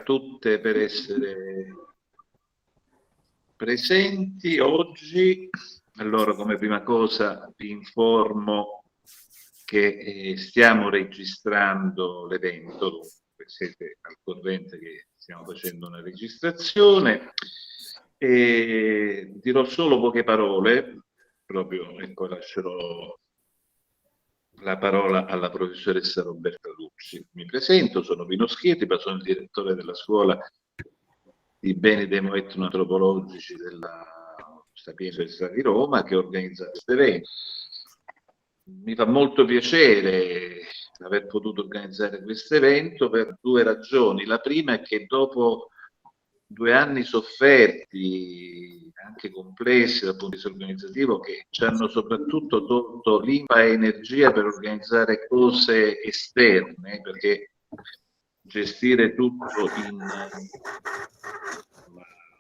a tutte per essere presenti oggi. Allora, come prima cosa vi informo che stiamo registrando l'evento, dunque siete al corrente che stiamo facendo una registrazione, e dirò solo poche parole proprio, e poi lascerò la parola alla professoressa Roberta Lucci. Mi presento, sono Pino Schietripa, sono il direttore della scuola di beni demo-etnoantropologici della Sapienza Università di Roma, che organizza questo evento. Mi fa molto piacere aver potuto organizzare questo evento per due ragioni. La prima è che dopo 2 anni sofferti, anche complessi dal punto di vista organizzativo, che ci hanno soprattutto tolto linfa e energia per organizzare cose esterne, perché gestire tutto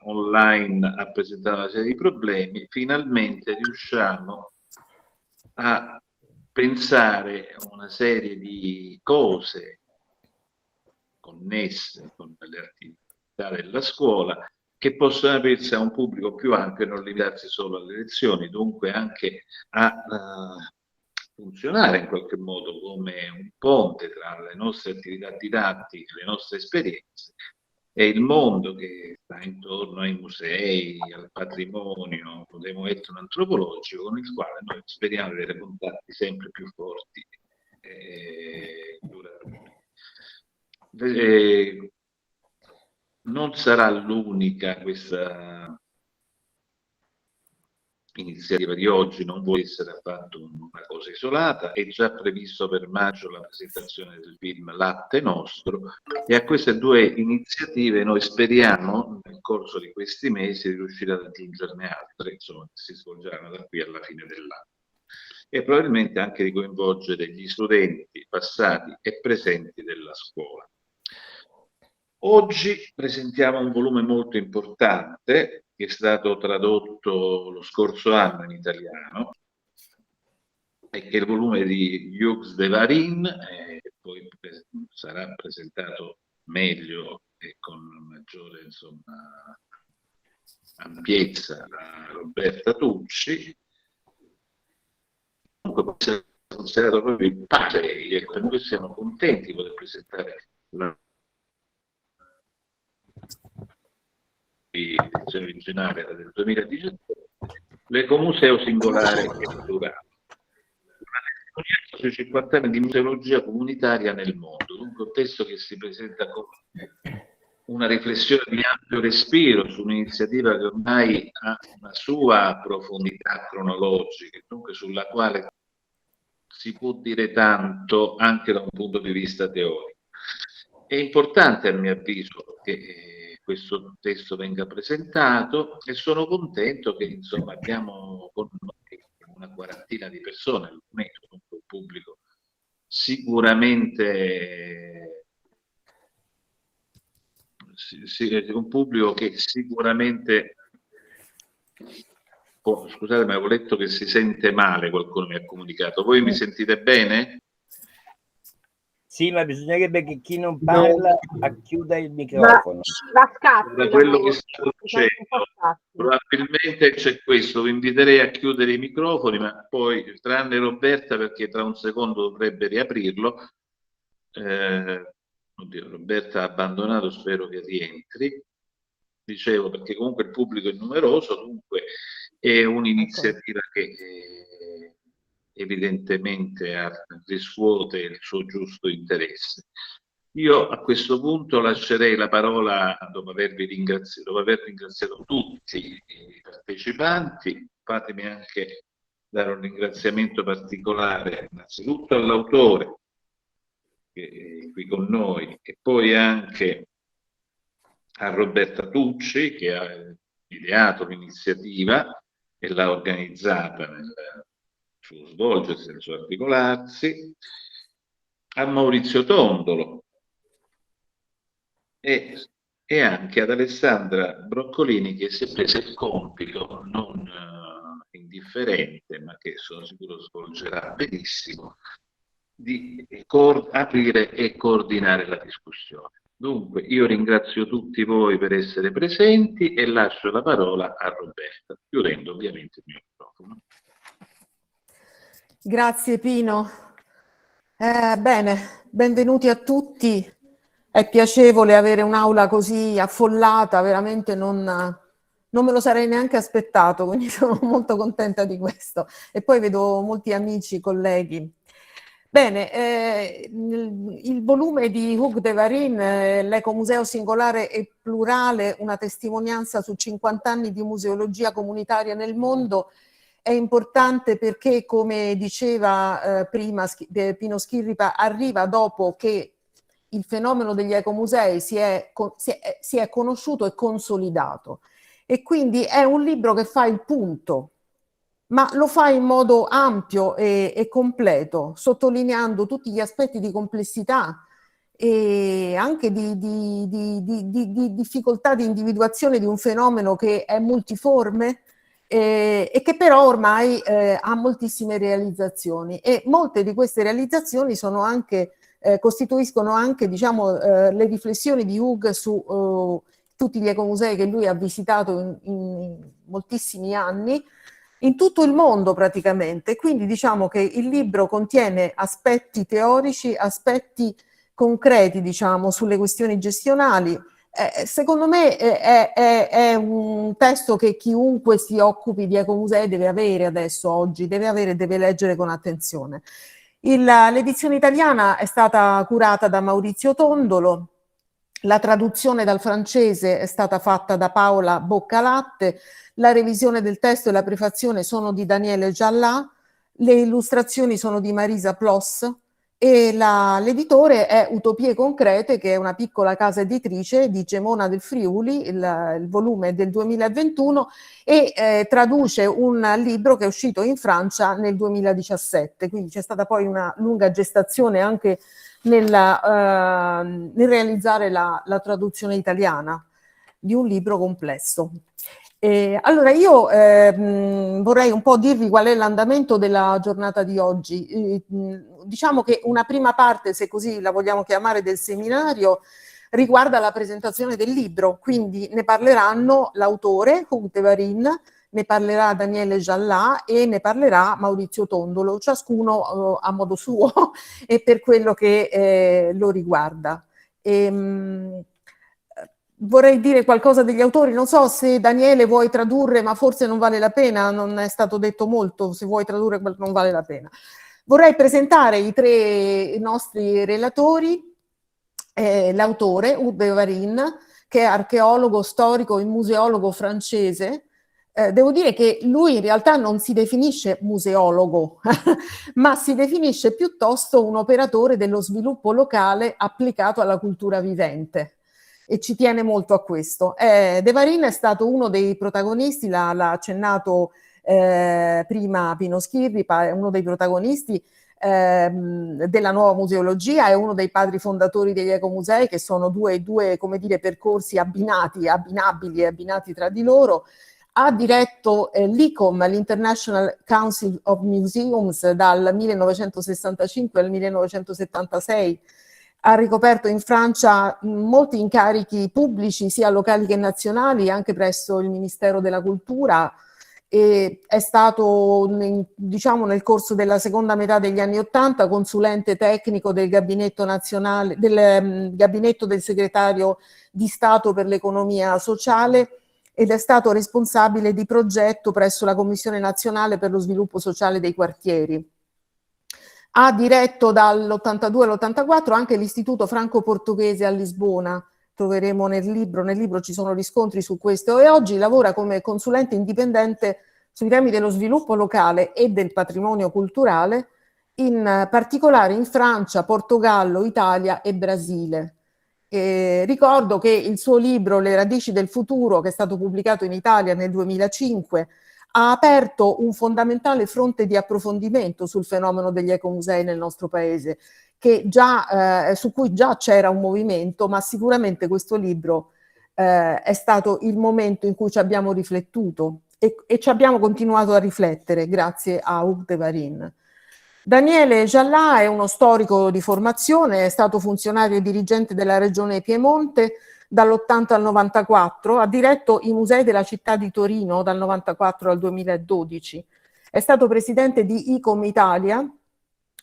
online ha presentato una serie di problemi, finalmente riusciamo a pensare a una serie di cose connesse con le attività della scuola che possono aprirsi a un pubblico più ampio e non limitarsi solo alle lezioni, dunque anche a funzionare in qualche modo come un ponte tra le nostre attività didattiche, le nostre esperienze e il mondo che sta intorno ai musei, al patrimonio demo-etnoantropologico, con il quale noi speriamo di avere contatti sempre più forti e duraturi. Non sarà l'unica questa iniziativa di oggi, non vuole essere affatto una cosa isolata. È già previsto per maggio la presentazione del film Latte Nostro, e a queste due iniziative noi speriamo nel corso di questi mesi di riuscire ad aggiungerne altre, insomma, che si svolgeranno da qui alla fine dell'anno, e probabilmente anche di coinvolgere gli studenti passati e presenti della scuola. Oggi presentiamo un volume molto importante che è stato tradotto lo scorso anno in italiano, e che è il volume di Hughes de Varin, e poi sarà presentato meglio e con maggiore, insomma, ampiezza da Roberta Tucci. Comunque può essere considerato proprio il padre, e per cui siamo contenti di poter presentare la edizione originale del 2017, l'ecomuseo singolare e plurale, una testimonianza sui 50 anni di museologia comunitaria nel mondo, dunque un testo che si presenta come una riflessione di ampio respiro su un'iniziativa che ormai ha una sua profondità cronologica, dunque sulla quale si può dire tanto anche da un punto di vista teorico. È importante, a mio avviso, che questo testo venga presentato, e sono contento che, insomma, abbiamo con noi una quarantina di persone, un pubblico sicuramente un pubblico che sicuramente scusate, ma avevo letto che si sente male, qualcuno mi ha comunicato. Voi mi sentite bene? Sì, ma bisognerebbe che chi non parla chiuda il microfono. Da scatti, da quello che sto dicendo, probabilmente c'è questo. Vi inviterei a chiudere i microfoni, ma poi, tranne Roberta, perché tra un secondo dovrebbe riaprirlo. Oddio, Roberta ha abbandonato, spero che rientri. Dicevo, perché comunque il pubblico è numeroso, dunque è un'iniziativa che evidentemente riscuote il suo giusto interesse. Io a questo punto lascerei la parola, dopo aver ringraziato tutti i partecipanti. Fatemi anche dare un ringraziamento particolare innanzitutto all'autore, che è qui con noi, e poi anche a Roberta Tucci, che ha ideato l'iniziativa e l'ha organizzata nel suo svolgersi, nel suo articolarsi, a Maurizio Tondolo e anche ad Alessandra Broccolini, che si è presa il compito non indifferente, ma che sono sicuro svolgerà benissimo, di aprire e coordinare la discussione. Dunque, io ringrazio tutti voi per essere presenti e lascio la parola a Roberta, chiudendo ovviamente il mio microfono. Grazie Pino. Bene, benvenuti a tutti. È piacevole avere un'aula così affollata, veramente non me lo sarei neanche aspettato, quindi sono molto contenta di questo. E poi vedo molti amici, colleghi. Bene, il volume di Hugues de Varin, l'Ecomuseo singolare e plurale, una testimonianza su 50 anni di museologia comunitaria nel mondo, è importante perché, come diceva prima Pino Schirripa, arriva dopo che il fenomeno degli ecomusei si è conosciuto e consolidato. E quindi è un libro che fa il punto, ma lo fa in modo ampio e completo, sottolineando tutti gli aspetti di complessità e anche di difficoltà di individuazione di un fenomeno che è multiforme e che però ormai ha moltissime realizzazioni, e molte di queste realizzazioni sono anche, costituiscono anche, diciamo, le riflessioni di Hugues su tutti gli ecomusei che lui ha visitato in moltissimi anni, in tutto il mondo praticamente. Quindi diciamo che il libro contiene aspetti teorici, aspetti concreti, diciamo, sulle questioni gestionali. Secondo me è un testo che chiunque si occupi di ecomusei deve avere adesso, oggi, deve leggere con attenzione. L'edizione italiana è stata curata da Maurizio Tondolo, la traduzione dal francese è stata fatta da Paola Boccalatte, la revisione del testo e la prefazione sono di Daniele Giallà, le illustrazioni sono di Marisa Ploss e l'editore è Utopie Concrete, che è una piccola casa editrice di Gemona del Friuli, il volume è del 2021 e traduce un libro che è uscito in Francia nel 2017, quindi c'è stata poi una lunga gestazione anche nel realizzare la traduzione italiana di un libro complesso. Allora io vorrei un po' dirvi qual è l'andamento della giornata di oggi. Diciamo che una prima parte, se così la vogliamo chiamare, del seminario riguarda la presentazione del libro, quindi ne parleranno l'autore, Hugues de Varin, ne parlerà Daniele Giallà e ne parlerà Maurizio Tondolo, ciascuno a modo suo e per quello che lo riguarda. Vorrei dire qualcosa degli autori, non so se Daniele vuoi tradurre, ma forse non vale la pena, non è stato detto molto, se vuoi tradurre non vale la pena. Vorrei presentare i tre nostri relatori, l'autore Hugues de Varin, che è archeologo, storico e museologo francese. Devo dire che lui in realtà non si definisce museologo, ma si definisce piuttosto un operatore dello sviluppo locale applicato alla cultura vivente. E ci tiene molto a questo. De Varin è stato uno dei protagonisti, l'ha accennato prima Pino Schirripa, è uno dei protagonisti della nuova museologia, è uno dei padri fondatori degli ecomusei, che sono due come dire, percorsi abbinabili e abbinati tra di loro. Ha diretto l'ICOM, l'International Council of Museums, dal 1965 al 1976, ha ricoperto in Francia molti incarichi pubblici, sia locali che nazionali, anche presso il Ministero della Cultura, e è stato, diciamo, nel corso della seconda metà degli anni '80 consulente tecnico del gabinetto nazionale, del gabinetto del segretario di Stato per l'economia sociale, ed è stato responsabile di progetto presso la Commissione nazionale per lo sviluppo sociale dei quartieri. Ha diretto dall'82 all'84 anche l'Istituto Franco-Portoghese a Lisbona, troveremo nel libro ci sono riscontri su questo, e oggi lavora come consulente indipendente sui temi dello sviluppo locale e del patrimonio culturale, in particolare in Francia, Portogallo, Italia e Brasile. Ricordo che il suo libro Le radici del futuro, che è stato pubblicato in Italia nel 2005, ha aperto un fondamentale fronte di approfondimento sul fenomeno degli ecomusei nel nostro paese, che già, su cui già c'era un movimento, ma sicuramente questo libro è stato il momento in cui ci abbiamo riflettuto e ci abbiamo continuato a riflettere grazie a Hugues de Varin. Daniele Giallà è uno storico di formazione, è stato funzionario e dirigente della Regione Piemonte dall'80 al 94, ha diretto i musei della città di Torino dal 94 al 2012. È stato presidente di ICOM Italia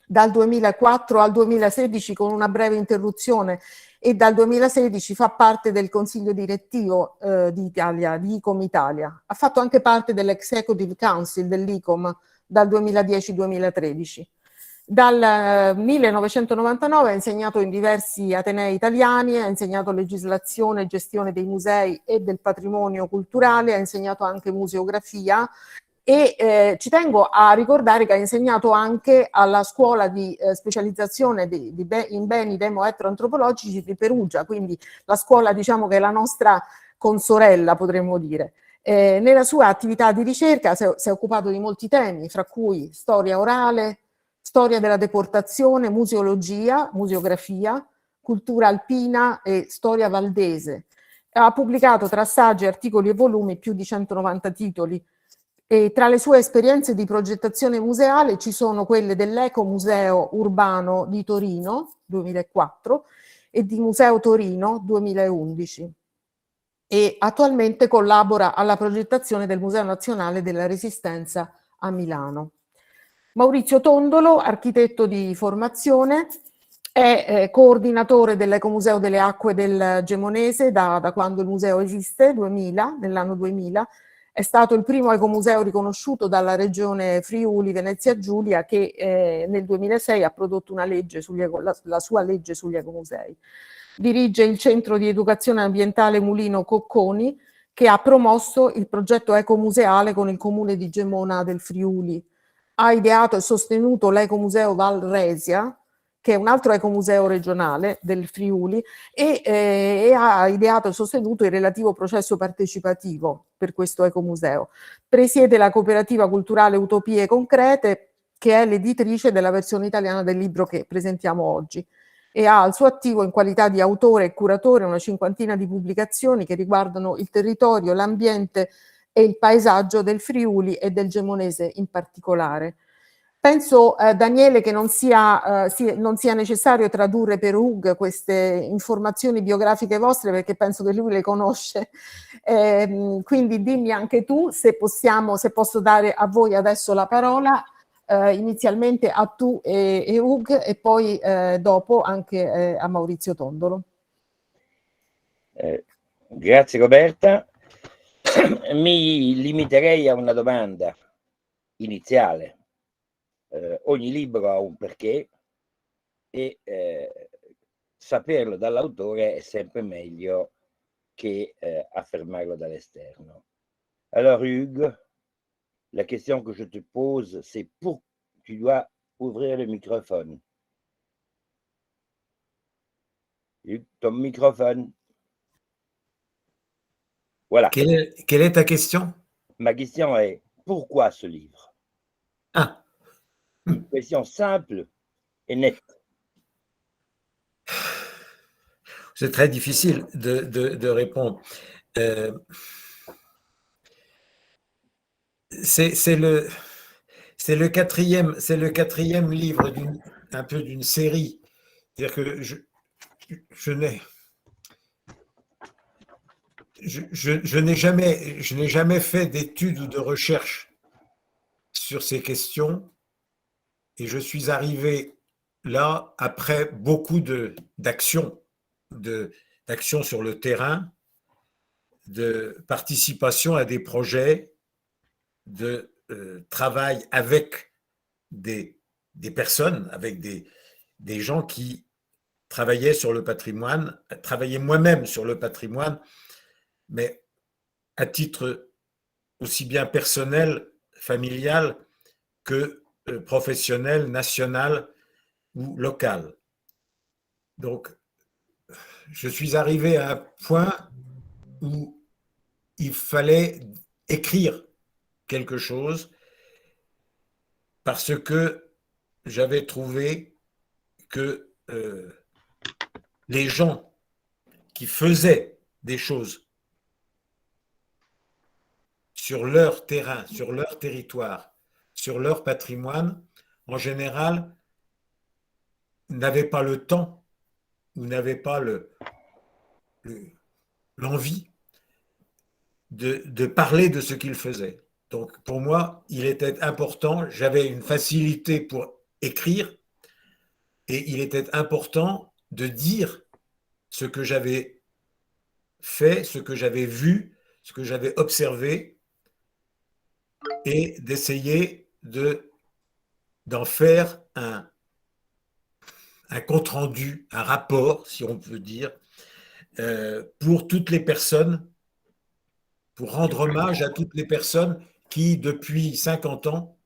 dal 2004 al 2016 con una breve interruzione e dal 2016 fa parte del consiglio direttivo di ICOM Italia. Ha fatto anche parte dell'Executive Council dell'ICOM dal 2010-2013. Dal 1999 ha insegnato in diversi atenei italiani, ha insegnato legislazione e gestione dei musei e del patrimonio culturale, ha insegnato anche museografia e ci tengo a ricordare che ha insegnato anche alla scuola di specializzazione in beni demo-etnoantropologici di Perugia, quindi la scuola, diciamo, che è la nostra consorella, potremmo dire. Nella sua attività di ricerca si è occupato di molti temi, fra cui storia orale, storia della deportazione, museologia, museografia, cultura alpina e storia valdese. Ha pubblicato tra saggi, articoli e volumi più di 190 titoli. E tra le sue esperienze di progettazione museale ci sono quelle dell'Ecomuseo Urbano di Torino 2004 e di Museo Torino 2011 e attualmente collabora alla progettazione del Museo Nazionale della Resistenza a Milano. Maurizio Tondolo, architetto di formazione, è coordinatore dell'Ecomuseo delle Acque del Gemonese da quando il museo esiste, nell'anno 2000. È stato il primo ecomuseo riconosciuto dalla regione Friuli Venezia Giulia che nel 2006 ha prodotto una legge la sua legge sugli ecomusei. Dirige il centro di educazione ambientale Mulino Cocconi che ha promosso il progetto ecomuseale con il comune di Gemona del Friuli. Ha ideato e sostenuto l'Ecomuseo Val Resia, che è un altro ecomuseo regionale del Friuli, e ha ideato e sostenuto il relativo processo partecipativo per questo ecomuseo. Presiede la cooperativa culturale Utopie Concrete, che è l'editrice della versione italiana del libro che presentiamo oggi, e ha al suo attivo in qualità di autore e curatore una cinquantina di pubblicazioni che riguardano il territorio, l'ambiente e il paesaggio del Friuli e del Gemonese in particolare. Penso, Daniele, che non sia necessario tradurre per Hug queste informazioni biografiche vostre perché penso che lui le conosce. Quindi dimmi anche tu se posso dare a voi adesso la parola, inizialmente a tu e Hug e poi dopo anche a Maurizio Tondolo. Grazie Roberta. Mi limiterei a una domanda iniziale. Ogni libro ha un perché e saperlo dall'autore è sempre meglio che affermarlo dall'esterno. Alors Hugues, la question que je te pose, c'est pour tu dois ouvrir le microphone. Hugues, ton microphone. Voilà. Quelle est ta question? Ma question est pourquoi ce livre? Ah. Une question simple et nette. C'est très difficile de répondre. C'est le quatrième livre un peu d'une série. C'est-à-dire que je n'ai jamais fait d'études ou de recherche sur ces questions et je suis arrivé là après beaucoup d'actions sur le terrain, de participation à des projets, de travail avec des personnes, avec des gens qui travaillaient sur le patrimoine, travaillais moi-même sur le patrimoine, mais à titre aussi bien personnel, familial que professionnel, national ou local. Donc, je suis arrivé à un point où il fallait écrire quelque chose parce que j'avais trouvé que les gens qui faisaient des choses sur leur terrain, sur leur territoire, sur leur patrimoine, en général, n'avaient pas le temps ou n'avaient pas l'envie de parler de ce qu'ils faisaient. Donc, pour moi, il était important, j'avais une facilité pour écrire et il était important de dire ce que j'avais fait, ce que j'avais vu, ce que j'avais observé et d'essayer d'en faire un compte-rendu, un rapport, si on peut dire, pour toutes les personnes, pour rendre hommage à toutes les personnes qui, depuis 50 ans,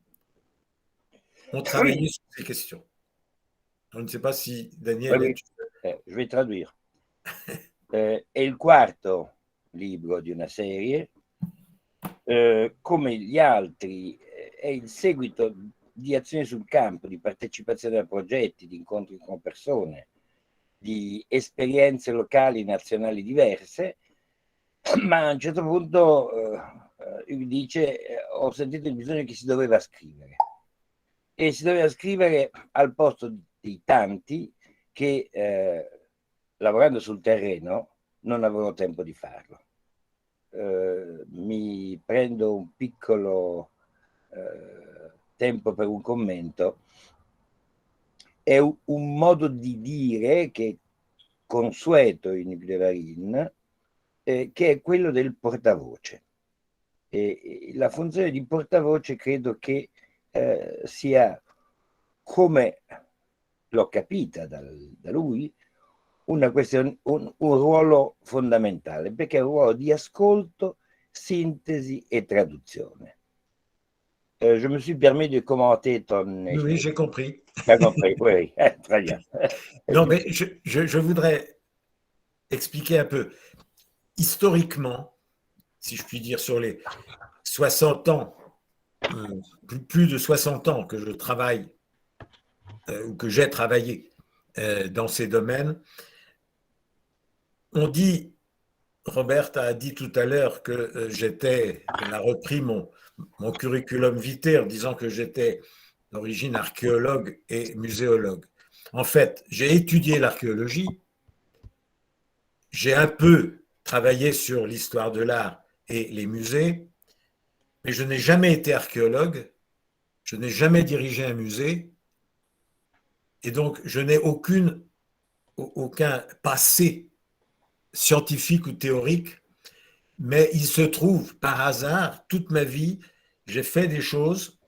ont travaillé sur ces questions. Je ne sais pas si Daniel... je vais traduire. È il quarto libro di una serie, come gli altri è il seguito di azioni sul campo, di partecipazione a progetti, di incontri con persone, di esperienze locali nazionali diverse, ma a un certo punto dice ho sentito il bisogno che si doveva scrivere e si doveva scrivere al posto di tanti che lavorando sul terreno non avevo tempo di farlo. Mi prendo un piccolo tempo per un commento. È un modo di dire che è consueto in Ibn che è quello del portavoce. La funzione di portavoce credo che sia, come l'ho capita da lui, una questione, un ruolo fondamentale, perché è un ruolo di ascolto, sintesi et traduzione. Je me suis permis de commenter ton... Oui, j'ai compris. J'ai compris, oui, très bien. Non, mais je voudrais expliquer un peu. Historiquement, si je puis dire, sur les 60 ans, plus de 60 ans que je travaille ou que j'ai travaillé dans ces domaines, on dit, Robert a dit tout à l'heure que elle a repris mon curriculum vitae en disant que j'étais d'origine archéologue et muséologue. En fait, j'ai étudié l'archéologie, j'ai un peu travaillé sur l'histoire de l'art et les musées, mais je n'ai jamais été archéologue, je n'ai jamais dirigé un musée, et donc je n'ai aucun passé scientifique ou théorique, mais il se trouve par hasard, toute ma vie, j'ai fait des choses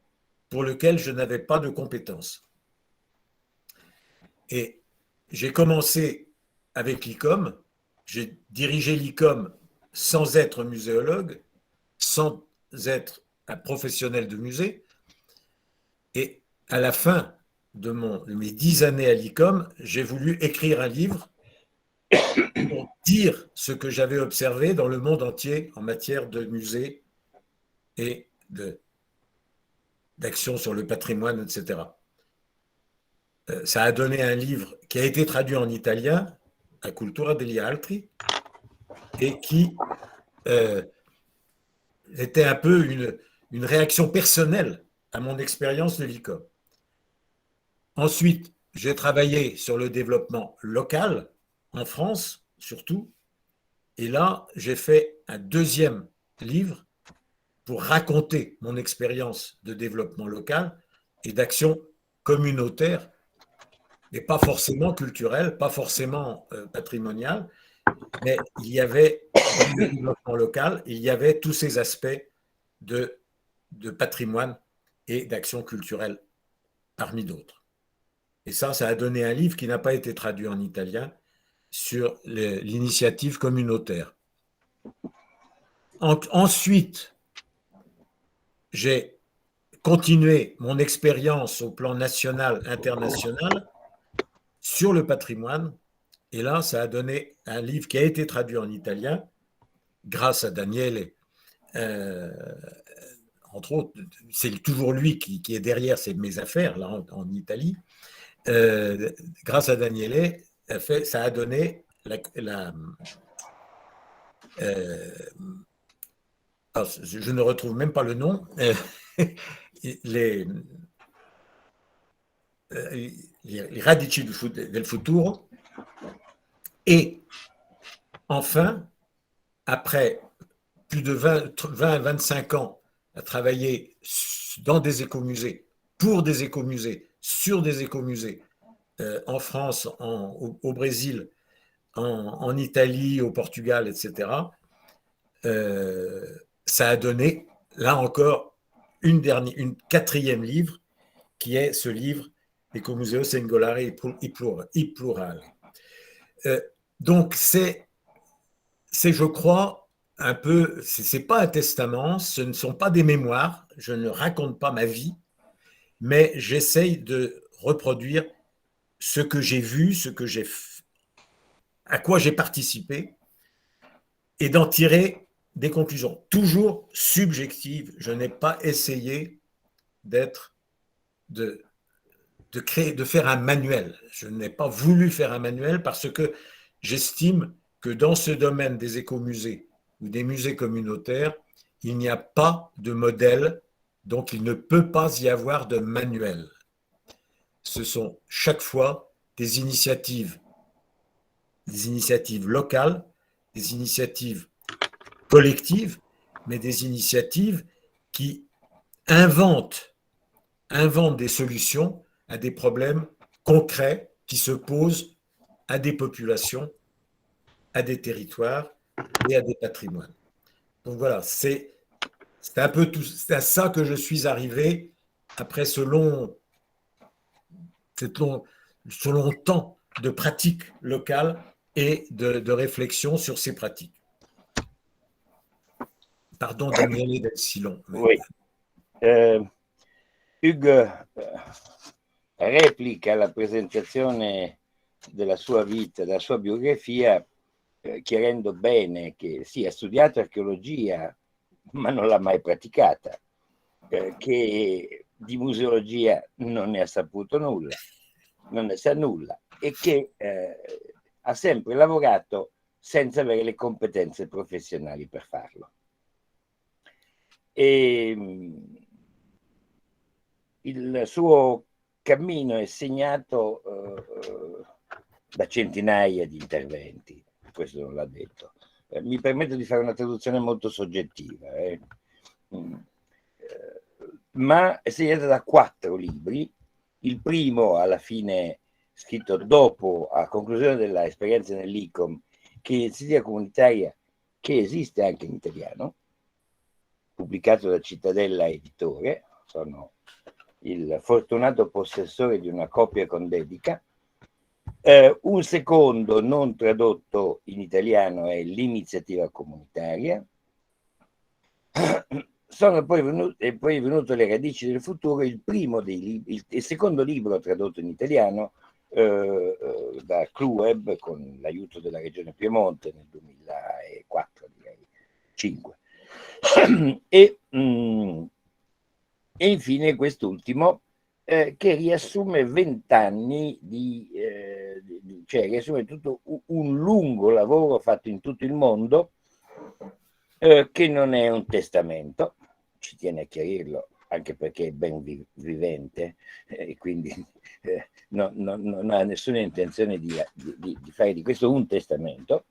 pour lesquelles je n'avais pas de compétences. Et j'ai commencé avec l'ICOM, j'ai dirigé l'ICOM sans être muséologue, sans être un professionnel de musée. Et à la fin de mes 10 années à l'ICOM, j'ai voulu écrire un livre pour dire ce que j'avais observé dans le monde entier en matière de musée et d'action sur le patrimoine, etc. Ça a donné un livre qui a été traduit en italien, A Cultura degli Altri, et qui était un peu une réaction personnelle à mon expérience de l'ICOM. Ensuite, j'ai travaillé sur le développement local, en France surtout, et là, j'ai fait un deuxième livre pour raconter mon expérience de développement local et d'action communautaire, mais pas forcément culturelle, pas forcément patrimoniale, mais il y avait le développement local, il y avait tous ces aspects de patrimoine et d'action culturelle, parmi d'autres. Et ça a donné un livre qui n'a pas été traduit en italien sur l'initiative communautaire. Ensuite, j'ai continué mon expérience au plan national, international, sur le patrimoine. Et là, ça a donné un livre qui a été traduit en italien, grâce à Daniele, entre autres. C'est toujours lui qui est derrière mes affaires, là, en Italie. Grâce à Daniele, ça a donné je ne retrouve même pas le nom, les radici del futuro. Et enfin, après plus de 20-25 ans à travailler dans des écomusées, pour des écomusées, sur des écomusées, en France, au Brésil, en Italie, au Portugal, etc., ça a donné, là encore, une quatrième livre, qui est ce livre, Ecomuseo Singolare e Plurale. Donc, c'est, je crois, un peu, c'est pas un testament, ce ne sont pas des mémoires, je ne raconte pas ma vie, mais j'essaye de reproduire ce que j'ai vu, à quoi j'ai participé, et d'en tirer des conclusions, toujours subjectives. Je n'ai pas essayé de faire un manuel. Je n'ai pas voulu faire un manuel parce que j'estime que dans ce domaine des écomusées ou des musées communautaires, il n'y a pas de modèle, donc il ne peut pas y avoir de manuel. Ce sont chaque fois des initiatives locales, des initiatives collectives, mais des initiatives qui inventent des solutions à des problèmes concrets qui se posent à des populations, à des territoires et à des patrimoines. Donc voilà, c'est un peu tout, c'est à ça que je suis arrivé après ce long temps de pratique locale et de réflexion sur ces pratiques. Pardon Daniele d'être si long. Oui. Hugues replica la presentazione della sua vita, della sua biografia, chiarendo bene che sì, ha studiato archeologia, ma non l'ha mai praticata, che di museologia non ne ha saputo nulla, non ne sa nulla, e che ha sempre lavorato senza avere le competenze professionali per farlo. E il suo cammino è segnato da centinaia di interventi, questo non l'ha detto. Mi permetto di fare una traduzione molto soggettiva, ma è segnata da 4 libri. Il primo, alla fine, scritto dopo, a conclusione dell'esperienza nell'ICOM, che è l'iniziativa comunitaria che esiste anche in italiano, pubblicato da Cittadella Editore. Sono il fortunato possessore di una copia con dedica. Un secondo non tradotto in italiano è l'iniziativa comunitaria. Sono poi venuto Le radici del futuro, il secondo libro tradotto in italiano da Clueb con l'aiuto della Regione Piemonte nel 2004, direi 5. E infine quest'ultimo che riassume 20 anni cioè riassume tutto un lungo lavoro fatto in tutto il mondo, che non è un testamento, ci tiene a chiarirlo, anche perché è ben vivente, e quindi non ha nessuna intenzione di fare di questo un testamento.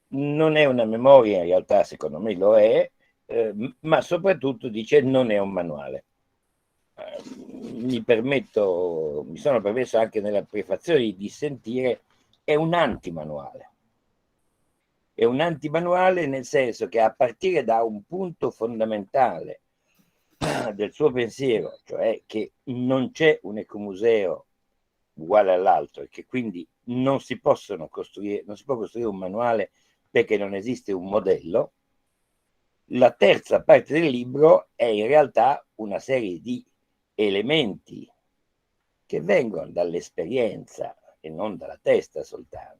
Non è una memoria, in realtà secondo me lo è, ma soprattutto dice non è un manuale. Mi sono permesso anche nella prefazione di dissentire, è un antimanuale. È un antimanuale nel senso che a partire da un punto fondamentale del suo pensiero, cioè che non c'è un ecomuseo uguale all'altro e che quindi non si può costruire un manuale perché non esiste un modello. La terza parte del libro è in realtà una serie di elementi che vengono dall'esperienza e non dalla testa soltanto,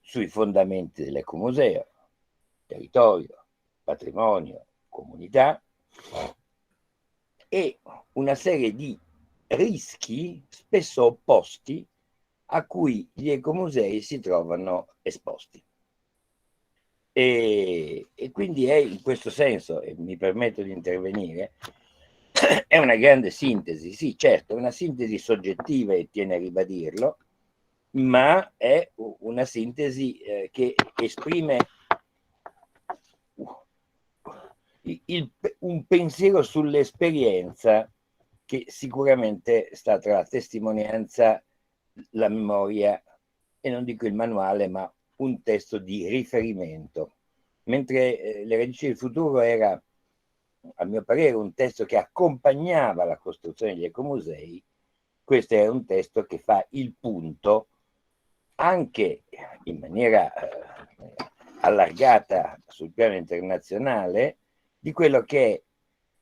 sui fondamenti dell'ecomuseo, territorio, patrimonio, comunità, e una serie di rischi spesso opposti a cui gli ecomusei si trovano esposti. E quindi è in questo senso, e mi permetto di intervenire, è una grande sintesi, sì, certo, è una sintesi soggettiva e tiene a ribadirlo, ma è una sintesi che esprime un pensiero sull'esperienza che sicuramente sta tra la testimonianza, la memoria e non dico il manuale, ma un testo di riferimento. Mentre Le radici del futuro era, a mio parere, un testo che accompagnava la costruzione degli ecomusei, questo è un testo che fa il punto anche in maniera allargata sul piano internazionale di quello che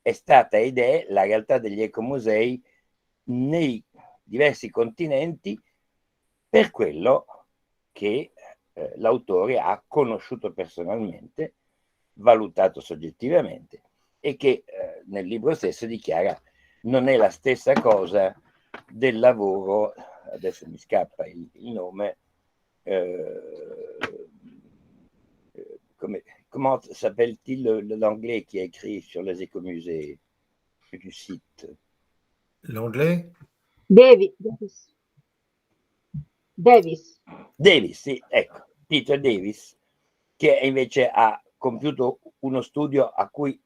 è stata ed è la realtà degli ecomusei nei diversi continenti per quello che l'autore ha conosciuto personalmente, valutato soggettivamente e che nel libro stesso dichiara non è la stessa cosa del lavoro, adesso mi scappa il nome, comment s'appelle-t-il l'anglais qui a écrit sur les écomusées du site? L'anglais? Davis. Davis, sì, ecco, Peter Davis, che invece ha compiuto uno studio a cui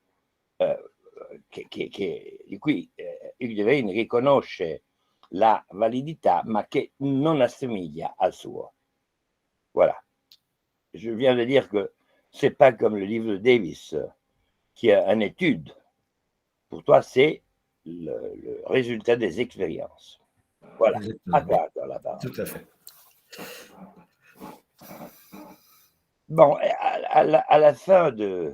di cui Hölderlin riconosce la validità, ma che non assomiglia al suo. Voilà. Je viens de dire que c'est pas comme le livre de Davis qui a une étude. Pour toi, c'est le résultat des expériences. Voilà. À toi, là-bas. Tout à fait. Bon, à la fin de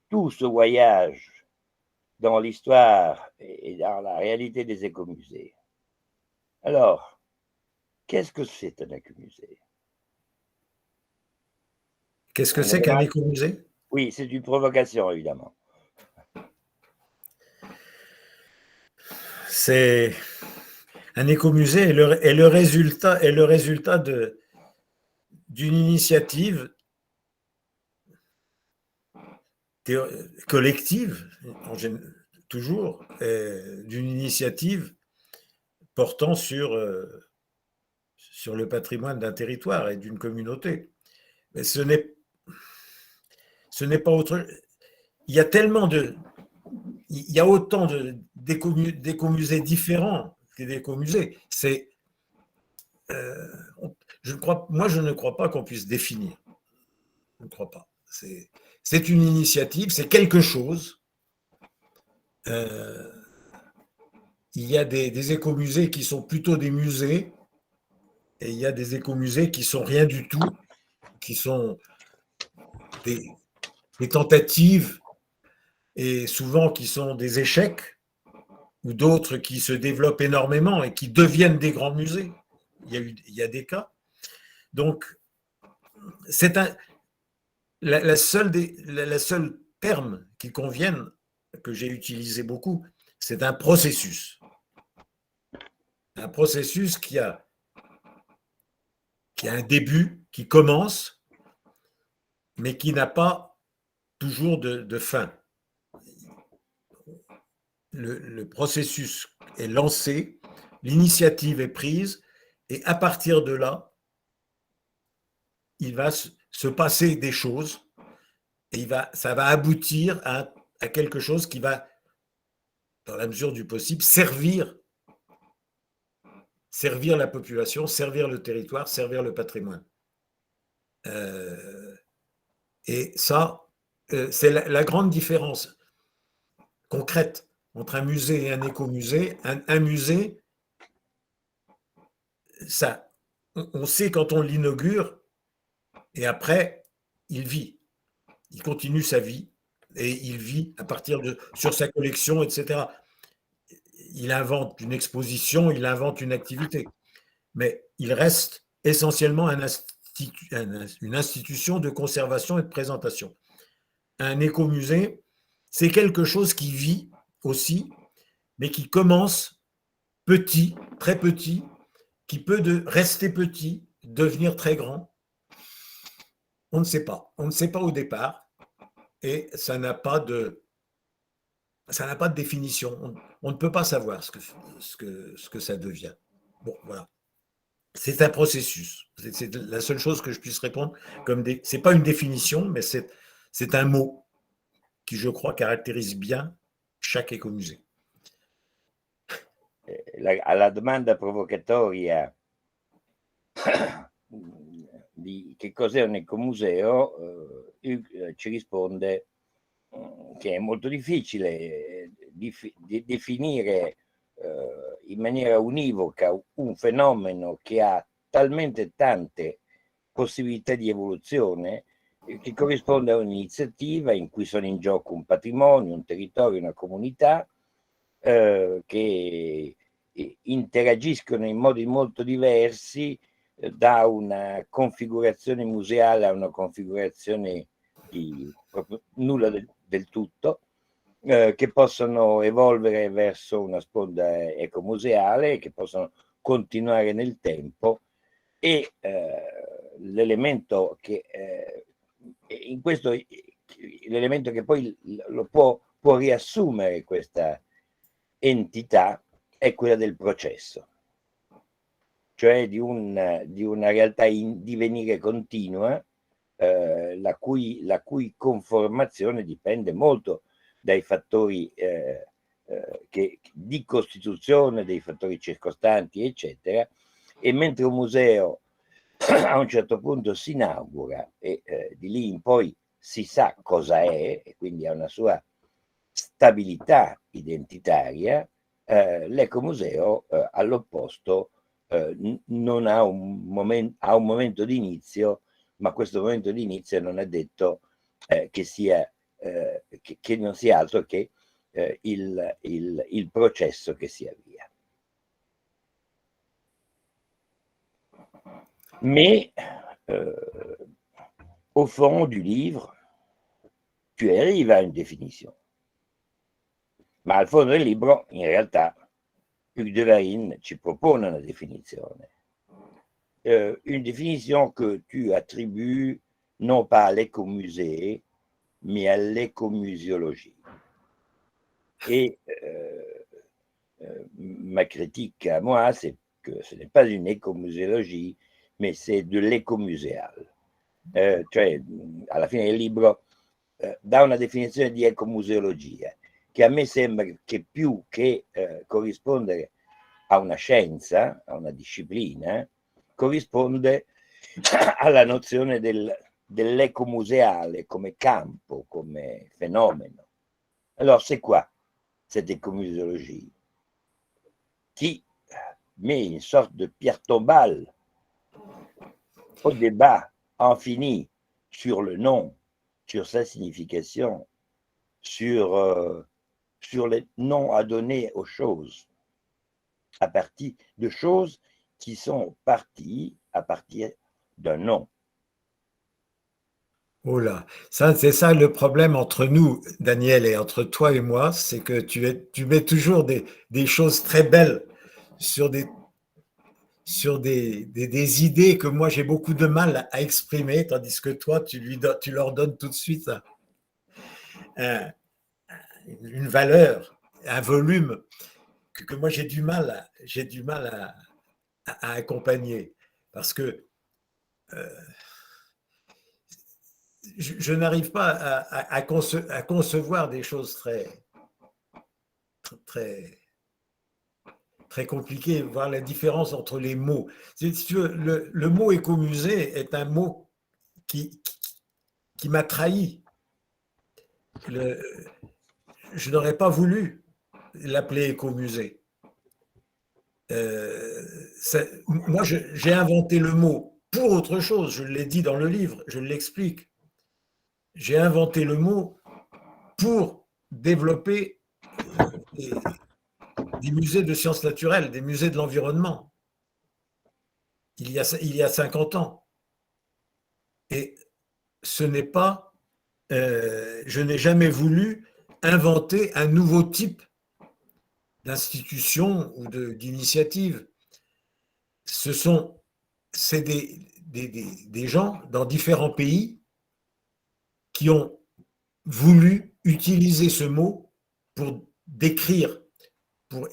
tout ce voyage dans l'histoire et dans la réalité des écomusées, alors, qu'est-ce que c'est un écomusée? Qu'est-ce que c'est qu'un écomusée? Oui, c'est une provocation, évidemment. C'est un écomusée est le résultat d'une initiative collective, toujours, d'une initiative portant sur le patrimoine d'un territoire et d'une communauté. Mais ce n'est pas autre. Il y a tellement il y a autant d'écomusées différents que d'écomusées. C'est, moi, je ne crois pas qu'on puisse définir. Je ne crois pas. C'est une initiative, c'est quelque chose. Il y a des écomusées qui sont plutôt des musées, et il y a des écomusées qui sont rien du tout, qui sont des tentatives, et souvent qui sont des échecs, ou d'autres qui se développent énormément et qui deviennent des grands musées. Il y a des cas. Donc, c'est la seule terme qui convienne, que j'ai utilisé beaucoup, c'est un processus. Un processus qui a un début, qui commence, mais qui n'a pas toujours de fin. Le processus est lancé, l'initiative est prise, et à partir de là, il va se passer des choses, et ça va aboutir à quelque chose qui va, dans la mesure du possible, servir la population, servir le territoire, servir le patrimoine. Et ça, c'est la grande différence concrète entre un musée et un écomusée. Un musée, ça, on sait quand on l'inaugure, et après, il vit. Il continue sa vie, et il vit à partir sur sa collection, etc. Il invente une exposition, il invente une activité, mais il reste essentiellement une institution de conservation et de présentation. Un écomusée, c'est quelque chose qui vit aussi, mais qui commence petit, très petit, qui peut rester petit, devenir très grand. On ne sait pas. On ne sait pas au départ, et ça n'a pas ça n'a pas de définition. On ne peut pas savoir ce que ça devient. Bon, voilà. C'est un processus. C'est la seule chose que je puisse répondre. C'est pas une définition, mais c'est un mot qui, je crois, caractérise bien chaque écomusée. Alla domanda provocatoria di che cos'è un ecomuseo, ci risponde che è molto difficile definire in maniera univoca un fenomeno che ha talmente tante possibilità di evoluzione che corrisponde a un'iniziativa in cui sono in gioco un patrimonio, un territorio, una comunità che interagiscono in modi molto diversi, da una configurazione museale a una configurazione di proprio nulla del tutto, che possono evolvere verso una sponda ecomuseale, che possono continuare nel tempo, e l'elemento che in questo l'elemento che poi lo può riassumere questa entità è quella del processo, cioè di una realtà in divenire continua, la cui conformazione dipende molto dai fattori di costituzione, dei fattori circostanti, eccetera. E mentre un museo a un certo punto si inaugura e di lì in poi si sa cosa è, e quindi ha una sua stabilità identitaria, l'ecomuseo all'opposto non ha un momento di inizio, ma questo momento di inizio non è detto che non sia altro che il processo che si avvia. Mais au fond du livre, tu arrives à une définition. Ma al fondo del libro, in realtà, Hugues de Varine ci propone una definizione. Une définition que tu attribues non pas à l'écomusée, mais à l'écomuséologie. Et ma critique à moi, c'est que ce n'est pas une écomuséologie, mais c'est de l'écomuséal. Cioè, alla fine del libro dà una definizione di ecomuseologia, che a me sembra che più che corrispondere a una scienza, a una disciplina, corrisponde alla nozione dell'ecomuseale come campo, come fenomeno. Alors, c'est quoi cette écomuséologie qui met une sorte de pierre tombale au débat infini sur le nom, sur sa signification, sur les noms à donner aux choses, à partir de choses qui sont parties à partir d'un nom. Oh là, c'est ça le problème entre nous, Daniel, et entre toi et moi, c'est que tu mets toujours des choses très belles sur des idées que moi j'ai beaucoup de mal à exprimer, tandis que toi tu leur donnes tout de suite une valeur, un volume que moi j'ai du mal à accompagner, parce que je n'arrive pas à concevoir des choses très compliquées, voir la différence entre les mots. Si tu veux, le mot écomusée est un mot qui m'a trahi. Je n'aurais pas voulu l'appeler écomusée. Moi, j'ai inventé le mot pour autre chose, je l'ai dit dans le livre, je l'explique. J'ai inventé le mot pour développer des musées de sciences naturelles, des musées de l'environnement, il y a 50 ans. Et ce n'est pas, je n'ai jamais voulu inventer un nouveau type d'institution ou d'initiative. C'est des gens dans différents pays qui ont voulu utiliser ce mot pour décrire, pour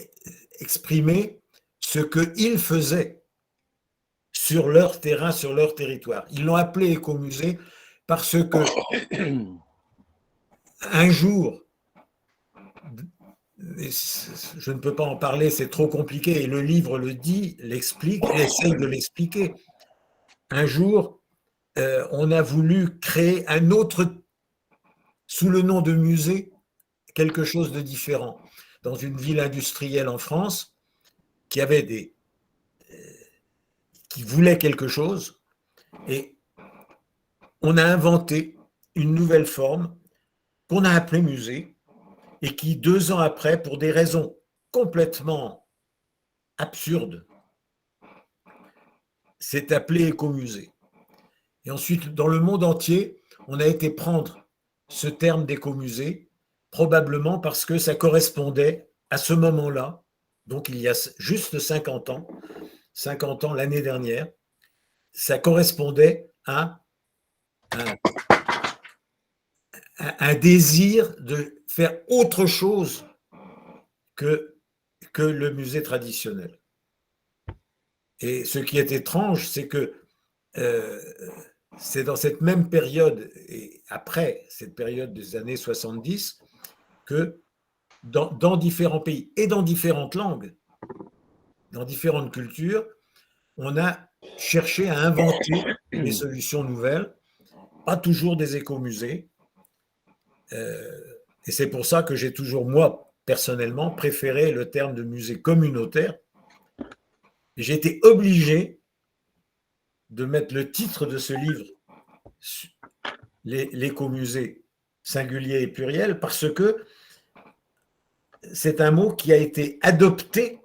exprimer ce qu'ils faisaient sur leur terrain, sur leur territoire. Ils l'ont appelé écomusée parce que un jour, je ne peux pas en parler, c'est trop compliqué, et le livre le dit, l'explique, essaye de l'expliquer. Un jour, on a voulu créer un autre, sous le nom de musée, quelque chose de différent. Dans une ville industrielle en France, qui avait qui voulait quelque chose, et on a inventé une nouvelle forme qu'on a appelée musée, et qui, 2 ans après, pour des raisons complètement absurdes, s'est appelé écomusée. Et ensuite, dans le monde entier, on a été prendre ce terme d'écomusée, probablement parce que ça correspondait à ce moment-là, donc il y a juste 50 ans l'année dernière, ça correspondait à un désir de faire autre chose que le musée traditionnel. Et ce qui est étrange, c'est que c'est dans cette même période, et après cette période des années 70, que dans différents pays et dans différentes langues, dans différentes cultures, on a cherché à inventer des solutions nouvelles, pas toujours des écomusées. Et c'est pour ça que j'ai toujours, moi, personnellement, préféré le terme de musée communautaire. J'ai été obligé de mettre le titre de ce livre, l'écomusée singulier et pluriel, parce que c'est un mot qui a été adopté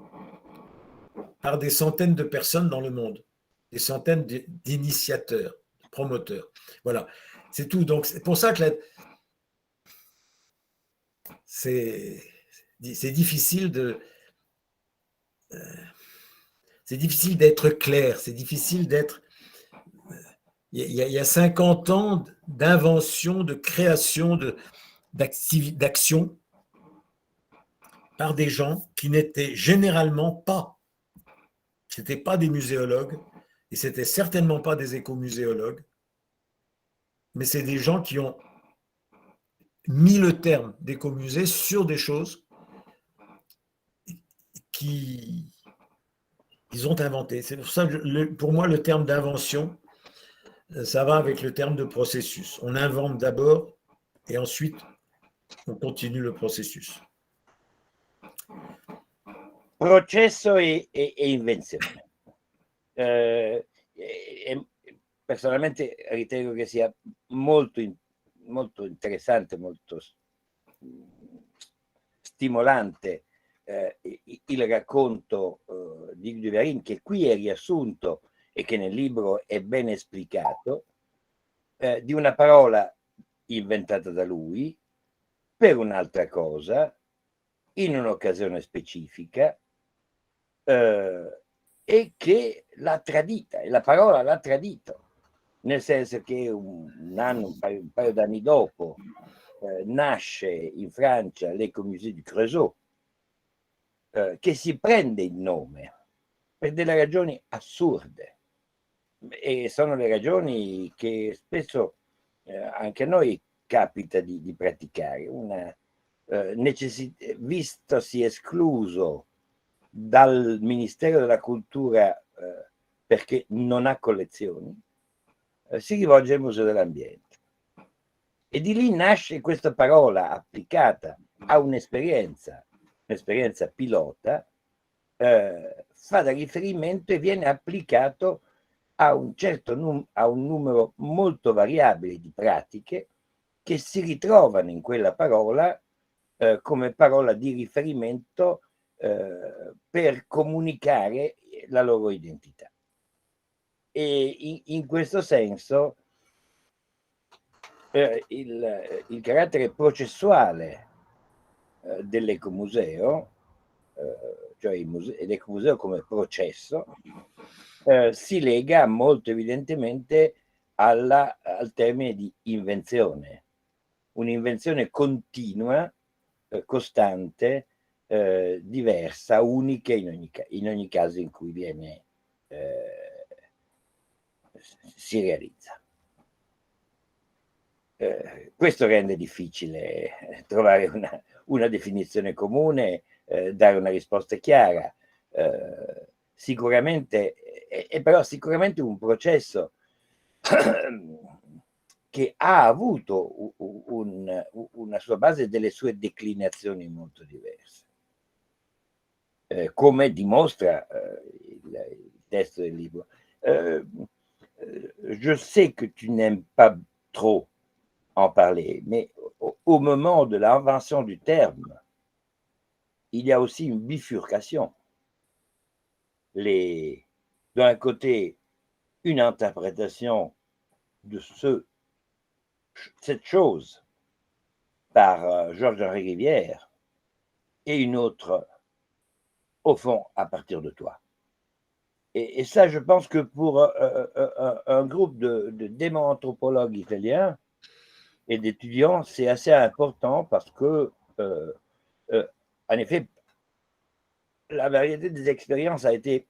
par des centaines de personnes dans le monde, des centaines d'initiateurs, de promoteurs. Voilà, c'est tout. Donc, c'est pour ça que c'est difficile d'être clair, c'est difficile d'être... Il y a 50 ans d'invention, de création, d'action par des gens qui n'étaient généralement pas, c'était pas des muséologues, et c'était certainement pas des écomuséologues, mais c'est des gens qui ont mis le terme d'écomusée sur des choses qu'ils ont inventées. C'est pour ça que pour moi, le terme d'invention, ça va avec le terme de processus. On invente d'abord et ensuite on continue le processus. Processo e invenzione. Personalmente ritengo che sia molto interessante, molto stimolante il racconto di Guido Viarin, che qui è riassunto e che nel libro è ben esplicato, di una parola inventata da lui per un'altra cosa, in un'occasione specifica, e che l'ha tradita, e la parola l'ha tradito, nel senso che un paio d'anni dopo nasce in Francia l'Écomusée du Creusot, che si prende il nome per delle ragioni assurde, e sono le ragioni che spesso anche a noi capita di praticare. Una vistosi escluso dal Ministero della Cultura perché non ha collezioni, si rivolge al Museo dell'Ambiente. E di lì nasce questa parola applicata a un'esperienza pilota, fa da riferimento e viene applicato a un numero molto variabile di pratiche che si ritrovano in quella parola come parola di riferimento per comunicare la loro identità. E in questo senso il carattere processuale dell'ecomuseo, cioè l'ecomuseo come processo, si lega molto evidentemente al termine di invenzione, un'invenzione continua costante, diversa, unica in ogni caso in cui si realizza. Questo rende difficile trovare una definizione comune, dare una risposta chiara. Sicuramente, è però sicuramente un processo che ha avuto una sua base e delle sue declinazioni molto diverse. Come dimostra il testo del livre. Je sais que tu n'aimes pas trop en parler, mais au moment de l'invention du terme, il y a aussi une bifurcation. D'un côté, une interprétation de cette chose par Georges-Henri Rivière et une autre, au fond, à partir de toi. Et ça, je pense que pour un groupe de démo-anthropologues italiens et d'étudiants, c'est assez important parce que, en effet, la variété des expériences a été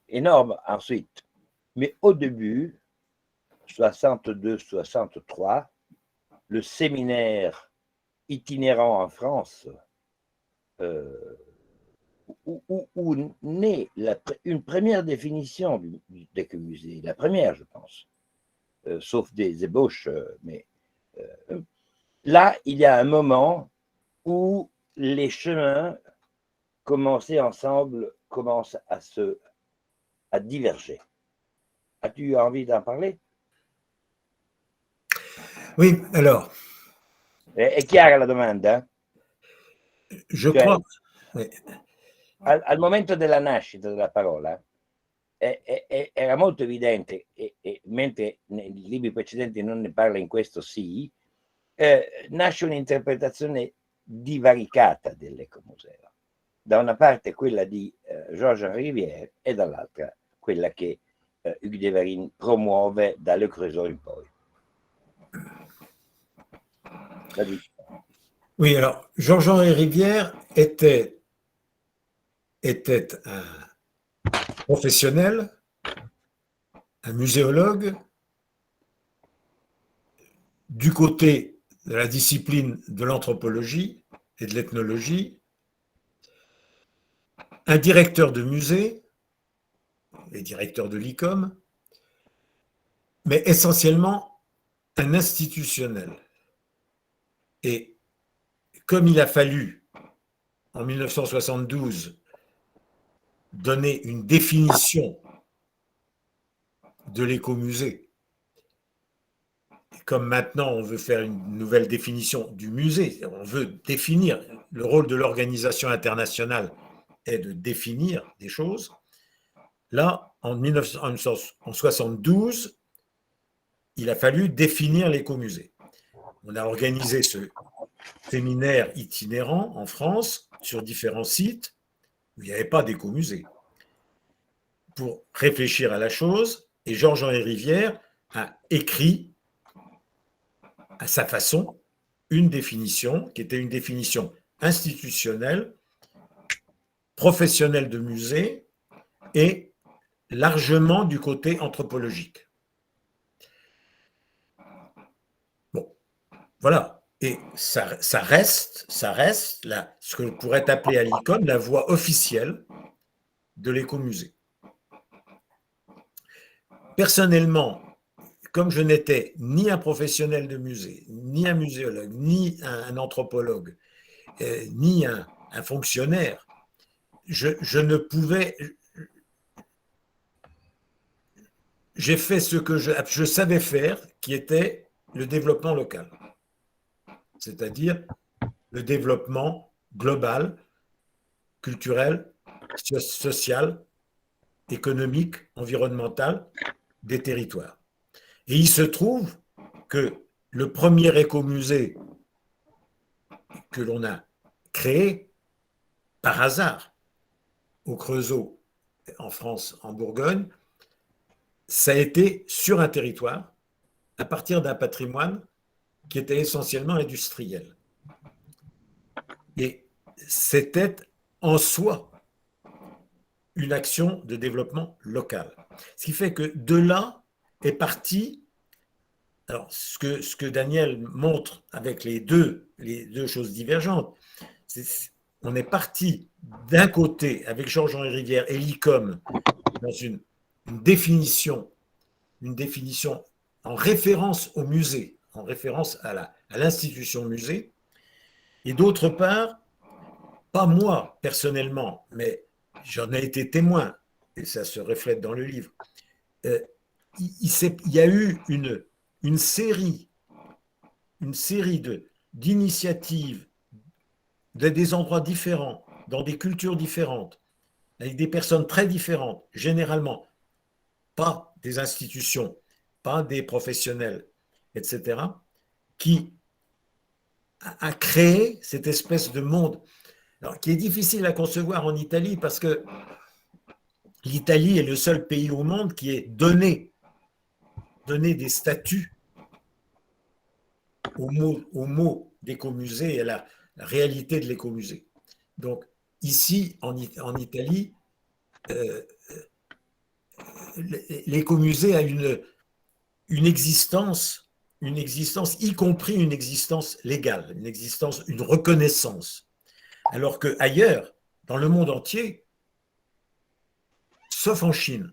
énorme ensuite. Mais au début, 62-63, le séminaire itinérant en France, où naît une première définition d'écomusée, la première, je pense, sauf des ébauches, mais là, il y a un moment où les chemins commencent à diverger. As-tu envie d'en parler? Oui, alors. È chiara la domanda? Je crois. Oui. Al momento della nascita della parola era molto evidente, e mentre nei libri precedenti non ne parla, in questo sì, nasce un'interpretazione divaricata dell'ecomuseo. Da una parte quella di Georges-Henri Rivière e dall'altra quella che Hugues de Varine promuove da Le Creusot in poi. Oui, alors Georges-Henri Rivière était un professionnel, un muséologue, du côté de la discipline de l'anthropologie et de l'ethnologie, un directeur de musée, et directeur de l'ICOM, mais essentiellement un institutionnel. Et comme il a fallu, en 1972, donner une définition de l'écomusée, comme maintenant on veut faire une nouvelle définition du musée, on veut définir, le rôle de l'organisation internationale est de définir des choses. Là, en 1972, il a fallu définir l'écomusée. On a organisé ce séminaire itinérant en France sur différents sites où il n'y avait pas d'écomusée pour réfléchir à la chose, et Georges-Henri Rivière a écrit à sa façon une définition qui était une définition institutionnelle, professionnelle de musée et largement du côté anthropologique. Bon, voilà. Et ça reste là, ce que l'on pourrait appeler à l'ICOM la voie officielle de l'écomusée. Personnellement, comme je n'étais ni un professionnel de musée, ni un muséologue, ni un anthropologue, ni un fonctionnaire, je ne pouvais... J'ai fait ce que je savais faire, qui était le développement local, c'est-à-dire le développement global, culturel, social, économique, environnemental des territoires. Et il se trouve que le premier écomusée que l'on a créé par hasard au Creusot, en France, en Bourgogne, ça a été sur un territoire à partir d'un patrimoine qui était essentiellement industriel. Et c'était en soi une action de développement local. Ce qui fait que de là est parti, alors ce que Daniel montre avec les deux choses divergentes, on est parti d'un côté avec Georges-Henri Rivière et l'ICOM dans une définition en référence au musée, en référence à l'institution musée, et d'autre part, pas moi personnellement, mais j'en ai été témoin, et ça se reflète dans le livre, il y a eu une série d'initiatives des endroits différents, dans des cultures différentes, avec des personnes très différentes, généralement, pas des institutions, pas des professionnels, etc., qui a créé cette espèce de monde, alors, qui est difficile à concevoir en Italie parce que l'Italie est le seul pays au monde qui ait donné des statuts au mot d'écomusée et à la réalité de l'écomusée. Donc, ici, en Italie, l'écomusée a une existence, y compris une existence légale, une reconnaissance. Alors qu'ailleurs, dans le monde entier, sauf en Chine,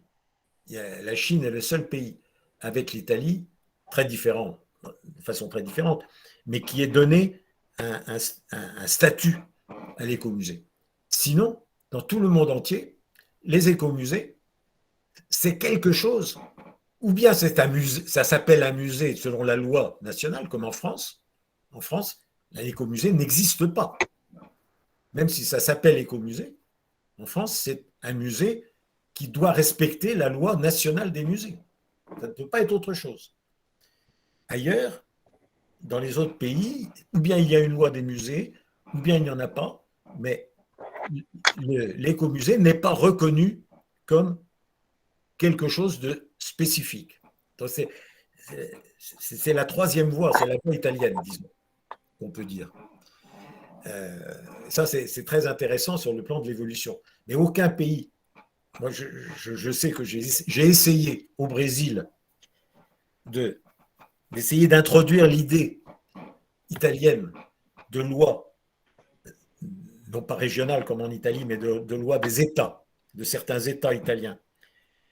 la Chine est le seul pays avec l'Italie, très différent, de façon très différente, mais qui est donné un statut à l'écomusée. Sinon, dans tout le monde entier, les écomusées, c'est quelque chose, ou bien c'est un musée, ça s'appelle un musée selon la loi nationale, comme en France. En France, l'écomusée n'existe pas. Même si ça s'appelle écomusée, en France, c'est un musée qui doit respecter la loi nationale des musées. Ça ne peut pas être autre chose. Ailleurs, dans les autres pays, ou bien il y a une loi des musées, ou bien il n'y en a pas, mais l'écomusée n'est pas reconnu comme quelque chose de spécifique. Donc c'est la troisième voie, c'est la voie italienne, disons, on peut dire. Ça, c'est très intéressant sur le plan de l'évolution. Mais aucun pays, moi je sais que j'ai essayé au Brésil d'essayer d'introduire l'idée italienne de loi, non pas régionale comme en Italie, mais de loi des États, de certains États italiens,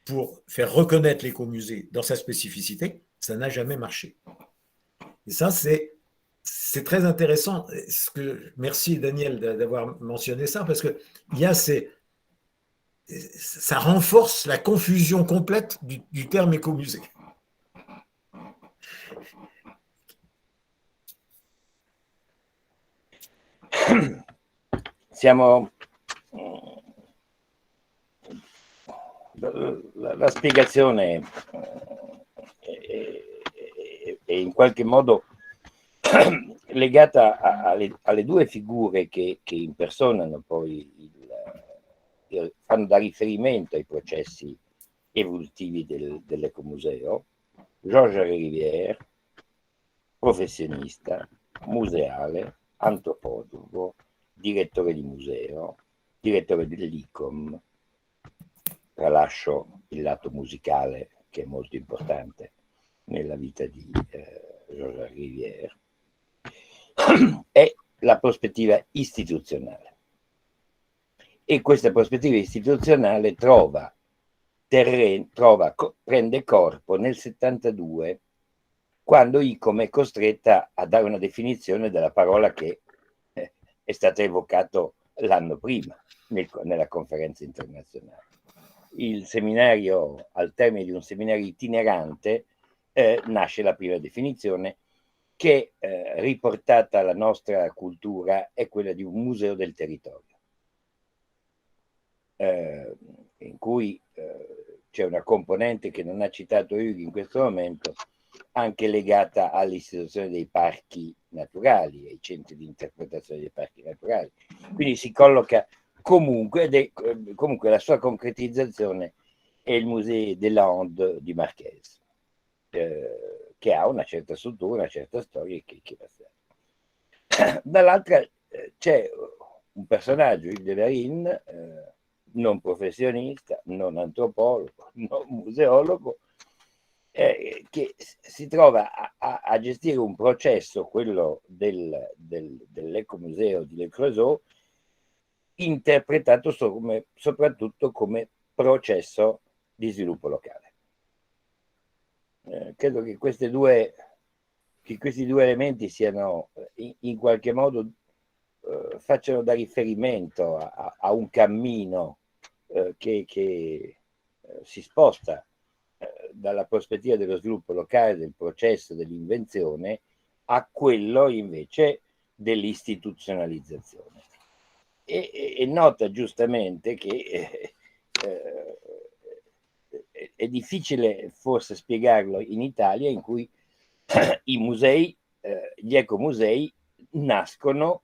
pour faire reconnaître l'écomusée dans sa spécificité, ça n'a jamais marché. Et ça, c'est très intéressant. Merci Daniel d'avoir mentionné ça, parce que ça renforce la confusion complète du terme écomusée. La spiegazione è in qualche modo legata alle due figure che impersonano poi fanno da riferimento ai processi evolutivi dell'ecomuseo: Georges Rivière, professionista, museale, antropologo, direttore di museo, direttore dell'ICOM. Tralascio il lato musicale, che è molto importante nella vita di Georges Rivière, e la prospettiva istituzionale. E questa prospettiva istituzionale prende corpo nel 72, quando ICOM è costretta a dare una definizione della parola che è stata evocata l'anno prima nella conferenza internazionale. Il seminario, al termine di un seminario itinerante, nasce la prima definizione, che riportata alla nostra cultura è quella di un museo del territorio, in cui c'è una componente che non ha citato Hugo in questo momento, anche legata all'istituzione dei parchi naturali, ai centri di interpretazione dei parchi naturali. Quindi si colloca comunque la sua concretizzazione è il Musée des Landes di Marchese, che ha una certa struttura, una certa storia che va sempre. Dall'altra c'è un personaggio, il de Varin, non professionista, non antropologo, non museologo, che si trova a gestire un processo, quello dell'ecomuseo di Le Creusot, interpretato soprattutto come processo di sviluppo locale. Credo che questi due elementi siano in qualche modo facciano da riferimento a un cammino che si sposta dalla prospettiva dello sviluppo locale, del processo dell'invenzione, a quello invece dell'istituzionalizzazione. E nota giustamente che è difficile forse spiegarlo in Italia, in cui i musei, gli ecomusei nascono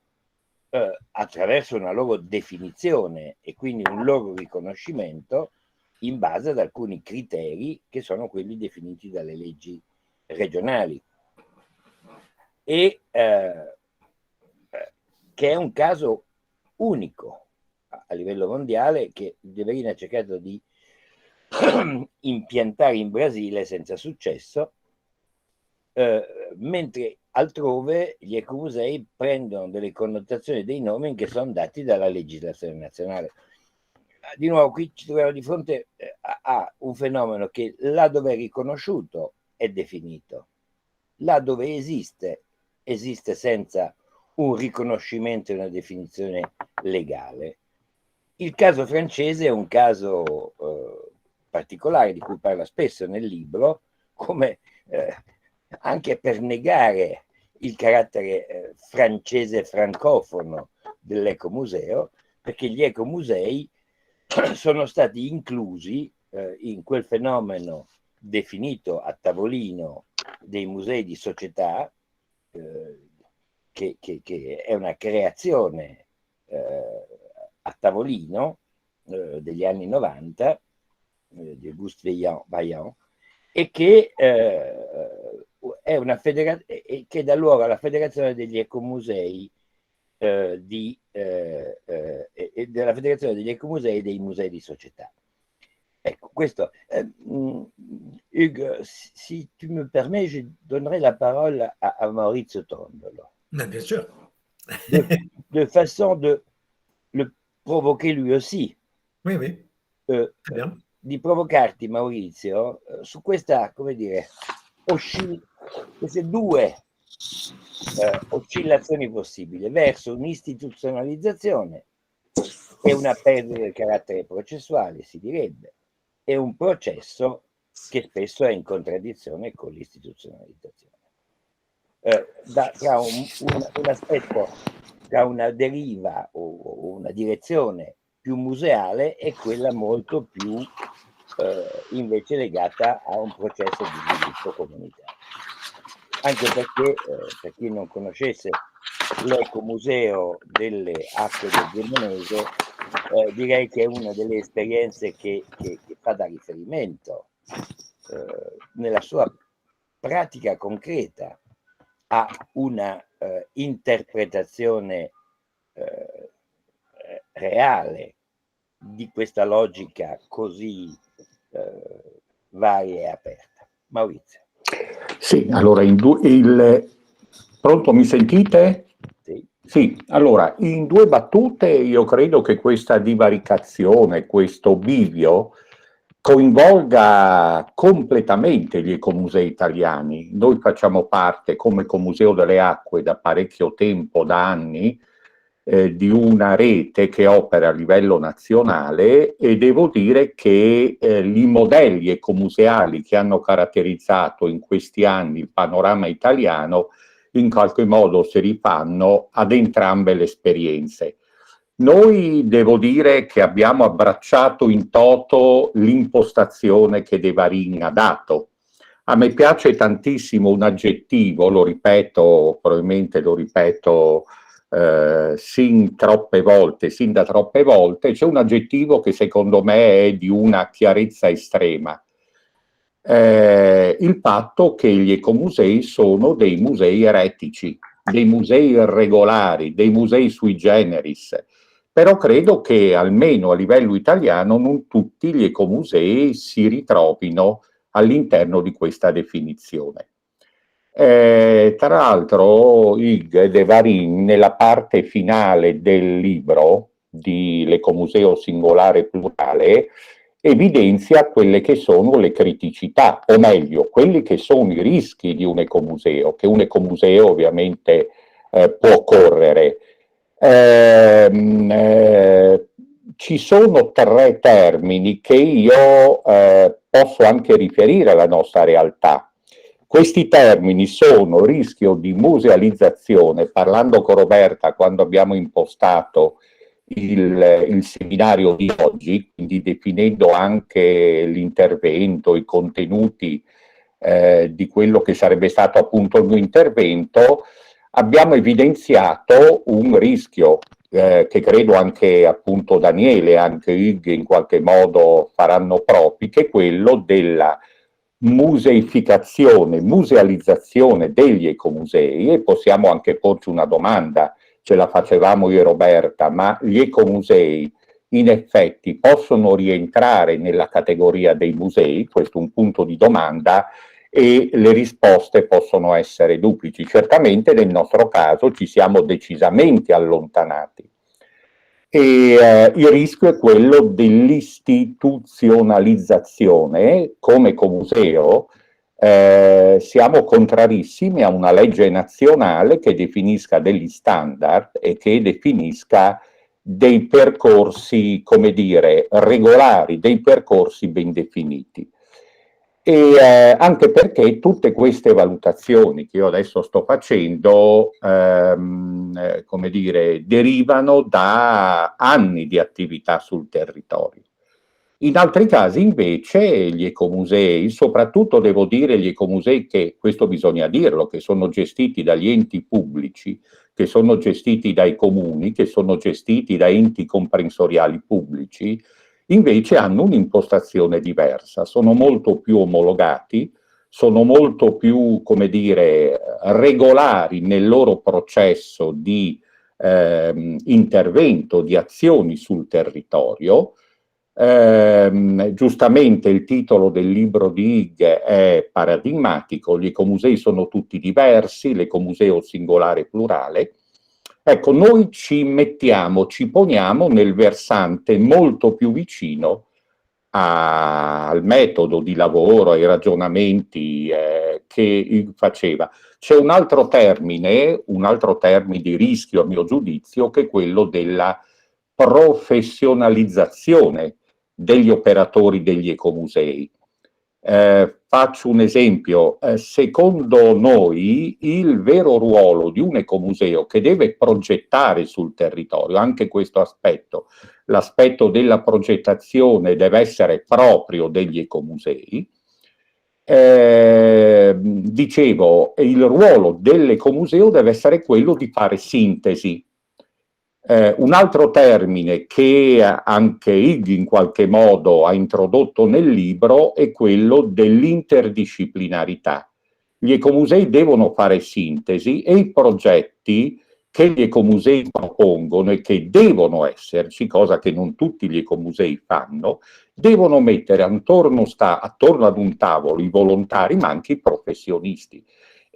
attraverso una loro definizione e quindi un loro riconoscimento in base ad alcuni criteri che sono quelli definiti dalle leggi regionali, e che è un caso unico a livello mondiale, che De Varin ha cercato di impiantare in Brasile senza successo, mentre altrove gli ecomusei prendono delle connotazioni dei nomi che sono dati dalla legislazione nazionale. Di nuovo qui ci troviamo di fronte a un fenomeno che là dove è riconosciuto è definito, là dove esiste senza un riconoscimento e una definizione legale. Il caso francese è un caso particolare di cui parla spesso nel libro, come anche per negare il carattere francese francofono dell'ecomuseo, perché gli ecomusei sono stati inclusi in quel fenomeno definito a tavolino dei musei di società, che è una creazione a tavolino degli anni 90 di Auguste Vaillant, e che è una che dà luogo alla Federazione degli Ecomusei e della Federazione degli Ecomusei e dei Musei di Società. Ecco, questo. Hugues, si tu me permets, je donnerai la parole à Maurizio Tondolo. Bien sûr. de façon de le provoquer lui aussi. Oui, oui. Bien. Di provocarti, Maurizio, su questa, come dire, queste due oscillazioni possibili verso un'istituzionalizzazione e una perdita del carattere processuale, si direbbe, e un processo che spesso è in contraddizione con l'istituzionalizzazione. Tra un aspetto, tra una deriva o una direzione più museale e quella molto più invece legata a un processo di sviluppo comunitario. Anche perché, per chi non conoscesse l'ecomuseo delle acque del Gemonese, direi che è una delle esperienze che fa da riferimento nella sua pratica concreta a una interpretazione reale di questa logica così varia e aperta. Maurizio. Sì, allora pronto, mi sentite? Sì. Sì, allora in due battute io credo che questa divaricazione, questo bivio coinvolga completamente gli ecomusei italiani. Noi facciamo parte come Ecomuseo delle Acque da parecchio tempo, da anni, di una rete che opera a livello nazionale, e devo dire che i modelli ecomuseali che hanno caratterizzato in questi anni il panorama italiano in qualche modo si rifanno ad entrambe le esperienze. Noi devo dire che abbiamo abbracciato in toto l'impostazione che De Varin ha dato. A me piace tantissimo un aggettivo, lo ripeto, probabilmente lo ripeto sin da troppe volte, c'è un aggettivo che secondo me è di una chiarezza estrema. Il fatto che gli ecomusei sono dei musei eretici, dei musei irregolari, dei musei sui generis, però credo che almeno a livello italiano non tutti gli ecomusei si ritrovino all'interno di questa definizione. Tra l'altro Hugues de Varine, nella parte finale del libro di L'Ecomuseo singolare plurale, evidenzia quelle che sono le criticità, o meglio, quelli che sono i rischi di un ecomuseo, che un ecomuseo ovviamente può correre. Ci sono 3 termini che io posso anche riferire alla nostra realtà. Questi termini sono rischio di musealizzazione. Parlando con Roberta quando abbiamo impostato il seminario di oggi, quindi definendo anche l'intervento, i contenuti di quello che sarebbe stato appunto il mio intervento, abbiamo evidenziato un rischio che credo anche appunto Daniele, anche Hugues in qualche modo faranno propri, che è quello della museificazione, musealizzazione degli ecomusei. E possiamo anche porci una domanda, ce la facevamo io e Roberta, ma gli ecomusei in effetti possono rientrare nella categoria dei musei? Questo è un punto di domanda e le risposte possono essere duplici. Certamente nel nostro caso ci siamo decisamente allontanati. E il rischio è quello dell'istituzionalizzazione. Come ecomuseo siamo contrarissimi a una legge nazionale che definisca degli standard e che definisca dei percorsi, come dire, regolari, dei percorsi ben definiti. E anche perché tutte queste valutazioni che io adesso sto facendo, come dire, derivano da anni di attività sul territorio. In altri casi invece gli ecomusei, soprattutto devo dire gli ecomusei che, questo bisogna dirlo, che sono gestiti dagli enti pubblici, che sono gestiti dai comuni, che sono gestiti da enti comprensoriali pubblici, invece hanno un'impostazione diversa, sono molto più omologati, sono molto più, come dire, regolari nel loro processo di intervento, di azioni sul territorio. Giustamente il titolo del libro di Hugues è paradigmatico, gli ecomusei sono tutti diversi, l'ecomuseo singolare plurale. Ecco, noi ci poniamo nel versante molto più vicino al metodo di lavoro, ai ragionamenti che faceva. C'è un altro termine di rischio a mio giudizio, che è quello della professionalizzazione degli operatori degli ecomusei. Faccio un esempio, secondo noi il vero ruolo di un ecomuseo che deve progettare sul territorio, anche questo aspetto, l'aspetto della progettazione deve essere proprio degli ecomusei. Dicevo, il ruolo dell'ecomuseo deve essere quello di fare sintesi. Un altro termine che anche Hugues in qualche modo ha introdotto nel libro è quello dell'interdisciplinarità. Gli ecomusei devono fare sintesi e i progetti che gli ecomusei propongono e che devono esserci, cosa che non tutti gli ecomusei fanno, devono mettere attorno ad un tavolo i volontari ma anche i professionisti.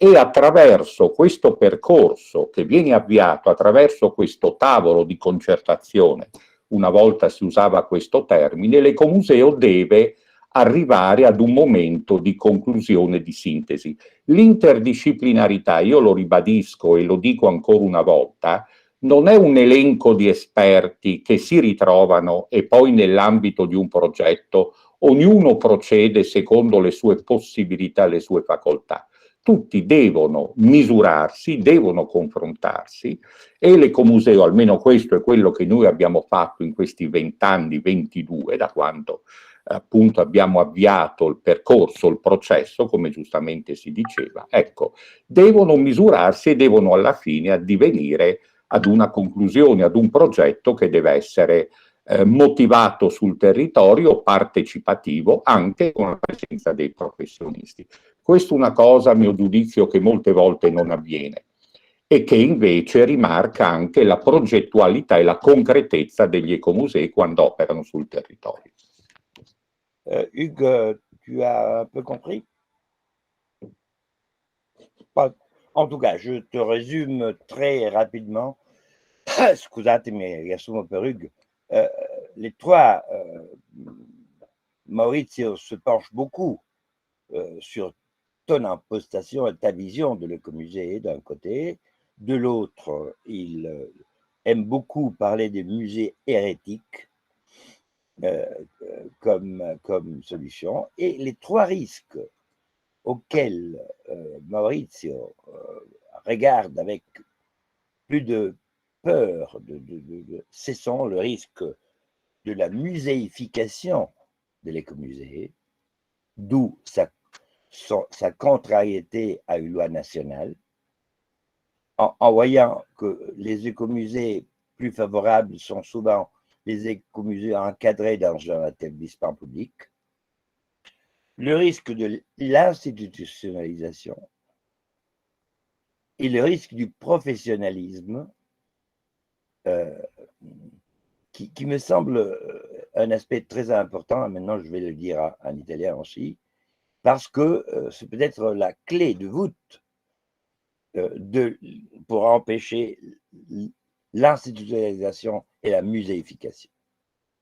E attraverso questo percorso che viene avviato, attraverso questo tavolo di concertazione, una volta si usava questo termine, l'ecomuseo deve arrivare ad un momento di conclusione, di sintesi. L'interdisciplinarità, io lo ribadisco e lo dico ancora una volta, non è un elenco di esperti che si ritrovano e poi nell'ambito di un progetto ognuno procede secondo le sue possibilità, le sue facoltà. Tutti devono misurarsi, devono confrontarsi e l'ecomuseo, almeno questo è quello che noi abbiamo fatto in questi 20 anni, 22, da quando appunto abbiamo avviato il percorso, il processo, come giustamente si diceva, ecco, devono misurarsi e devono alla fine addivenire ad una conclusione, ad un progetto che deve essere motivato sul territorio, partecipativo, anche con la presenza dei professionisti. Questa è una cosa, a mio giudizio, che molte volte non avviene. e che invece rimarca anche la progettualità e la concretezza degli ecomusei quando operano sul territorio. Hugues, tu as un peu compris? En tout cas, je te résume très rapidement. Scusatemi, riassumo per Hugues. Les trois, Maurizio se penche beaucoup sur ton impostation et ta vision de l'écomusée d'un côté. De l'autre, il aime beaucoup parler des musées hérétiques comme solution. Et les trois risques auxquels Maurizio regarde avec plus de peur, ce sont le risque de la muséification de l'écomusée, d'où sa contrariété à une loi nationale, en voyant que les écomusées plus favorables sont souvent les écomusées encadrés dans un établissement public, le risque de l'institutionnalisation et le risque du professionnalisme qui me semble un aspect très important. Maintenant, je vais le dire en italien aussi, parce que c'est peut-être la clé de voûte pour empêcher l'institutionnalisation et la muséification.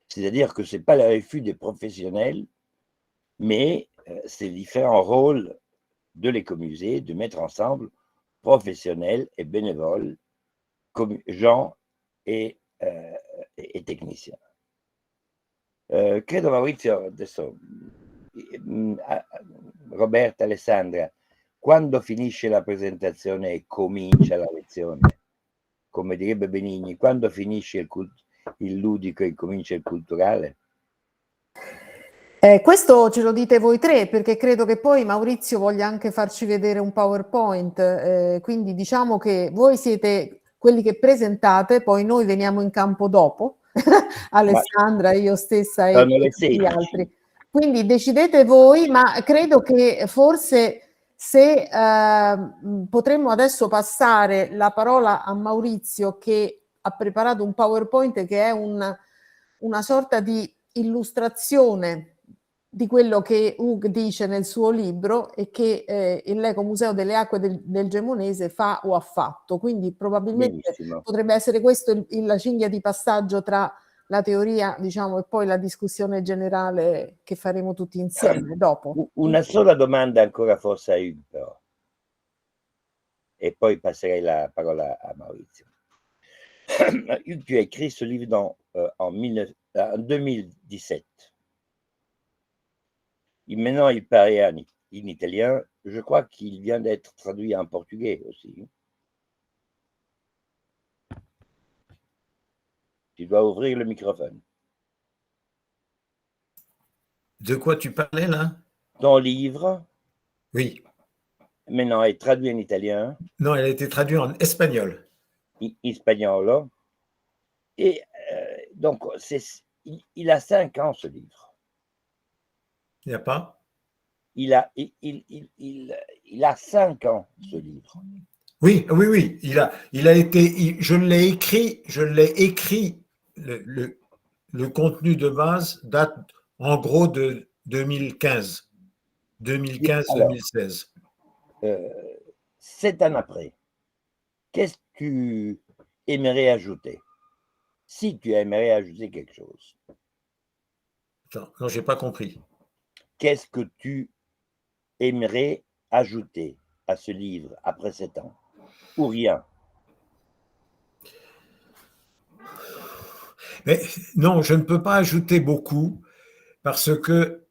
C'est-à-dire que ce n'est pas le refus des professionnels, mais c'est différents rôles de l'écomusée de mettre ensemble professionnels et bénévoles, gens et tecniciens. Credo, Maurizio, adesso Roberta, Alessandra, quando finisce la presentazione e comincia la lezione, come direbbe Benigni, quando finisce il ludico e comincia il culturale? Questo ce lo dite voi tre, perché credo che poi Maurizio voglia anche farci vedere un PowerPoint, quindi diciamo che voi siete quelli che presentate, poi noi veniamo in campo dopo, Alessandra, io stessa e tutti gli altri. Quindi decidete voi, ma credo che forse se potremmo adesso passare la parola a Maurizio, che ha preparato un PowerPoint che è una sorta di illustrazione di quello che Hugues dice nel suo libro e che l'Ecomuseo delle Acque del Gemonese fa o ha fatto. Quindi probabilmente potrebbe essere questo la cinghia di passaggio tra la teoria, diciamo, e poi la discussione generale che faremo tutti insieme dopo. Una sola domanda ancora forse a Hugues, però. E poi passerei la parola a Maurizio. Hugues, tu as écrit ce livre en 2017. Maintenant, il paraît en italien. Je crois qu'il vient d'être traduit en portugais aussi. Tu dois ouvrir le microphone. De quoi tu parlais là? Ton livre, Oui. maintenant, est traduit en italien. Non, il a été traduit en espagnol. Espagnol. Et donc, il a 5 ans, ce livre. Il n'y a pas? Il a 5 ans, ce livre. Oui, oui, oui. Il a été. Je l'ai écrit. Le contenu de base date en gros de 2015. 2015-2016. 7 ans après, qu'est-ce que tu aimerais ajouter? Si tu aimerais ajouter quelque chose. Attends, non, je n'ai pas compris. Qu'est-ce que tu aimerais ajouter à ce livre après 7 ans? Ou rien? Mais non, je ne peux pas ajouter beaucoup parce que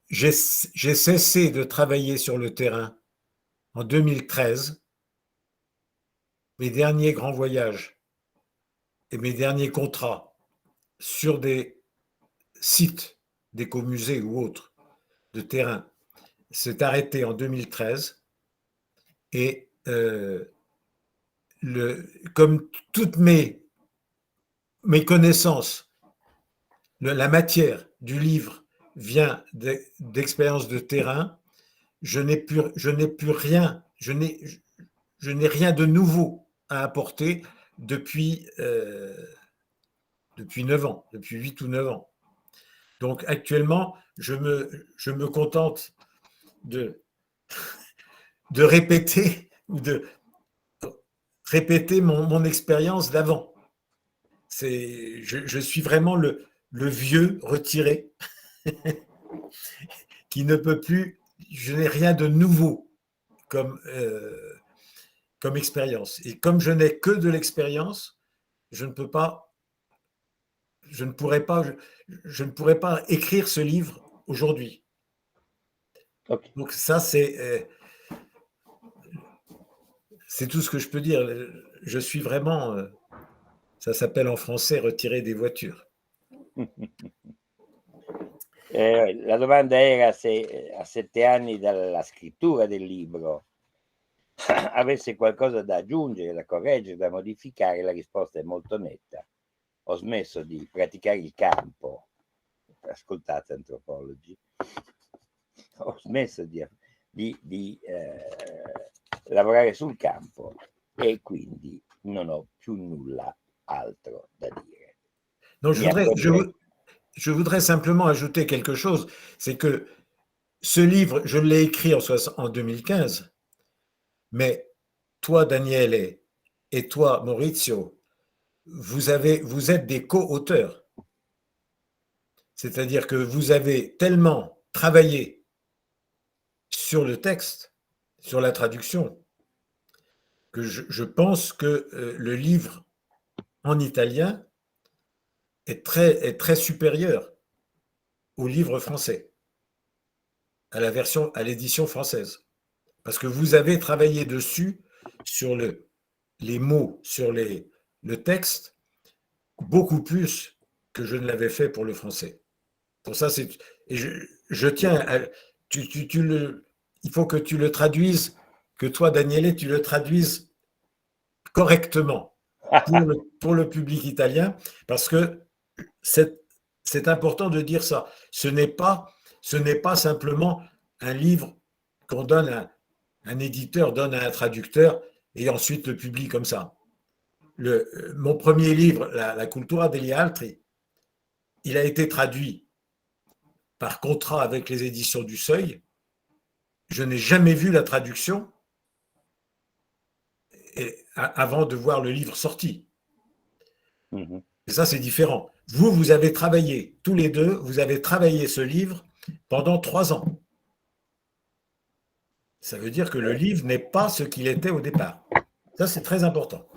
j'ai cessé de travailler sur le terrain en 2013. Mes derniers grands voyages et mes derniers contrats sur des sites d'écomusées ou autres de terrain s'est arrêté en 2013 et comme toutes mes connaissances, la matière du livre vient d'expériences de terrain, je n'ai plus rien, je n'ai rien de nouveau à apporter depuis 9 ans, depuis 8 ou 9 ans. Donc actuellement, je me contente de répéter ou de répéter mon expérience d'avant. Je suis vraiment le vieux retiré qui ne peut plus, je n'ai rien de nouveau comme expérience. Et comme je n'ai que de l'expérience, je ne pourrais pas écrire ce livre aujourd'hui. Ok. Donc ça, c'est tout ce que je peux dire. Je suis vraiment, ça s'appelle en français, retiré des voitures. La domanda era se a 7 anni dalla scrittura del libro avesse qualcosa da aggiungere, da correggere, da modificare. La risposta è molto netta. Ho smesso di praticare il campo. Ascoltate, antropologi. Ho smesso di lavorare sul campo e quindi non ho più nulla altro da dire. Non, je voudrais simplement ajouter quelque chose, c'est que ce livre, je l'ai écrit en 2015, mais toi, Daniele, et toi, Maurizio, vous êtes des co-auteurs. C'est-à-dire que vous avez tellement travaillé sur le texte, sur la traduction, que je pense que le livre en italien est très supérieur au livre français, à l'édition française. Parce que vous avez travaillé dessus, sur les mots, sur le texte, beaucoup plus que je ne l'avais fait pour le français. Pour ça, je tiens à, il faut que tu le traduises, que toi, Daniele, tu le traduises correctement pour le public italien, parce que c'est important de dire ça. Ce n'est pas simplement un livre qu'on donne un éditeur donne à un traducteur et ensuite le publie comme ça. Mon premier livre, La Cultura degli Altri, il a été traduit par contrat avec les éditions du Seuil. Je n'ai jamais vu la traduction avant de voir le livre sorti. Mm-hmm. Et ça, c'est différent. Vous avez travaillé, tous les deux, vous avez travaillé ce livre pendant 3 ans. Ça veut dire que le livre n'est pas ce qu'il était au départ. Ça, c'est très important.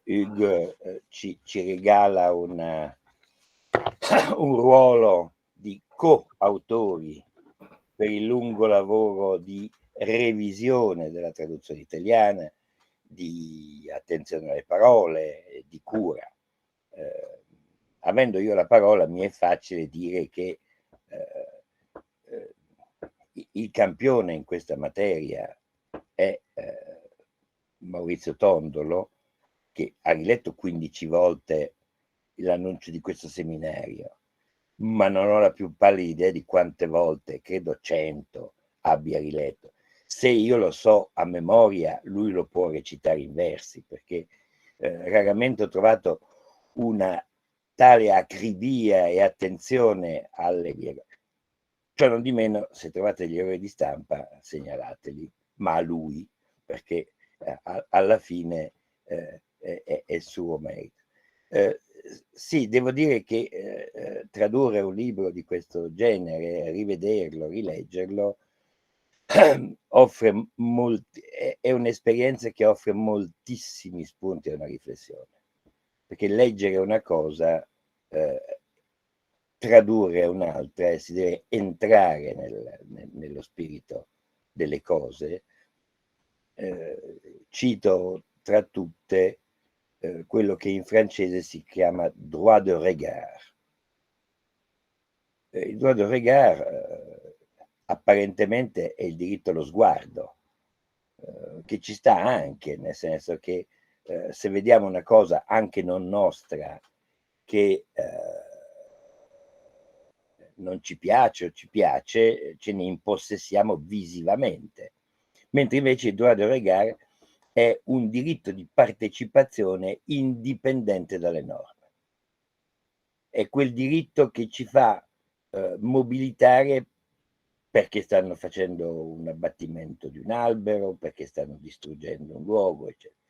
Hugues ci regala un ruolo di coautori per il lungo lavoro di revisione della traduzione italiana, di attenzione alle parole, di cura. Avendo io la parola, mi è facile dire che il campione in questa materia è Maurizio Tondolo, che ha riletto 15 volte l'annuncio di questo seminario, ma non ho la più pallida idea di quante volte, credo 100, abbia riletto. Se io lo so a memoria, lui lo può recitare in versi, perché raramente ho trovato una tale acribia e attenzione alle virgole. Cioè, non di meno, se trovate gli errori di stampa, segnalateli, ma a lui, perché alla fine è suo merito. Sì, devo dire che tradurre un libro di questo genere, rivederlo, rileggerlo, offre è un'esperienza che offre moltissimi spunti a una riflessione, perché leggere una cosa, tradurre un'altra, e si deve entrare nello spirito delle cose. Cito tra tutte quello che in francese si chiama droit de regard. Il droit de regard apparentemente è il diritto allo sguardo, che ci sta anche, nel senso che se vediamo una cosa anche non nostra che non ci piace o ci piace, ce ne impossessiamo visivamente, mentre invece il droit de regard è un diritto di partecipazione indipendente dalle norme. È quel diritto che ci fa mobilitare perché stanno facendo un abbattimento di un albero, perché stanno distruggendo un luogo, eccetera.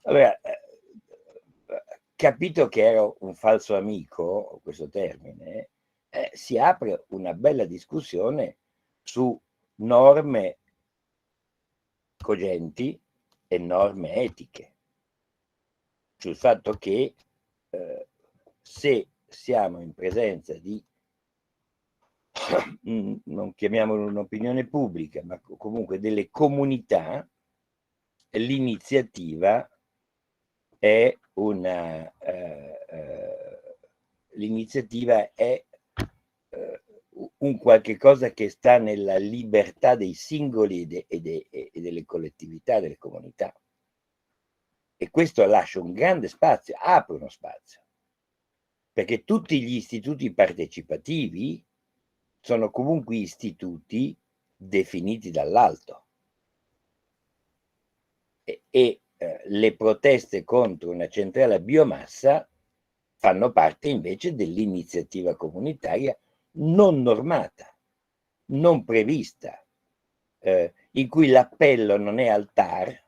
Allora, capito che era un falso amico, questo termine, si apre una bella discussione su norme cogenti e norme etiche, sul fatto che se siamo in presenza di, non chiamiamolo un'opinione pubblica, ma comunque delle comunità, l'iniziativa è l'iniziativa è un qualche cosa che sta nella libertà dei singoli e delle collettività, delle comunità. E questo lascia un grande spazio, apre uno spazio, perché tutti gli istituti partecipativi sono comunque istituti definiti dall'alto. E le proteste contro una centrale a biomassa fanno parte invece dell'iniziativa comunitaria non normata, non prevista, in cui l'appello non è al TAR,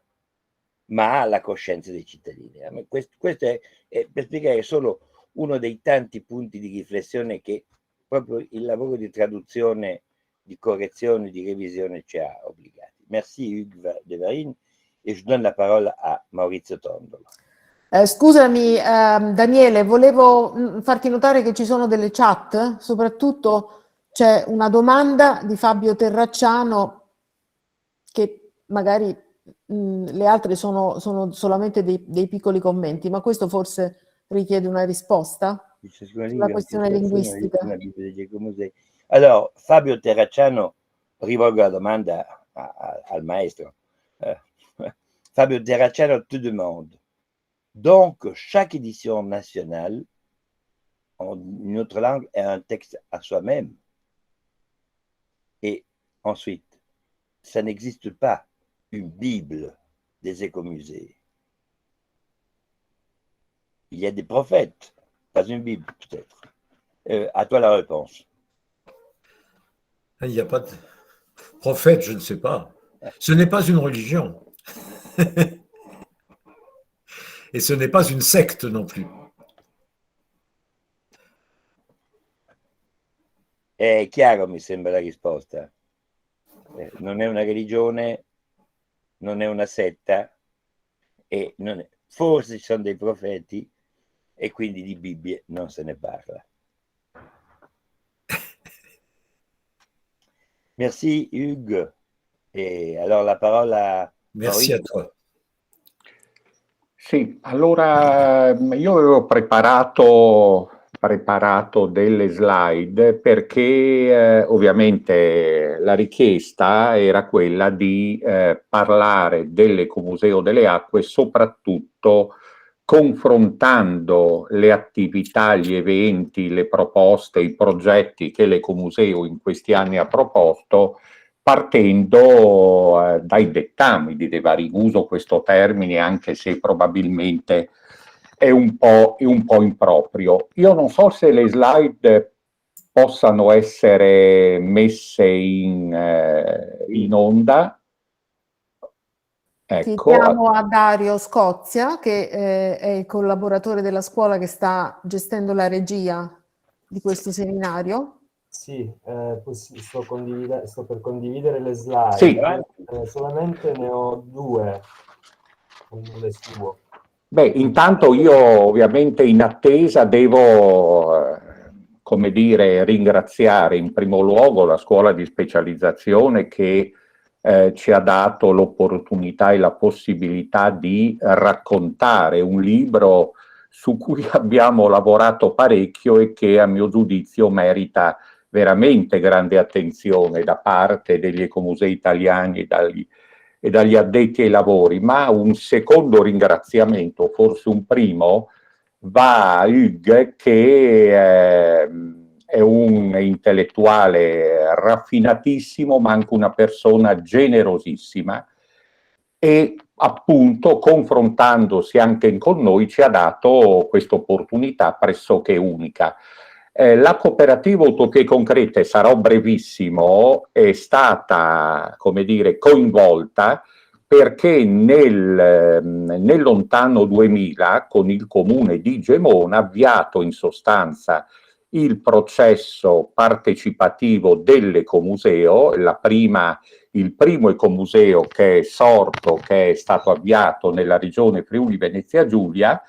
ma alla coscienza dei cittadini. Questo è per spiegare solo uno dei tanti punti di riflessione che proprio il lavoro di traduzione, di correzione, di revisione ci ha obbligati. Merci Hugues de Varine e je donne la parola a Maurizio Tondolo. Scusami Daniele, volevo farti notare che ci sono delle chat, soprattutto c'è una domanda di Fabio Terracciano che magari le altre sono solamente dei piccoli commenti, ma questo forse richiede una risposta sulla questione linguistica. Allora, Fabio Terracciano, rivolgo la domanda al maestro. Fabio Terracciano te demande, donc chaque édition nationale en une autre langue est un texte à soi-même. Et ensuite, ça n'existe pas une Bible des écomusées. Il y a des prophètes, pas une Bible peut-être. À toi la réponse. Il n'y a pas de prophète, je ne sais pas. Ce n'est pas une religion. Et ce n'est pas une secte non plus. È chiaro, mi sembra la risposta. Non è una religione, non è una setta, e forse ci sono dei profeti e quindi di Bibbie non se ne parla. Merci Hugues. E allora la parola. Merci a toi. Sì, allora io avevo preparato delle slide perché ovviamente la richiesta era quella di parlare dell'Ecomuseo delle Acque soprattutto confrontando le attività, gli eventi, le proposte, i progetti che l'Ecomuseo in questi anni ha proposto, partendo dai dettami di De Vari. Uso questo termine anche se probabilmente è un po' improprio. Io non so se le slide possano essere messe in onda. Ecco. Chiediamo a Dario Scozia, che è il collaboratore della scuola che sta gestendo la regia di questo seminario. Sì, sto per condividere le slide. Sì. Solamente ne ho due, le suo. Beh, intanto io ovviamente in attesa devo, come dire, ringraziare in primo luogo la scuola di specializzazione che ci ha dato l'opportunità e la possibilità di raccontare un libro su cui abbiamo lavorato parecchio e che a mio giudizio merita veramente grande attenzione da parte degli ecomusei italiani e dagli addetti ai lavori. Ma un secondo ringraziamento, forse un primo, va a Hugues, che è un intellettuale raffinatissimo, ma anche una persona generosissima, e appunto, confrontandosi anche con noi, ci ha dato questa opportunità pressoché unica. La cooperativa Utopie Concrete, sarò brevissimo, è stata, come dire, coinvolta perché nel lontano 2000 con il comune di Gemona ha avviato in sostanza il processo partecipativo dell'ecomuseo, il primo ecomuseo che è sorto, che è stato avviato nella regione Friuli Venezia Giulia,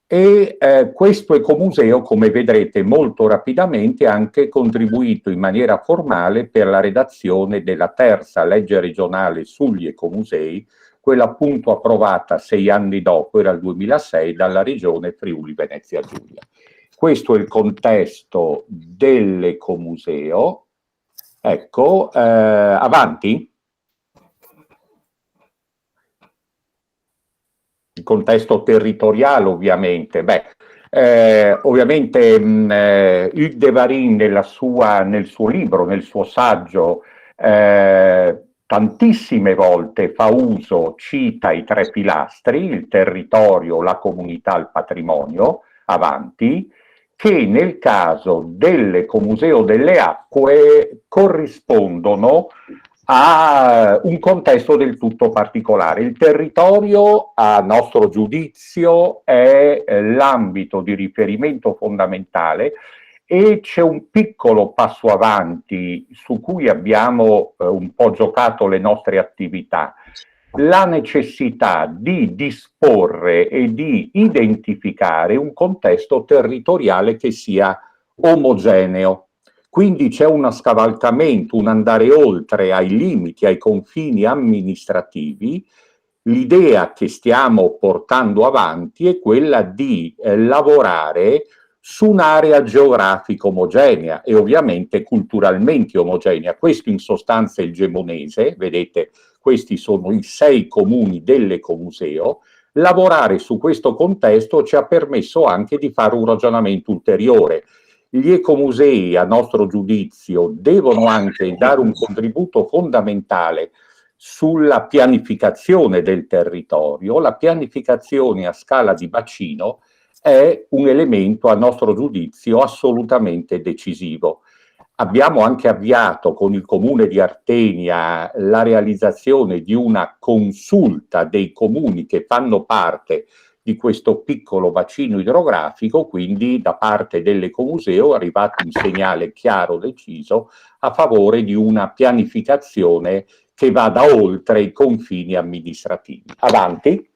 e questo ecomuseo, come vedrete molto rapidamente, ha anche contribuito in maniera formale per la redazione della terza legge regionale sugli ecomusei, quella appunto approvata 6 anni dopo, era il 2006, dalla regione Friuli Venezia Giulia. Questo è il contesto dell'ecomuseo. Ecco, avanti. Il contesto territoriale, ovviamente. Ovviamente Hugues de Varin nel suo libro, nel suo saggio, tantissime volte cita i 3 pilastri, il territorio, la comunità, il patrimonio, avanti, che nel caso dell'Ecomuseo delle Acque corrispondono a un contesto del tutto particolare. Il territorio, a nostro giudizio, è l'ambito di riferimento fondamentale e c'è un piccolo passo avanti su cui abbiamo un po' giocato le nostre attività. La necessità di disporre e di identificare un contesto territoriale che sia omogeneo. Quindi c'è uno scavalcamento, un andare oltre ai limiti, ai confini amministrativi. L'idea che stiamo portando avanti è quella di lavorare su un'area geografica omogenea e ovviamente culturalmente omogenea. Questo in sostanza è il gemonese, vedete, questi sono i 6 comuni dell'ecomuseo. Lavorare su questo contesto ci ha permesso anche di fare un ragionamento ulteriore. Gli ecomusei, a nostro giudizio, devono anche dare un contributo fondamentale sulla pianificazione del territorio. La pianificazione a scala di bacino è un elemento, a nostro giudizio, assolutamente decisivo. Abbiamo anche avviato con il comune di Artenia la realizzazione di una consulta dei comuni che fanno parte di questo piccolo bacino idrografico, quindi da parte dell'ecomuseo è arrivato un segnale chiaro, deciso, a favore di una pianificazione che vada oltre i confini amministrativi. Avanti.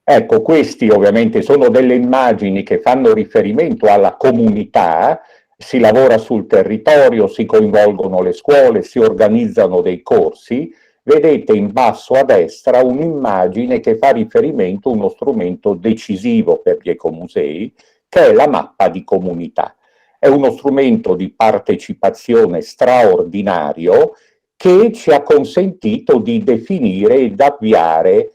Ecco, questi ovviamente sono delle immagini che fanno riferimento alla comunità, si lavora sul territorio, si coinvolgono le scuole, si organizzano dei corsi. Vedete in basso a destra un'immagine che fa riferimento a uno strumento decisivo per gli ecomusei, che è la mappa di comunità. È uno strumento di partecipazione straordinario che ci ha consentito di definire ed avviare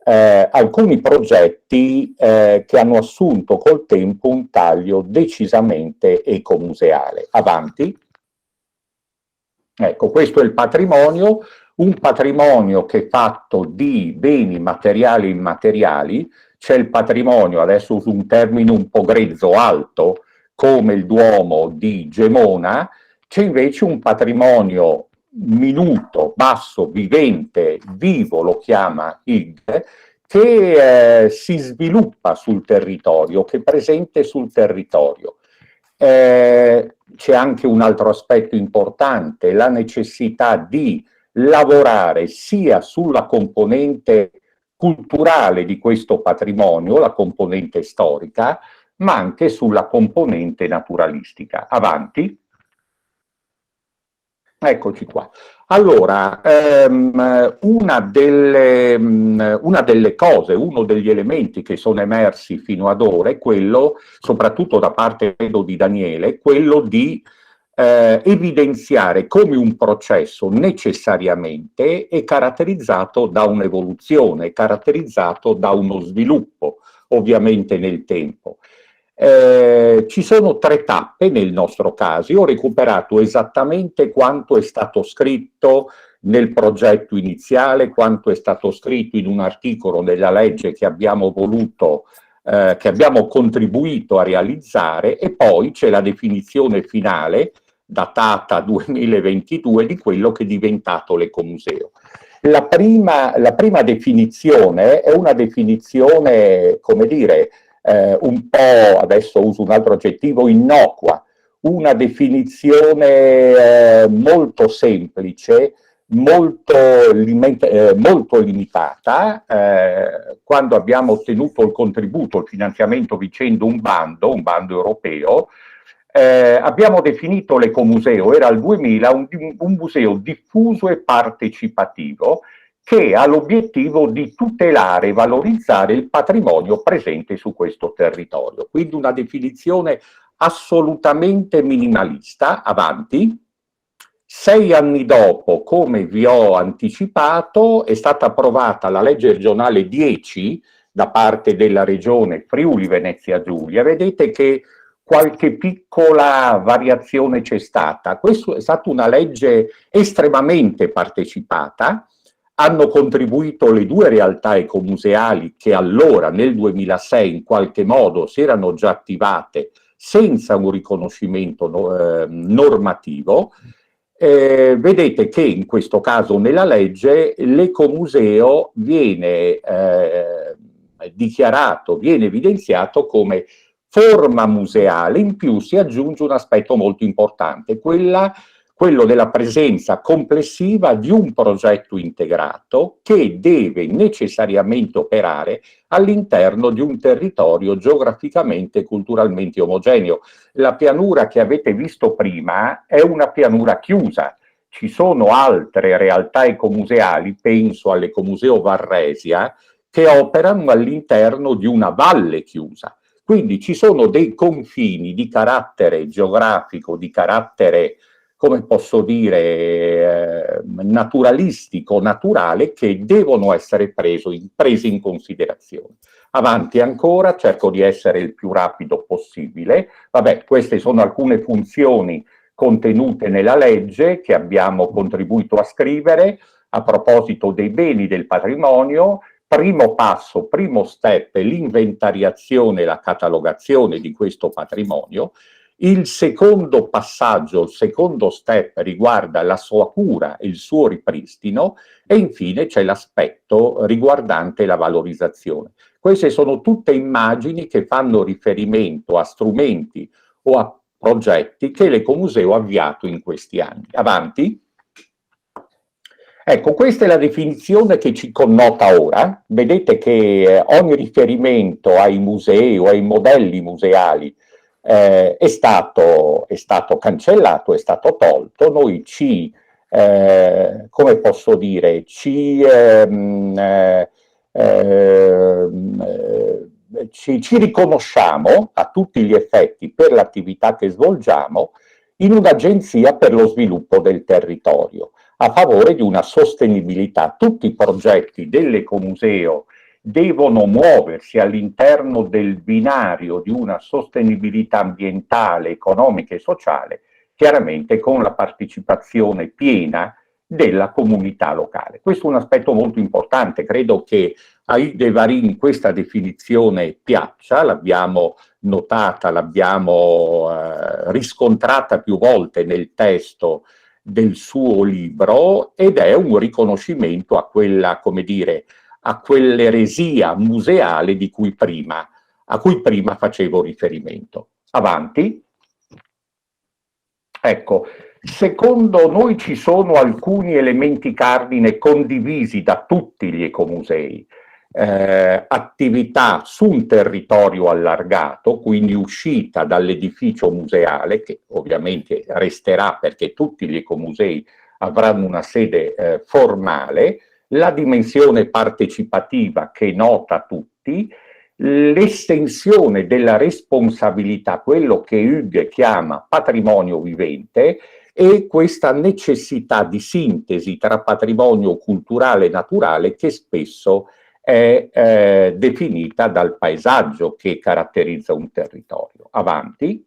alcuni progetti che hanno assunto col tempo un taglio decisamente ecomuseale. Avanti. Ecco, questo è il patrimonio, un patrimonio che è fatto di beni materiali e immateriali. C'è il patrimonio, adesso uso un termine un po' grezzo, alto, come il Duomo di Gemona. C'è invece un patrimonio minuto, basso, vivente, vivo, lo chiama Hugues, che si sviluppa sul territorio, che è presente sul territorio. C'è anche un altro aspetto importante, la necessità di lavorare sia sulla componente culturale di questo patrimonio, la componente storica, ma anche sulla componente naturalistica. Avanti. Eccoci qua. Allora, una delle cose, uno degli elementi che sono emersi fino ad ora è quello, soprattutto da parte credo di Daniele, quello di evidenziare come un processo necessariamente è caratterizzato da un'evoluzione, caratterizzato da uno sviluppo, ovviamente nel tempo. Ci sono 3 tappe nel nostro caso. Io ho recuperato esattamente quanto è stato scritto nel progetto iniziale, quanto è stato scritto in un articolo della legge che abbiamo voluto, che abbiamo contribuito a realizzare, e poi c'è la definizione finale, datata 2022, di quello che è diventato l'ecomuseo. La prima definizione è una definizione, come dire, un po', adesso uso un altro aggettivo, innocua, una definizione molto semplice, molto limitata. Quando abbiamo ottenuto il contributo, il finanziamento vincendo un bando europeo, abbiamo definito l'ecomuseo, era il 2000, un museo diffuso e partecipativo che ha l'obiettivo di tutelare e valorizzare il patrimonio presente su questo territorio. Quindi una definizione assolutamente minimalista. Avanti. 6 anni dopo, come vi ho anticipato, è stata approvata la legge regionale 10 da parte della regione Friuli Venezia Giulia. Vedete che qualche piccola variazione c'è stata. Questa è stata una legge estremamente partecipata. Hanno contribuito le due realtà ecomuseali che allora, nel 2006, in qualche modo si erano già attivate senza un riconoscimento normativo. Vedete che in questo caso nella legge l'ecomuseo viene dichiarato, viene evidenziato come forma museale. In più si aggiunge un aspetto molto importante, quello della presenza complessiva di un progetto integrato che deve necessariamente operare all'interno di un territorio geograficamente e culturalmente omogeneo. La pianura che avete visto prima è una pianura chiusa. Ci sono altre realtà ecomuseali, penso all'Ecomuseo Varresia, che operano all'interno di una valle chiusa. Quindi ci sono dei confini di carattere geografico, di carattere, come posso dire, naturalistico, naturale, che devono essere presi in considerazione. Avanti ancora, cerco di essere il più rapido possibile. Vabbè, queste sono alcune funzioni contenute nella legge che abbiamo contribuito a scrivere a proposito dei beni del patrimonio. Primo passo, primo step è l'inventariazione e la catalogazione di questo patrimonio. Il secondo passaggio, il secondo step riguarda la sua cura e il suo ripristino, e infine c'è l'aspetto riguardante la valorizzazione. Queste sono tutte immagini che fanno riferimento a strumenti o a progetti che l'Ecomuseo ha avviato in questi anni. Avanti. Ecco, questa è la definizione che ci connota ora. Vedete che ogni riferimento ai musei o ai modelli museali è stato cancellato, è stato tolto. Noi come posso dire, ci riconosciamo a tutti gli effetti per l'attività che svolgiamo in un'agenzia per lo sviluppo del territorio, a favore di una sostenibilità. Tutti i progetti dell'Ecomuseo devono muoversi all'interno del binario di una sostenibilità ambientale, economica e sociale, chiaramente con la partecipazione piena della comunità locale. Questo è un aspetto molto importante, credo che a Ilde Varin questa definizione piaccia, l'abbiamo notata, l'abbiamo riscontrata più volte nel testo del suo libro, ed è un riconoscimento a quella, come dire, a quell'eresia museale a cui prima facevo riferimento. Avanti. Ecco, secondo noi ci sono alcuni elementi cardine condivisi da tutti gli ecomusei. Attività su un territorio allargato, quindi uscita dall'edificio museale, che ovviamente resterà perché tutti gli ecomusei avranno una sede formale, la dimensione partecipativa che nota tutti, l'estensione della responsabilità, quello che Hugues chiama patrimonio vivente, e questa necessità di sintesi tra patrimonio culturale e naturale che spesso è definita dal paesaggio che caratterizza un territorio. Avanti.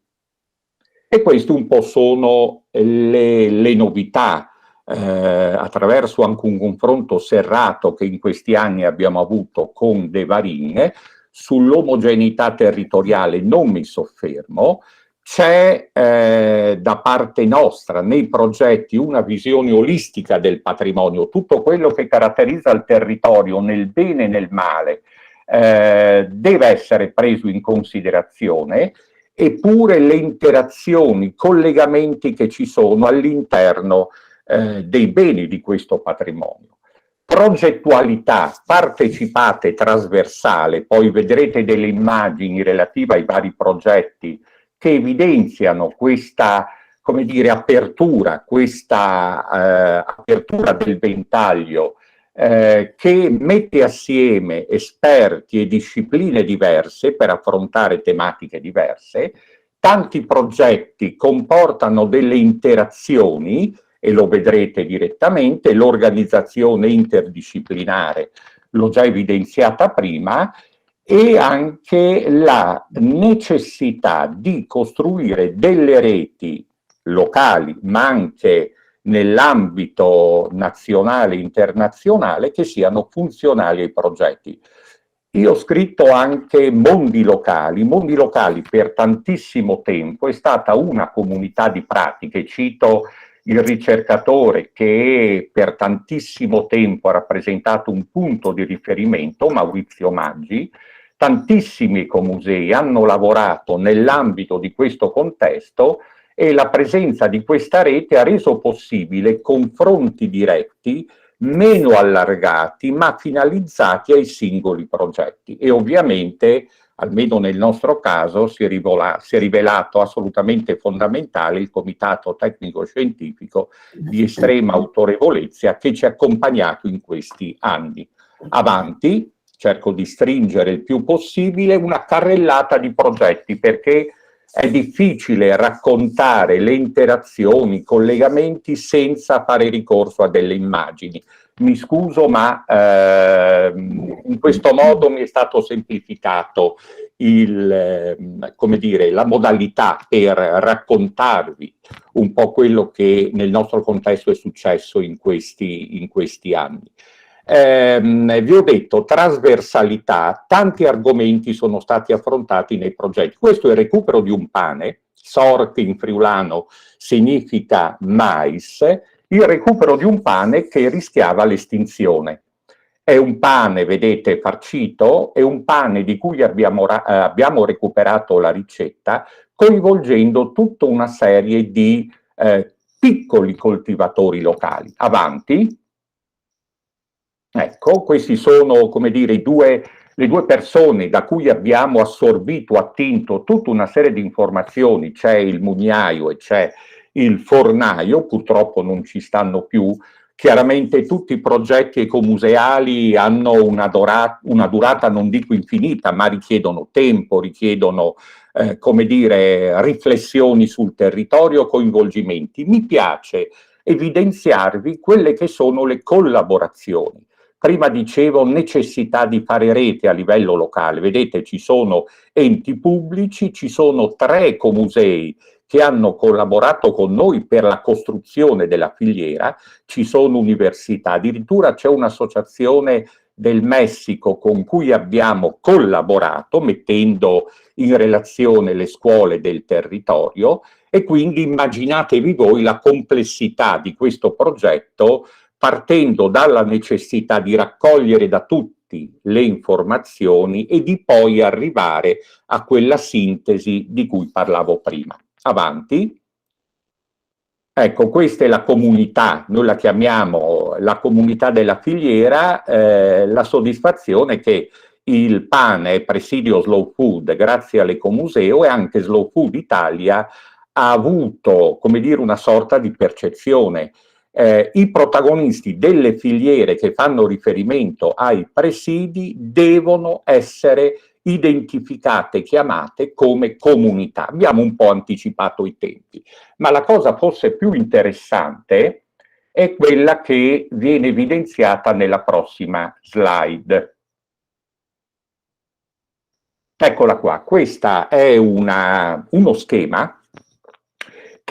E queste un po' sono le novità attraverso anche un confronto serrato che in questi anni abbiamo avuto con De Varin. Sull'omogeneità territoriale non mi soffermo. C'è da parte nostra nei progetti una visione olistica del patrimonio, tutto quello che caratterizza il territorio nel bene e nel male deve essere preso in considerazione, eppure le interazioni, i collegamenti che ci sono all'interno dei beni di questo patrimonio. Progettualità partecipata e trasversale, poi vedrete delle immagini relative ai vari progetti che evidenziano questa, come dire, apertura, questa apertura del ventaglio che mette assieme esperti e discipline diverse per affrontare tematiche diverse. Tanti progetti comportano delle interazioni, e lo vedrete direttamente, l'organizzazione interdisciplinare l'ho già evidenziata prima, e anche la necessità di costruire delle reti locali, ma anche nell'ambito nazionale e internazionale, che siano funzionali ai progetti. Io ho scritto anche Mondi Locali. Mondi Locali per tantissimo tempo è stata una comunità di pratiche. Cito il ricercatore che per tantissimo tempo ha rappresentato un punto di riferimento, Maurizio Maggi. Tantissimi ecomusei hanno lavorato nell'ambito di questo contesto e la presenza di questa rete ha reso possibile confronti diretti, meno allargati, ma finalizzati ai singoli progetti. E ovviamente, almeno nel nostro caso, si è rivelato assolutamente fondamentale il Comitato Tecnico Scientifico di estrema autorevolezza che ci ha accompagnato in questi anni. Avanti, cerco di stringere il più possibile una carrellata di progetti, perché è difficile raccontare le interazioni, i collegamenti senza fare ricorso a delle immagini. Mi scuso, ma in questo modo mi è stato semplificato come dire, la modalità per raccontarvi un po' quello che nel nostro contesto è successo in questi anni. Vi ho detto trasversalità, tanti argomenti sono stati affrontati nei progetti. Questo è il recupero di un pane, SOR che in friulano significa mais, il recupero di un pane che rischiava l'estinzione. È un pane, vedete, farcito, è un pane di cui abbiamo recuperato la ricetta, coinvolgendo tutta una serie di piccoli coltivatori locali. Avanti. Ecco, questi sono, come dire, le due persone da cui abbiamo assorbito, attinto tutta una serie di informazioni. C'è il mugnaio e c'è il fornaio, purtroppo non ci stanno più. Chiaramente tutti i progetti ecomuseali hanno una durata non dico infinita, ma richiedono tempo, richiedono, come dire, riflessioni sul territorio, coinvolgimenti. Mi piace evidenziarvi quelle che sono le collaborazioni. Prima dicevo necessità di fare rete a livello locale. Vedete, ci sono enti pubblici, ci sono 3 ecomusei che hanno collaborato con noi per la costruzione della filiera, ci sono università, addirittura c'è un'associazione del Messico con cui abbiamo collaborato mettendo in relazione le scuole del territorio, e quindi immaginatevi voi la complessità di questo progetto, partendo dalla necessità di raccogliere da tutti le informazioni e di poi arrivare a quella sintesi di cui parlavo prima. Avanti. Ecco, questa è la comunità, noi la chiamiamo la comunità della filiera, la soddisfazione che il pane è presidio Slow Food grazie all'Ecomuseo, e anche Slow Food Italia ha avuto, come dire, una sorta di percezione. I protagonisti delle filiere che fanno riferimento ai presidi devono essere identificate, chiamate come comunità. Abbiamo un po' anticipato i tempi, ma la cosa forse più interessante è quella che viene evidenziata nella prossima slide. Eccola qua, questa è uno schema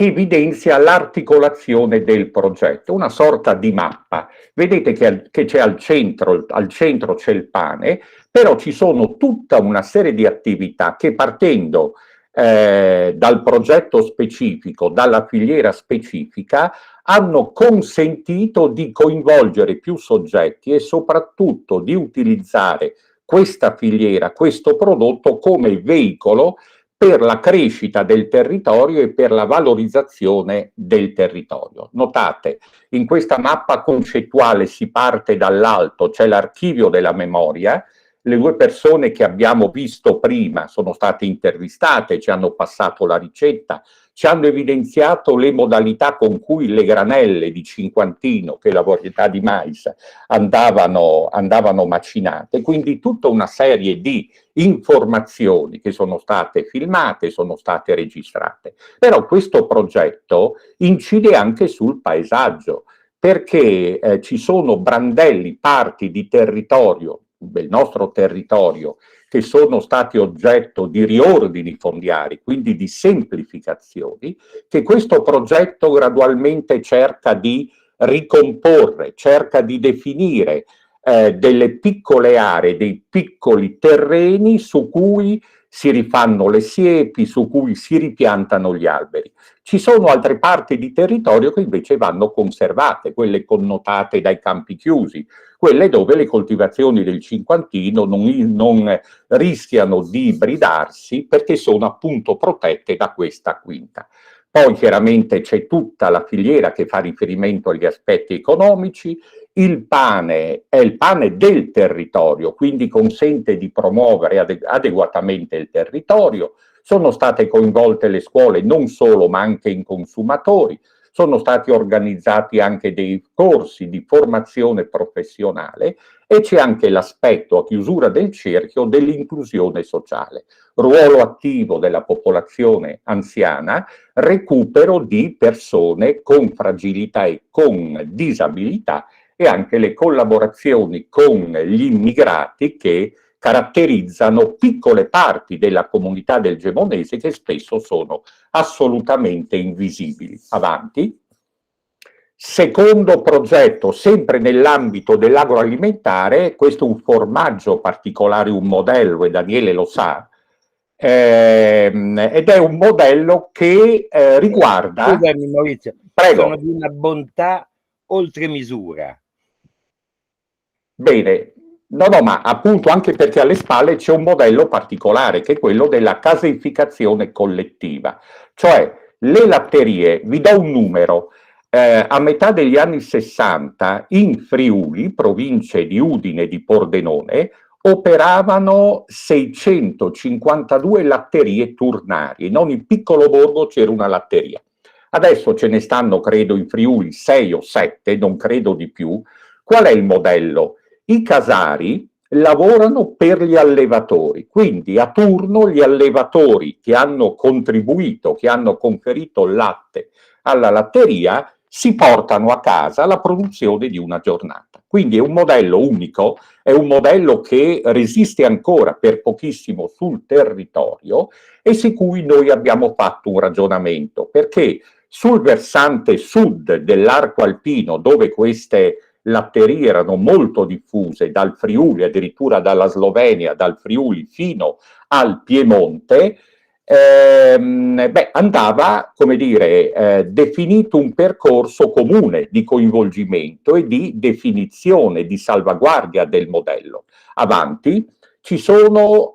che evidenzia l'articolazione del progetto, una sorta di mappa. Vedete che c'è al centro c'è il pane, però ci sono tutta una serie di attività che partendo dal progetto specifico, dalla filiera specifica, hanno consentito di coinvolgere più soggetti e soprattutto di utilizzare questa filiera, questo prodotto come veicolo per la crescita del territorio e per la valorizzazione del territorio. Notate, in questa mappa concettuale si parte dall'alto, c'è l'archivio della memoria. Le due persone che abbiamo visto prima sono state intervistate, ci hanno passato la ricetta, ci hanno evidenziato le modalità con cui le granelle di cinquantino, che è la varietà di mais, andavano macinate, quindi tutta una serie di informazioni che sono state filmate, sono state registrate. Però questo progetto incide anche sul paesaggio, perché ci sono brandelli, parti di territorio, del nostro territorio, che sono stati oggetto di riordini fondiari, quindi di semplificazioni, che questo progetto gradualmente cerca di ricomporre, cerca di definire delle piccole aree, dei piccoli terreni su cui si rifanno le siepi, su cui si ripiantano gli alberi. Ci sono altre parti di territorio che invece vanno conservate, quelle connotate dai campi chiusi, quelle dove le coltivazioni del cinquantino non rischiano di ibridarsi perché sono appunto protette da questa quinta. Poi chiaramente c'è tutta la filiera che fa riferimento agli aspetti economici. Il pane è il pane del territorio, quindi consente di promuovere adeguatamente il territorio. Sono state coinvolte le scuole non solo ma anche i consumatori. Sono stati organizzati anche dei corsi di formazione professionale e c'è anche l'aspetto, a chiusura del cerchio, dell'inclusione sociale. Ruolo attivo della popolazione anziana, recupero di persone con fragilità e con disabilità e anche le collaborazioni con gli immigrati che caratterizzano piccole parti della comunità del Gemonese che spesso sono assolutamente invisibili. Avanti. Secondo progetto, sempre nell'ambito dell'agroalimentare, questo è un formaggio particolare, un modello, e Daniele lo sa, ed è un modello che riguarda... Scusami Maurizio, prego. Sono di una bontà oltre misura. Bene, no, ma appunto anche perché alle spalle c'è un modello particolare che è quello della caseificazione collettiva, cioè le latterie, vi do un numero, a metà degli anni 60 in Friuli, province di Udine e di Pordenone, operavano 652 latterie turnarie, in ogni piccolo borgo c'era una latteria. Adesso ce ne stanno, credo, in Friuli 6 o 7, non credo di più. Qual è il modello? I casari lavorano per gli allevatori, quindi a turno gli allevatori che hanno contribuito, che hanno conferito il latte alla latteria, si portano a casa la produzione di una giornata. Quindi è un modello unico, è un modello che resiste ancora per pochissimo sul territorio e su cui noi abbiamo fatto un ragionamento, perché sul versante sud dell'arco alpino, dove queste latterie erano molto diffuse, dal Friuli, addirittura dalla Slovenia, dal Friuli fino al Piemonte, andava, come dire, definito un percorso comune di coinvolgimento e di definizione, di salvaguardia del modello. Avanti,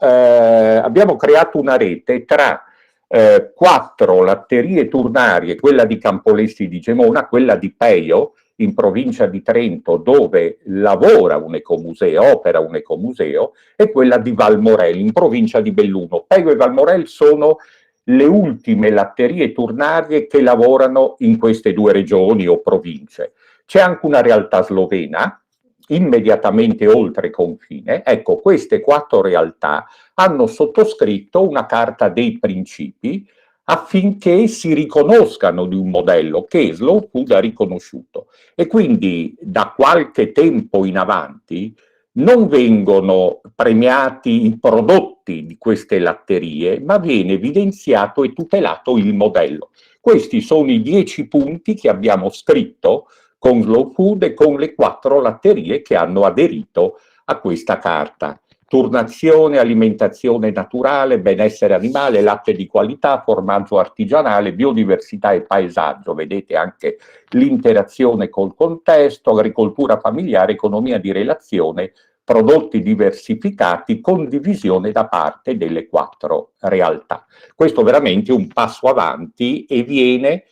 abbiamo creato una rete tra 4 latterie turnarie, quella di Campolesti di Gemona, quella di Peio, in provincia di Trento, dove lavora un ecomuseo, opera un ecomuseo, e quella di Valmorel, in provincia di Belluno. Peio e Valmorel sono le ultime latterie turnarie che lavorano in queste 2 regioni o province. C'è anche una realtà slovena, immediatamente oltre confine. Ecco, queste 4 realtà hanno sottoscritto una carta dei principi affinché si riconoscano di un modello che Slow Food ha riconosciuto. E quindi da qualche tempo in avanti non vengono premiati i prodotti di queste latterie, ma viene evidenziato e tutelato il modello. Questi sono i 10 punti che abbiamo scritto con Slow Food e con le 4 latterie che hanno aderito a questa carta. Turnazione, alimentazione naturale, benessere animale, latte di qualità, formaggio artigianale, biodiversità e paesaggio. Vedete anche l'interazione col contesto, agricoltura familiare, economia di relazione, prodotti diversificati, condivisione da parte delle 4 realtà. Questo veramente è un passo avanti e viene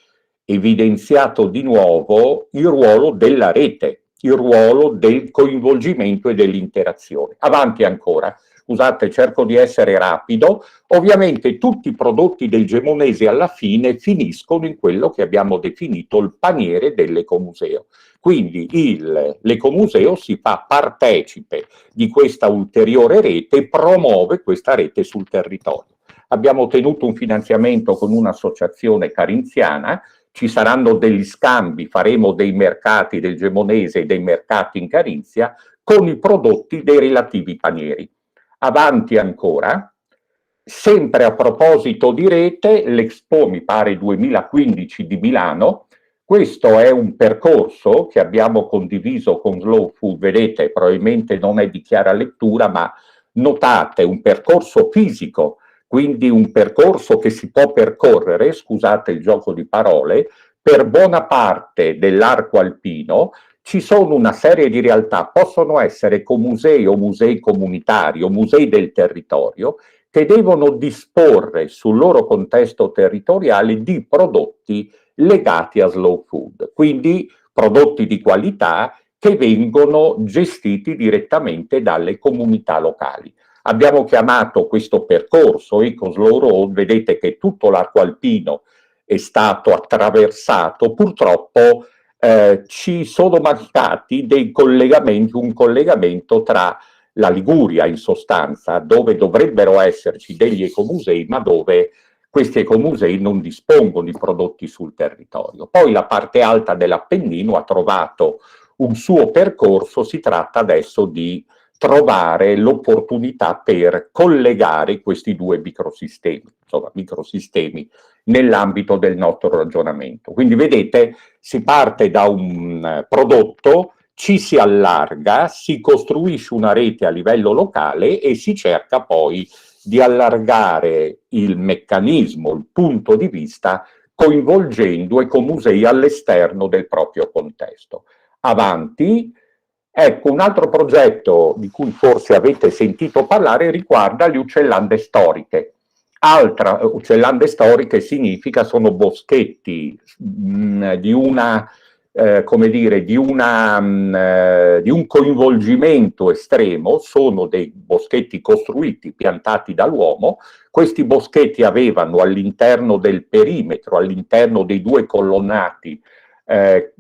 evidenziato di nuovo il ruolo della rete, il ruolo del coinvolgimento e dell'interazione. Avanti ancora, scusate, cerco di essere rapido. Ovviamente tutti i prodotti del Gemonese alla fine finiscono in quello che abbiamo definito il paniere dell'ecomuseo. Quindi l'ecomuseo si fa partecipe di questa ulteriore rete e promuove questa rete sul territorio. Abbiamo ottenuto un finanziamento con un'associazione carinziana, ci saranno degli scambi, faremo dei mercati del Gemonese e dei mercati in Carinzia con i prodotti dei relativi panieri. Avanti ancora, sempre a proposito di rete, l'Expo mi pare 2015 di Milano. Questo è un percorso che abbiamo condiviso con Slow Food, vedete, probabilmente non è di chiara lettura, ma notate, un percorso fisico, quindi un percorso che si può percorrere, scusate il gioco di parole, per buona parte dell'arco alpino. Ci sono una serie di realtà, possono essere ecomusei o musei comunitari o musei del territorio, che devono disporre sul loro contesto territoriale di prodotti legati a Slow Food, quindi prodotti di qualità che vengono gestiti direttamente dalle comunità locali. Abbiamo chiamato questo percorso Eco Slow Road, vedete che tutto l'arco alpino è stato attraversato, purtroppo ci sono mancati dei collegamenti, un collegamento tra la Liguria in sostanza, dove dovrebbero esserci degli ecomusei, ma dove questi ecomusei non dispongono di prodotti sul territorio. Poi la parte alta dell'Appennino ha trovato un suo percorso, si tratta adesso di trovare l'opportunità per collegare questi 2 microsistemi, insomma microsistemi nell'ambito del nostro ragionamento. Quindi vedete, si parte da un prodotto, ci si allarga, si costruisce una rete a livello locale e si cerca poi di allargare il meccanismo, il punto di vista, coinvolgendo ecomusei all'esterno del proprio contesto. Avanti. Ecco, un altro progetto di cui forse avete sentito parlare riguarda le uccellande storiche. Uccellande storiche significa, sono boschetti di una, come dire, di un coinvolgimento estremo, sono dei boschetti costruiti, piantati dall'uomo. Questi boschetti avevano all'interno del perimetro, all'interno dei 2 colonnati che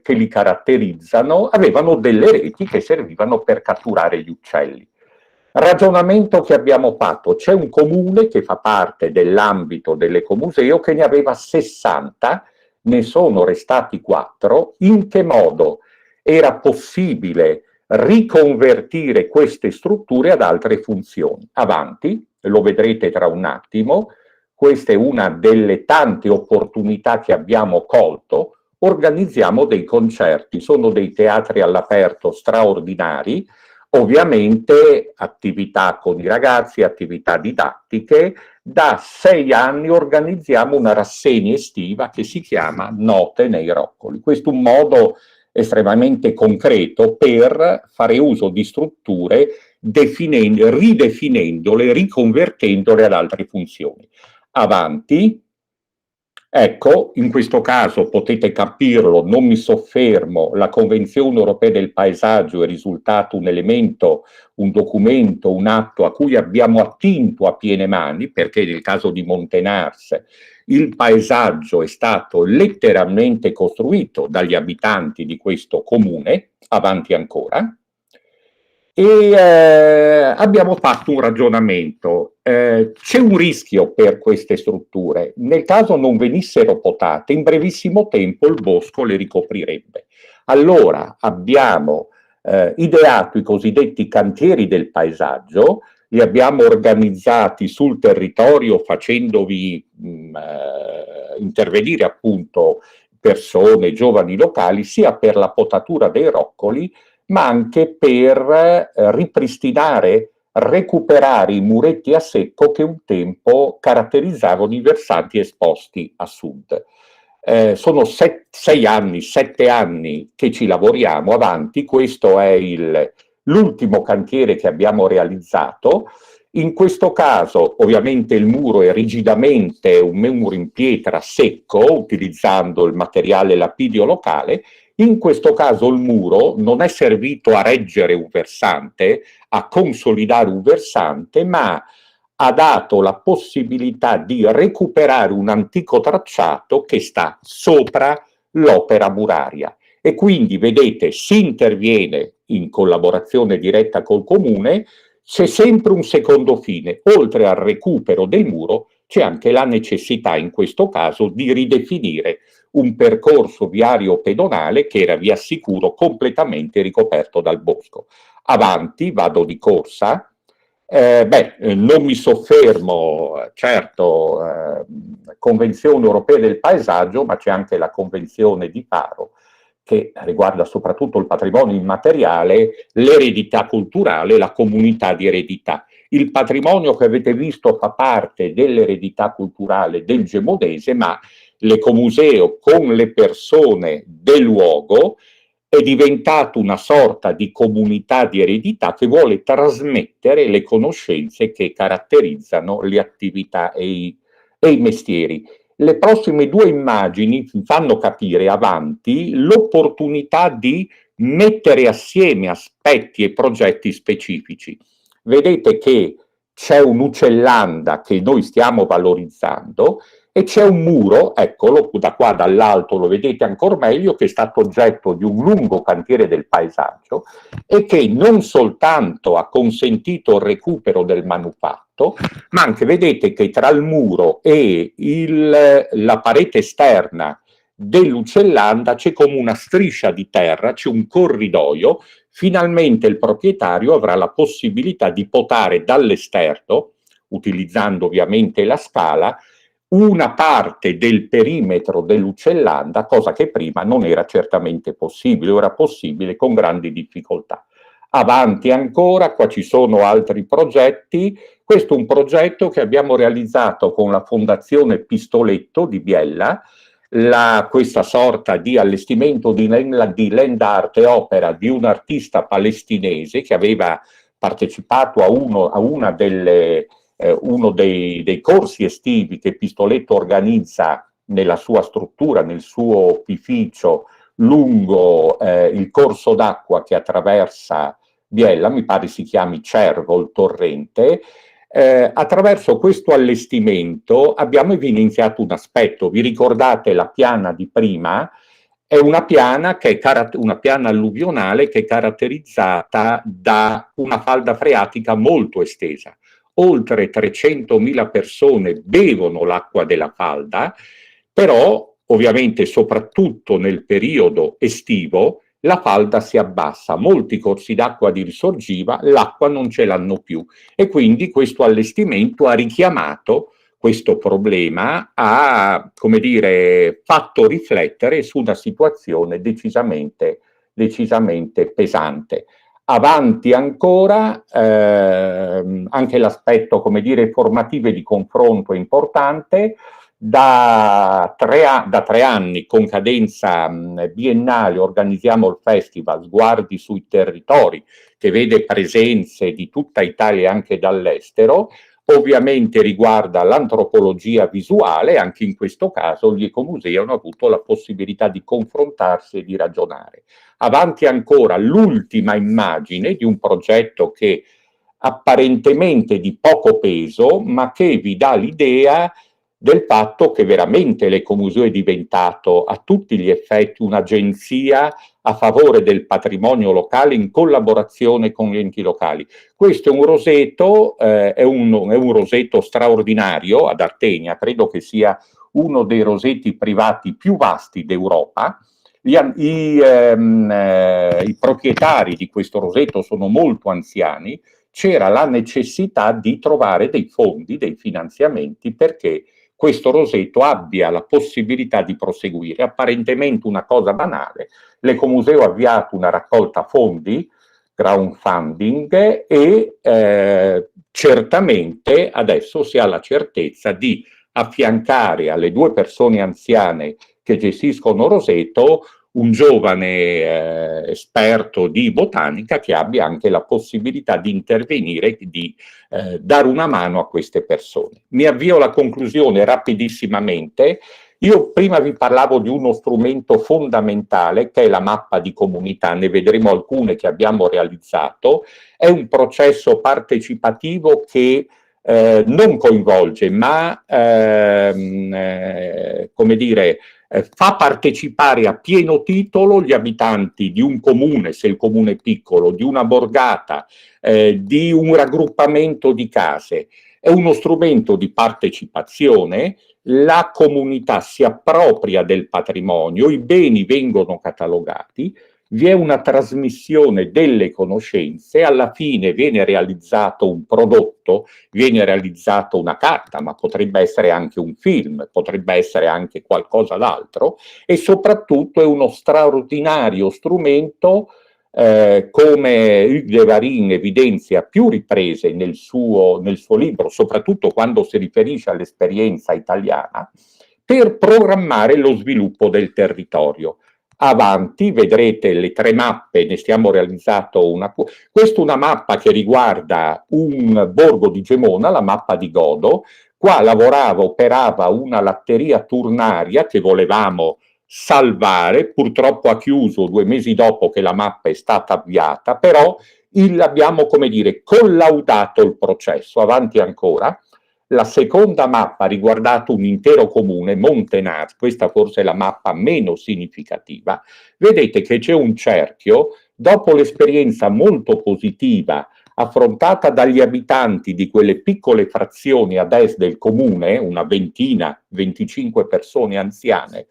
li caratterizzano, avevano delle reti che servivano per catturare gli uccelli. Ragionamento che abbiamo fatto: c'è un comune che fa parte dell'ambito dell'ecomuseo che ne aveva 60, ne sono restati 4. In che modo era possibile riconvertire queste strutture ad altre funzioni? Avanti, lo vedrete tra un attimo, questa è una delle tante opportunità che abbiamo colto. Organizziamo dei concerti, sono dei teatri all'aperto straordinari, ovviamente attività con i ragazzi, attività didattiche. Da 6 anni organizziamo una rassegna estiva che si chiama Note nei Roccoli. Questo è un modo estremamente concreto per fare uso di strutture ridefinendole, riconvertendole ad altre funzioni. Avanti. Ecco, in questo caso potete capirlo, non mi soffermo, la Convenzione Europea del Paesaggio è risultato un elemento, un documento, un atto a cui abbiamo attinto a piene mani, perché nel caso di Montenars il paesaggio è stato letteralmente costruito dagli abitanti di questo comune. Avanti ancora. E abbiamo fatto un ragionamento. C'è un rischio per queste strutture: nel caso non venissero potate, in brevissimo tempo il bosco le ricoprirebbe. Allora abbiamo ideato i cosiddetti cantieri del paesaggio, li abbiamo organizzati sul territorio facendovi intervenire appunto persone, giovani locali, sia per la potatura dei roccoli, ma anche per ripristinare, recuperare i muretti a secco che un tempo caratterizzavano i versanti esposti a sud. Sono 7 anni che ci lavoriamo avanti, questo è l'ultimo cantiere che abbiamo realizzato. In questo caso ovviamente il muro è rigidamente un muro in pietra secco, utilizzando il materiale lapidio locale. In questo caso il muro non è servito a reggere un versante, a consolidare un versante, ma ha dato la possibilità di recuperare un antico tracciato che sta sopra l'opera muraria. E quindi, vedete, si interviene in collaborazione diretta col comune, c'è sempre un secondo fine. Oltre al recupero del muro, c'è anche la necessità, in questo caso, di ridefinire un percorso viario pedonale che era, vi assicuro, completamente ricoperto dal bosco. Avanti, vado di corsa. Non mi soffermo, certo, Convenzione Europea del Paesaggio, ma c'è anche la Convenzione di Faro, che riguarda soprattutto il patrimonio immateriale, l'eredità culturale, la comunità di eredità. Il patrimonio che avete visto fa parte dell'eredità culturale del Gemodese, ma l'Ecomuseo, con le persone del luogo, è diventato una sorta di comunità di eredità che vuole trasmettere le conoscenze che caratterizzano le attività e i mestieri. Le prossime 2 immagini fanno capire avanti l'opportunità di mettere assieme aspetti e progetti specifici. Vedete che c'è un'uccellanda che noi stiamo valorizzando e c'è un muro, eccolo da qua dall'alto, lo vedete ancora meglio, che è stato oggetto di un lungo cantiere del paesaggio e che non soltanto ha consentito il recupero del manufatto, ma anche vedete che tra il muro e la parete esterna dell'uccellanda c'è come una striscia di terra, c'è un corridoio. Finalmente il proprietario avrà la possibilità di potare dall'esterno, utilizzando ovviamente la scala, una parte del perimetro dell'uccellanda, cosa che prima non era certamente possibile, o era possibile con grandi difficoltà. Avanti ancora, qua ci sono altri progetti. Questo è un progetto che abbiamo realizzato con la Fondazione Pistoletto di Biella, questa sorta di allestimento di land art e opera di un artista palestinese che aveva partecipato a uno dei corsi estivi che Pistoletto organizza nella sua struttura, nel suo opificio lungo il corso d'acqua che attraversa Biella, mi pare si chiami Cervo, il torrente. Attraverso questo allestimento abbiamo evidenziato un aspetto. Vi ricordate la piana di prima? È una piana una piana alluvionale che è caratterizzata da una falda freatica molto estesa. Oltre 300.000 persone bevono l'acqua della falda, però ovviamente soprattutto nel periodo estivo la falda si abbassa, molti corsi d'acqua di risorgiva l'acqua non ce l'hanno più e quindi questo allestimento ha richiamato questo problema, ha, come dire, fatto riflettere su una situazione decisamente pesante. Avanti ancora, anche l'aspetto, come dire, formativo e di confronto è importante. Da 3 anni con cadenza biennale organizziamo il festival Sguardi sui territori, che vede presenze di tutta Italia e anche dall'estero. Ovviamente riguarda l'antropologia visuale, anche in questo caso gli ecomusei hanno avuto la possibilità di confrontarsi e di ragionare. Avanti ancora l'ultima immagine di un progetto che apparentemente di poco peso, ma che vi dà l'idea del fatto che veramente l'Ecomuseo è diventato a tutti gli effetti un'agenzia a favore del patrimonio locale in collaborazione con gli enti locali. Questo è un roseto, è un roseto straordinario ad Artenia, credo che sia uno dei roseti privati più vasti d'Europa, I proprietari di questo roseto sono molto anziani, c'era la necessità di trovare dei fondi, dei finanziamenti perché questo roseto abbia la possibilità di proseguire. Apparentemente una cosa banale, l'Ecomuseo ha avviato una raccolta fondi, crowdfunding, e certamente adesso si ha la certezza di affiancare alle 2 persone anziane che gestiscono Roseto un giovane esperto di botanica che abbia anche la possibilità di intervenire, di dare una mano a queste persone. Mi avvio alla conclusione rapidissimamente. Io prima vi parlavo di uno strumento fondamentale che è la mappa di comunità, ne vedremo alcune che abbiamo realizzato. È un processo partecipativo che non coinvolge, ma come dire, fa partecipare a pieno titolo gli abitanti di un comune, se il comune è piccolo, di una borgata, di un raggruppamento di case. È uno strumento di partecipazione, la comunità si appropria del patrimonio, i beni vengono catalogati, vi è una trasmissione delle conoscenze, alla fine viene realizzato un prodotto, viene realizzata una carta, ma potrebbe essere anche un film, potrebbe essere anche qualcosa d'altro, e soprattutto è uno straordinario strumento, come Hugues de Varin evidenzia a più riprese nel suo libro, soprattutto quando si riferisce all'esperienza italiana, per programmare lo sviluppo del territorio. Avanti, vedrete le 3 mappe, ne stiamo realizzando una. Questa è una mappa che riguarda un borgo di Gemona, la mappa di Godo. Qua operava una latteria turnaria che volevamo salvare, purtroppo ha chiuso 2 mesi dopo che la mappa è stata avviata, però abbiamo, come dire, collaudato il processo. Avanti ancora. La seconda mappa ha riguardato un intero comune, Montenaz, questa forse è la mappa meno significativa. Vedete che c'è un cerchio, dopo l'esperienza molto positiva affrontata dagli abitanti di quelle piccole frazioni ad est del comune, una ventina, 25 persone anziane,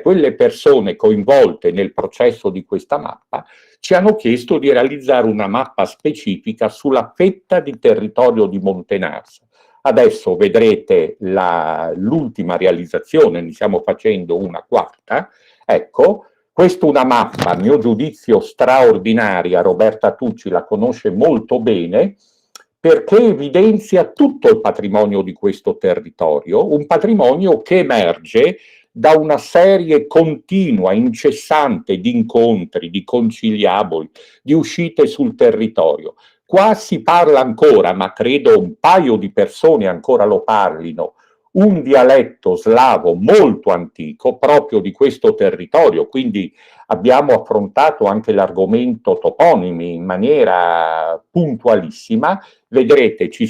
quelle persone coinvolte nel processo di questa mappa ci hanno chiesto di realizzare una mappa specifica sulla fetta di territorio di Montenaz. Adesso vedrete l'ultima realizzazione, ne stiamo facendo una quarta. Ecco, questa è una mappa, a mio giudizio straordinaria, Roberta Tucci la conosce molto bene, perché evidenzia tutto il patrimonio di questo territorio, un patrimonio che emerge da una serie continua, incessante di incontri, di conciliaboli, di uscite sul territorio. Qua si parla ancora, ma credo un paio di persone ancora lo parlino, un dialetto slavo molto antico proprio di questo territorio, quindi abbiamo affrontato anche l'argomento toponimi in maniera puntualissima. Vedete, ci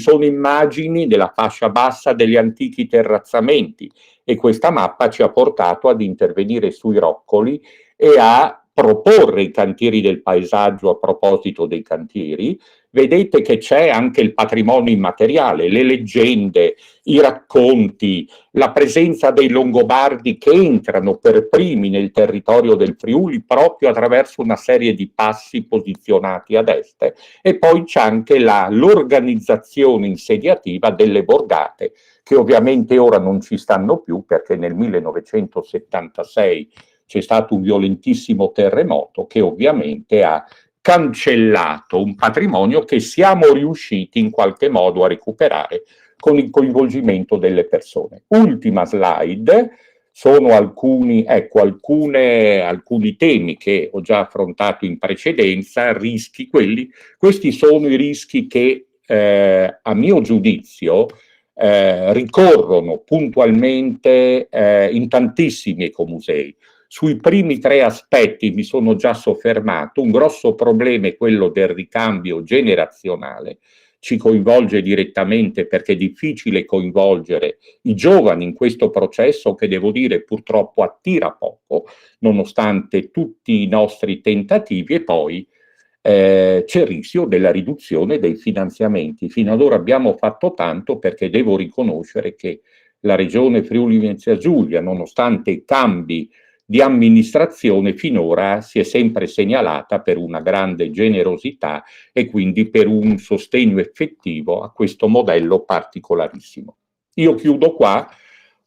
sono immagini della fascia bassa degli antichi terrazzamenti e questa mappa ci ha portato ad intervenire sui roccoli e a proporre i cantieri del paesaggio a proposito dei cantieri. Vedete che c'è anche il patrimonio immateriale, le leggende, i racconti, la presenza dei Longobardi che entrano per primi nel territorio del Friuli proprio attraverso una serie di passi posizionati ad est, e poi c'è anche l'organizzazione insediativa delle borgate, che ovviamente ora non ci stanno più perché nel 1976 c'è stato un violentissimo terremoto che ovviamente ha cancellato un patrimonio che siamo riusciti in qualche modo a recuperare con il coinvolgimento delle persone. Ultima slide, sono alcuni temi che ho già affrontato in precedenza, questi sono i rischi che a mio giudizio ricorrono puntualmente in tantissimi ecomusei. Sui primi 3 aspetti mi sono già soffermato. Un grosso problema è quello del ricambio generazionale, ci coinvolge direttamente perché è difficile coinvolgere i giovani in questo processo che, devo dire, purtroppo attira poco, nonostante tutti i nostri tentativi, e poi c'è il rischio della riduzione dei finanziamenti. Fino ad ora abbiamo fatto tanto perché devo riconoscere che la Regione Friuli-Venezia Giulia, nonostante i cambi di amministrazione finora si è sempre segnalata per una grande generosità e quindi per un sostegno effettivo a questo modello particolarissimo. Io chiudo qua.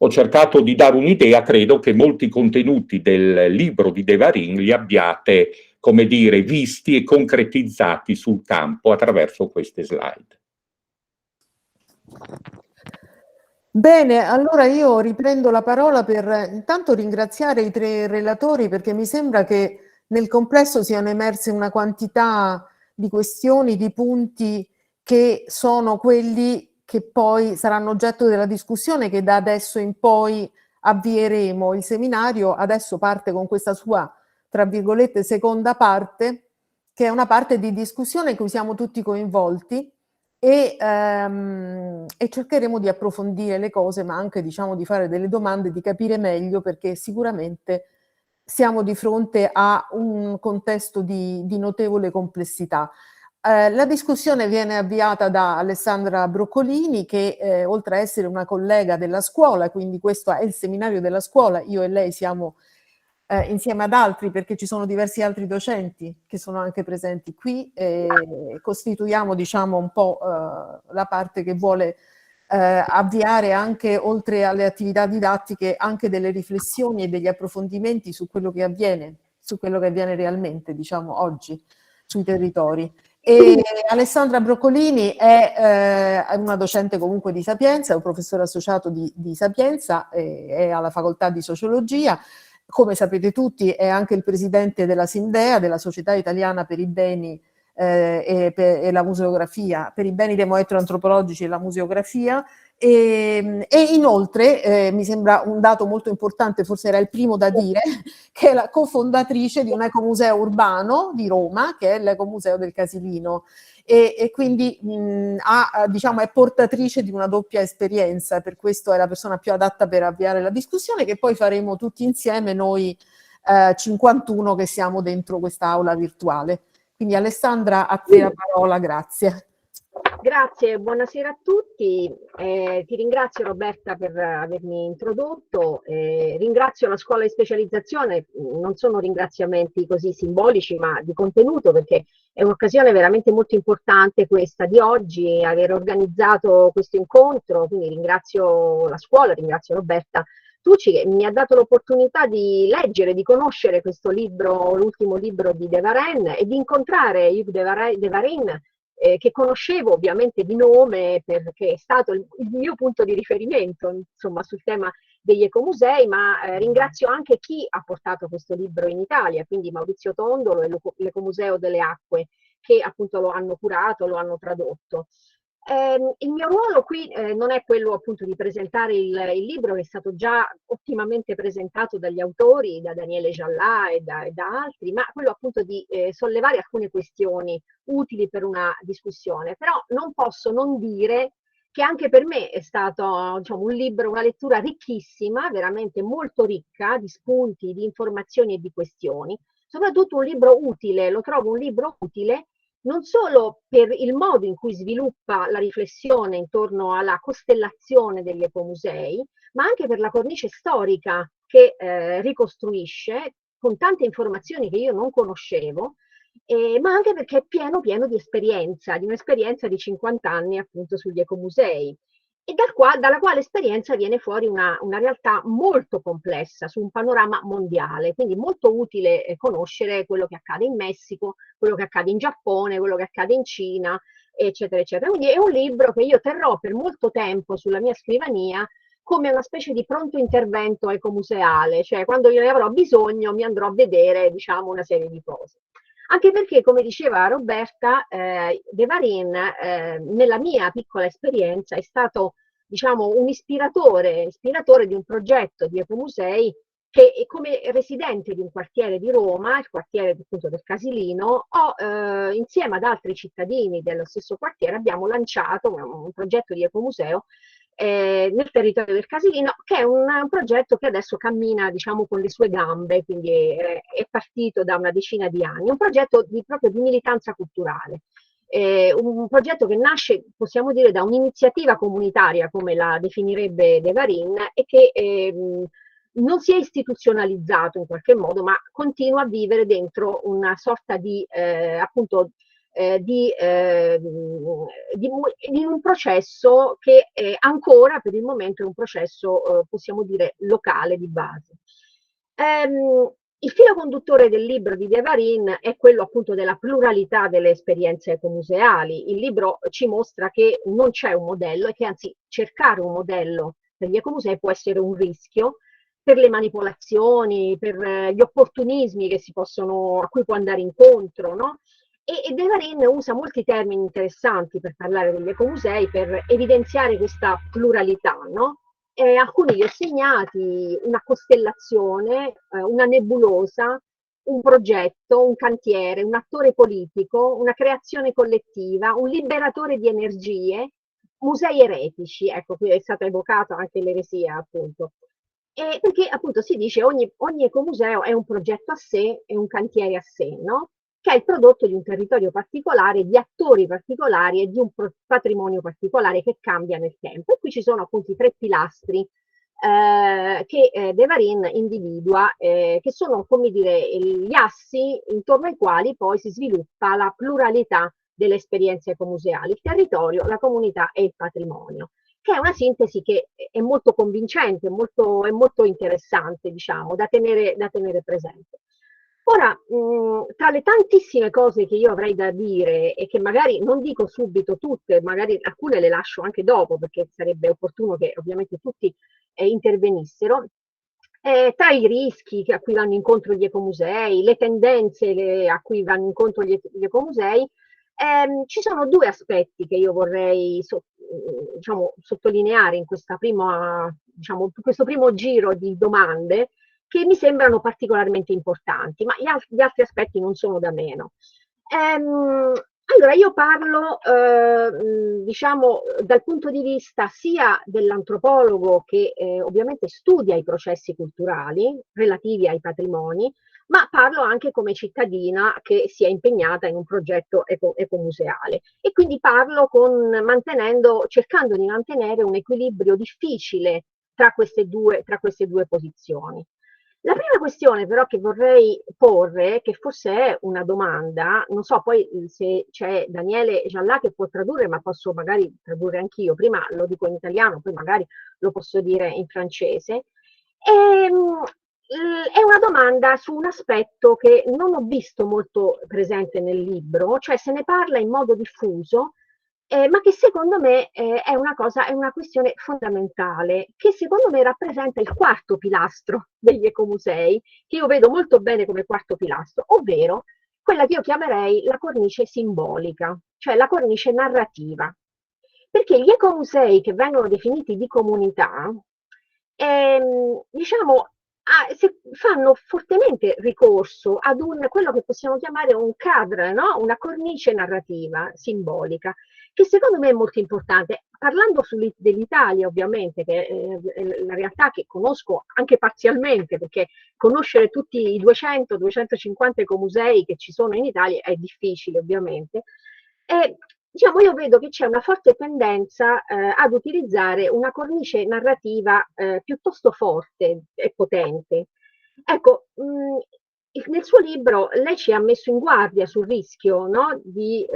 Ho cercato di dare un'idea, credo che molti contenuti del libro di De Varin li abbiate, come dire, visti e concretizzati sul campo attraverso queste slide. Bene, allora io riprendo la parola per intanto ringraziare i tre relatori, perché mi sembra che nel complesso siano emerse una quantità di questioni, di punti che sono quelli che poi saranno oggetto della discussione che da adesso in poi avvieremo. Il seminario adesso parte con questa sua, tra virgolette, seconda parte, che è una parte di discussione in cui siamo tutti coinvolti e cercheremo di approfondire le cose, ma anche, diciamo, di fare delle domande, di capire meglio, perché sicuramente siamo di fronte a un contesto di notevole complessità. La discussione viene avviata da Alessandra Broccolini, che oltre a essere una collega della scuola, quindi questo è il seminario della scuola, io e lei siamo insieme ad altri, perché ci sono diversi altri docenti che sono anche presenti qui, costituiamo, diciamo, un po' la parte che vuole avviare anche, oltre alle attività didattiche, anche delle riflessioni e degli approfondimenti su quello che avviene realmente, diciamo, oggi sui territori. E Alessandra Broccolini è una docente comunque di Sapienza, è un professore associato di Sapienza, è alla facoltà di sociologia. Come sapete tutti, è anche il presidente della SIMDEA, della Società Italiana per i Beni e la Museografia, per i beni demoetro-antropologici e la museografia, e inoltre mi sembra un dato molto importante, forse era il primo da dire, che è la cofondatrice di un ecomuseo urbano di Roma, che è l'Ecomuseo del Casilino, e quindi diciamo, è portatrice di una doppia esperienza, per questo è la persona più adatta per avviare la discussione, che poi faremo tutti insieme noi 51 che siamo dentro quest'aula virtuale. Quindi Alessandra, a te la parola, grazie. Grazie, buonasera a tutti. Ti ringrazio Roberta per avermi introdotto, ringrazio la scuola di specializzazione, non sono ringraziamenti così simbolici ma di contenuto, perché è un'occasione veramente molto importante questa di oggi, aver organizzato questo incontro, quindi ringrazio la scuola, ringrazio Roberta Tucci che mi ha dato l'opportunità di leggere, di conoscere questo libro, l'ultimo libro di De Varin, e di incontrare Yves De Varin, che conoscevo ovviamente di nome perché è stato il mio punto di riferimento, insomma, sul tema degli ecomusei, ma ringrazio anche chi ha portato questo libro in Italia, quindi Maurizio Tondolo e l'Ecomuseo delle Acque, che appunto lo hanno curato, lo hanno tradotto. Il mio ruolo qui non è quello appunto di presentare il libro, che è stato già ottimamente presentato dagli autori, da Daniele Giallà e da altri, ma quello appunto di sollevare alcune questioni utili per una discussione. Però non posso non dire che anche per me è stato, diciamo, un libro, una lettura ricchissima, veramente molto ricca di spunti, di informazioni e di questioni, soprattutto un libro utile, lo trovo un libro utile non solo per il modo in cui sviluppa la riflessione intorno alla costellazione degli ecomusei, ma anche per la cornice storica che ricostruisce con tante informazioni che io non conoscevo, ma anche perché è pieno di esperienza, di un'esperienza di 50 anni appunto sugli ecomusei. E dalla quale esperienza viene fuori una realtà molto complessa su un panorama mondiale, quindi molto utile conoscere quello che accade in Messico, quello che accade in Giappone, quello che accade in Cina, eccetera, eccetera. Quindi è un libro che io terrò per molto tempo sulla mia scrivania come una specie di pronto intervento ecomuseale, cioè quando io ne avrò bisogno mi andrò a vedere, diciamo, una serie di cose. Anche perché, come diceva Roberta, De Varin, nella mia piccola esperienza, è stato, diciamo, un ispiratore di un progetto di ecomusei che, come residente di un quartiere di Roma, il quartiere appunto del Casilino, insieme ad altri cittadini dello stesso quartiere, abbiamo lanciato un progetto di ecomuseo nel territorio del Casilino, che è un progetto che adesso cammina, diciamo, con le sue gambe, quindi è partito da una decina di anni, un progetto proprio di militanza culturale. Un progetto che nasce, possiamo dire, da un'iniziativa comunitaria, come la definirebbe De Varin, e che non si è istituzionalizzato in qualche modo, ma continua a vivere dentro una sorta di appunto di un processo che ancora per il momento è un processo, possiamo dire, locale di base. Il filo conduttore del libro di De Varin è quello appunto della pluralità delle esperienze ecomuseali. Il libro ci mostra che non c'è un modello e che anzi cercare un modello per gli ecomusei può essere un rischio per le manipolazioni, per gli opportunismi che a cui può andare incontro, no? E De Varin usa molti termini interessanti per parlare degli ecomusei, per evidenziare questa pluralità, no? Alcuni li ho segnati: una costellazione, una nebulosa, un progetto, un cantiere, un attore politico, una creazione collettiva, un liberatore di energie, musei eretici. Ecco, qui è stata evocata anche l'eresia, appunto. Perché appunto si dice ogni ecomuseo è un progetto a sé, è un cantiere a sé, no? Che è il prodotto di un territorio particolare, di attori particolari e di un patrimonio particolare che cambia nel tempo. E qui ci sono appunto i 3 pilastri che De Varin individua, che sono, come dire, gli assi intorno ai quali poi si sviluppa la pluralità delle esperienze ecomuseali: il territorio, la comunità e il patrimonio, che è una sintesi che è molto convincente, è molto interessante, diciamo, da tenere presente. Ora, tra le tantissime cose che io avrei da dire e che magari non dico subito tutte, magari alcune le lascio anche dopo, perché sarebbe opportuno che ovviamente tutti intervenissero, tra i rischi a cui vanno incontro gli ecomusei, le tendenze a cui vanno incontro gli ecomusei, ci sono 2 aspetti che io vorrei diciamo, sottolineare in questo primo giro di domande, che mi sembrano particolarmente importanti, ma gli altri aspetti non sono da meno. Allora, io parlo, diciamo, dal punto di vista sia dell'antropologo che ovviamente studia i processi culturali relativi ai patrimoni, ma parlo anche come cittadina che si è impegnata in un progetto ecomuseale, e quindi parlo cercando di mantenere un equilibrio difficile tra queste due posizioni. La prima questione però che vorrei porre, che forse è una domanda, non so poi se c'è Daniele Giallà che può tradurre, ma posso magari tradurre anch'io, prima lo dico in italiano, poi magari lo posso dire in francese. È una domanda su un aspetto che non ho visto molto presente nel libro, cioè se ne parla in modo diffuso, ma che secondo me è una questione fondamentale, che secondo me rappresenta il 4º pilastro degli ecomusei, che io vedo molto bene come 4º pilastro, ovvero quella che io chiamerei la cornice simbolica, cioè la cornice narrativa. Perché gli ecomusei che vengono definiti di comunità, diciamo, fanno fortemente ricorso ad quello che possiamo chiamare un cadre, no? Una cornice narrativa simbolica, che secondo me è molto importante. Parlando dell'Italia, ovviamente, che è la realtà che conosco anche parzialmente, perché conoscere tutti i 200-250 ecomusei che ci sono in Italia è difficile, ovviamente. Diciamo, io vedo che c'è una forte tendenza ad utilizzare una cornice narrativa piuttosto forte e potente. Ecco, nel suo libro lei ci ha messo in guardia sul rischio, no? Di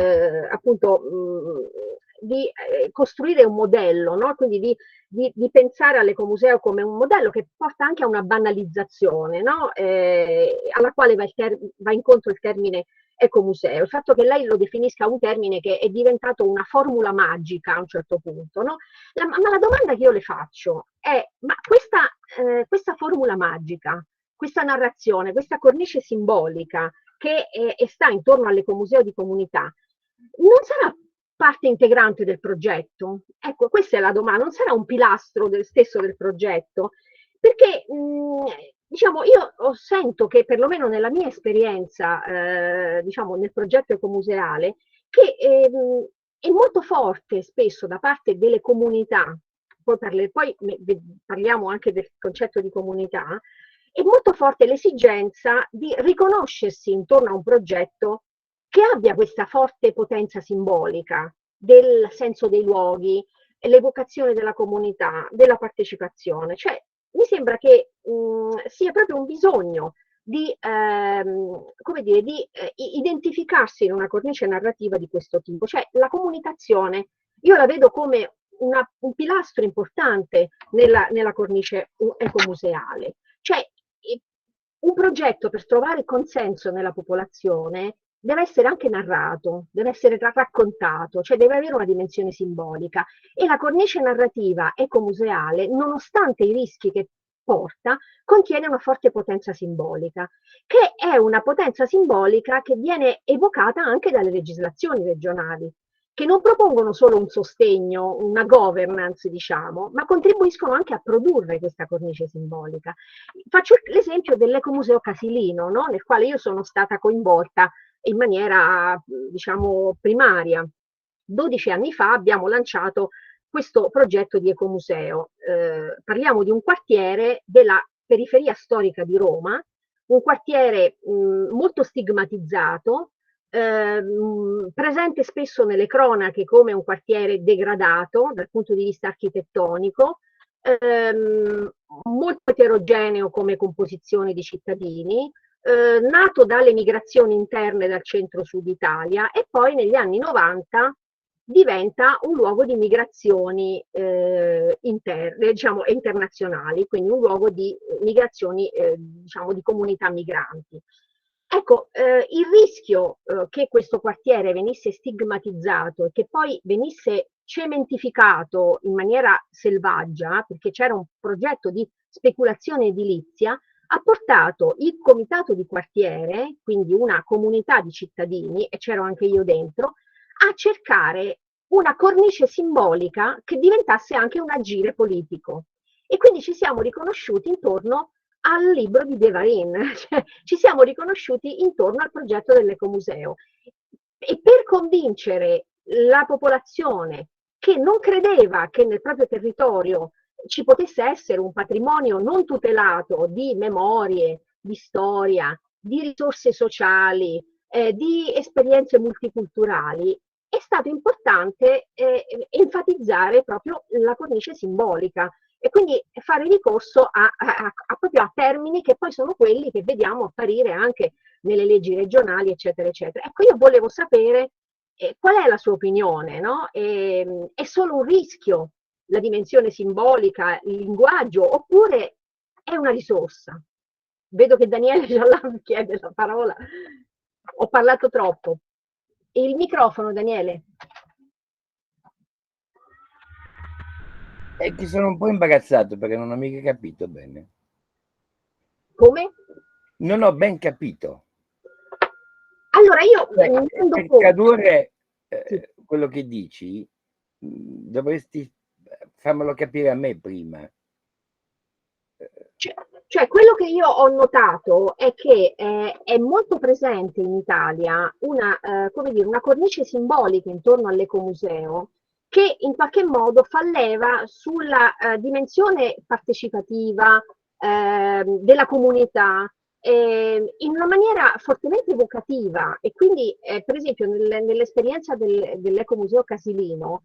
costruire un modello, no? Quindi di pensare all'ecomuseo come un modello che porta anche a una banalizzazione, no? Alla quale va incontro il termine ecomuseo. Il fatto che lei lo definisca un termine che è diventato una formula magica a un certo punto, no? Ma la domanda che io le faccio è: ma questa formula magica, questa narrazione, questa cornice simbolica che sta intorno all'ecomuseo di comunità, non sarà parte integrante del progetto? Ecco, questa è la domanda. Non sarà un pilastro stesso del progetto? Perché diciamo, io sento che perlomeno nella mia esperienza, diciamo, nel progetto ecomuseale, che è molto forte spesso da parte delle comunità, poi parliamo anche del concetto di comunità, è molto forte l'esigenza di riconoscersi intorno a un progetto che abbia questa forte potenza simbolica del senso dei luoghi, l'evocazione della comunità, della partecipazione. Cioè, mi sembra che sia proprio un bisogno di, come dire, di identificarsi in una cornice narrativa di questo tipo. Cioè la comunicazione io la vedo come un pilastro importante nella cornice ecomuseale. Cioè un progetto per trovare consenso nella popolazione deve essere anche narrato, deve essere raccontato, cioè deve avere una dimensione simbolica. E la cornice narrativa ecomuseale, nonostante i rischi che porta, contiene una forte potenza simbolica, che è una potenza simbolica che viene evocata anche dalle legislazioni regionali, che non propongono solo un sostegno, una governance, diciamo, ma contribuiscono anche a produrre questa cornice simbolica. Faccio l'esempio dell'Ecomuseo Casilino, no? Nel quale io sono stata coinvolta in maniera, diciamo, primaria. 12 anni fa abbiamo lanciato questo progetto di ecomuseo. Parliamo di un quartiere della periferia storica di Roma, un quartiere molto stigmatizzato, presente spesso nelle cronache come un quartiere degradato dal punto di vista architettonico, molto eterogeneo come composizione di cittadini, nato dalle migrazioni interne dal centro-sud Italia e poi negli anni 90 diventa un luogo di migrazioni interne, diciamo, internazionali, quindi un luogo di migrazioni diciamo, di comunità migranti. Ecco, il rischio che questo quartiere venisse stigmatizzato e che poi venisse cementificato in maniera selvaggia, perché c'era un progetto di speculazione edilizia, ha portato il comitato di quartiere, quindi una comunità di cittadini, e c'ero anche io dentro, a cercare una cornice simbolica che diventasse anche un agire politico. E quindi ci siamo riconosciuti intorno al libro di De Varin, cioè, ci siamo riconosciuti intorno al progetto dell'ecomuseo. E per convincere la popolazione che non credeva che nel proprio territorio ci potesse essere un patrimonio non tutelato di memorie, di storia, di risorse sociali, di esperienze multiculturali, è stato importante enfatizzare proprio la cornice simbolica e quindi fare ricorso proprio a termini che poi sono quelli che vediamo apparire anche nelle leggi regionali, eccetera, eccetera. Ecco, io volevo sapere qual è la sua opinione, no? È solo un rischio la dimensione simbolica, il linguaggio, oppure è una risorsa? Vedo che Daniele già mi chiede la parola. Ho parlato troppo. Il microfono, Daniele. È che sono un po' imbarazzato perché non ho mica capito bene. Come? Non ho ben capito. Allora io per tradurre quello che dici, dovresti farmelo capire a me prima. Cioè quello che io ho notato è che è molto presente in Italia come dire, una cornice simbolica intorno all'ecomuseo che in qualche modo fa leva sulla dimensione partecipativa della comunità in una maniera fortemente evocativa e quindi per esempio nell'esperienza dell'ecomuseo Casilino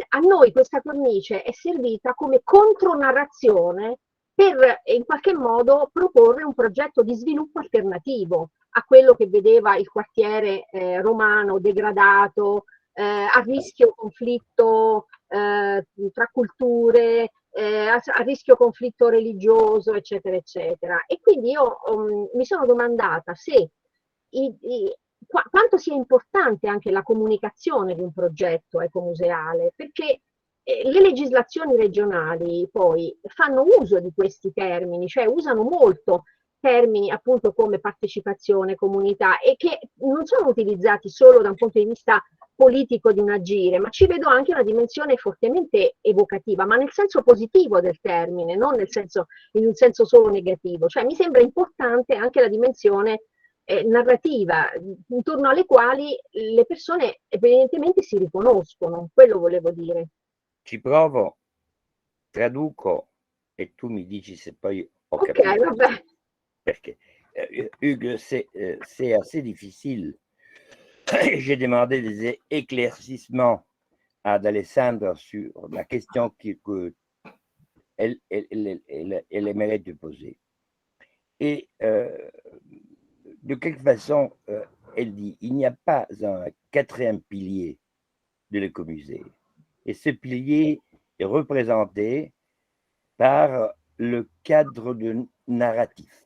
a noi questa cornice è servita come contronarrazione per in qualche modo proporre un progetto di sviluppo alternativo a quello che vedeva il quartiere romano degradato, a rischio conflitto tra culture, a rischio conflitto religioso, eccetera, eccetera. E quindi io mi sono domandata se quanto sia importante anche la comunicazione di un progetto ecomuseale, perché le legislazioni regionali poi fanno uso di questi termini, cioè usano molto termini appunto come partecipazione, comunità e che non sono utilizzati solo da un punto di vista politico di un agire, ma ci vedo anche una dimensione fortemente evocativa, ma nel senso positivo del termine, non in un senso solo negativo. Cioè mi sembra importante anche la dimensione narrativa, intorno alle quali le persone evidentemente si riconoscono, quello volevo dire. Ci provo, traduco e tu mi dici se poi ho capito. Ok, vabbè. Perché Hugues, c'est assez difficile. J'ai demandé des éclaircissements à D'Alessandro sur la question que elle aimerait te poser. Et de quelque façon, elle dit, il n'y a pas un quatrième pilier de l'écomusée. Et ce pilier est représenté par le cadre de narratif.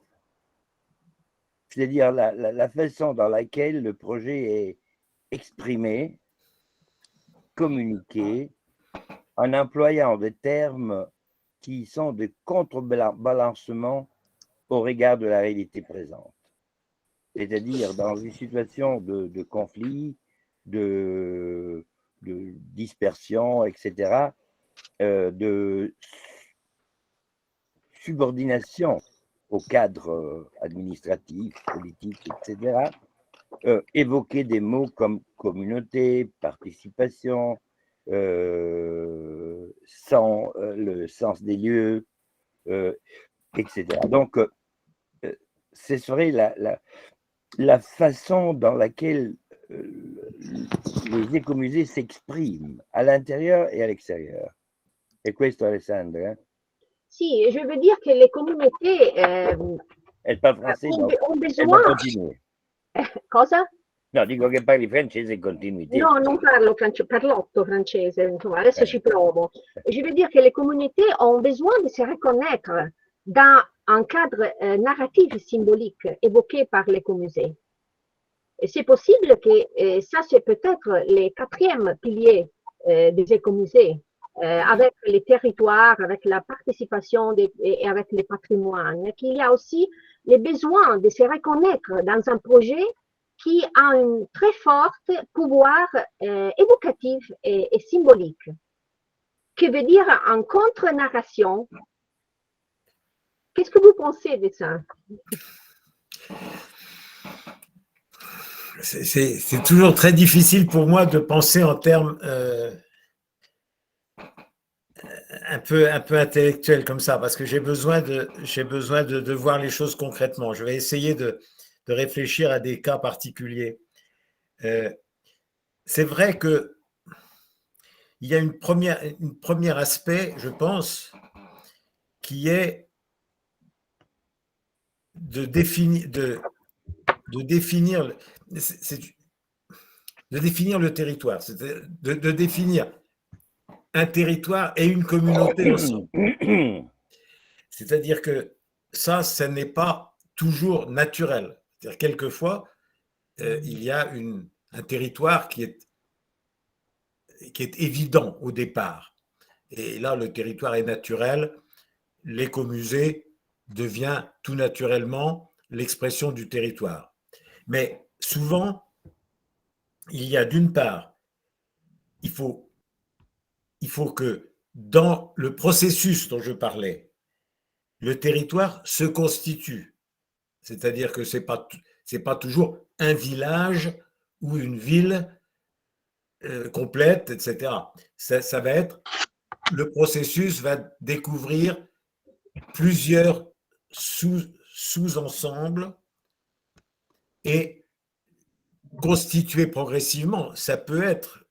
C'est-à-dire la façon dans laquelle le projet est exprimé, communiqué, en employant des termes qui sont de contrebalancement au regard de la réalité présente. C'est-à-dire dans une situation de conflit, de dispersion, etc., de subordination au cadre administratif, politique, etc., évoquer des mots comme communauté, participation, le sens des lieux, etc. Donc, ce serait la façon dans laquelle les écomusées s'expriment à l'intérieur et à l'extérieur. E questo, Alessandra? Sì, je veux dire che le communauté Elle parle français, donc ont elle va besoin... continuer. Cosa? No, dico che parli francese e continui. No, non parlo parlotto francese, insomma, adesso ci provo. Je veux dire que les communautés ont besoin de se reconnaître dans un cadre narratif symbolique évoqué par l'écomusée. Et c'est possible que ça, c'est peut-être le quatrième pilier des écomusées, avec les territoires, avec la participation et avec les patrimoines, qu'il y a aussi le besoin de se reconnaître dans un projet qui a un très fort pouvoir évocatif et symbolique, qui veut dire en contre-narration. Qu'est-ce que vous pensez de ça? C'est toujours très difficile pour moi de penser en termes un peu intellectuels comme ça, parce que j'ai besoin de voir les choses concrètement. Je vais essayer de réfléchir à des cas particuliers. C'est vrai que il y a une première aspect, je pense, qui est de définir le territoire, de définir un territoire et une communauté ensemble. C'est-à-dire que ça n'est pas toujours naturel. C'est-à-dire quelquefois, il y a un territoire qui est évident au départ. Et là, le territoire est naturel. L'écomusée devient tout naturellement l'expression du territoire. Mais souvent, il y a d'une part, il faut que dans le processus dont je parlais, le territoire se constitue. C'est-à-dire que ce n'est pas toujours un village ou une ville complète, etc. Ça va être, le processus va découvrir plusieurs sous-ensembles et constituer progressivement. Ça peut être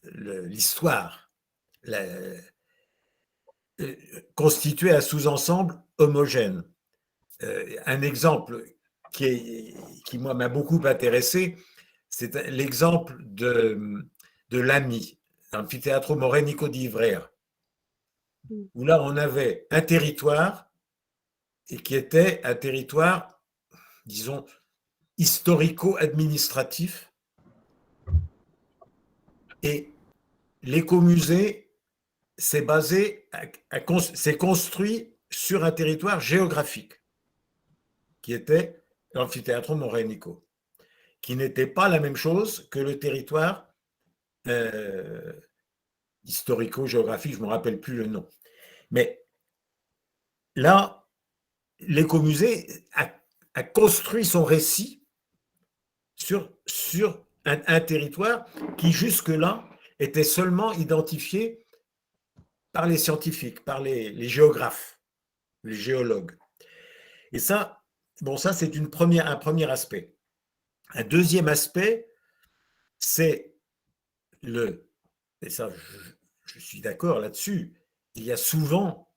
l'histoire, constituer un sous-ensemble homogène. Un exemple qui moi, m'a beaucoup intéressé, c'est l'exemple de l'AMI, l'Amfiteatro Morenico di Ivrea, où là, on avait un territoire et qui était un territoire, disons, historico-administratif, et l'écomusée s'est construit sur un territoire géographique qui était l'Amfiteatro Morenico, qui n'était pas la même chose que le territoire historico-géographique, je ne me rappelle plus le nom. Mais là, l'écomusée a construit son récit sur un territoire qui jusque-là était seulement identifié par les scientifiques, par les géographes, les géologues. Et ça, ça c'est un premier aspect. Un deuxième aspect, c'est et ça je suis d'accord là-dessus, il y a souvent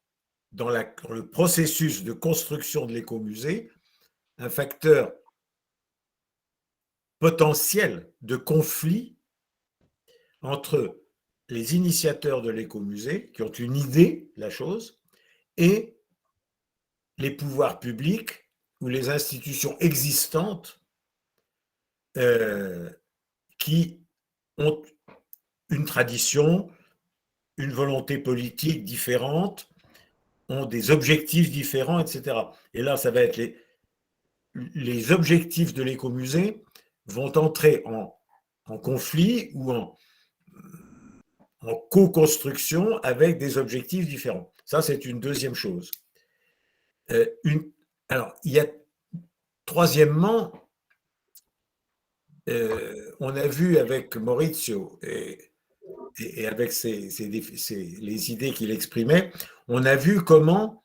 dans le processus de construction de l'écomusée un facteur potentiel de conflit entre les initiateurs de l'écomusée qui ont une idée de la chose et les pouvoirs publics ou les institutions existantes qui ont une tradition, une volonté politique différente, ont des objectifs différents, etc. Et là, ça va être les objectifs de l'écomusée vont entrer en conflit ou en co-construction avec des objectifs différents. Ça, c'est une deuxième chose. Alors, il y a troisièmement, on a vu avec Maurizio et avec les idées qu'il exprimait, on a vu comment,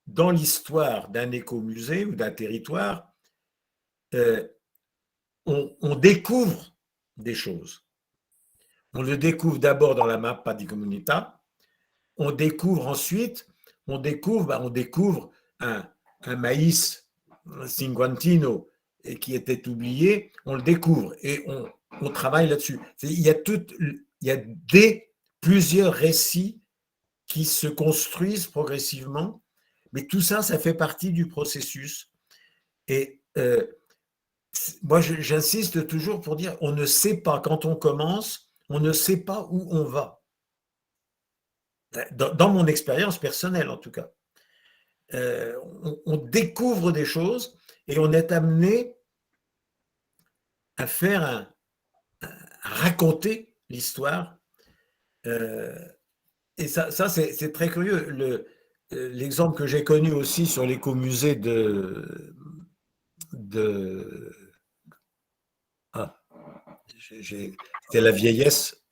dans l'histoire d'un écomusée ou d'un territoire, on découvre des choses. On le découvre d'abord dans la Mappa di Comunità, on découvre ensuite, on découvre un maïs cinquantino qui était oublié, on le découvre et on travaille là-dessus. Il y a plusieurs récits qui se construisent progressivement, mais tout ça, ça fait partie du processus. Et moi, j'insiste toujours pour dire, on ne sait pas, quand on commence, on ne sait pas où on va. Dans mon expérience personnelle, en tout cas. On découvre des choses et on est amené à à raconter l'histoire. Et ça c'est très curieux. L'exemple que j'ai connu aussi sur l'écomusée c'était la vieillesse,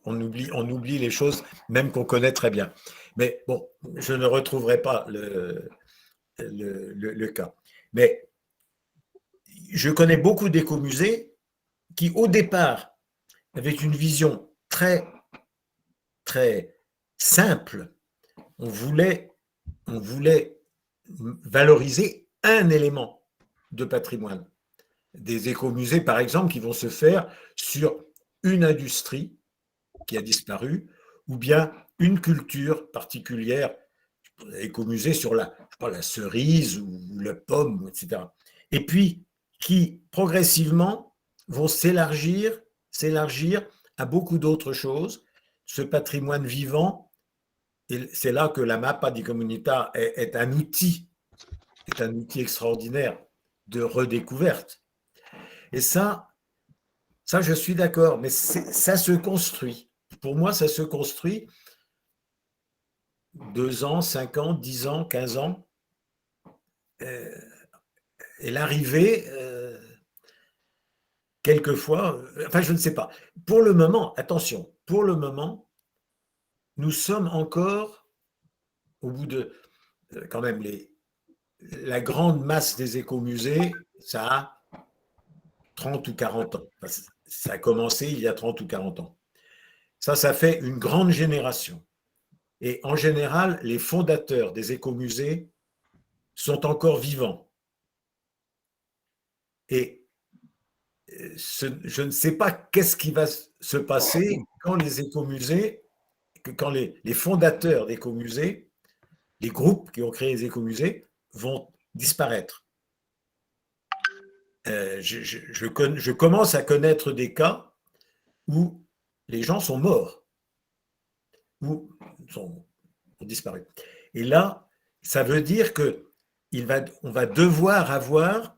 on oublie les choses, même qu'on connaît très bien. Mais bon, je ne retrouverai pas le cas. Mais je connais beaucoup d'écomusées qui, au départ, avaient une vision très, très simple. On voulait valoriser un élément de patrimoine. Des écomusées, par exemple, qui vont se faire sur une industrie qui a disparu, ou bien une culture particulière, écomusée sur la cerise ou la pomme, etc. Et puis, qui progressivement vont s'élargir à beaucoup d'autres choses, ce patrimoine vivant. Et c'est là que la Mappa di Comunità est un outil extraordinaire de redécouverte. Et ça, je suis d'accord, mais ça se construit. Pour moi, ça se construit 2 ans, 5 ans, 10 ans, 15 ans. Et l'arrivée, quelquefois, enfin, je ne sais pas. Pour le moment, attention, pour le moment, nous sommes encore au bout de, quand même, la grande masse des écomusées, ça a 30 ou 40 ans. Ça a commencé il y a 30 ou 40 ans. Ça fait une grande génération. Et en général, les fondateurs des écomusées sont encore vivants. Et je ne sais pas qu'est-ce qui va se passer quand les écomusées, quand les fondateurs d'écomusées, les groupes qui ont créé les écomusées vont disparaître. Je commence à connaître des cas où les gens sont morts ou ont disparu. Et là, ça veut dire qu'on va devoir avoir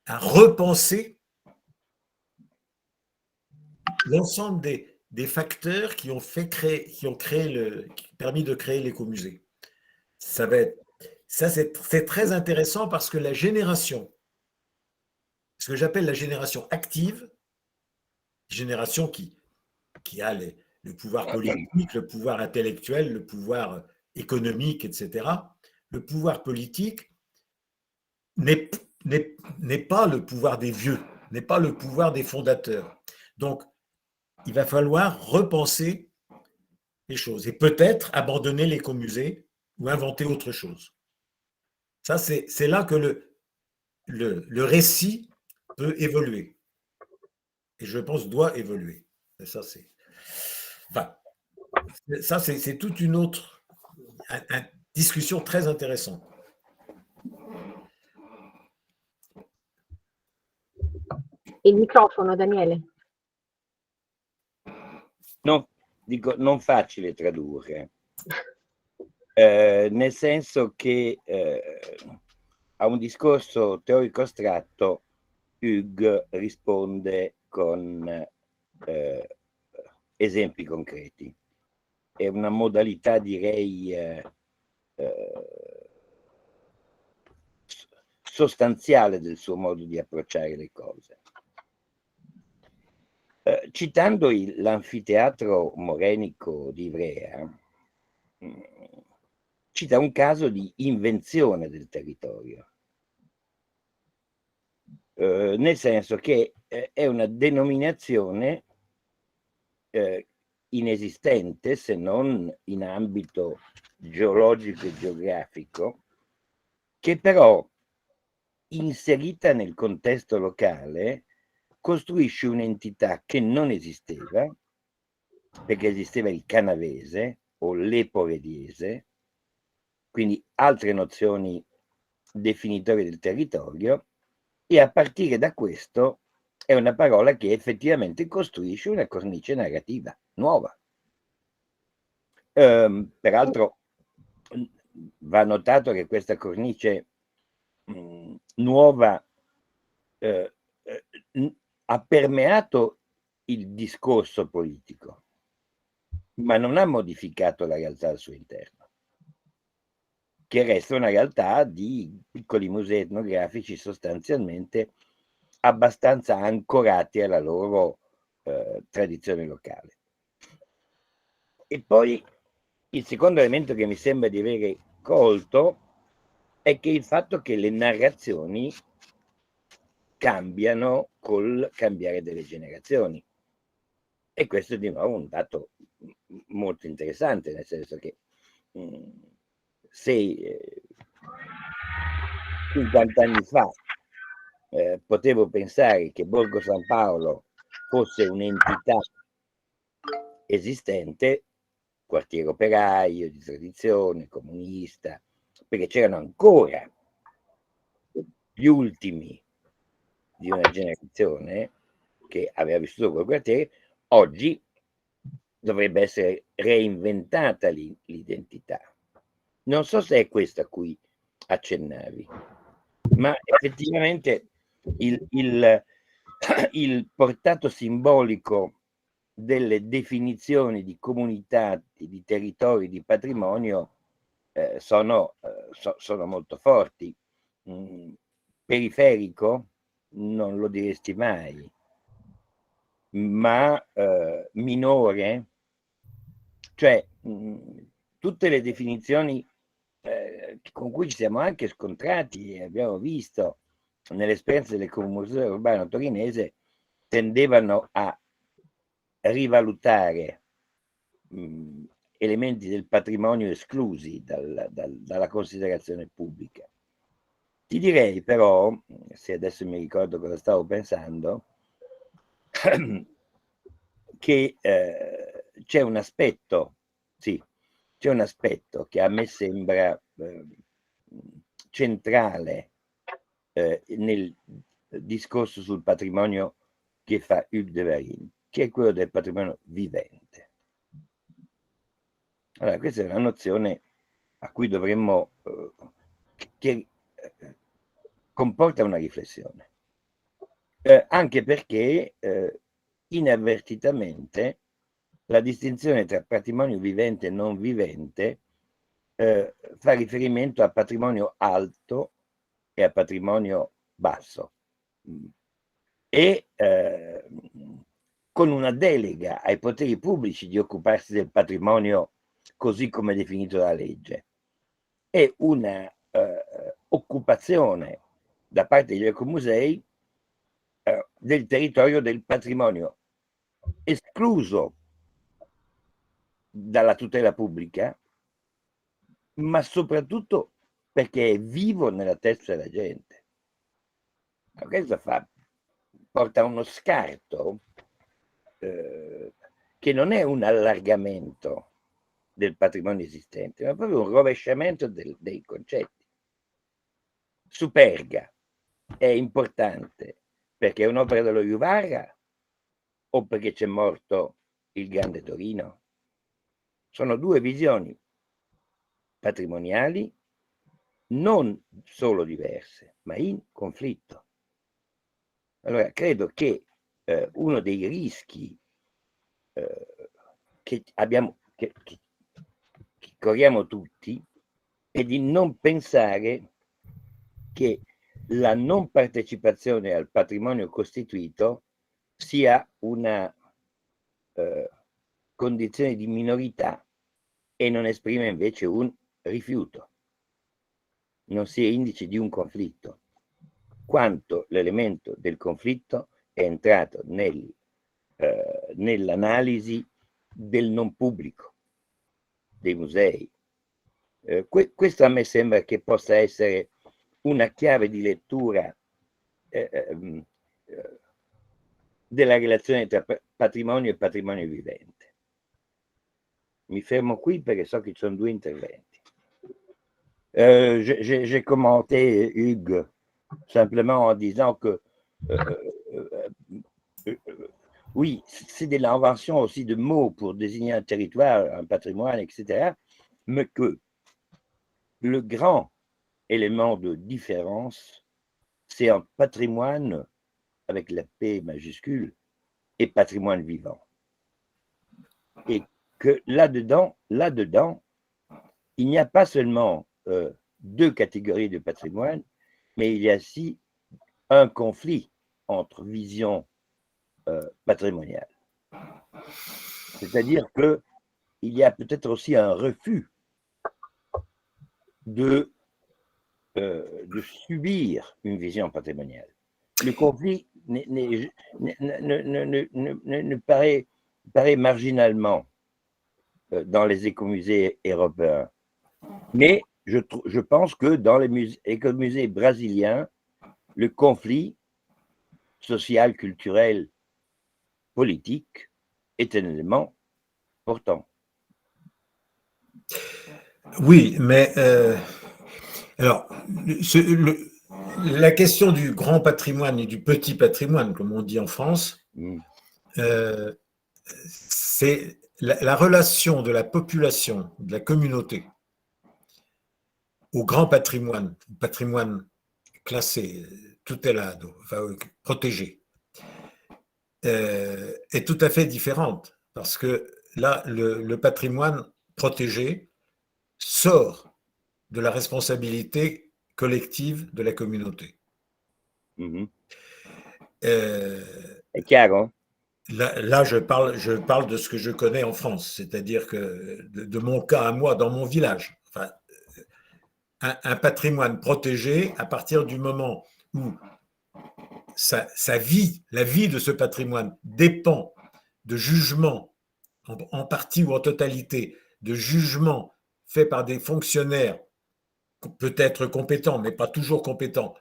à repenser l'ensemble des facteurs qui ont permis de créer l'écomusée. Ça c'est très intéressant parce que la génération, ce que j'appelle la génération active, génération qui a le pouvoir politique, le pouvoir intellectuel, le pouvoir économique, etc. Le pouvoir politique n'est pas le pouvoir des vieux, n'est pas le pouvoir des fondateurs. Donc, il va falloir repenser les choses et peut-être abandonner l'écomusée ou inventer autre chose. Ça, c'est là que le récit peut évoluer. Et je pense doit évoluer. Et ça, c'est toute une autre discussion très intéressante. Il microfono, Daniele. No, dico, non facile tradurre, nel senso che a un discorso teorico astratto Hugues risponde con esempi concreti. È una modalità, direi, sostanziale del suo modo di approcciare le cose. Citando l'anfiteatro morenico di Ivrea, cita un caso di invenzione del territorio, nel senso che è una denominazione inesistente, se non in ambito geologico e geografico, che però inserita nel contesto locale costruisce un'entità che non esisteva, perché esisteva il canavese o l'eporediese, quindi altre nozioni definitorie del territorio, e a partire da questo è una parola che effettivamente costruisce una cornice narrativa nuova. Peraltro va notato che questa cornice nuova ha permeato il discorso politico, ma non ha modificato la realtà al suo interno, che resta una realtà di piccoli musei etnografici sostanzialmente abbastanza ancorati alla loro tradizione locale. E poi il secondo elemento che mi sembra di avere colto è che il fatto che le narrazioni cambiano col cambiare delle generazioni. E questo è di nuovo un dato molto interessante, nel senso che se 50 anni fa potevo pensare che Borgo San Paolo fosse un'entità esistente, quartiere operaio, di tradizione, comunista, perché c'erano ancora gli ultimi di una generazione che aveva vissuto quel quartiere, oggi dovrebbe essere reinventata l'identità. Non so se è questo a cui accennavi, ma effettivamente il portato simbolico delle definizioni di comunità, di territori, di patrimonio sono molto forti. Periferico non lo diresti mai, ma minore, cioè tutte le definizioni con cui ci siamo anche scontrati e abbiamo visto nell'esperienza del Museo Urbano Torinese tendevano a rivalutare elementi del patrimonio esclusi dalla considerazione pubblica. Ti direi però, se adesso mi ricordo cosa stavo pensando, che c'è un aspetto che a me sembra centrale nel discorso sul patrimonio che fa Hugues de Varine, che è quello del patrimonio vivente. Allora, questa è una nozione a cui dovremmo, che comporta una riflessione, anche perché inavvertitamente la distinzione tra patrimonio vivente e non vivente fa riferimento a patrimonio alto e a patrimonio basso, e con una delega ai poteri pubblici di occuparsi del patrimonio così come definito dalla legge, e una occupazione da parte degli ecomusei del territorio del patrimonio escluso dalla tutela pubblica, ma soprattutto perché è vivo nella testa della gente. Questo porta a uno scarto che non è un allargamento del patrimonio esistente, ma proprio un rovesciamento dei concetti. Superga è importante perché è un'opera dello Juvara o perché c'è morto il grande Torino? Sono due visioni patrimoniali non solo diverse, ma in conflitto. Allora, credo che uno dei rischi che abbiamo, che corriamo tutti, è di non pensare che la non partecipazione al patrimonio costituito sia una condizione di minorità e non esprime invece un rifiuto, non sia indice di un conflitto, quanto l'elemento del conflitto è entrato nell'analisi del non pubblico, dei musei. Questo a me sembra che possa essere una chiave di lettura della relazione tra patrimonio e patrimonio vivente. Mi fermo qui perché so che ci sono due interventi. J'ai commenté Hugues simplement en disant que oui, c'est de l'invention aussi de mots pour désigner un territoire, un patrimoine, etc., mais que le grand élément de différence, c'est un patrimoine avec la P majuscule et patrimoine vivant. Et que là-dedans, il n'y a pas seulement deux catégories de patrimoine, mais il y a aussi un conflit entre visions patrimoniales. C'est-à-dire qu'il y a peut-être aussi un refus de subir une vision patrimoniale. Le conflit ne paraît marginalement dans les écomusées européens. Mais je pense que dans les écomusées brésiliens, le conflit social, culturel, politique est un élément important. Oui, mais alors, la question du grand patrimoine et du petit patrimoine, comme on dit en France, c'est la relation de la population, de la communauté au grand patrimoine, patrimoine classé, tutelado, enfin, protégé, est tout à fait différente. Parce que là, le patrimoine protégé sort de la responsabilité collective de la communauté. È chiaro? Là, je parle de ce que je connais en France, c'est-à-dire que de mon cas à moi, dans mon village. Enfin, un patrimoine protégé à partir du moment où sa vie, la vie de ce patrimoine dépend de jugements, en partie ou en totalité, de jugements faits par des fonctionnaires peut-être compétents, mais pas toujours compétents,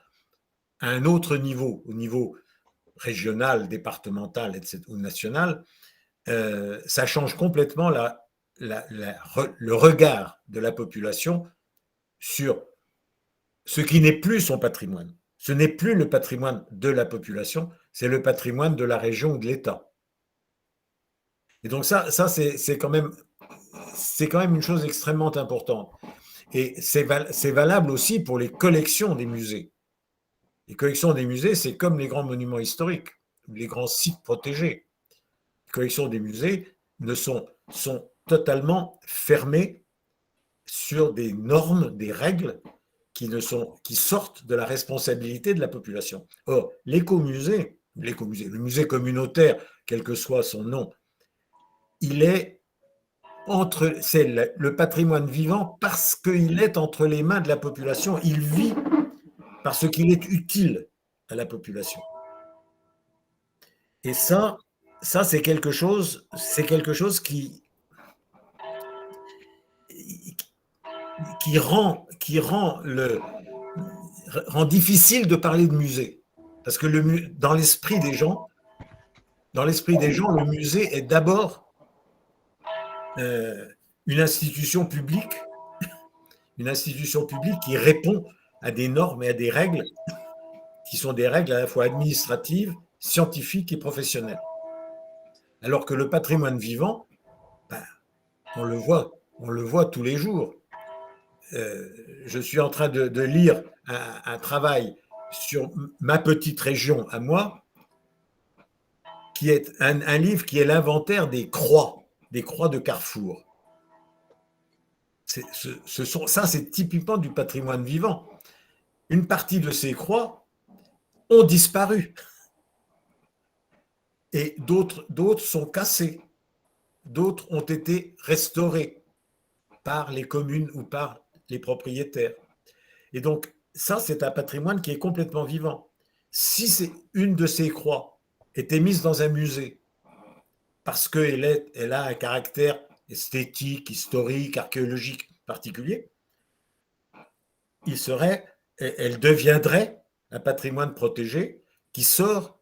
à un autre niveau, au niveau régional, départemental, etc., ou national, ça change complètement le regard de la population sur ce qui n'est plus son patrimoine. Ce n'est plus le patrimoine de la population, c'est le patrimoine de la région ou de l'État. Et donc ça c'est quand même une chose extrêmement importante. Et c'est valable aussi pour les collections des musées. Les collections des musées, c'est comme les grands monuments historiques, les grands sites protégés. Les collections des musées sont totalement fermées sur des normes, des règles qui sortent de la responsabilité de la population. Or, l'écomusée, le musée communautaire, quel que soit son nom, c'est le patrimoine vivant parce qu'il est entre les mains de la population, il vit parce qu'il est utile à la population. Et ça c'est quelque chose qui rend difficile de parler de musée. Parce que dans l'esprit des gens, le musée est d'abord une institution publique qui répond à des normes et à des règles qui sont des règles à la fois administratives, scientifiques et professionnelles. Alors que le patrimoine vivant, ben, on le voit tous les jours. Je suis en train de lire un travail sur ma petite région à moi, qui est un livre qui est l'inventaire des croix de Carrefour. Ça, c'est typiquement du patrimoine vivant. Une partie de ces croix ont disparu. Et d'autres sont cassées. D'autres ont été restaurées par les communes ou par les propriétaires. Et donc, ça, c'est un patrimoine qui est complètement vivant. Si une de ces croix était mise dans un musée parce qu'elle a un caractère esthétique, historique, archéologique particulier, elle deviendrait un patrimoine protégé qui sort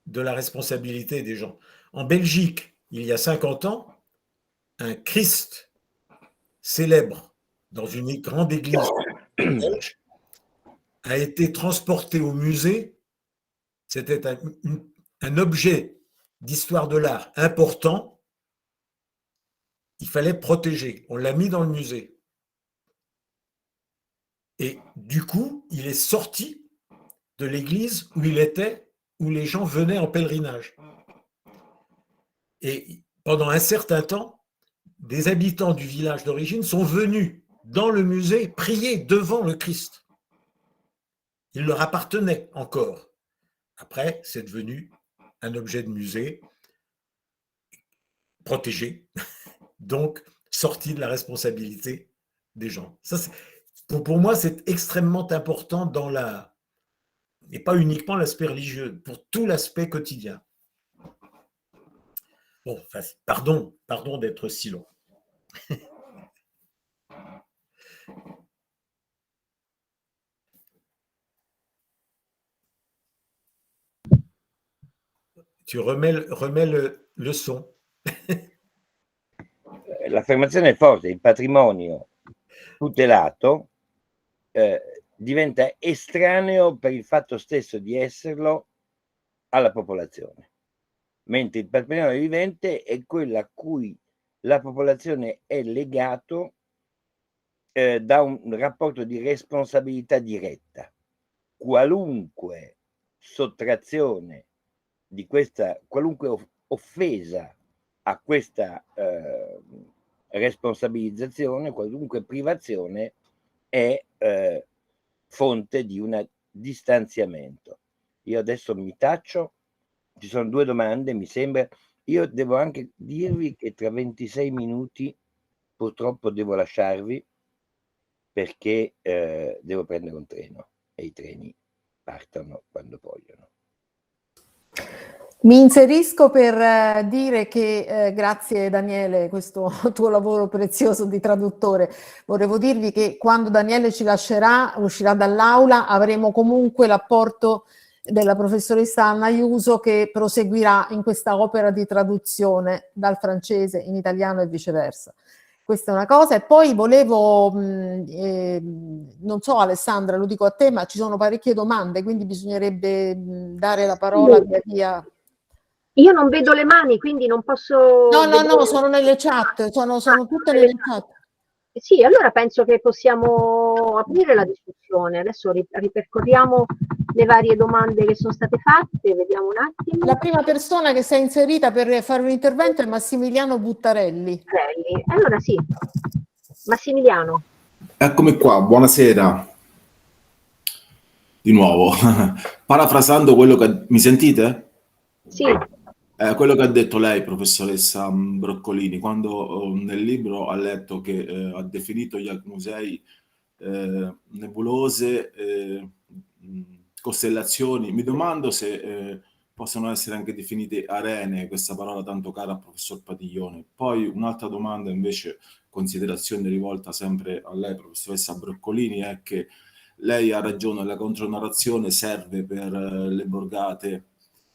de la responsabilité des gens. En Belgique, il y a 50 ans, un Christ célèbre dans une grande église belge a été transporté au musée. C'était un objet d'histoire de l'art important. Il fallait protéger. On l'a mis dans le musée. Et du coup, il est sorti de l'église où il était, où les gens venaient en pèlerinage. Et pendant un certain temps, des habitants du village d'origine sont venus dans le musée prier devant le Christ. Il leur appartenait encore. Après, c'est devenu un objet de musée protégé, donc sorti de la responsabilité des gens. Ça, pour moi, c'est extrêmement important et pas uniquement l'aspect religieux, pour tout l'aspect quotidien. Bon, enfin, pardon d'être si long. Tu remets le son. L'affermazione è forte, il patrimonio tutelato diventa estraneo per il fatto stesso di esserlo alla popolazione, mentre il patrimonio vivente è quello a cui la popolazione è legato da un rapporto di responsabilità diretta. Qualunque sottrazione di questa, qualunque offesa a questa responsabilizzazione, qualunque privazione è fonte di un distanziamento. Io adesso mi taccio, ci sono 2 domande, mi sembra. Io devo anche dirvi che tra 26 minuti purtroppo devo lasciarvi perché devo prendere un treno e i treni partono quando vogliono. Mi inserisco per dire che grazie Daniele, questo tuo lavoro prezioso di traduttore, volevo dirvi che quando Daniele ci lascerà, uscirà dall'aula, avremo comunque l'apporto della professoressa Anna Iuso che proseguirà in questa opera di traduzione dal francese in italiano e viceversa. Questa è una cosa. E poi volevo, non so Alessandra, lo dico a te, ma ci sono parecchie domande, quindi bisognerebbe dare la parola via via. Io non vedo le mani, quindi non posso... No, sono nelle chat, sono tutte nelle chat. Sì, allora penso che possiamo aprire la discussione. Adesso ripercorriamo le varie domande che sono state fatte, vediamo un attimo. La prima persona che si è inserita per fare un intervento è Massimiliano Buttarelli. Allora sì, Massimiliano. Eccomi qua, buonasera. Di nuovo, parafrasando quello che... Mi sentite? Sì. Quello che ha detto lei, professoressa Broccolini, quando nel libro ha letto che ha definito gli musei nebulose, costellazioni, mi domando se possono essere anche definite arene, questa parola tanto cara al professor Patiglione. Poi un'altra domanda invece, considerazione rivolta sempre a lei, professoressa Broccolini, è che lei ha ragione, la contronarrazione serve per le borgate,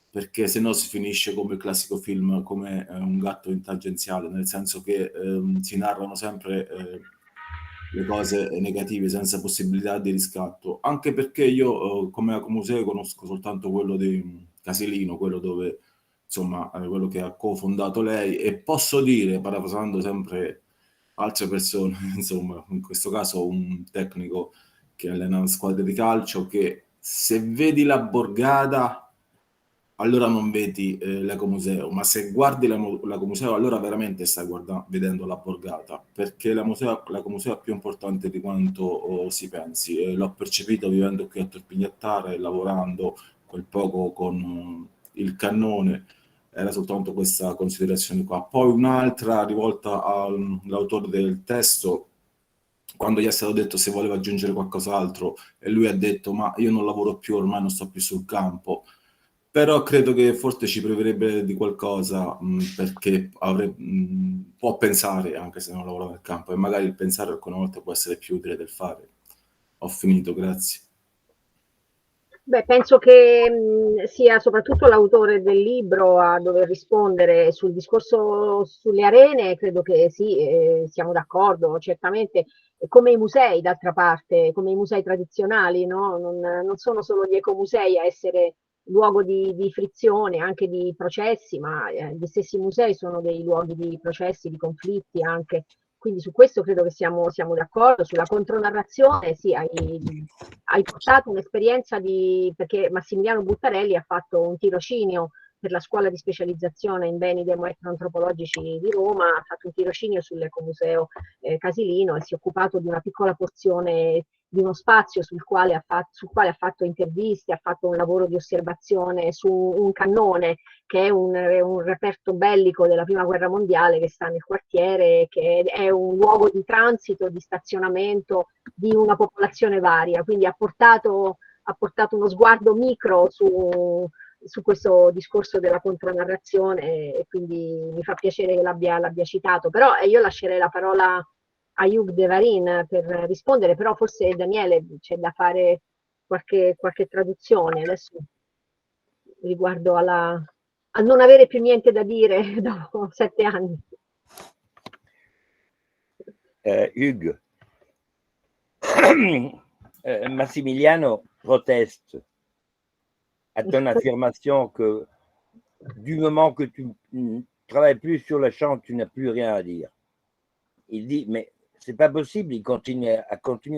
perché se no si finisce come il classico film, come un gatto in tangenziale, nel senso che si narrano sempre le cose negative senza possibilità di riscatto, anche perché io come ecomuseo conosco soltanto quello di Casilino, quello dove insomma quello che ha cofondato lei, e posso dire, parafrasando sempre altre persone, insomma in questo caso un tecnico che allena squadre di calcio, che se vedi la borgata allora non vedi l'ecomuseo, ma se guardi l'ecomuseo allora veramente stai vedendo la borgata, perché l'ecomuseo è più importante di quanto si pensi, e l'ho percepito vivendo qui a Torpignattara e lavorando quel poco con il cannone. Era soltanto questa considerazione qua. Poi un'altra rivolta all'autore del testo, quando gli è stato detto se voleva aggiungere qualcos'altro, e lui ha detto ma io non lavoro più, ormai non sto più sul campo. Però credo che forse ci proverebbe di qualcosa, perché può pensare, anche se non lavora nel campo, e magari il pensare alcune volte può essere più utile del fare. Ho finito, grazie. Beh, penso che sia soprattutto l'autore del libro a dover rispondere sul discorso sulle arene, credo che sì, siamo d'accordo, certamente, come i musei, d'altra parte, come i musei tradizionali, no? Non sono solo gli ecomusei a essere luogo di frizione, anche di processi, ma gli stessi musei sono dei luoghi di processi, di conflitti anche. Quindi su questo credo che siamo d'accordo. Sulla contronarrazione, sì, hai portato un'esperienza perché Massimiliano Buttarelli ha fatto un tirocinio per la scuola di specializzazione in beni etnoantropologici di Roma, ha fatto un tirocinio sull'ecomuseo Casilino e si è occupato di una piccola porzione di uno spazio sul quale ha fatto interviste, ha fatto un lavoro di osservazione su un cannone che è un reperto bellico della Prima Guerra Mondiale che sta nel quartiere, che è un luogo di transito, di stazionamento di una popolazione varia, quindi ha portato uno sguardo micro su questo discorso della contronarrazione, e quindi mi fa piacere che l'abbia citato. Però io lascerei la parola a Hugh Devarin per rispondere, però forse Daniele c'è da fare qualche traduzione adesso riguardo a non avere più niente da dire dopo 7 anni. Hugues, Massimiliano proteste à ton affirmation que du moment que tu ne travailles plus sur le champ, tu n'as plus rien à dire. Il dit, mais c'est pas possible, il continue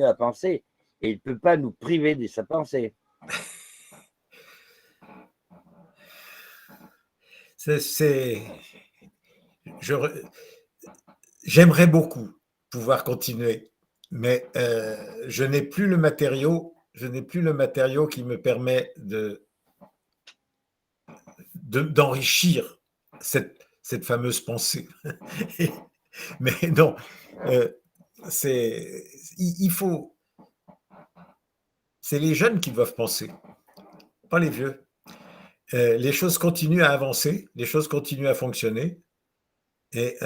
à penser et il ne peut pas nous priver de sa pensée. J'aimerais beaucoup pouvoir continuer, mais je n'ai plus le matériau qui me permet d'enrichir cette fameuse pensée. Mais non, c'est les jeunes qui doivent penser, pas les vieux. Les choses continuent à avancer, les choses continuent à fonctionner, et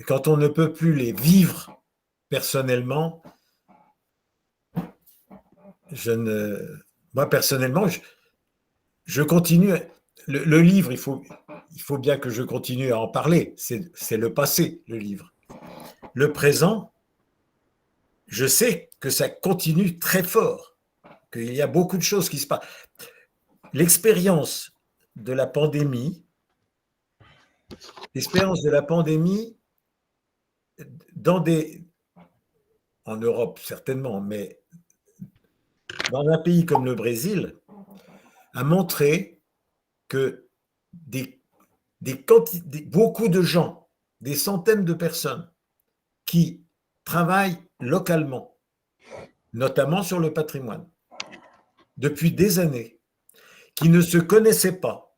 quand on ne peut plus les vivre personnellement, moi personnellement, je continue. Le livre, il faut bien que je continue à en parler. C'est le passé, le livre. Le présent, je sais que ça continue très fort, qu'il y a beaucoup de choses qui se passent. L'expérience de la pandémie, en Europe certainement, mais dans un pays comme le Brésil, a montré que beaucoup de gens, des centaines de personnes qui travaillent localement, notamment sur le patrimoine, depuis des années, qui ne se connaissaient pas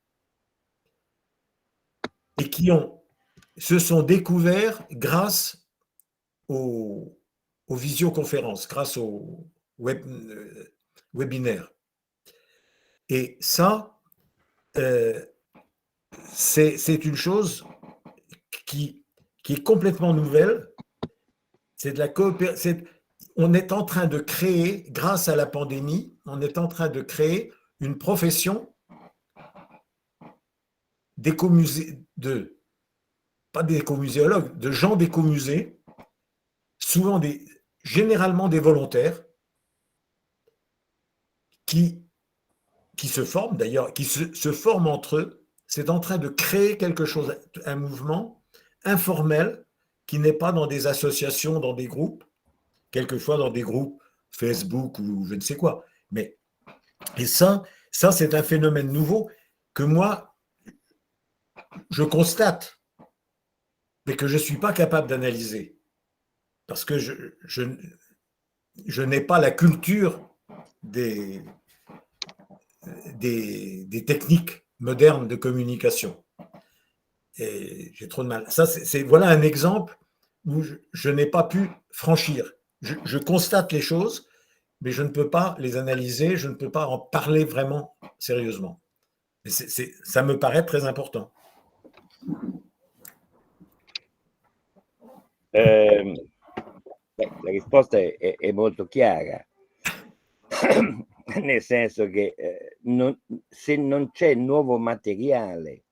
et qui se sont découverts grâce aux visioconférences, grâce aux webinaires. Et ça, c'est une chose qui est complètement nouvelle. C'est de la coopération. On est en train de créer, grâce à la pandémie, on est en train de créer une profession pas d'écomuséologues, de gens d'écomusées, généralement des volontaires, qui se forment d'ailleurs, qui se forment entre eux. C'est en train de créer quelque chose, un mouvement informel qui n'est pas dans des associations, dans des groupes, quelquefois dans des groupes Facebook ou je ne sais quoi. Et ça c'est un phénomène nouveau que moi, je constate, mais que je ne suis pas capable d'analyser. Parce que je n'ai pas la culture des techniques modernes de communication. Et j'ai trop de mal. Ça, voilà un exemple où je n'ai pas pu franchir. Je constate les choses, mais je ne peux pas les analyser, je ne peux pas en parler vraiment sérieusement. Et ça me paraît très important. La risposta è molto chiara, nel senso che se non c'è nuovo materiale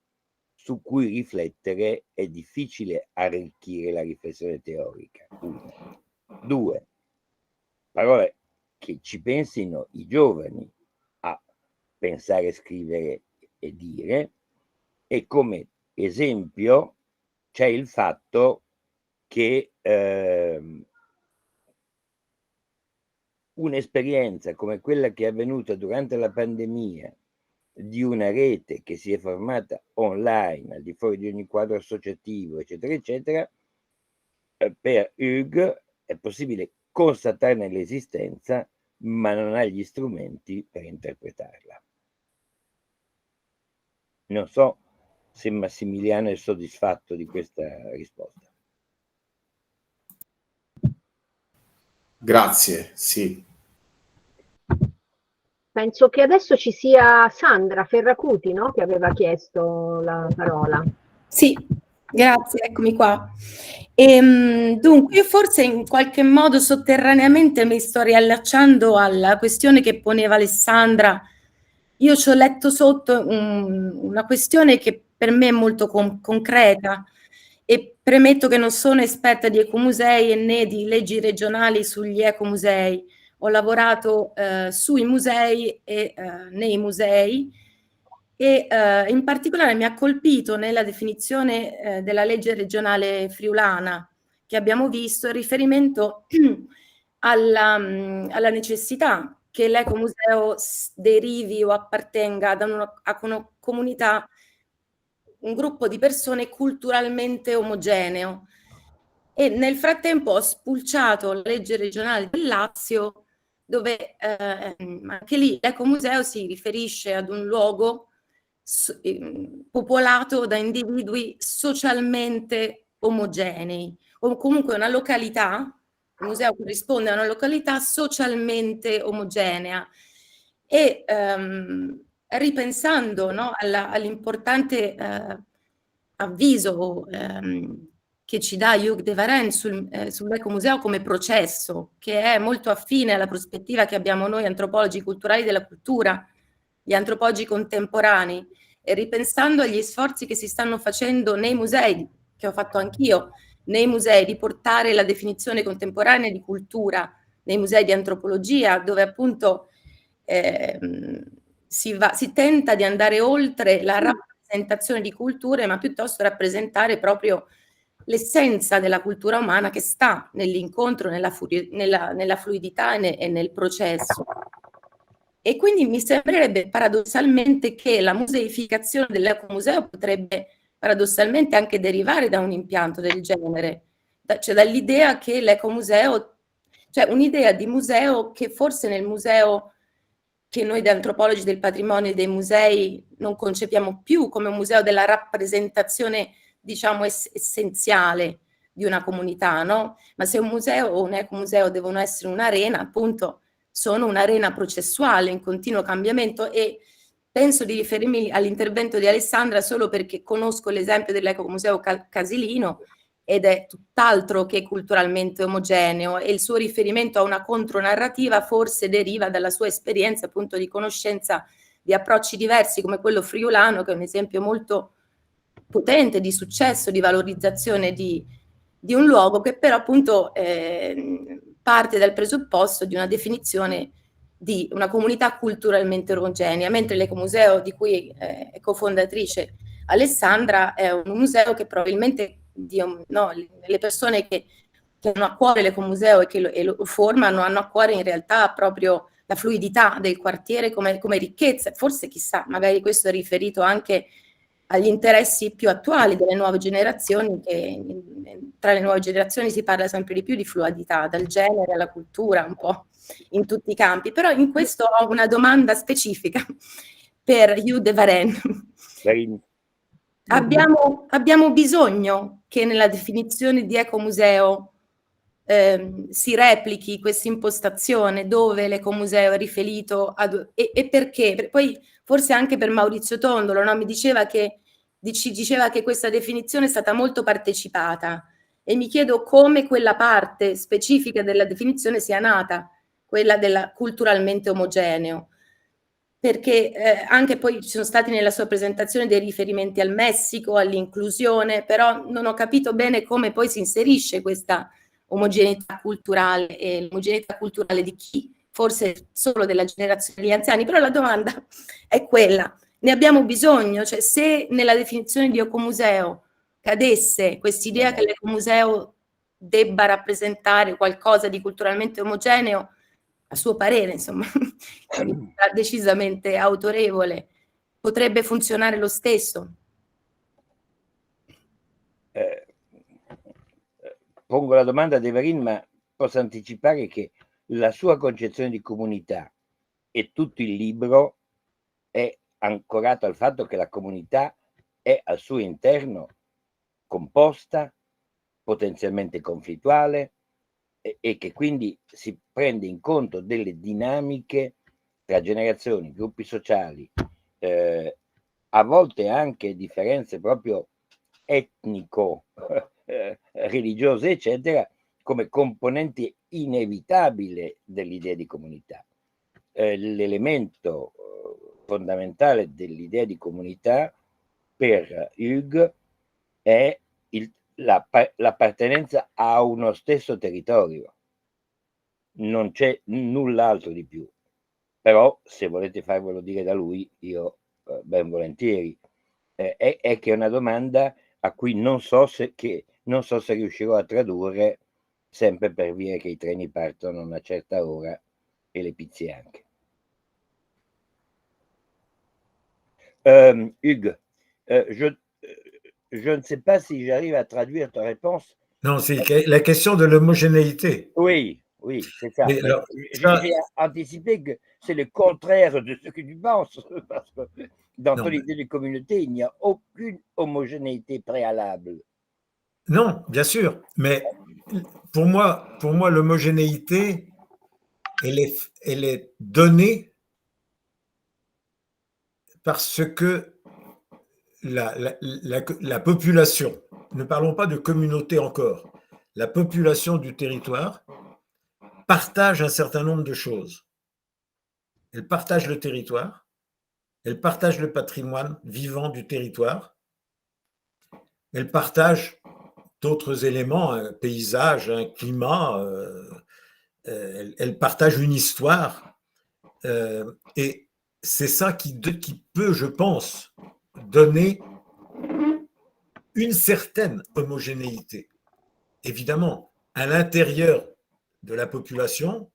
su cui riflettere è difficile arricchire la riflessione teorica. 1. 2. Parole che ci pensino i giovani a pensare, scrivere e dire, e come esempio c'è il fatto che un'esperienza come quella che è avvenuta durante la pandemia di una rete che si è formata online al di fuori di ogni quadro associativo, eccetera, eccetera, per Hugues è possibile constatarne l'esistenza, ma non ha gli strumenti per interpretarla. Non so se Massimiliano è soddisfatto di questa risposta. Grazie, sì. Penso che adesso ci sia Sandra Ferracuti, no? Che aveva chiesto la parola. Sì, grazie, eccomi qua. Dunque, io forse in qualche modo sotterraneamente mi sto riallacciando alla questione che poneva Alessandra. Io ci ho letto sotto una questione che per me è molto concreta, e premetto che non sono esperta di ecomusei e né di leggi regionali sugli ecomusei. Ho lavorato sui musei e nei musei, e in particolare mi ha colpito nella definizione della legge regionale friulana che abbiamo visto il riferimento alla necessità che l'ecomuseo derivi o appartenga a una comunità, un gruppo di persone culturalmente omogeneo. E nel frattempo ho spulciato la legge regionale del Lazio, dove anche lì l'ecomuseo si riferisce ad un luogo popolato da individui socialmente omogenei, o comunque una località. Il museo corrisponde a una località socialmente omogenea. E ripensando, no, all'importante avviso che ci dà Hugues de Varenne sull'ecomuseo come processo, che è molto affine alla prospettiva che abbiamo noi antropologi culturali della cultura, gli antropologi contemporanei, e ripensando agli sforzi che si stanno facendo nei musei, che ho fatto anch'io, nei musei, di portare la definizione contemporanea di cultura nei musei di antropologia, dove appunto si tenta di andare oltre la rappresentazione di culture, ma piuttosto rappresentare proprio l'essenza della cultura umana che sta nell'incontro, nella fluidità e nel processo. E quindi mi sembrerebbe paradossalmente che la museificazione dell'ecomuseo potrebbe paradossalmente anche derivare da un impianto del genere, cioè dall'idea che l'ecomuseo, cioè un'idea di museo che forse nel museo che noi da antropologi del patrimonio e dei musei non concepiamo più come un museo della rappresentazione, diciamo, essenziale di una comunità, no? Ma se un museo o un ecomuseo devono essere un'arena, appunto, sono un'arena processuale in continuo cambiamento, e penso di riferirmi all'intervento di Alessandra solo perché conosco l'esempio dell'Ecomuseo Casilino ed è tutt'altro che culturalmente omogeneo, e il suo riferimento a una contronarrativa forse deriva dalla sua esperienza appunto di conoscenza di approcci diversi come quello friulano, che è un esempio molto potente di successo, di valorizzazione di un luogo, che però appunto parte dal presupposto di una definizione di una comunità culturalmente omogenea, mentre l'Ecomuseo di cui è cofondatrice Alessandra è un museo che probabilmente le persone che hanno a cuore l'Ecomuseo e che lo formano hanno a cuore in realtà proprio la fluidità del quartiere come ricchezza. Forse chissà, magari questo è riferito anche agli interessi più attuali delle nuove generazioni, che tra le nuove generazioni si parla sempre di più di fluidità, dal genere alla cultura, un po' in tutti i campi. Però in questo ho una domanda specifica per Hugh de Varenne. Abbiamo bisogno che nella definizione di ecomuseo si replichi questa impostazione dove l'ecomuseo è riferito ad, e perché? Poi forse anche per Maurizio Tondolo, no? Mi diceva che questa definizione è stata molto partecipata, e mi chiedo come quella parte specifica della definizione sia nata, quella della culturalmente omogeneo, perché anche poi ci sono stati nella sua presentazione dei riferimenti al Messico, all'inclusione, però non ho capito bene come poi si inserisce questa omogeneità culturale, e l'omogeneità culturale di chi? Forse solo della generazione degli anziani, però la domanda è quella: ne abbiamo bisogno? Cioè, se nella definizione di ecomuseo cadesse quest'idea che l'ecomuseo debba rappresentare qualcosa di culturalmente omogeneo, a suo parere, insomma, decisamente autorevole, potrebbe funzionare lo stesso? Pongo la domanda a De Varenne, ma posso anticipare che la sua concezione di comunità e tutto il libro è ancorato al fatto che la comunità è al suo interno composta, potenzialmente conflittuale, e che quindi si prende in conto delle dinamiche tra generazioni, gruppi sociali, a volte anche differenze proprio etnico, religiose, eccetera, come componenti inevitabili dell'idea di comunità. L'elemento fondamentale dell'idea di comunità per Hugh è l'appartenenza a uno stesso territorio. Non c'è null'altro di più. Però, se volete farvelo dire da lui, io ben volentieri. È che è una domanda a cui non so se riuscirò a tradurre, sempre per via che i treni partono a una certa ora e le pizze anche. Hugues, je ne sais pas si j'arrive à traduire ta réponse. Non, c'est la question de l'homogénéité. Oui, c'est ça. J'ai anticipé que c'est le contraire de ce que tu penses, parce que dans ton idée de communauté, il n'y a aucune homogénéité préalable. Non, bien sûr, mais pour moi l'homogénéité, elle est donnée parce que la population, ne parlons pas de communauté encore, la population du territoire partage un certain nombre de choses. Elle partage le territoire, elle partage le patrimoine vivant du territoire, elle partage d'autres éléments, un paysage, un climat, elle partage une histoire, et c'est ça qui peut, je pense, donner une certaine homogénéité. Évidemment, à l'intérieur de la population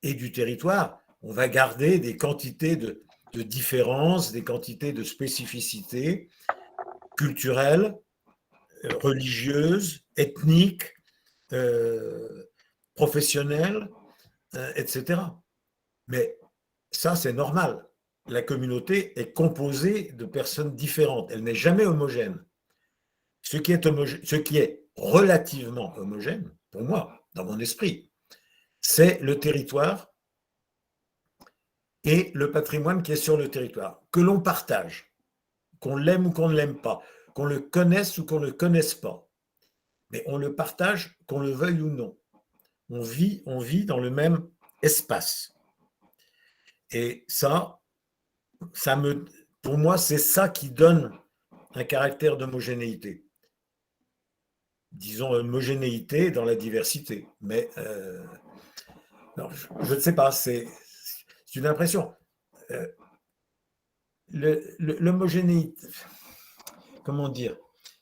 et du territoire, on va garder des quantités de différences, des quantités de spécificités culturelles, religieuses, ethniques, professionnelles, etc. Mais ça, c'est normal. La communauté est composée de personnes différentes. Elle n'est jamais homogène. Ce qui est relativement homogène, pour moi, dans mon esprit, c'est le territoire et le patrimoine qui est sur le territoire, que l'on partage, qu'on l'aime ou qu'on ne l'aime pas, qu'on le connaisse ou qu'on ne le connaisse pas. Mais on le partage, qu'on le veuille ou non. On vit dans le même espace. Et ça pour moi, c'est ça qui donne un caractère d'homogénéité. Disons homogénéité dans la diversité. Mais non, je ne sais pas, c'est une impression. L'homogénéité, comment dire,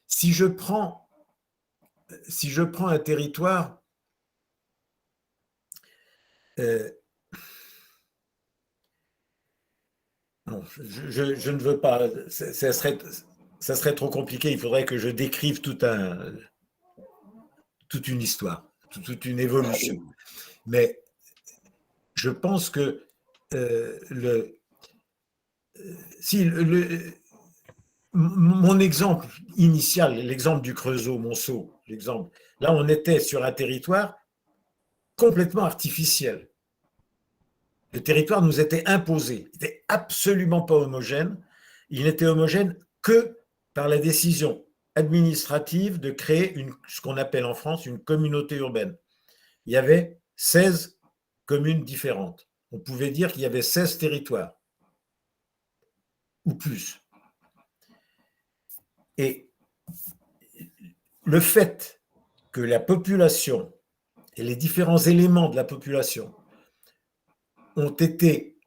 si je prends un territoire, non, je ne veux pas, ça serait trop compliqué, il faudrait que je décrive toute une histoire, toute une évolution. Mais je pense que mon exemple initial, l'exemple du Creusot-Monceau, là on était sur un territoire complètement artificiel. Le territoire nous était imposé, il n'était absolument pas homogène. Il n'était homogène que par la décision administrative de créer ce qu'on appelle en France une communauté urbaine. Il y avait 16 communes différentes. On pouvait dire qu'il y avait 16 territoires, ou plus. Et le fait que la population et les différents éléments de la population ont été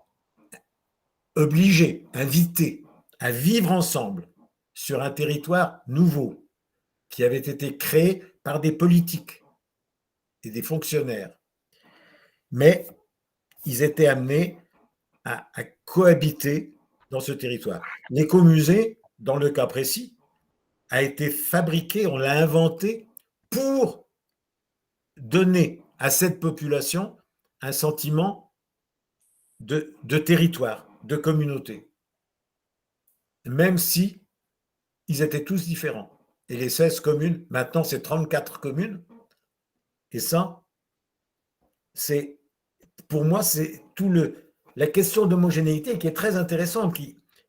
obligés, invités à vivre ensemble sur un territoire nouveau qui avait été créé par des politiques et des fonctionnaires. Mais ils étaient amenés à cohabiter dans ce territoire. L'écomusée, dans le cas précis, a été fabriqué, on l'a inventé pour donner à cette population un sentiment de territoire, de communauté, même si ils étaient tous différents. Et les 16 communes, maintenant c'est 34 communes, et ça, pour moi, c'est la question d'homogénéité qui est très intéressante,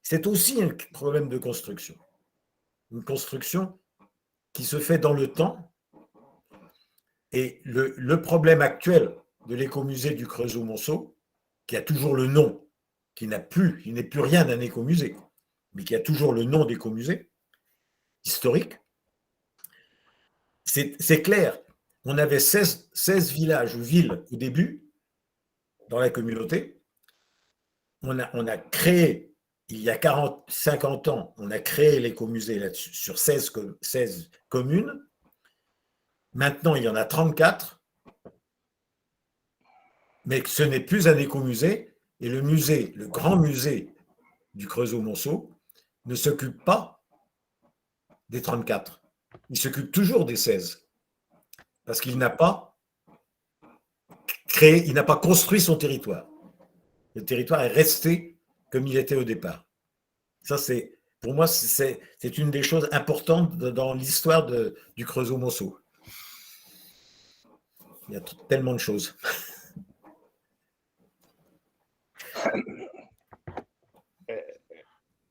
c'est aussi un problème de construction. Une construction qui se fait dans le temps. Et le problème actuel de l'écomusée du Creusot-Monceau, qui a toujours le nom, il n'est plus rien d'un écomusée, mais qui a toujours le nom d'écomusée historique, c'est clair. On avait 16 villages ou villes au début dans la communauté. On a créé, il y a 50 ans, on a créé l'écomusée là-dessus sur 16 communes. Maintenant, il y en a 34, mais ce n'est plus un écomusée. Et le grand musée du Creusot-Monceau, ne s'occupe pas des 34. Il s'occupe toujours des 16. Parce qu'il n'a pas créé, il n'a pas construit son territoire. Le territoire est resté comme il était au départ. Ça, pour moi, c'est une des choses importantes dans l'histoire du Creusot-Monceau. Il y a tellement de choses.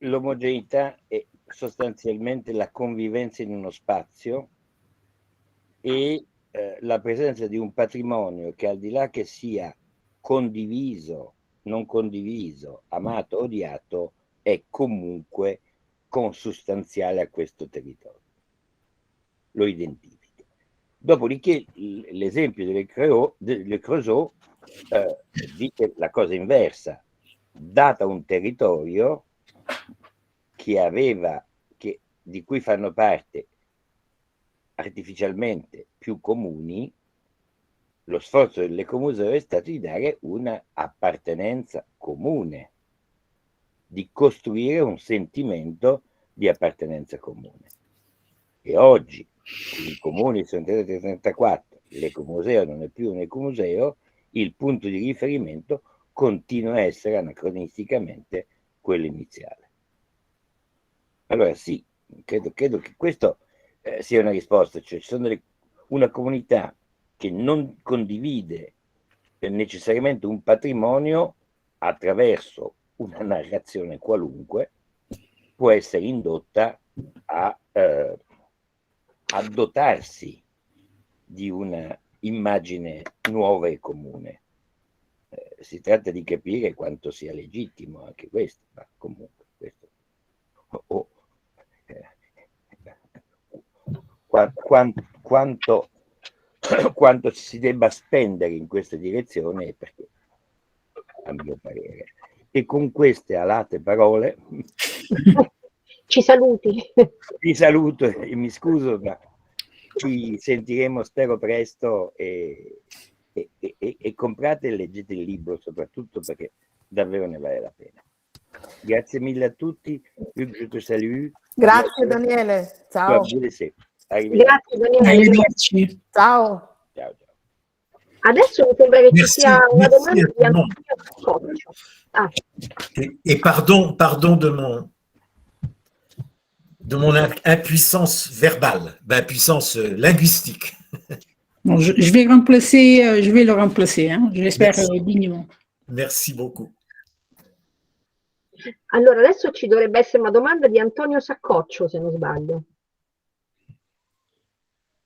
L'omogeneità è sostanzialmente la convivenza in uno spazio e la presenza di un patrimonio che, al di là che sia condiviso, non condiviso, amato, odiato, è comunque consustanziale a questo territorio. Lo identifica. Dopodiché l'esempio delle Creusot dice la cosa inversa. Data un territorio di cui fanno parte artificialmente più comuni, lo sforzo dell'ecomuseo è stato di dare una appartenenza comune, di costruire un sentimento di appartenenza comune. E oggi i comuni sono 34, l'ecomuseo non è più un ecomuseo, il punto di riferimento continua a essere anacronisticamente quello iniziale. Allora sì, credo che questo sia una risposta, cioè ci sono una comunità che non condivide necessariamente un patrimonio, attraverso una narrazione qualunque, può essere indotta a dotarsi di una immagine nuova e comune. Si tratta di capire quanto sia legittimo anche questo, ma comunque questo, quanto si debba spendere in questa direzione, perché, a mio parere. E con queste alate parole ci saluti. Vi saluto e mi scuso, ma ci sentiremo spero presto e comprate e leggete il libro, soprattutto perché davvero ne vale la pena. Grazie mille a tutti. Je te salue. Grazie Daniele. Ciao. Grazie Daniele. Arrivederci. Ciao. Ciao, ciao. Adesso mi sembra che ci sia una domanda di Antonio. Antonio Scoccio. Et pardon de mon impuissance verbale, impuissance linguistique. Bon, je vais le remplacer, hein. J'espère dignement. Merci beaucoup. Allora, adesso ci dovrebbe essere una domanda di Antonio Saccoccio, se non sbaglio.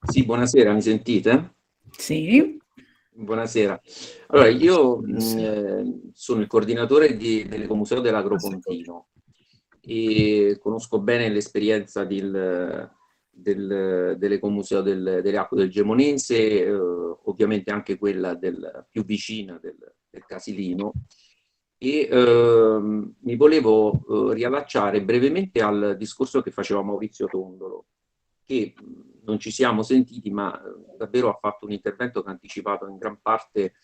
Sì, buonasera, mi sentite? Sì. Buonasera. Allora, io sono il coordinatore dell'Ecomuseo dell'Agropontino e conosco bene l'esperienza dell'Ecomuseo delle Acque del Gemonese, ovviamente anche quella più vicina del Casilino, e mi volevo riallacciare brevemente al discorso che faceva Maurizio Tondolo, che non ci siamo sentiti, ma davvero ha fatto un intervento che ha anticipato in gran parte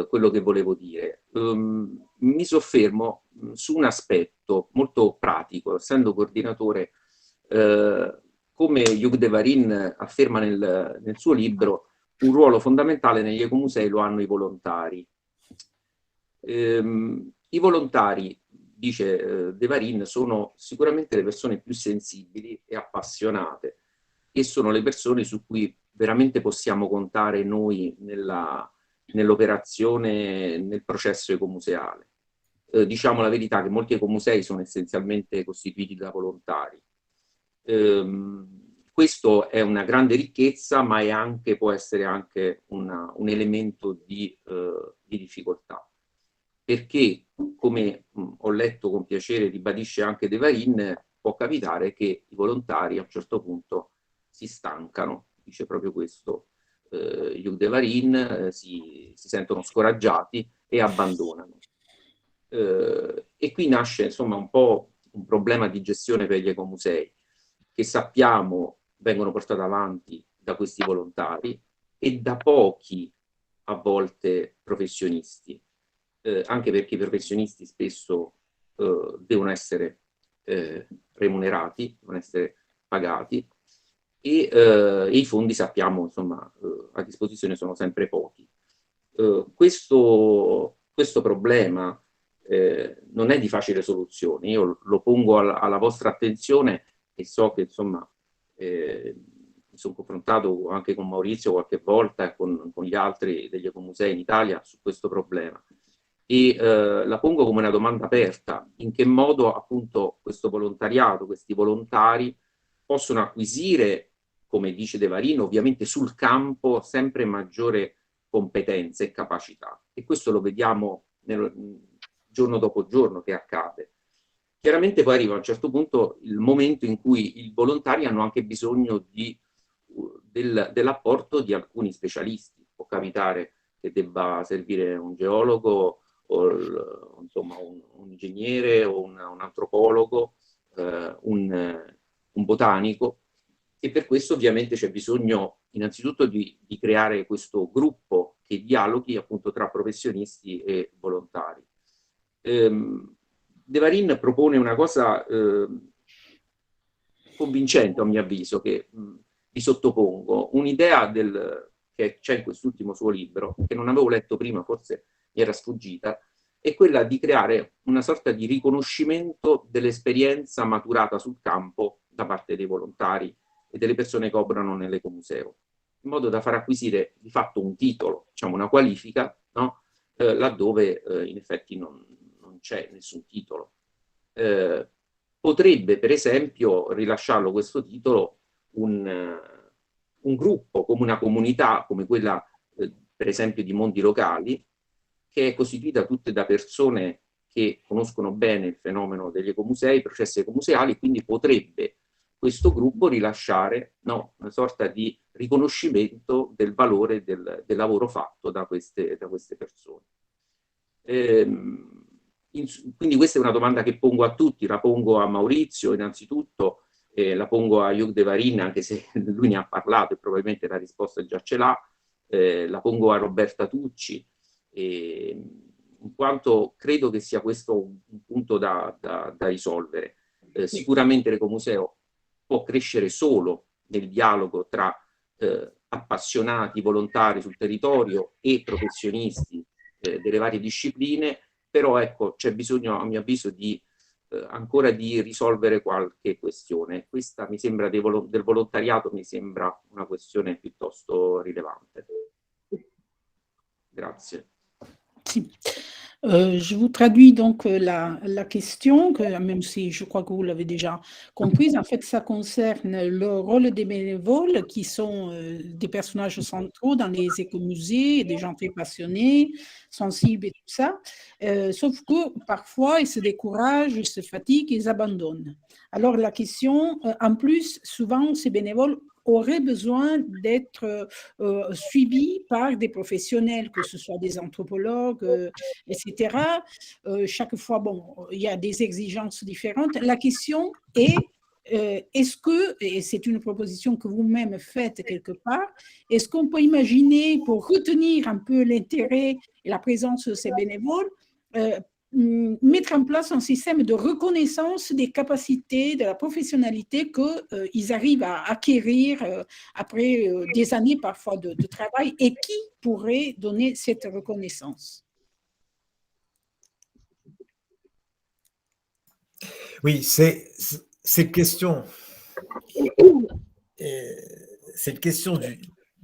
quello che volevo dire. Mi soffermo su un aspetto molto pratico, essendo coordinatore, come Hugh de Varin afferma nel suo libro, un ruolo fondamentale negli ecomusei lo hanno i volontari. I volontari, dice de Varin, sono sicuramente le persone più sensibili e appassionate, e sono le persone su cui veramente possiamo contare noi nell'operazione, nel processo ecomuseale. Diciamo la verità che molti ecomusei sono essenzialmente costituiti da volontari. Questo è una grande ricchezza, ma può essere anche un elemento di difficoltà. Perché, come ho letto con piacere, ribadisce anche de Varin, può capitare che i volontari a un certo punto si stancano, dice proprio questo Hugh de Varin, si sentono scoraggiati e abbandonano. E qui nasce insomma un po' un problema di gestione per gli ecomusei, che sappiamo vengono portati avanti da questi volontari e da pochi, a volte, professionisti, anche perché i professionisti spesso devono essere remunerati, devono essere pagati, e i fondi, sappiamo, insomma, a disposizione sono sempre pochi. Questo problema non è di facile soluzione. Io lo pongo alla vostra attenzione e so che, insomma, mi sono confrontato anche con Maurizio qualche volta e con gli altri degli ecomusei in Italia su questo problema. E la pongo come una domanda aperta: in che modo appunto questo volontariato, questi volontari possono acquisire, come dice de Varin, ovviamente sul campo sempre maggiore competenza e capacità, e questo lo vediamo giorno dopo giorno che accade. Chiaramente poi arriva a un certo punto il momento in cui i volontari hanno anche bisogno dell'apporto di alcuni specialisti. Può capitare che debba servire un geologo o insomma un ingegnere o un antropologo, un botanico, e per questo ovviamente c'è bisogno innanzitutto di creare questo gruppo che dialoghi appunto tra professionisti e volontari. De Varin propone una cosa convincente, a mio avviso, che vi sottopongo, un'idea che c'è in quest'ultimo suo libro, che non avevo letto prima, forse mi era sfuggita, è quella di creare una sorta di riconoscimento dell'esperienza maturata sul campo da parte dei volontari e delle persone che operano nell'ecomuseo, in modo da far acquisire di fatto un titolo, diciamo una qualifica, no? Laddove in effetti non c'è nessun titolo. Potrebbe, per esempio, rilasciarlo questo titolo un gruppo, come una comunità, come quella, per esempio, di Mondi Locali, che è costituita tutte da persone che conoscono bene il fenomeno degli ecomusei, i processi ecomuseali, quindi potrebbe questo gruppo rilasciare una sorta di riconoscimento del valore del lavoro fatto da queste persone. Quindi questa è una domanda che pongo a tutti, la pongo a Maurizio innanzitutto, la pongo a Hugh De Varin, anche se lui ne ha parlato e probabilmente la risposta già ce l'ha, la pongo a Roberta Tucci, in quanto credo che sia questo un punto da risolvere. Sicuramente l'ecomuseo può crescere solo nel dialogo tra appassionati, volontari sul territorio e professionisti delle varie discipline, però ecco, c'è bisogno, a mio avviso, ancora di risolvere qualche questione. Questa mi sembra del volontariato, mi sembra una questione piuttosto rilevante. Grazie. Si. Je vous traduis donc la question, même si je crois que vous l'avez déjà comprise. En fait, ça concerne le rôle des bénévoles qui sont des personnages centraux dans les écomusées, des gens très passionnés, sensibles et tout ça. Sauf que parfois, ils se découragent, ils se fatiguent, ils abandonnent. Alors la question, en plus, souvent, ces bénévoles auraient besoin d'être suivis par des professionnels, que ce soit des anthropologues, etc. Chaque fois, bon, il y a des exigences différentes. La question est, est-ce que, et c'est une proposition que vous-même faites quelque part, est-ce qu'on peut imaginer, pour retenir un peu l'intérêt et la présence de ces bénévoles, mettre en place un système de reconnaissance des capacités, de la professionnalité qu'ils arrivent à acquérir après des années parfois de travail, et qui pourrait donner cette reconnaissance? Oui, cette question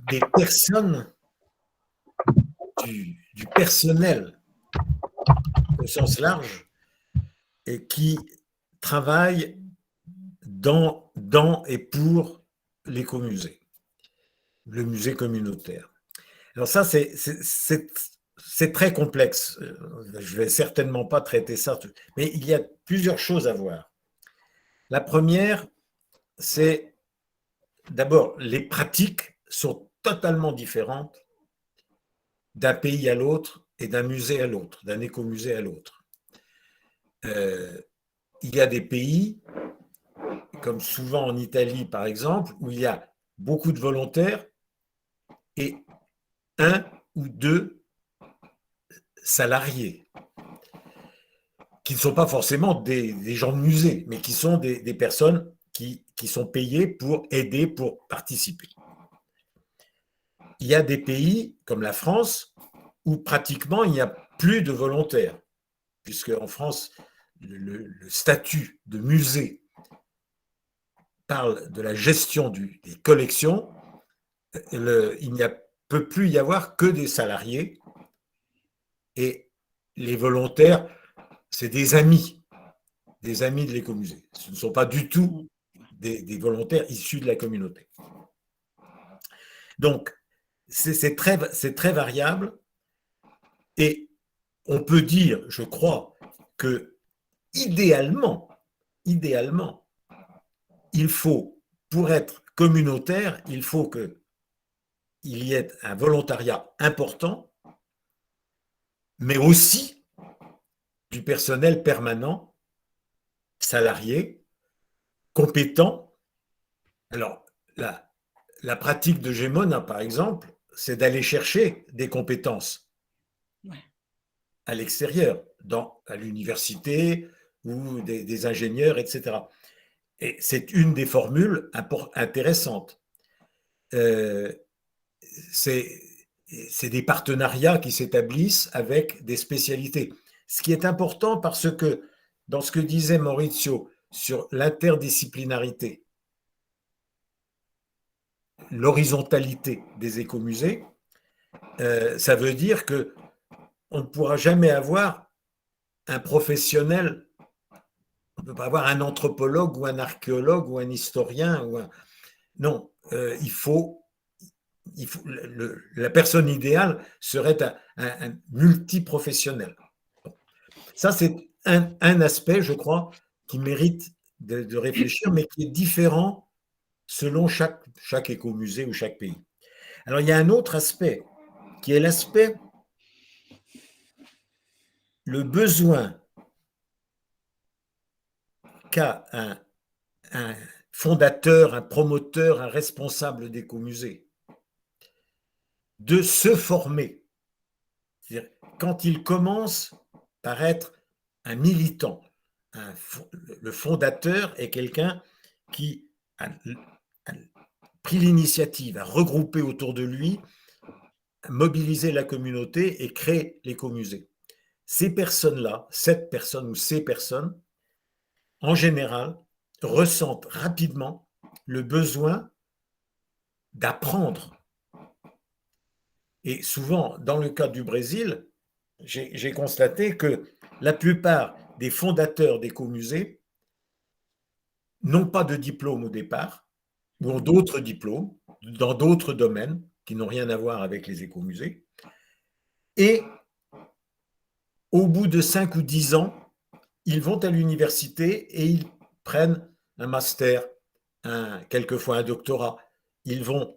des personnes, du personnel au sens large, et qui travaillent dans et pour l'écomusée, le musée communautaire. Alors ça, c'est très complexe. Je ne vais certainement pas traiter ça, mais il y a plusieurs choses à voir. La première, c'est d'abord, les pratiques sont totalement différentes d'un pays à l'autre et d'un musée à l'autre, d'un écomusée à l'autre. Il y a des pays, comme souvent en Italie par exemple, où il y a beaucoup de volontaires et 1 ou 2 salariés, qui ne sont pas forcément des gens de musée, mais qui sont des personnes qui sont payées pour aider, pour participer. Il y a des pays, comme la France, où pratiquement il n'y a plus de volontaires, puisque en France, le statut de musée parle de la gestion des collections. Il ne peut plus y avoir que des salariés, et les volontaires, c'est des amis de l'écomusée. Ce ne sont pas du tout des volontaires issus de la communauté. Donc, c'est très variable, et on peut dire, je crois, que idéalement, il faut, pour être communautaire, il faut qu'il y ait un volontariat important, mais aussi du personnel permanent, salarié, compétent. Alors, la pratique de Gemona, par exemple, c'est d'aller chercher des compétences à l'extérieur, à l'université ou des ingénieurs, etc. Et c'est une des formules intéressantes. C'est des partenariats qui s'établissent avec des spécialités. Ce qui est important, parce que dans ce que disait Maurizio sur l'interdisciplinarité, l'horizontalité des écomusées, ça veut dire qu'on ne pourra jamais avoir un professionnel, on ne peut pas avoir un anthropologue ou un archéologue ou un historien. Non, il faut la personne idéale serait un multiprofessionnel. Ça, c'est un aspect, je crois, qui mérite de réfléchir, mais qui est différent selon chaque écomusée ou chaque pays. Alors, il y a un autre aspect, qui est l'aspect, le besoin qu'a un fondateur, un promoteur, un responsable d'écomusée de se former. C'est-à-dire, quand il commence par être un militant, le fondateur est quelqu'un qui a pris l'initiative à regrouper autour de lui, à mobiliser la communauté et créer l'écomusée. Ces personnes-là, cette personne ou ces personnes, en général, ressentent rapidement le besoin d'apprendre. Et souvent, dans le cas du Brésil, j'ai constaté que la plupart des fondateurs d'écomusées n'ont pas de diplôme au départ, ou ont d'autres diplômes dans d'autres domaines qui n'ont rien à voir avec les écomusées. Et au bout de 5 ou 10 ans, ils vont à l'université et ils prennent un master, quelquefois un doctorat. Ils vont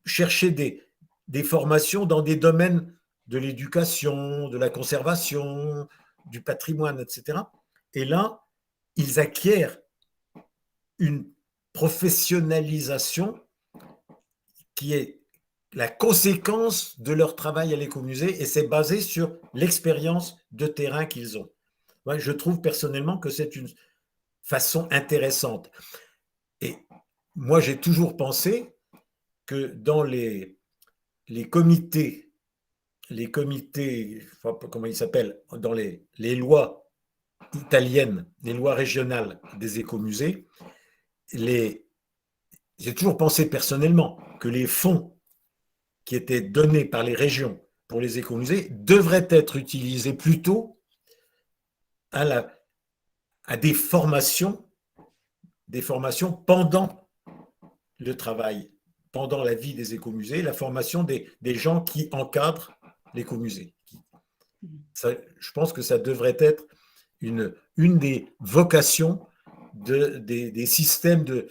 chercher des formations dans des domaines de l'éducation, de la conservation, du patrimoine, etc. Et là, ils acquièrent une professionnalisation qui est la conséquence de leur travail à l'écomusée, et c'est basé sur l'expérience de terrain qu'ils ont. Ouais, je trouve personnellement que c'est une façon intéressante. Et moi, j'ai toujours pensé que dans les comités, comment ils s'appellent, dans les lois italiennes, les lois régionales des écomusées, j'ai toujours pensé personnellement que les fonds qui étaient donnés par les régions pour les écomusées devraient être utilisés plutôt à des formations pendant le travail, pendant la vie des écomusées, la formation des gens qui encadrent l'écomusée. Je pense que ça devrait être une des vocations des systèmes de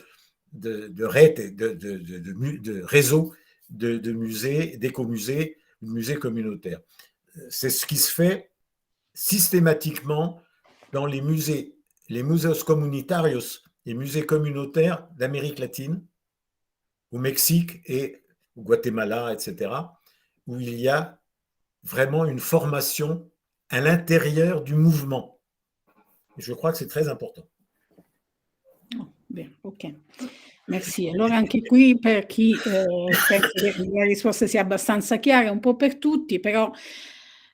réseau de musées, d'écomusées, de musées communautaires. C'est ce qui se fait systématiquement dans les musées, les museos comunitarios, les musées communautaires d'Amérique latine, au Mexique et au Guatemala, etc., où il y a vraiment une formation à l'intérieur du mouvement. Et je crois que c'est très important. Oh, bene, ok. Merci. Allora anche qui per chi penso che la risposta sia abbastanza chiara un po' per tutti, però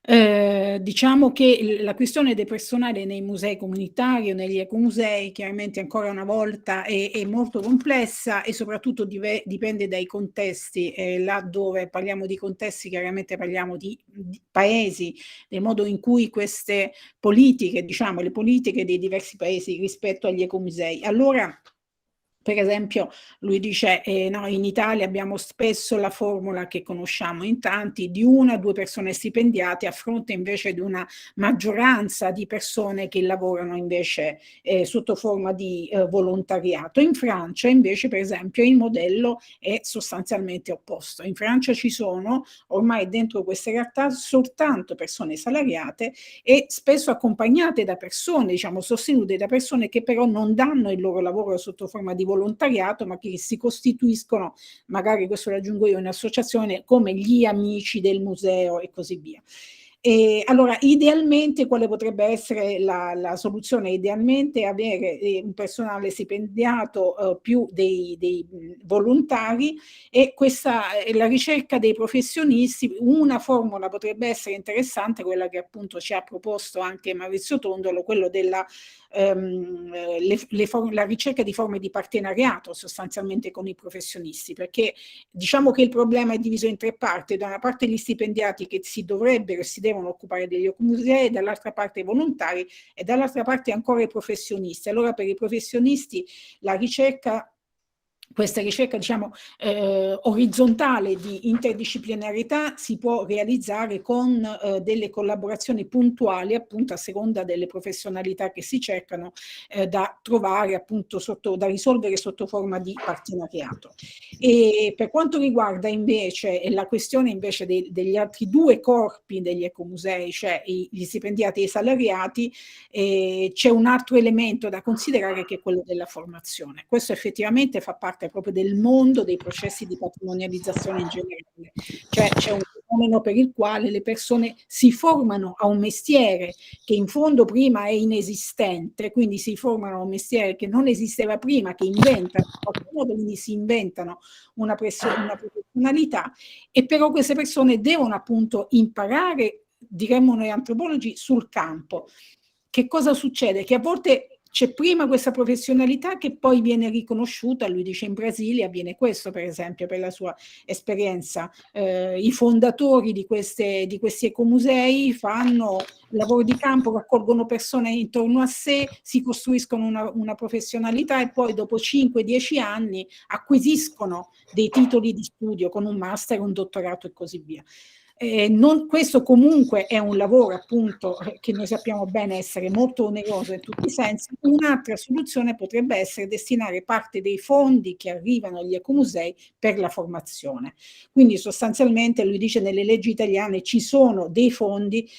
diciamo che la questione del personale nei musei comunitari o negli ecomusei chiaramente ancora una volta è molto complessa e soprattutto dipende dai contesti. Laddove parliamo di contesti chiaramente parliamo di paesi, del modo in cui queste politiche, diciamo le politiche dei diversi paesi rispetto agli ecomusei. Allora, per esempio, lui dice, no, in Italia abbiamo spesso la formula che conosciamo in tanti di 1 a 2 persone stipendiate a fronte invece di una maggioranza di persone che lavorano invece sotto forma di volontariato. In Francia invece, per esempio, il modello è sostanzialmente opposto. In Francia ci sono ormai dentro queste realtà soltanto persone salariate e spesso accompagnate da persone, diciamo, sostenute da persone che però non danno il loro lavoro sotto forma di volontariato, ma che si costituiscono, magari questo lo aggiungo io, in associazione come gli amici del museo e così via. E allora, idealmente, quale potrebbe essere la soluzione? Idealmente avere un personale stipendiato più dei volontari, e questa è la ricerca dei professionisti. Una formula potrebbe essere interessante, quella che appunto ci ha proposto anche Maurizio Tondolo, quello della la ricerca di forme di partenariato sostanzialmente con i professionisti, perché diciamo che il problema è diviso in tre parti: da una parte gli stipendiati che si dovrebbero e si devono occupare degli ecomusei, dall'altra parte i volontari e dall'altra parte ancora i professionisti. Allora per i professionisti la ricerca, questa ricerca diciamo orizzontale di interdisciplinarietà si può realizzare con delle collaborazioni puntuali, appunto a seconda delle professionalità che si cercano da trovare, appunto da risolvere sotto forma di partenariato. E per quanto riguarda invece la questione invece degli altri due corpi degli ecomusei, cioè gli stipendiati e i salariati, c'è un altro elemento da considerare che è quello della formazione. Questo effettivamente fa parte proprio del mondo dei processi di patrimonializzazione in generale, cioè c'è un fenomeno per il quale le persone si formano a un mestiere che in fondo prima è inesistente, quindi si formano a un mestiere che non esisteva prima, che inventano, quindi si inventano una professionalità, e però queste persone devono appunto imparare, diremmo noi antropologi, sul campo. Che cosa succede? Che a volte c'è prima questa professionalità che poi viene riconosciuta. Lui dice in Brasile avviene questo, per esempio, per la sua esperienza. I fondatori di questi ecomusei fanno lavoro di campo, raccolgono persone intorno a sé, si costruiscono una professionalità e poi dopo 5-10 anni acquisiscono dei titoli di studio con un master, un dottorato e così via. Questo comunque è un lavoro appunto che noi sappiamo bene essere molto oneroso in tutti i sensi. Un'altra soluzione potrebbe essere destinare parte dei fondi che arrivano agli ecomusei per la formazione. Quindi sostanzialmente lui dice nelle leggi italiane ci sono dei fondi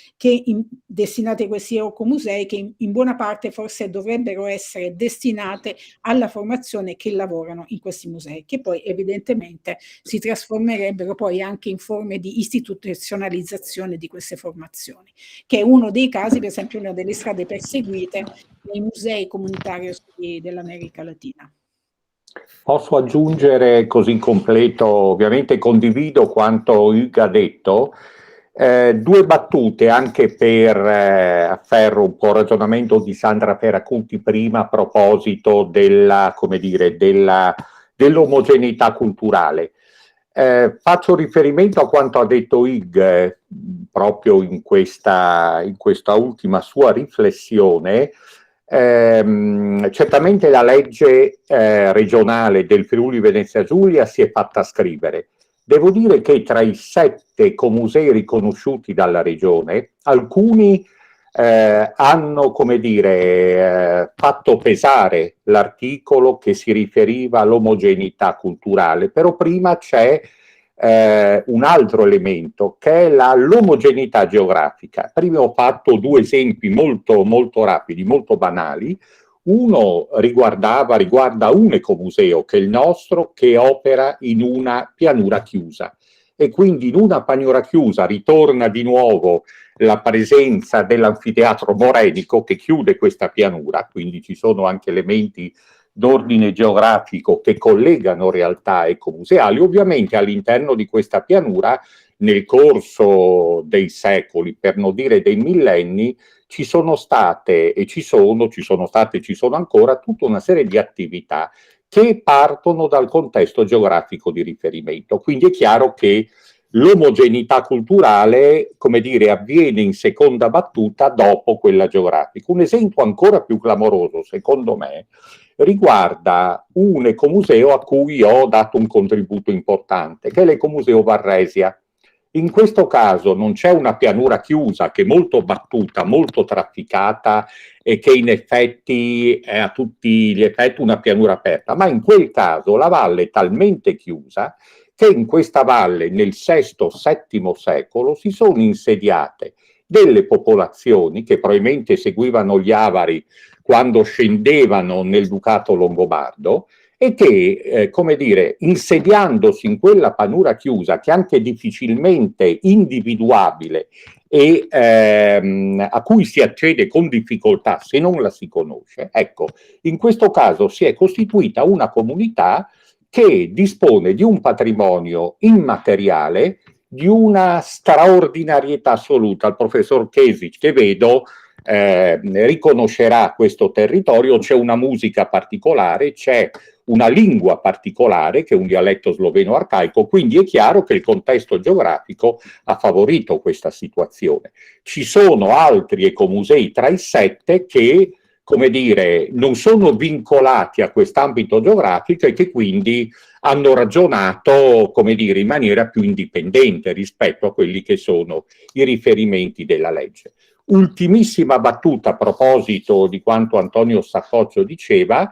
destinati a questi ecomusei che in buona parte forse dovrebbero essere destinate alla formazione che lavorano in questi musei, che poi evidentemente si trasformerebbero poi anche in forme di istituzionalizzazione di queste formazioni, che è uno dei casi, per esempio, una delle strade perseguite nei musei comunitari dell'America Latina. Posso aggiungere così completo, ovviamente condivido quanto Hugues ha detto, due battute anche per afferro un po' il ragionamento di Sandra Ferracuti prima a proposito dell'omogeneità culturale. Faccio riferimento a quanto ha detto Hugues proprio in questa ultima sua riflessione. Certamente la legge regionale del Friuli Venezia Giulia si è fatta scrivere. Devo dire che tra i 7 ecomusei riconosciuti dalla regione, alcuni hanno, come dire, fatto pesare l'articolo che si riferiva all'omogeneità culturale, però prima c'è un altro elemento che è l'omogeneità geografica. Prima ho fatto 2 esempi molto, molto rapidi, molto banali. Uno riguarda un ecomuseo che è il nostro, che opera in una pianura chiusa, e quindi in una pianura chiusa ritorna di nuovo la presenza dell'anfiteatro morenico che chiude questa pianura, quindi ci sono anche elementi d'ordine geografico che collegano realtà ecomuseali. Ovviamente all'interno di questa pianura, nel corso dei secoli, per non dire dei millenni, ci sono state e ci sono ancora tutta una serie di attività che partono dal contesto geografico di riferimento. Quindi è chiaro che l'omogeneità culturale, come dire, avviene in seconda battuta dopo quella geografica. Un esempio ancora più clamoroso, secondo me, riguarda un ecomuseo a cui ho dato un contributo importante, che è l'Ecomuseo Varresia. In questo caso non c'è una pianura chiusa che è molto battuta, molto trafficata e che in effetti è a tutti gli effetti una pianura aperta, ma in quel caso la valle è talmente chiusa che in questa valle nel VI-VII secolo si sono insediate delle popolazioni che probabilmente seguivano gli Avari quando scendevano nel Ducato Longobardo e che, come dire, insediandosi in quella pianura chiusa, che è anche difficilmente individuabile e a cui si accede con difficoltà se non la si conosce, ecco, in questo caso si è costituita una comunità che dispone di un patrimonio immateriale di una straordinarietà assoluta. Il professor Kesic, che vedo, riconoscerà questo territorio, c'è una musica particolare, c'è una lingua particolare che è un dialetto sloveno arcaico, quindi è chiaro che il contesto geografico ha favorito questa situazione. Ci sono altri ecomusei tra i 7 che, come dire, non sono vincolati a quest'ambito geografico e che quindi hanno ragionato, come dire, in maniera più indipendente rispetto a quelli che sono i riferimenti della legge. Ultimissima battuta a proposito di quanto Antonio Saccoccio diceva.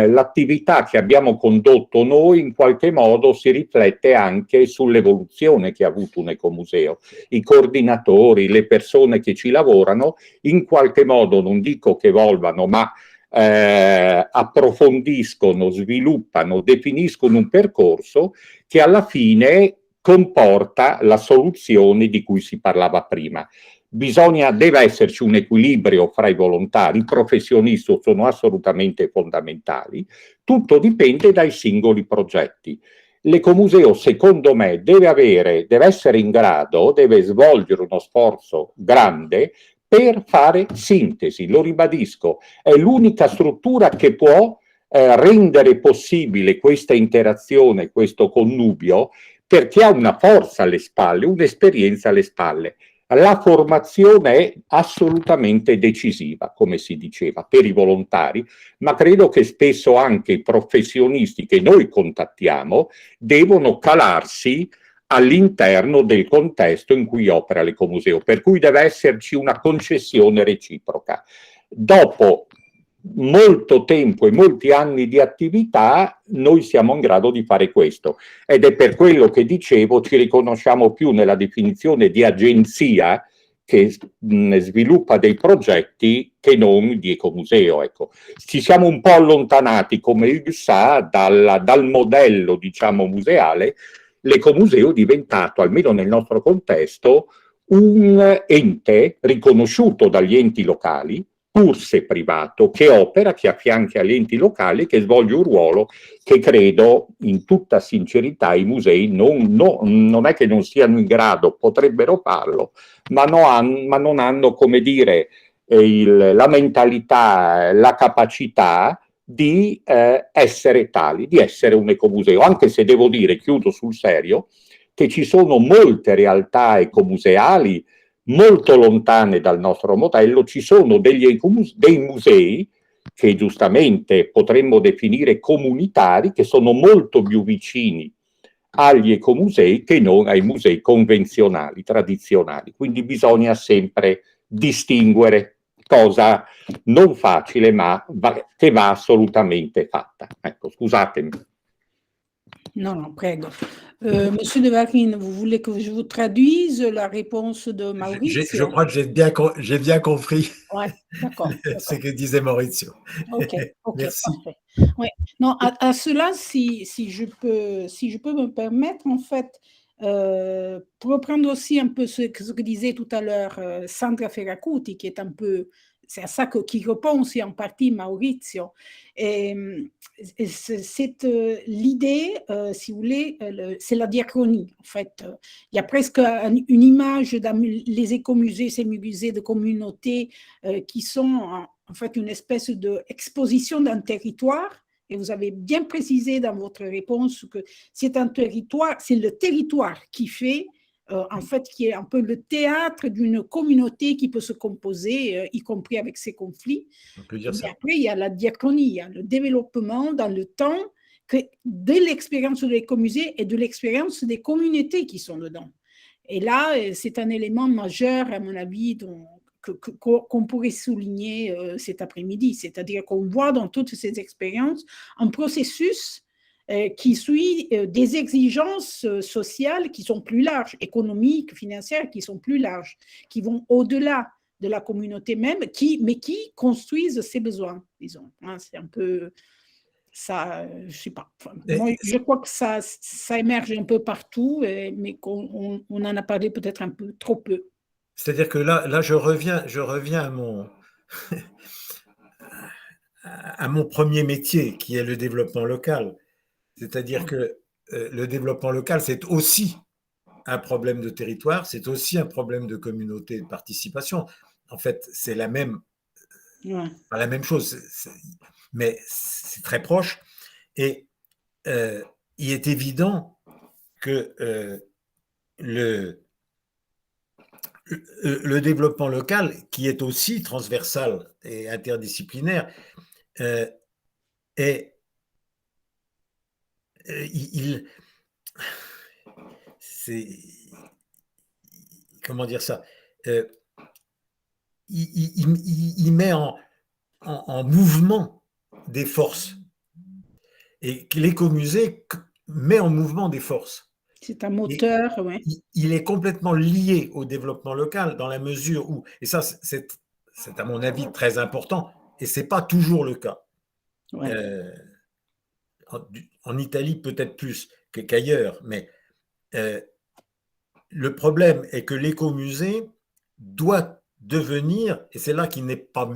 L'attività che abbiamo condotto noi in qualche modo si riflette anche sull'evoluzione che ha avuto un ecomuseo. I coordinatori, le persone che ci lavorano, in qualche modo, non dico che evolvano, ma approfondiscono, sviluppano, definiscono un percorso che alla fine comporta la soluzione di cui si parlava prima. Deve esserci un equilibrio fra i volontari, i professionisti sono assolutamente fondamentali, tutto dipende dai singoli progetti. L'ecomuseo, secondo me, deve essere in grado, deve svolgere uno sforzo grande per fare sintesi, lo ribadisco, è l'unica struttura che può rendere possibile questa interazione, questo connubio, perché ha una forza alle spalle, un'esperienza alle spalle. La formazione è assolutamente decisiva, come si diceva, per i volontari, ma credo che spesso anche i professionisti che noi contattiamo devono calarsi all'interno del contesto in cui opera l'ecomuseo, per cui deve esserci una concessione reciproca. Dopo molto tempo e molti anni di attività noi siamo in grado di fare questo ed è per quello che dicevo ci riconosciamo più nella definizione di agenzia che sviluppa dei progetti che non di ecomuseo. Ecco. Ci siamo un po' allontanati, come il sa, dal modello diciamo museale. L'ecomuseo è diventato, almeno nel nostro contesto, un ente riconosciuto dagli enti locali, pur se privato, che opera, che affianca agli enti locali, che svolge un ruolo che credo, in tutta sincerità, i musei non è che non siano in grado, potrebbero farlo, ma non hanno, come dire, la mentalità, la capacità di essere tali, di essere un ecomuseo, anche se devo dire, chiudo sul serio, che ci sono molte realtà ecomuseali molto lontane dal nostro modello, ci sono dei musei che giustamente potremmo definire comunitari, che sono molto più vicini agli ecomusei che non ai musei convenzionali, tradizionali. Quindi bisogna sempre distinguere, cosa non facile ma che va assolutamente fatta. Ecco, scusatemi. Non, prego. Monsieur de Varine, vous voulez que je vous traduise la réponse de Maurizio? Je crois que j'ai bien compris Ouais, d'accord. ce que disait Maurizio. Ok, Merci. parfait. Ouais. Non, à cela, si je peux me permettre, en fait, pour reprendre aussi un peu ce que disait tout à l'heure Sandra Ferracuti, qui est un peu, c'est à ça qui répond aussi en partie Maurizio. Et c'est l'idée, si vous voulez, c'est la diachronie. En fait, il y a presque une image dans les écomusées, ces musées de communauté qui sont en fait une espèce d'exposition d'un territoire. Et vous avez bien précisé dans votre réponse que c'est un territoire, c'est le territoire qui fait, en fait, qui est un peu le théâtre d'une communauté qui peut se composer, y compris avec ses conflits. On peut dire ça. Et après, il y a la diachronie, il y a le développement dans le temps de l'expérience de l'écomusée et de l'expérience des communautés qui sont dedans. Et là, c'est un élément majeur, à mon avis, qu'on pourrait souligner cet après-midi. C'est-à-dire qu'on voit dans toutes ces expériences un processus qui suit des exigences sociales qui sont plus larges, économiques, financières, qui sont plus larges, qui vont au-delà de la communauté même, mais qui construisent ses besoins, disons. Hein, c'est un peu ça, je ne sais pas. Enfin, moi, je crois que ça émerge un peu partout, mais qu'on en a parlé peut-être un peu trop peu. C'est-à-dire que là, je reviens à mon premier métier, qui est le développement local. C'est-à-dire que le développement local, c'est aussi un problème de territoire, c'est aussi un problème de communauté et de participation. En fait, c'est pas la même chose, mais c'est très proche. Et il est évident que le développement local, qui est aussi transversal et interdisciplinaire, comment dire ça, il met en mouvement des forces, et que l'écomusée met en mouvement des forces. C'est un moteur, oui. Il est complètement lié au développement local dans la mesure où, et ça c'est à mon avis très important, et ce n'est pas toujours le cas. Ouais. En Italie peut-être plus qu'ailleurs, mais le problème est que l'écomusée doit devenir, et c'est là qu'il n'est pas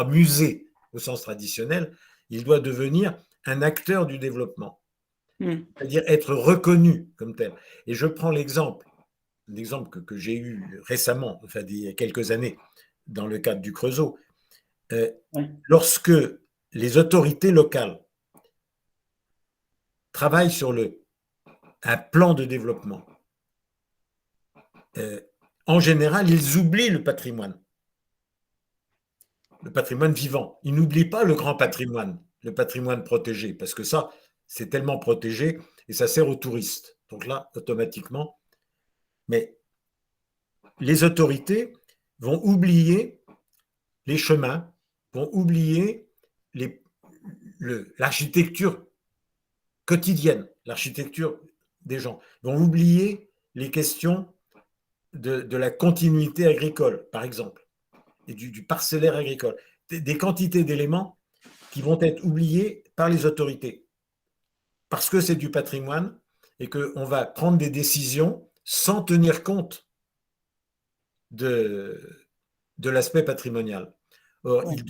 musée au sens traditionnel, il doit devenir un acteur du développement, c'est-à-dire être reconnu comme tel. Et je prends l'exemple que j'ai eu récemment, enfin il y a quelques années, dans le cadre du Creusot. Lorsque les autorités locales travaillent sur un plan de développement, en général, ils oublient le patrimoine vivant. Ils n'oublient pas le grand patrimoine, le patrimoine protégé, parce que ça, c'est tellement protégé et ça sert aux touristes. Donc là, automatiquement, mais les autorités vont oublier les chemins, vont oublier l'architecture quotidienne, l'architecture des gens, vont oublier les questions de la continuité agricole, par exemple, et du parcellaire agricole, des quantités d'éléments qui vont être oubliés par les autorités, parce que c'est du patrimoine et qu'on va prendre des décisions sans tenir compte de l'aspect patrimonial. Or, il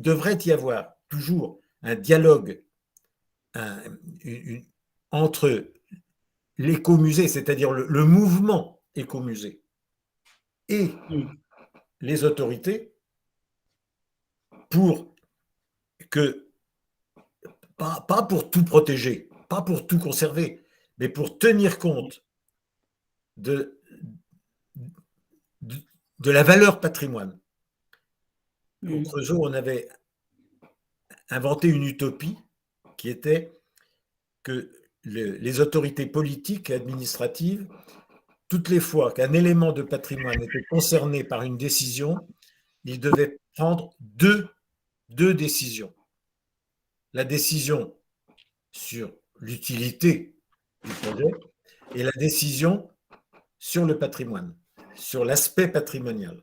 devrait y avoir toujours un dialogue entre l'écomusée, c'est-à-dire le mouvement écomusée, et les autorités, pour que, pas pour tout protéger, pas pour tout conserver, mais pour tenir compte de la valeur patrimoine. Au Creusot, on avait inventé une utopie qui était que les autorités politiques et administratives, toutes les fois qu'un élément de patrimoine était concerné par une décision, ils devaient prendre deux décisions. La décision sur l'utilité du projet et la décision sur le patrimoine, sur l'aspect patrimonial,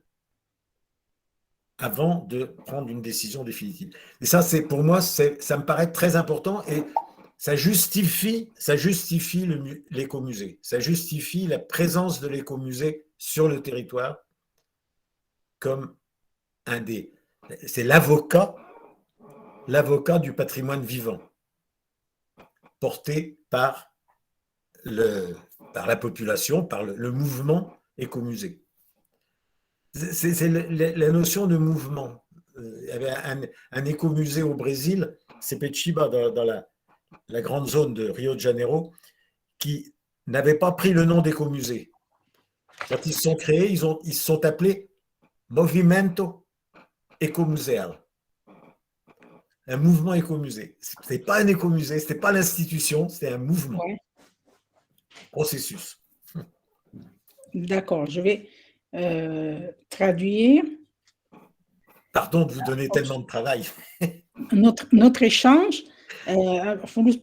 avant de prendre une décision définitive. Et ça, pour moi, ça me paraît très important, et ça justifie l'écomusée, ça justifie la présence de l'écomusée sur le territoire comme c'est l'avocat du patrimoine vivant, porté par la population, par le mouvement écomusée. C'est la notion de mouvement. Il y avait un écomusée au Brésil, Sepetiba, dans la grande zone de Rio de Janeiro, qui n'avait pas pris le nom d'écomusée. Quand ils se sont créés, ils se sont appelés Movimento Ecomuseal. Un mouvement écomusée. Ce n'était pas un écomusée, ce n'était pas l'institution, c'était un mouvement. Processus. D'accord, je vais traduire. Pardon de vous donner tellement de travail. Notre échange,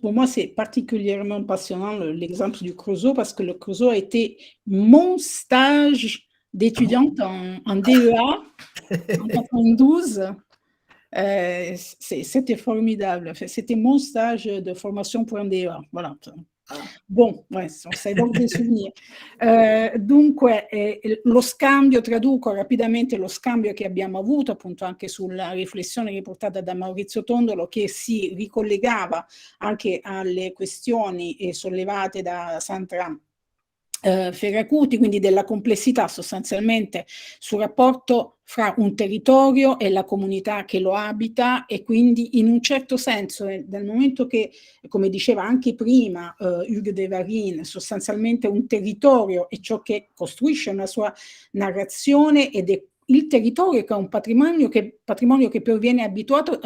pour moi, c'est particulièrement passionnant l'exemple du Creusot, parce que le Creusot a été mon stage d'étudiante en DEA en 92. C'était formidable. C'était mon stage de formation pour un DEA. Voilà. Bon, sei donc dei souvenir. Dunque, lo scambio, traduco rapidamente lo scambio che abbiamo avuto appunto anche sulla riflessione riportata da Maurizio Tondolo, che si ricollegava anche alle questioni sollevate da Sandra Ferracuti, quindi della complessità sostanzialmente sul rapporto fra un territorio e la comunità che lo abita, e quindi in un certo senso, dal momento che, come diceva anche prima Hugues de Varine, sostanzialmente un territorio è ciò che costruisce una sua narrazione, ed è il territorio che è un patrimonio che proviene abitato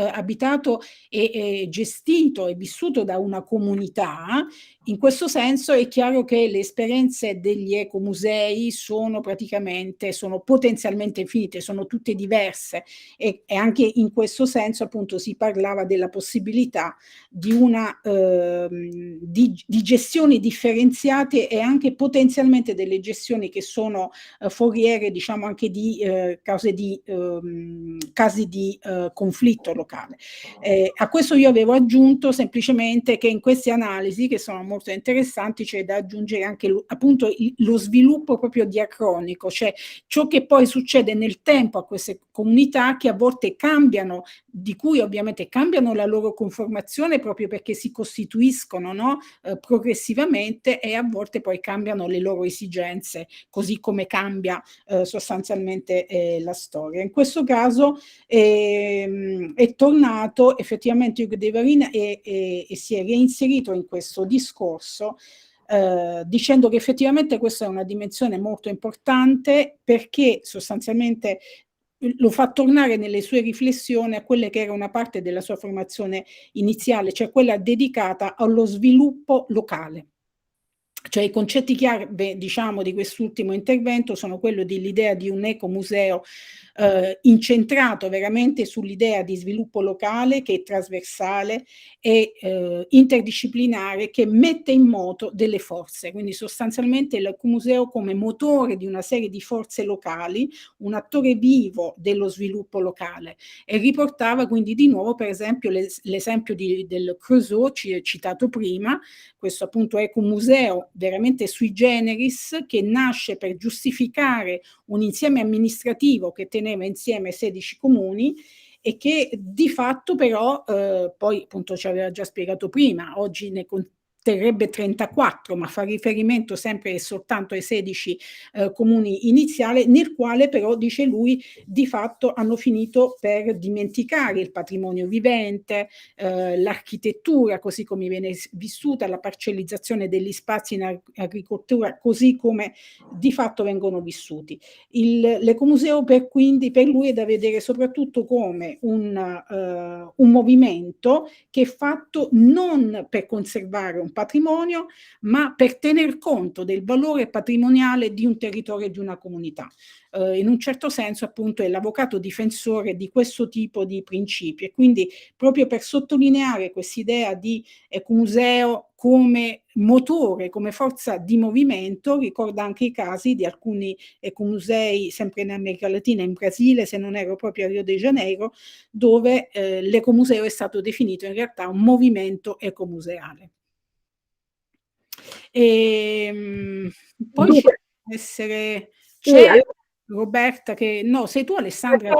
e gestito e vissuto da una comunità. In questo senso è chiaro che le esperienze degli ecomusei sono potenzialmente infinite, sono tutte diverse, e anche in questo senso appunto si parlava della possibilità di di gestioni differenziate, e anche potenzialmente delle gestioni che sono foriere, diciamo, anche di casi di conflitto locale. A questo io avevo aggiunto semplicemente che in queste analisi, che sono molto interessanti, c'è da aggiungere anche appunto lo sviluppo proprio diacronico, cioè ciò che poi succede nel tempo a queste comunità, che a volte cambiano, di cui ovviamente cambiano la loro conformazione proprio perché si costituiscono, no? Progressivamente, e a volte poi cambiano le loro esigenze, così come cambia sostanzialmente la storia. In questo caso è tornato effettivamente Hugues de Varine e si è reinserito in questo discorso, dicendo che effettivamente questa è una dimensione molto importante, perché sostanzialmente lo fa tornare nelle sue riflessioni a quelle che era una parte della sua formazione iniziale, cioè quella dedicata allo sviluppo locale. Cioè i concetti chiave, diciamo, di quest'ultimo intervento sono quello dell'idea di un ecomuseo incentrato veramente sull'idea di sviluppo locale, che è trasversale e interdisciplinare, che mette in moto delle forze, quindi sostanzialmente l'ecomuseo come motore di una serie di forze locali, un attore vivo dello sviluppo locale, e riportava quindi di nuovo per esempio l'esempio del Creusot citato prima, questo appunto ecomuseo veramente sui generis, che nasce per giustificare un insieme amministrativo che teneva insieme 16 comuni, e che di fatto però poi appunto ci aveva già spiegato prima, oggi ne conterrebbe 34, ma fa riferimento sempre e soltanto ai 16 comuni iniziali, nel quale però, dice lui, di fatto hanno finito per dimenticare il patrimonio vivente, l'architettura così come viene vissuta, la parcellizzazione degli spazi in agricoltura così come di fatto vengono vissuti. L'ecomuseo quindi per lui è da vedere soprattutto come un movimento che è fatto non per conservare un patrimonio, ma per tener conto del valore patrimoniale di un territorio e di una comunità. In un certo senso appunto è l'avvocato difensore di questo tipo di principi, e quindi proprio per sottolineare quest'idea di ecomuseo come motore, come forza di movimento, ricorda anche i casi di alcuni ecomusei sempre in America Latina, in Brasile, se non ero proprio a Rio de Janeiro, dove l'ecomuseo è stato definito in realtà un movimento ecomuseale. Poi ci deve essere... C'è Roberta che... No, sei tu Alessandra? No,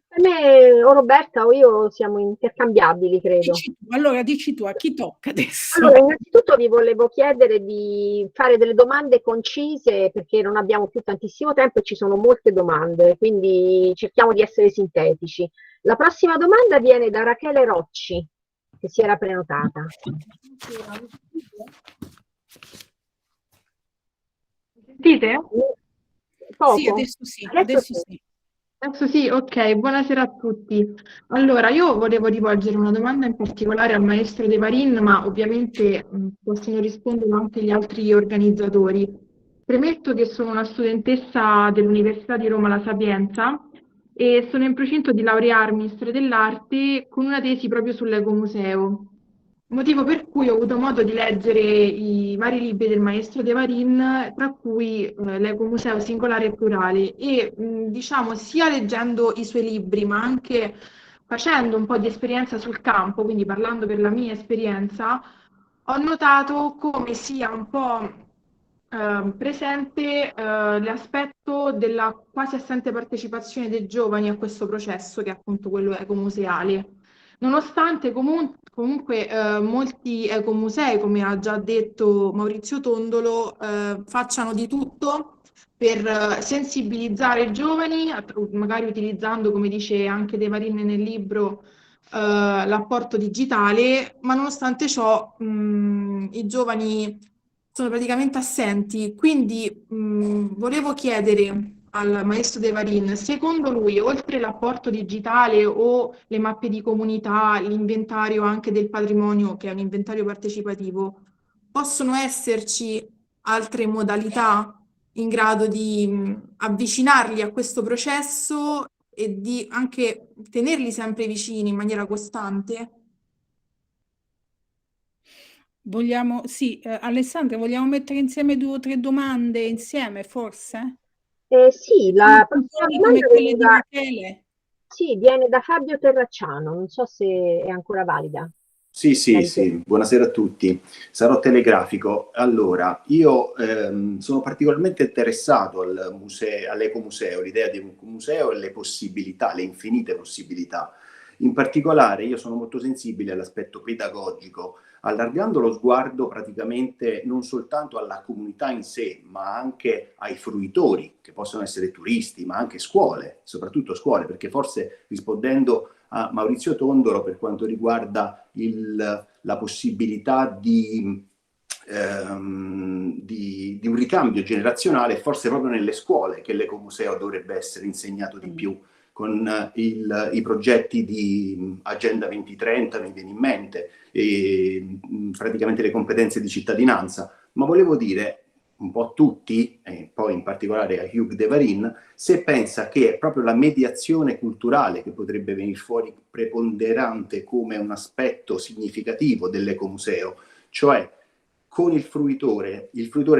per me o Roberta o io siamo intercambiabili, credo. Allora dici tu, a chi tocca adesso? Allora, innanzitutto vi volevo chiedere di fare delle domande concise, perché non abbiamo più tantissimo tempo e ci sono molte domande, quindi cerchiamo di essere sintetici. La prossima domanda viene da Rachele Rocci, che si era prenotata. Sentite? Poco? Sì, adesso sì. Adesso sì, ok, buonasera a tutti. Allora, io volevo rivolgere una domanda in particolare al maestro De Varine, ma ovviamente possono rispondere anche gli altri organizzatori. Premetto che sono una studentessa dell'Università di Roma La Sapienza e sono in procinto di laurearmi in storia dell'arte con una tesi proprio sull'ecomuseo. Motivo per cui ho avuto modo di leggere i vari libri del maestro De Varine, tra cui l'Ecomuseo singolare e plurale, e diciamo sia leggendo i suoi libri ma anche facendo un po' di esperienza sul campo, quindi parlando per la mia esperienza, ho notato come sia un po' presente l'aspetto della quasi assente partecipazione dei giovani a questo processo, che è appunto quello ecomuseale. Nonostante comunque comunque molti ecomusei, come ha già detto Maurizio Tondolo, facciano di tutto per sensibilizzare i giovani, magari utilizzando, come dice anche De Varin nel libro, l'apporto digitale, ma nonostante ciò i giovani sono praticamente assenti. Quindi volevo chiedere al maestro De Varin, secondo lui, oltre l'apporto digitale o le mappe di comunità, l'inventario anche del patrimonio, che è un inventario partecipativo, possono esserci altre modalità in grado di avvicinarli a questo processo e di anche tenerli sempre vicini in maniera costante? Vogliamo, sì, Alessandra, vogliamo mettere insieme 2 o 3 domande insieme, forse? Sì, Sono la prossima puntuali come domanda quelle di veniva, Rachele. sì, viene da Fabio Terracciano, non so se è ancora valida Sì, la sì, richiesta. sì, buonasera a tutti. Sarò telegrafico. Allora, io sono particolarmente interessato all'ecomuseo, l'idea di un museo e le possibilità, le infinite possibilità. In particolare, io sono molto sensibile all'aspetto pedagogico, allargando lo sguardo praticamente non soltanto alla comunità in sé, ma anche ai fruitori, che possono essere turisti, ma anche scuole, soprattutto scuole, perché forse rispondendo a Maurizio Tondolo per quanto riguarda la possibilità di un ricambio generazionale, forse proprio nelle scuole che l'ecomuseo dovrebbe essere insegnato di più, con i progetti di Agenda 2030 mi viene in mente, e praticamente le competenze di cittadinanza. Ma volevo dire un po' a tutti, e poi in particolare a Hugh De Varin, se pensa che è proprio la mediazione culturale che potrebbe venire fuori preponderante come un aspetto significativo dell'ecomuseo, cioè con il fruitore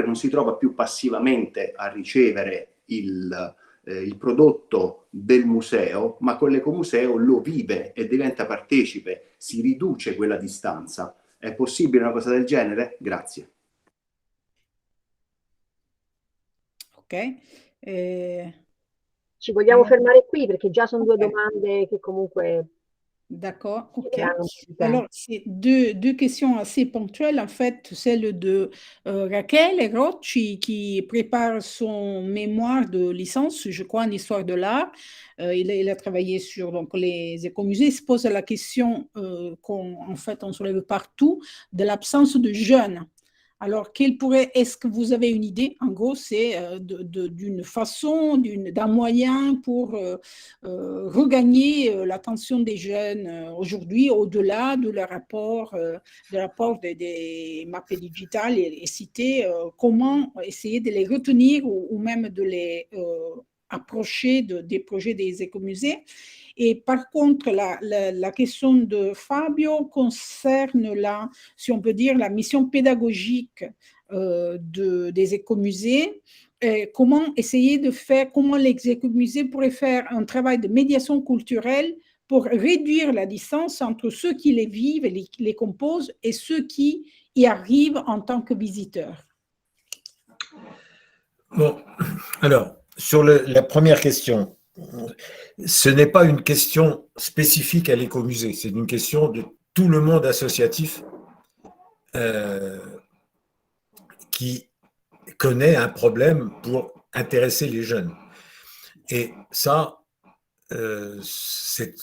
non si trova più passivamente a ricevere il prodotto del museo, ma con l'ecomuseo lo vive e diventa partecipe, si riduce quella distanza. È possibile una cosa del genere? Grazie. Ok. Ci vogliamo Alors, fermare qui perché già sono due ok. domande che comunque D'accord, ok. chiederanno un po' di Alors, tempo. c'est deux questions assez ponctuelles. En fait, celle de Raquel Rocci qui prépare son mémoire de licence, je crois, en histoire de l'art. Il a travaillé sur donc, les écomusées. Il se pose la question qu'en fait, on soulève partout, de l'absence de jeunes. Alors, est-ce que vous avez une idée? En gros, c'est d'une façon, d'un moyen pour regagner l'attention des jeunes aujourd'hui, au-delà de leur apport, des mappes digitales et citer comment essayer de les retenir ou même de les approcher des projets des écomusées. Et par contre, la question de Fabio concerne si on peut dire, la mission pédagogique des écomusées. Comment essayer de faire, comment les écomusées pourraient faire un travail de médiation culturelle pour réduire la distance entre ceux qui les vivent et les composent et ceux qui y arrivent en tant que visiteurs. Bon, alors, sur la première question, ce n'est pas une question spécifique à l'écomusée, c'est une question de tout le monde associatif qui connaît un problème pour intéresser les jeunes. Et ça, c'est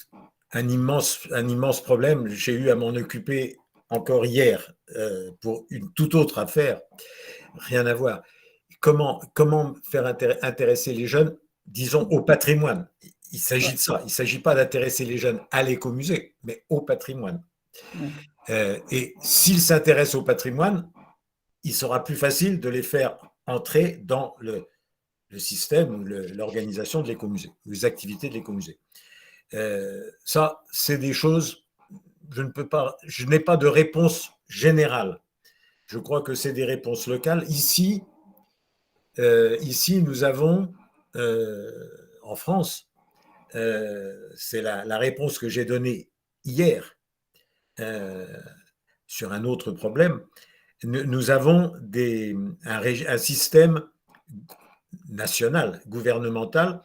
un immense problème. J'ai eu à m'en occuper encore hier pour une toute autre affaire, rien à voir. Comment faire intéresser les jeunes, disons, au patrimoine. Il s'agit de ça. Il ne s'agit pas d'intéresser les jeunes à l'écomusée, mais au patrimoine. Et s'ils s'intéressent au patrimoine, il sera plus facile de les faire entrer dans le système ou l'organisation de l'écomusée, les activités de l'écomusée. Ça, c'est des choses, je n'ai pas de réponse générale. Je crois que c'est des réponses locales. Ici, nous avons, en France, c'est la réponse que j'ai donnée hier sur un autre problème. Nous avons un système national, gouvernemental,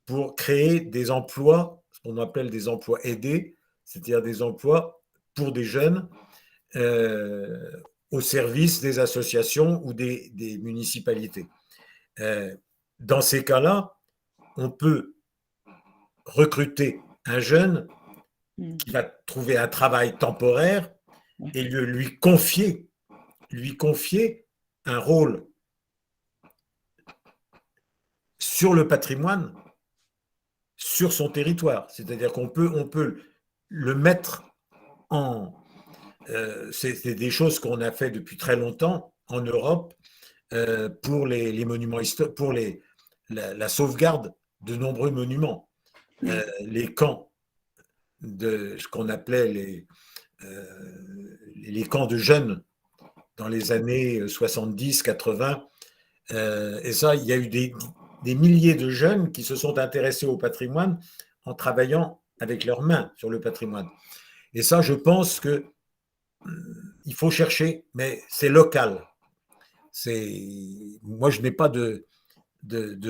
pour créer des emplois, ce qu'on appelle des emplois aidés, c'est-à-dire des emplois pour des jeunes au service des associations ou des municipalités. Dans ces cas-là, on peut recruter un jeune qui va trouver un travail temporaire et lui confier un rôle sur le patrimoine, sur son territoire. C'est-à-dire qu'on peut le mettre en... c'est des choses qu'on a fait depuis très longtemps en Europe pour les monuments historiques, pour la sauvegarde de nombreux monuments. Les camps de ce qu'on appelait les camps de jeunes dans les années 70-80. Et ça, il y a eu des milliers de jeunes qui se sont intéressés au patrimoine en travaillant avec leurs mains sur le patrimoine. Et ça, je pense que il faut chercher, mais c'est local. Moi, je n'ai pas de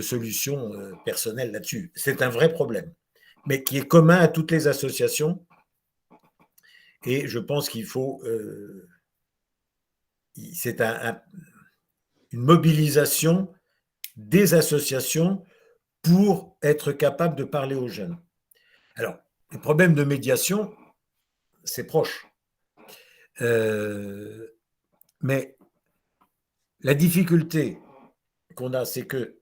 solution personnelle là-dessus. C'est un vrai problème, mais qui est commun à toutes les associations. Et je pense qu'il faut... c'est une mobilisation des associations pour être capable de parler aux jeunes. Alors, le problème de médiation, c'est proche. Mais la difficulté qu'on a, c'est que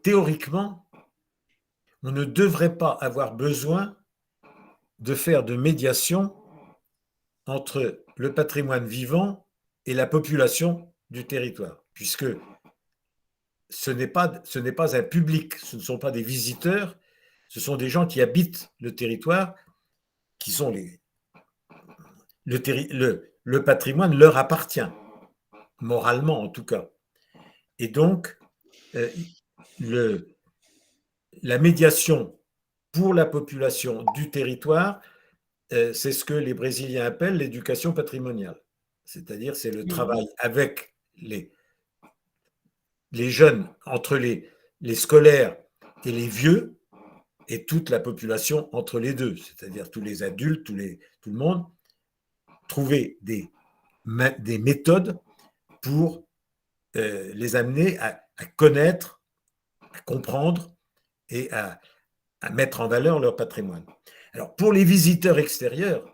théoriquement, on ne devrait pas avoir besoin de faire de médiation entre le patrimoine vivant et la population du territoire, puisque ce n'est pas un public, ce ne sont pas des visiteurs, ce sont des gens qui habitent le territoire, qui sont le patrimoine leur appartient, moralement en tout cas. Et donc, la médiation pour la population du territoire, c'est ce que les Brésiliens appellent l'éducation patrimoniale. C'est-à-dire, c'est le travail avec les jeunes, entre les scolaires et les vieux, et toute la population entre les deux, c'est-à-dire tous les adultes, tout le monde, trouver des méthodes pour les amener à connaître, à comprendre et à mettre en valeur leur patrimoine. Alors, pour les visiteurs extérieurs,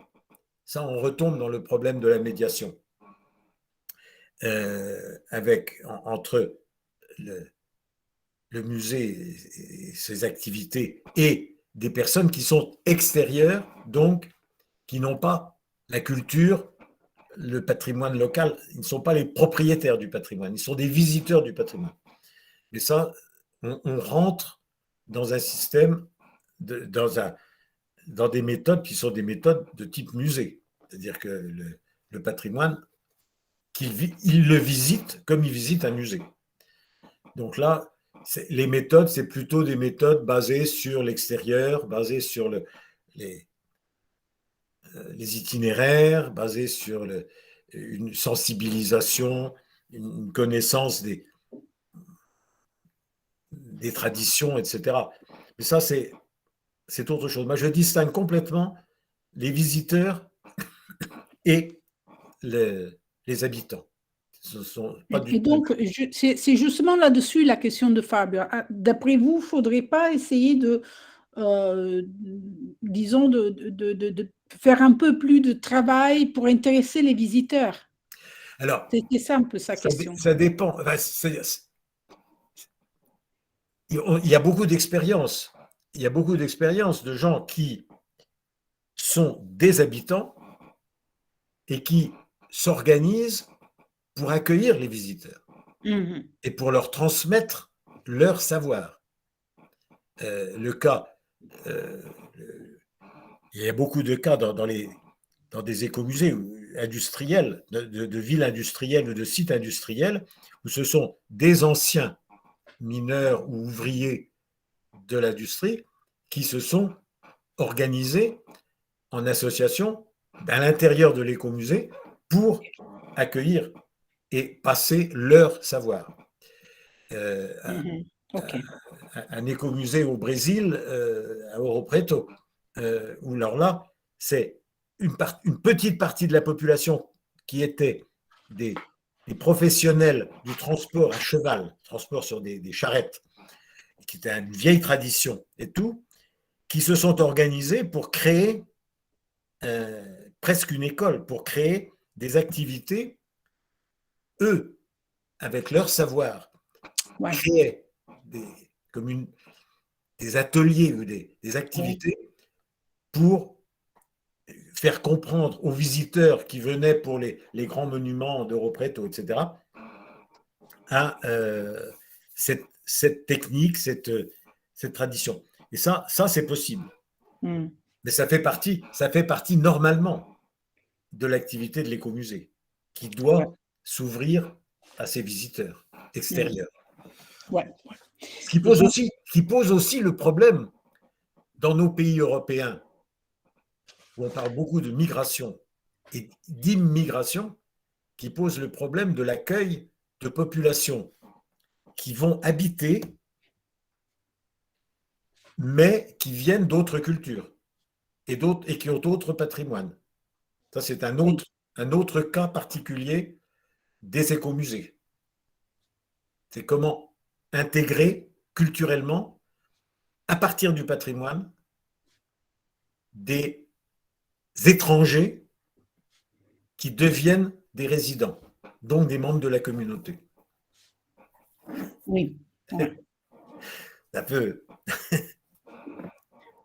ça, on retombe dans le problème de la médiation. Entre le musée et ses activités et des personnes qui sont extérieures, donc qui n'ont pas la culture, le patrimoine local. Ils ne sont pas les propriétaires du patrimoine, ils sont des visiteurs du patrimoine. Mais ça, on rentre dans un système, dans des méthodes qui sont des méthodes de type musée. C'est-à-dire que le patrimoine, il le visite comme il visite un musée. Donc là, les méthodes, c'est plutôt des méthodes basées sur l'extérieur, basées sur les itinéraires, basées sur une sensibilisation, une connaissance des traditions, etc. Mais ça, c'est autre chose. Moi, je distingue complètement les visiteurs et les habitants. Et donc, c'est justement là-dessus la question de Fabio. D'après vous, il ne faudrait pas essayer de, disons, de faire un peu plus de travail pour intéresser les visiteurs? Alors, c'est ça un peu sa question. Ça dépend. Il y a beaucoup d'expériences. Il y a beaucoup d'expériences de gens qui sont des habitants et qui s'organisent pour accueillir les visiteurs et pour leur transmettre leur savoir. Il y a beaucoup de cas dans des écomusées industriels, de villes industrielles ou de sites industriels, où ce sont des anciens mineurs ou ouvriers de l'industrie qui se sont organisés en association à l'intérieur de l'écomusée pour accueillir et passer leur savoir. Un écomusée au Brésil, à Ouro Preto, où alors là, c'est une petite partie de la population qui était des professionnels du transport à cheval, transport sur des charrettes, qui était une vieille tradition et tout, qui se sont organisés pour créer presque une école, pour créer des activités, eux, avec leur savoir, créaient des ateliers ou des activités pour faire comprendre aux visiteurs qui venaient pour les grands monuments d'Europreto, etc., à cette technique, cette tradition. Et ça c'est possible. Mais ça fait partie normalement de l'activité de l'écomusée, qui doit s'ouvrir à ses visiteurs extérieurs. Ce qui pose aussi le problème dans nos pays européens, où on parle beaucoup de migration et d'immigration, qui pose le problème de l'accueil de populations qui vont habiter, mais qui viennent d'autres cultures et qui ont d'autres patrimoines. Ça, c'est un autre cas particulier des écomusées. C'est comment intégrer culturellement, à partir du patrimoine, des étrangers qui deviennent des résidents, donc des membres de la communauté. Oui. Ouais. Ça peut.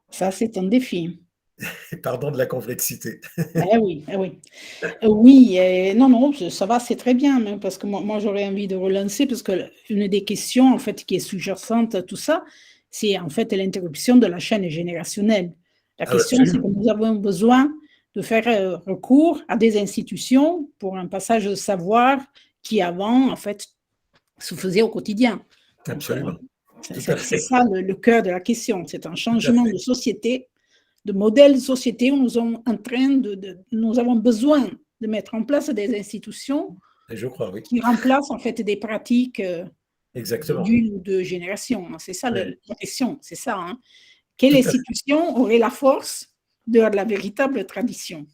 Ça, c'est un défi. Pardon de la complexité. Oui, oui. Oui, non, ça va, c'est très bien, même parce que moi j'aurais envie de relancer, parce que une des questions, en fait, qui est sous-jacente à tout ça, c'est en fait l'interruption de la chaîne générationnelle. La question, c'est que nous avons besoin de faire recours à des institutions pour un passage de savoir qui avant, en fait, se faisait au quotidien. Absolument. C'est ça le cœur de la question. C'est un changement de société, de modèle de société où nous sommes en train nous avons besoin de mettre en place des institutions qui remplacent en fait des pratiques d'une ou deux générations. C'est ça la question, c'est ça. Hein. Quelle institution aurait la force de la véritable tradition?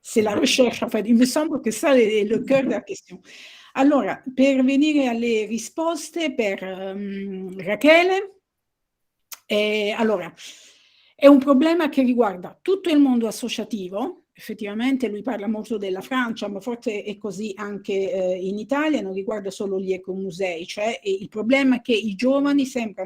C'est la recherche, en fait. Il me semble que ça è le cœur della questione. Allora, per venire alle risposte, per Rachele, allora, è un problema che riguarda tutto il mondo associativo. Effettivamente lui parla molto della Francia, ma forse è così anche in Italia, non riguarda solo gli ecomusei, cioè il problema è che i giovani sembra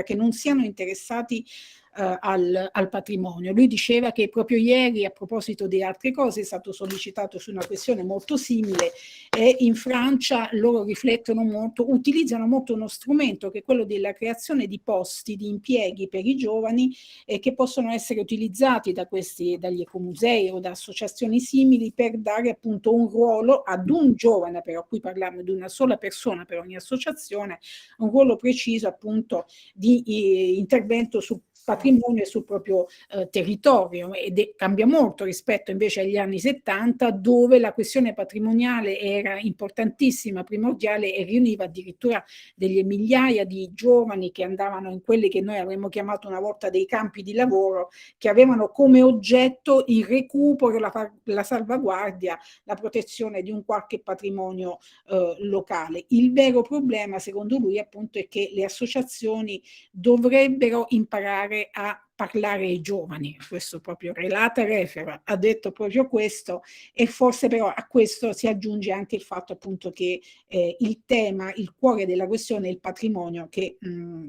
che non siano interessati al patrimonio. Lui diceva che proprio ieri, a proposito di altre cose, è stato sollecitato su una questione molto simile, e in Francia loro riflettono molto, utilizzano molto uno strumento che è quello della creazione di posti, di impieghi per i giovani che possono essere utilizzati dagli ecomusei o da associazioni simili per dare appunto un ruolo ad un giovane, però qui parliamo di una sola persona per ogni associazione, un ruolo preciso appunto di intervento sul patrimonio e sul proprio territorio, ed cambia molto rispetto invece agli anni 70, dove la questione patrimoniale era importantissima, primordiale, e riuniva addirittura delle migliaia di giovani che andavano in quelli che noi avremmo chiamato una volta dei campi di lavoro, che avevano come oggetto il recupero, la salvaguardia, la protezione di un qualche patrimonio locale. Il vero problema, secondo lui, appunto, è che le associazioni dovrebbero imparare a parlare ai giovani. Questo proprio Relata Refera ha detto proprio questo, e forse però a questo si aggiunge anche il fatto appunto che il tema, il cuore della questione è il patrimonio, che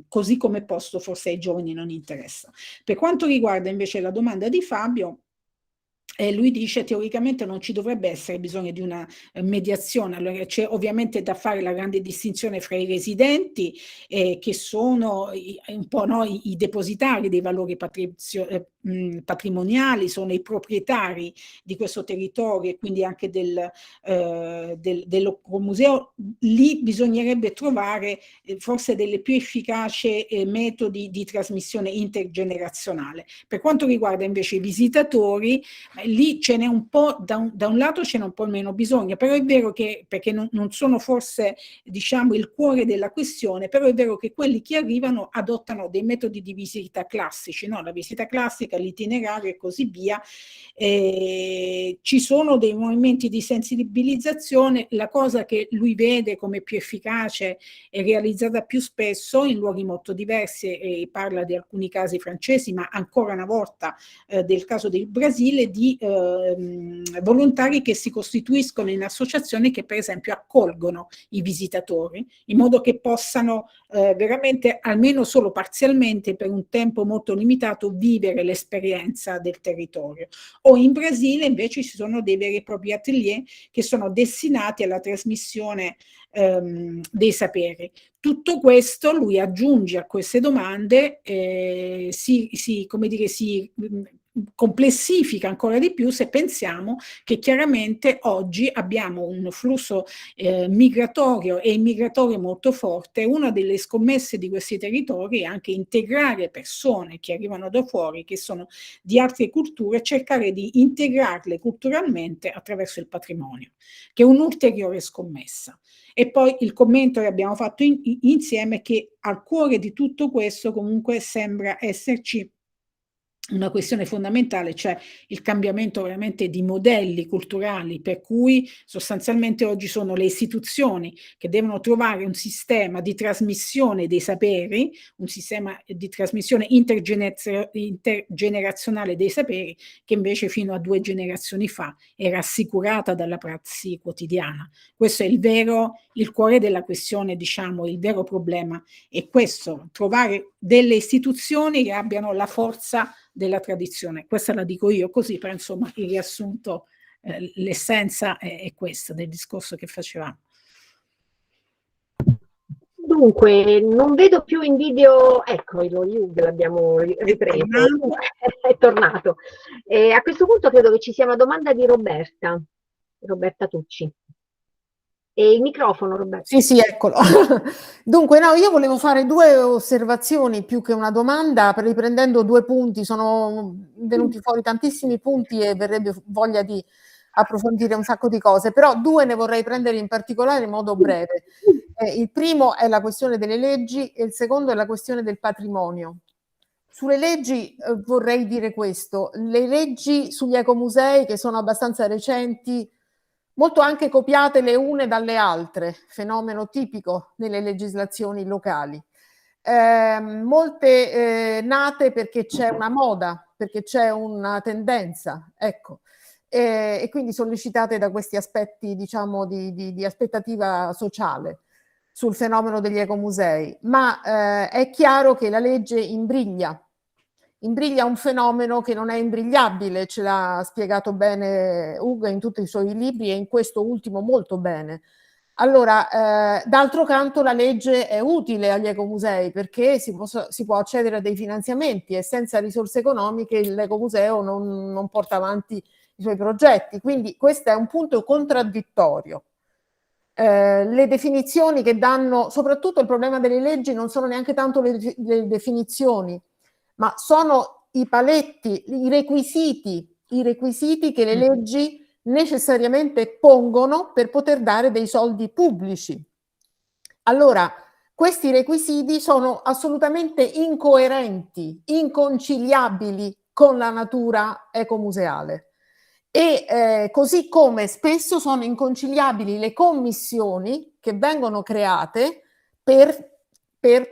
così come posto forse ai giovani non interessa. Per quanto riguarda invece la domanda di Fabio, lui dice teoricamente non ci dovrebbe essere bisogno di una mediazione. Allora, c'è ovviamente da fare la grande distinzione fra i residenti che sono un po' i depositari dei valori patrimoniali, sono i proprietari di questo territorio e quindi anche dell'ecomuseo. Lì bisognerebbe trovare forse delle più efficaci metodi di trasmissione intergenerazionale. Per quanto riguarda invece i visitatori, lì ce n'è un po', da un lato ce n'è un po' meno bisogno, però è vero che, perché non sono forse, diciamo, il cuore della questione, però è vero che quelli che arrivano adottano dei metodi di visita classici, no? La visita classica, l'itinerario e così via. Ci sono dei movimenti di sensibilizzazione, la cosa che lui vede come più efficace è realizzata più spesso in luoghi molto diversi, e parla di alcuni casi francesi, ma ancora una volta del caso del Brasile, di volontari che si costituiscono in associazioni che per esempio accolgono i visitatori in modo che possano veramente, almeno solo parzialmente, per un tempo molto limitato, vivere l'esperienza del territorio. O in Brasile invece ci sono dei veri e propri atelier che sono destinati alla trasmissione dei saperi. Tutto questo lui aggiunge a queste domande, come dire, si complessifica ancora di più se pensiamo che chiaramente oggi abbiamo un flusso migratorio e immigratorio molto forte. Una delle scommesse di questi territori è anche integrare persone che arrivano da fuori, che sono di altre culture, cercare di integrarle culturalmente attraverso il patrimonio, che è un'ulteriore scommessa. E poi il commento che abbiamo fatto insieme, che al cuore di tutto questo comunque sembra esserci una questione fondamentale, cioè il cambiamento veramente di modelli culturali, per cui sostanzialmente oggi sono le istituzioni che devono trovare un sistema di trasmissione dei saperi, un sistema di trasmissione intergenerazionale dei saperi, che invece fino a 2 generazioni fa era assicurata dalla prassi quotidiana. Questo è il cuore della questione, diciamo, il vero problema è questo: trovare delle istituzioni che abbiano la forza della tradizione. Questa la dico io così, però insomma il riassunto, l'essenza è questa del discorso che facevamo. Dunque, non vedo più in video, ecco, lo Hugh l'abbiamo ripreso, è tornato. A questo punto credo che ci sia una domanda di Roberta Tucci. E il microfono, Roberta. Sì, eccolo. Dunque, no, io volevo fare 2 osservazioni più che una domanda, riprendendo 2 punti. Sono venuti fuori tantissimi punti e verrebbe voglia di approfondire un sacco di cose, però 2 ne vorrei prendere in particolare in modo breve. Il primo è la questione delle leggi e il secondo è la questione del patrimonio. Sulle leggi vorrei dire questo: le leggi sugli ecomusei, che sono abbastanza recenti, molto anche copiate le une dalle altre, fenomeno tipico nelle legislazioni locali. Molte nate perché c'è una moda, perché c'è una tendenza, ecco, e quindi sollecitate da questi aspetti, diciamo, di aspettativa sociale sul fenomeno degli ecomusei. Ma è chiaro che la legge imbriglia un fenomeno che non è imbrigliabile, ce l'ha spiegato bene Ugo in tutti i suoi libri e in questo ultimo molto bene. Allora, d'altro canto la legge è utile agli ecomusei perché si può accedere a dei finanziamenti e senza risorse economiche l'ecomuseo non porta avanti i suoi progetti, quindi questo è un punto contraddittorio. Le definizioni che danno, soprattutto il problema delle leggi non sono neanche tanto le definizioni, ma sono i paletti, i requisiti che le leggi necessariamente pongono per poter dare dei soldi pubblici. Allora, questi requisiti sono assolutamente incoerenti, inconciliabili con la natura ecomuseale. E così come spesso sono inconciliabili le commissioni che vengono create per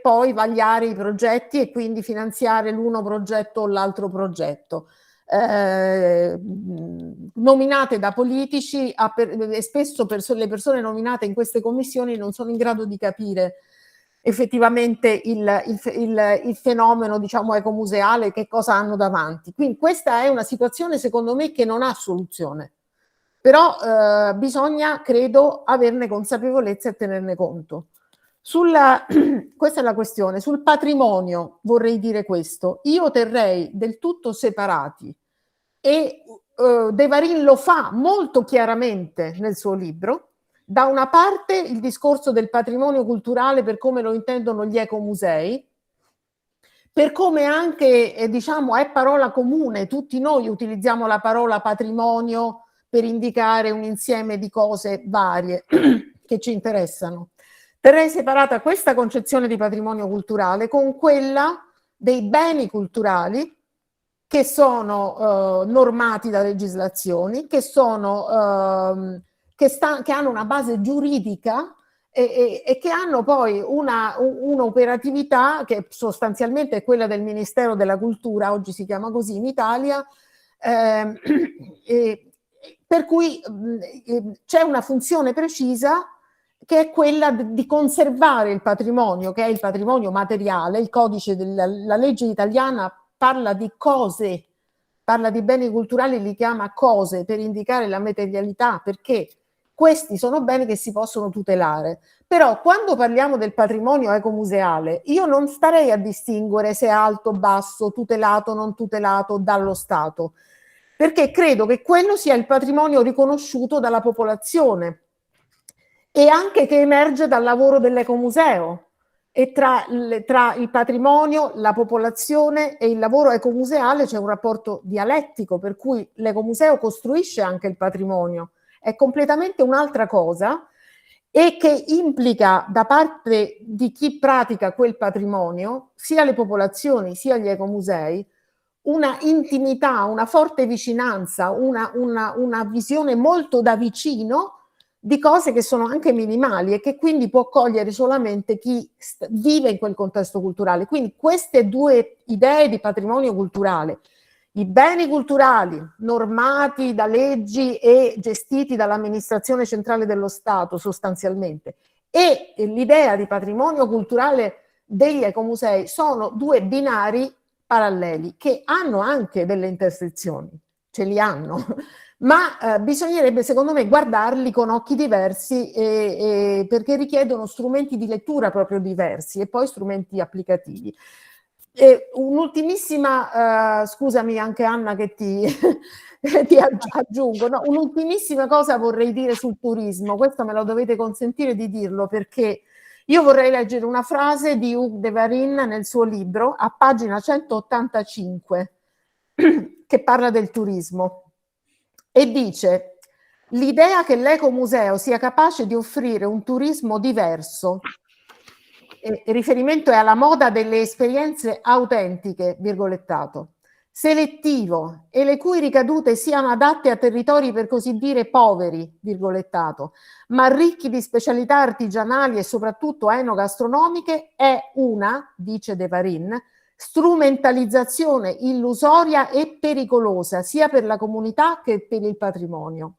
poi vagliare i progetti e quindi finanziare l'uno progetto o l'altro progetto, nominate da politici e spesso le persone nominate in queste commissioni non sono in grado di capire effettivamente il fenomeno, diciamo, ecomuseale, che cosa hanno davanti. Quindi questa è una situazione, secondo me, che non ha soluzione, però bisogna, credo, averne consapevolezza e tenerne conto. Questa è la questione. Sul patrimonio vorrei dire questo: io terrei del tutto separati, e De Varin lo fa molto chiaramente nel suo libro, da una parte il discorso del patrimonio culturale per come lo intendono gli ecomusei, per come anche, diciamo, è parola comune, tutti noi utilizziamo la parola patrimonio per indicare un insieme di cose varie che ci interessano. Terrei separata questa concezione di patrimonio culturale con quella dei beni culturali che sono normati da legislazioni, che hanno una base giuridica e che hanno poi un'operatività che sostanzialmente è quella del Ministero della Cultura, oggi si chiama così in Italia, per cui c'è una funzione precisa che è quella di conservare il patrimonio, che è il patrimonio materiale. Il codice la legge italiana parla di cose, parla di beni culturali, li chiama cose per indicare la materialità, perché questi sono beni che si possono tutelare. Però quando parliamo del patrimonio ecomuseale, io non starei a distinguere se è alto, basso, tutelato, non tutelato dallo Stato, perché credo che quello sia il patrimonio riconosciuto dalla popolazione e anche che emerge dal lavoro dell'ecomuseo. E tra il patrimonio, la popolazione e il lavoro ecomuseale c'è un rapporto dialettico, per cui l'ecomuseo costruisce anche il patrimonio. È completamente un'altra cosa e che implica da parte di chi pratica quel patrimonio, sia le popolazioni sia gli ecomusei, una intimità, una forte vicinanza, una visione molto da vicino di cose che sono anche minimali e che quindi può cogliere solamente chi vive in quel contesto culturale. Quindi queste due idee di patrimonio culturale, i beni culturali normati da leggi e gestiti dall'amministrazione centrale dello Stato sostanzialmente, e l'idea di patrimonio culturale degli ecomusei sono due binari paralleli che hanno anche delle intersezioni, ce li hanno, ma bisognerebbe secondo me guardarli con occhi diversi perché richiedono strumenti di lettura proprio diversi e poi strumenti applicativi. Un'ultimissima, scusami anche Anna che ti aggiungo, no, un'ultimissima cosa vorrei dire sul turismo, questo me lo dovete consentire di dirlo perché io vorrei leggere una frase di Hugues de Varin nel suo libro a pagina 185 che parla del turismo e dice: l'idea che l'ecomuseo sia capace di offrire un turismo diverso, il riferimento è alla moda delle esperienze autentiche, virgolettato, selettivo e le cui ricadute siano adatte a territori per così dire poveri, virgolettato, ma ricchi di specialità artigianali e soprattutto enogastronomiche, è una, dice De Varin, strumentalizzazione illusoria e pericolosa sia per la comunità che per il patrimonio.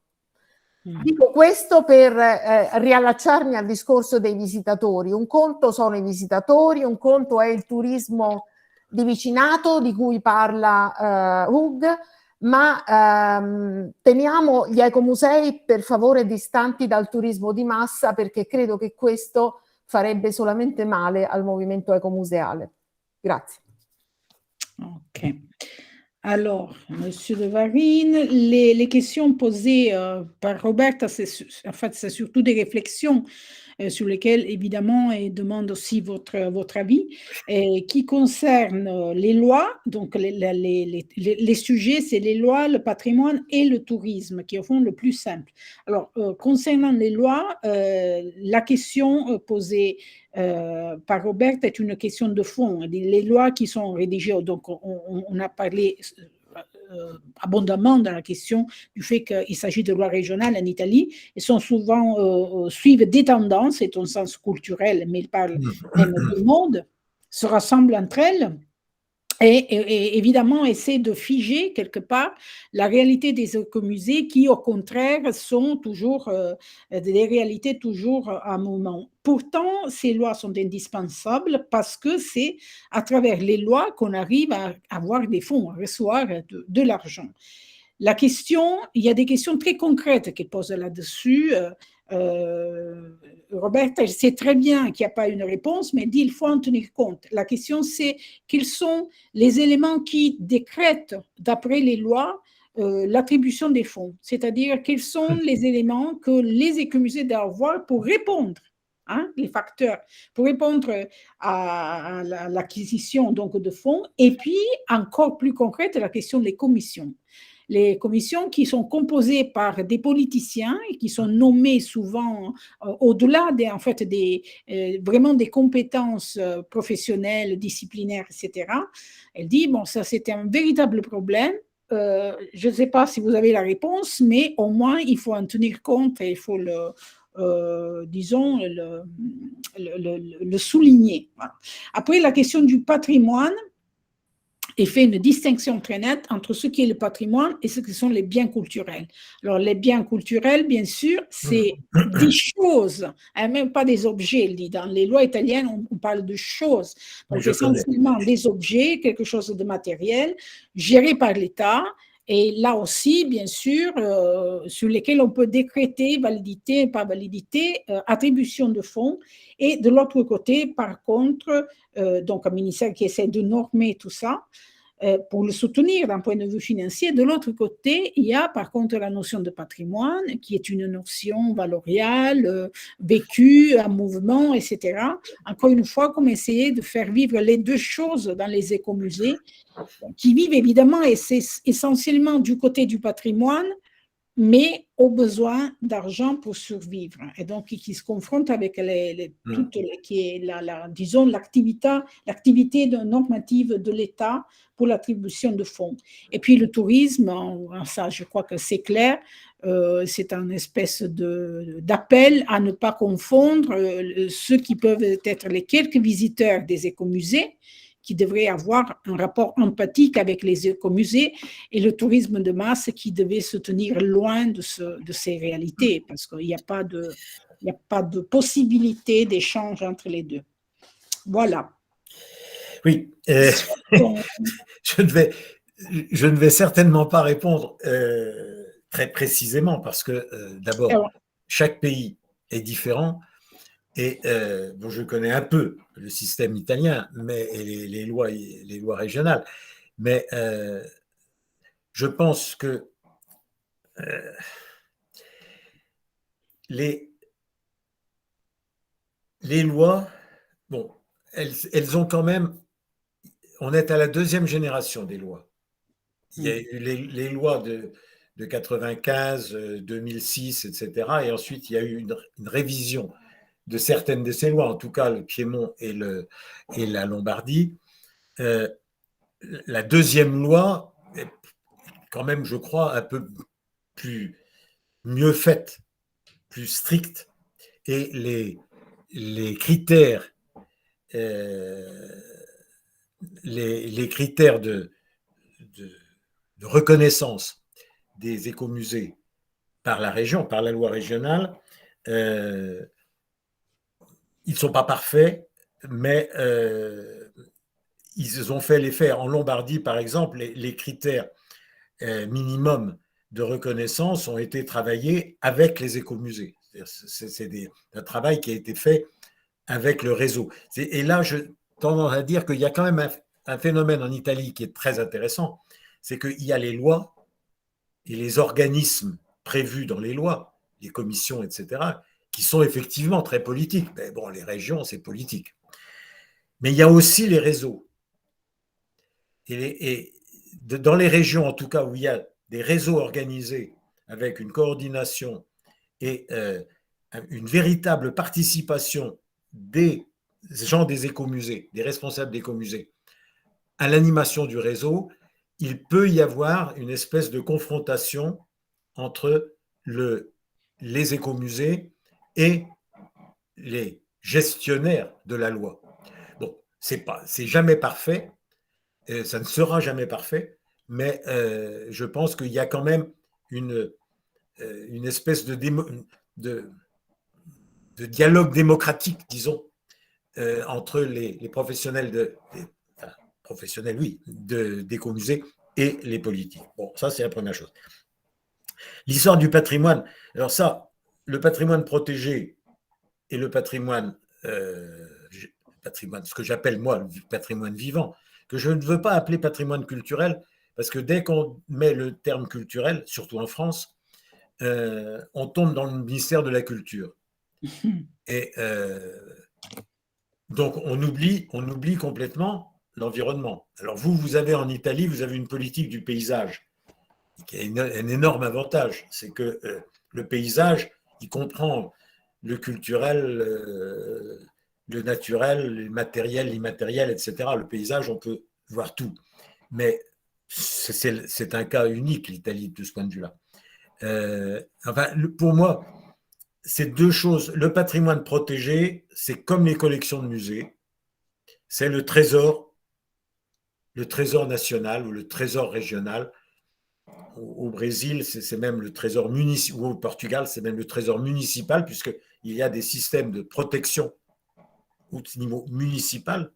Dico questo per riallacciarmi al discorso dei visitatori. Un conto sono i visitatori, un conto è il turismo di vicinato di cui parla Hugues, ma teniamo gli ecomusei per favore distanti dal turismo di massa perché credo che questo farebbe solamente male al movimento ecomuseale. Grazie. Ok. Alors, Monsieur de Varin, les questions posées par Roberta, en fait, c'est surtout des réflexions sur lesquelles, évidemment, elle demande aussi votre avis, qui concernent les lois. Donc, les sujets, c'est les lois, le patrimoine et le tourisme, qui est au fond le plus simple. Alors, concernant les lois, la question posée par Roberta est une question de fond. Les lois qui sont rédigées, donc on a parlé abondamment dans la question du fait qu'il s'agit de lois régionales en Italie et sont souvent suivent des tendances, et au sens culturel, mais ils parlent même du monde, se rassemblent entre elles et évidemment essaient de figer quelque part la réalité des écomusées qui au contraire sont toujours des réalités toujours en mouvement. Pourtant, ces lois sont indispensables parce que c'est à travers les lois qu'on arrive à avoir des fonds, à recevoir de l'argent. La question, il y a des questions très concrètes qu'elle pose là-dessus. Roberta sait très bien qu'il n'y a pas une réponse, mais elle dit qu'il faut en tenir compte. La question, c'est quels sont les éléments qui décrètent, d'après les lois, l'attribution des fonds. C'est-à-dire quels sont les éléments que les écomusées doivent avoir pour répondre hein, les facteurs pour répondre à l'acquisition donc de fonds. Et puis, encore plus concrète, la question des commissions. Les commissions qui sont composées par des politiciens et qui sont nommés souvent au-delà en fait vraiment des compétences professionnelles, disciplinaires, etc. Elle dit, bon, ça c'était un véritable problème. Je ne sais pas si vous avez la réponse, mais au moins il faut en tenir compte et il faut disons, le souligner. Voilà. Après, la question du patrimoine, et fait une distinction très nette entre ce qui est le patrimoine et ce qui sont les biens culturels. Alors, les biens culturels, bien sûr, c'est des choses, hein, même pas des objets. Il dit. Dans les lois italiennes, on parle de choses. Donc, essentiellement des objets, quelque chose de matériel, géré par l'État. Et là aussi, bien sûr, sur lesquels on peut décréter validité, pas validité, attribution de fonds. Et de l'autre côté, par contre, donc un ministère qui essaie de normer tout ça pour le soutenir d'un point de vue financier. De l'autre côté, il y a par contre la notion de patrimoine, qui est une notion valoriale, vécue, en mouvement, etc. Encore une fois, comme essayer de faire vivre les deux choses dans les écomusées, qui vivent évidemment et c'est essentiellement du côté du patrimoine, mais au besoin d'argent pour survivre. Et donc, qui se confrontent avec disons, l'activité normative de l'État pour l'attribution de fonds. Et puis, le tourisme, ça, je crois que c'est clair, c'est un espèce d'appel à ne pas confondre ceux qui peuvent être les quelques visiteurs des écomusées, qui devrait avoir un rapport empathique avec les écomusées, et le tourisme de masse qui devait se tenir loin de ces réalités, parce qu'il n'y a pas de possibilité d'échange entre les deux. Voilà. Oui, je ne vais certainement pas répondre très précisément, parce que d'abord, chaque pays est différent. Et bon, je connais un peu le système italien, mais et les lois régionales, mais je pense que les lois, bon, elles ont quand même, on est à la deuxième génération des lois. Il y a eu les lois de 95, 2006, etc. Et ensuite, il y a eu une révision de certaines de ces lois, en tout cas le Piémont et la Lombardie. La deuxième loi est quand même, je crois, un peu mieux faite, plus stricte, et les critères, les critères de reconnaissance des écomusées par la région, par la loi régionale, ils ne sont pas parfaits, mais ils ont fait les faire. En Lombardie, par exemple, les critères minimums de reconnaissance ont été travaillés avec les écomusées. C'est un travail qui a été fait avec le réseau. Et là, je tendance à dire qu'il y a quand même un phénomène en Italie qui est très intéressant, c'est qu'il y a les lois et les organismes prévus dans les lois, les commissions, etc., qui sont effectivement très politiques. Mais bon, les régions, c'est politique. Mais il y a aussi les réseaux. Et dans les régions, en tout cas, où il y a des réseaux organisés avec une coordination et une véritable participation des gens des écomusées, des responsables d'écomusées, à l'animation du réseau, il peut y avoir une espèce de confrontation entre les écomusées et les gestionnaires de la loi. Bon, c'est jamais parfait, ça ne sera jamais parfait, mais je pense qu'il y a quand même une espèce de dialogue démocratique, disons, entre les professionnels d'écomusées et les politiques. Bon, ça, c'est la première chose. L'histoire du patrimoine, alors ça, le patrimoine protégé et le patrimoine, ce que j'appelle moi le patrimoine vivant, que je ne veux pas appeler patrimoine culturel, parce que dès qu'on met le terme culturel, surtout en France, on tombe dans le ministère de la Culture. Et donc, on oublie complètement l'environnement. Alors, vous avez en Italie, vous avez une politique du paysage qui a un énorme avantage. C'est que le paysage, il comprend le culturel, le naturel, le matériel, l'immatériel, etc. Le paysage, on peut voir tout. Mais c'est un cas unique, l'Italie, de ce point de vue-là. Pour moi, c'est deux choses. Le patrimoine protégé, c'est comme les collections de musées. C'est le trésor national ou le trésor régional. Au Brésil, c'est même le trésor municipal, ou au Portugal, c'est même le trésor municipal, puisqu'il y a des systèmes de protection au niveau municipal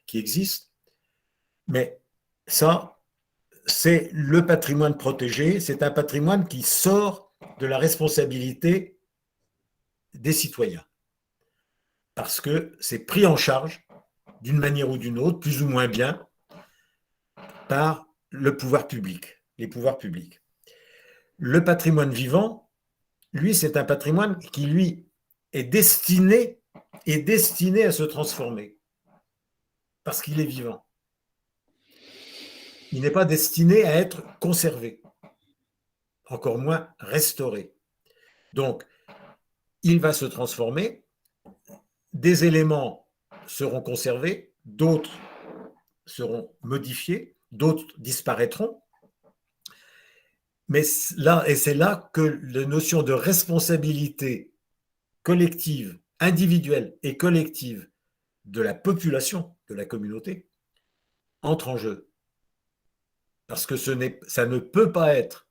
qui existent. Mais ça, c'est le patrimoine protégé, c'est un patrimoine qui sort de la responsabilité des citoyens. Parce que c'est pris en charge, d'une manière ou d'une autre, plus ou moins bien, par le pouvoir public, les pouvoirs publics. Le patrimoine vivant, lui, c'est un patrimoine qui, lui, est destiné à se transformer, parce qu'il est vivant. Il n'est pas destiné à être conservé, encore moins restauré. Donc, il va se transformer, des éléments seront conservés, d'autres seront modifiés, d'autres disparaîtront. Mais c'est là que la notion de responsabilité collective, individuelle et collective de la population, de la communauté, entre en jeu. Parce que ça ne peut pas être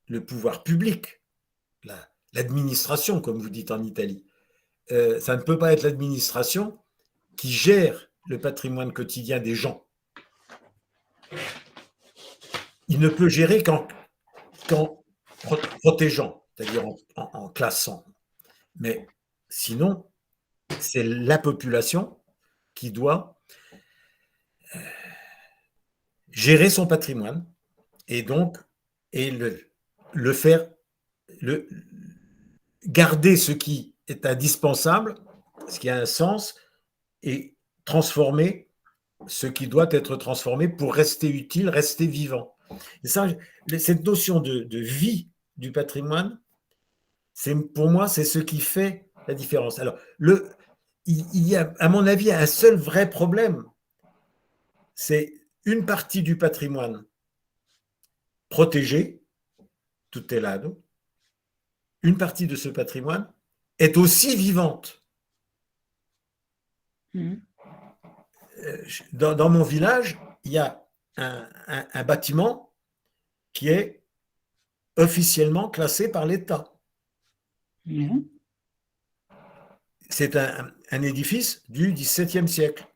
le pouvoir public, l'administration, comme vous dites en Italie. Ça ne peut pas être l'administration qui gère le patrimoine quotidien des gens. Il ne peut gérer qu'en protégeant, c'est-à-dire en classant. Mais sinon, c'est la population qui doit gérer son patrimoine et donc le faire, garder ce qui est indispensable, ce qui a un sens, et transformer ce qui doit être transformé pour rester utile, rester vivant. Et ça, cette notion de vie du patrimoine, pour moi, c'est ce qui fait la différence. Alors, il y a, à mon avis, un seul vrai problème. C'est une partie du patrimoine protégé, tutelado. Une partie de ce patrimoine est aussi vivante. Dans mon village, il y a un bâtiment qui est officiellement classé par l'État. C'est un édifice du XVIIe siècle.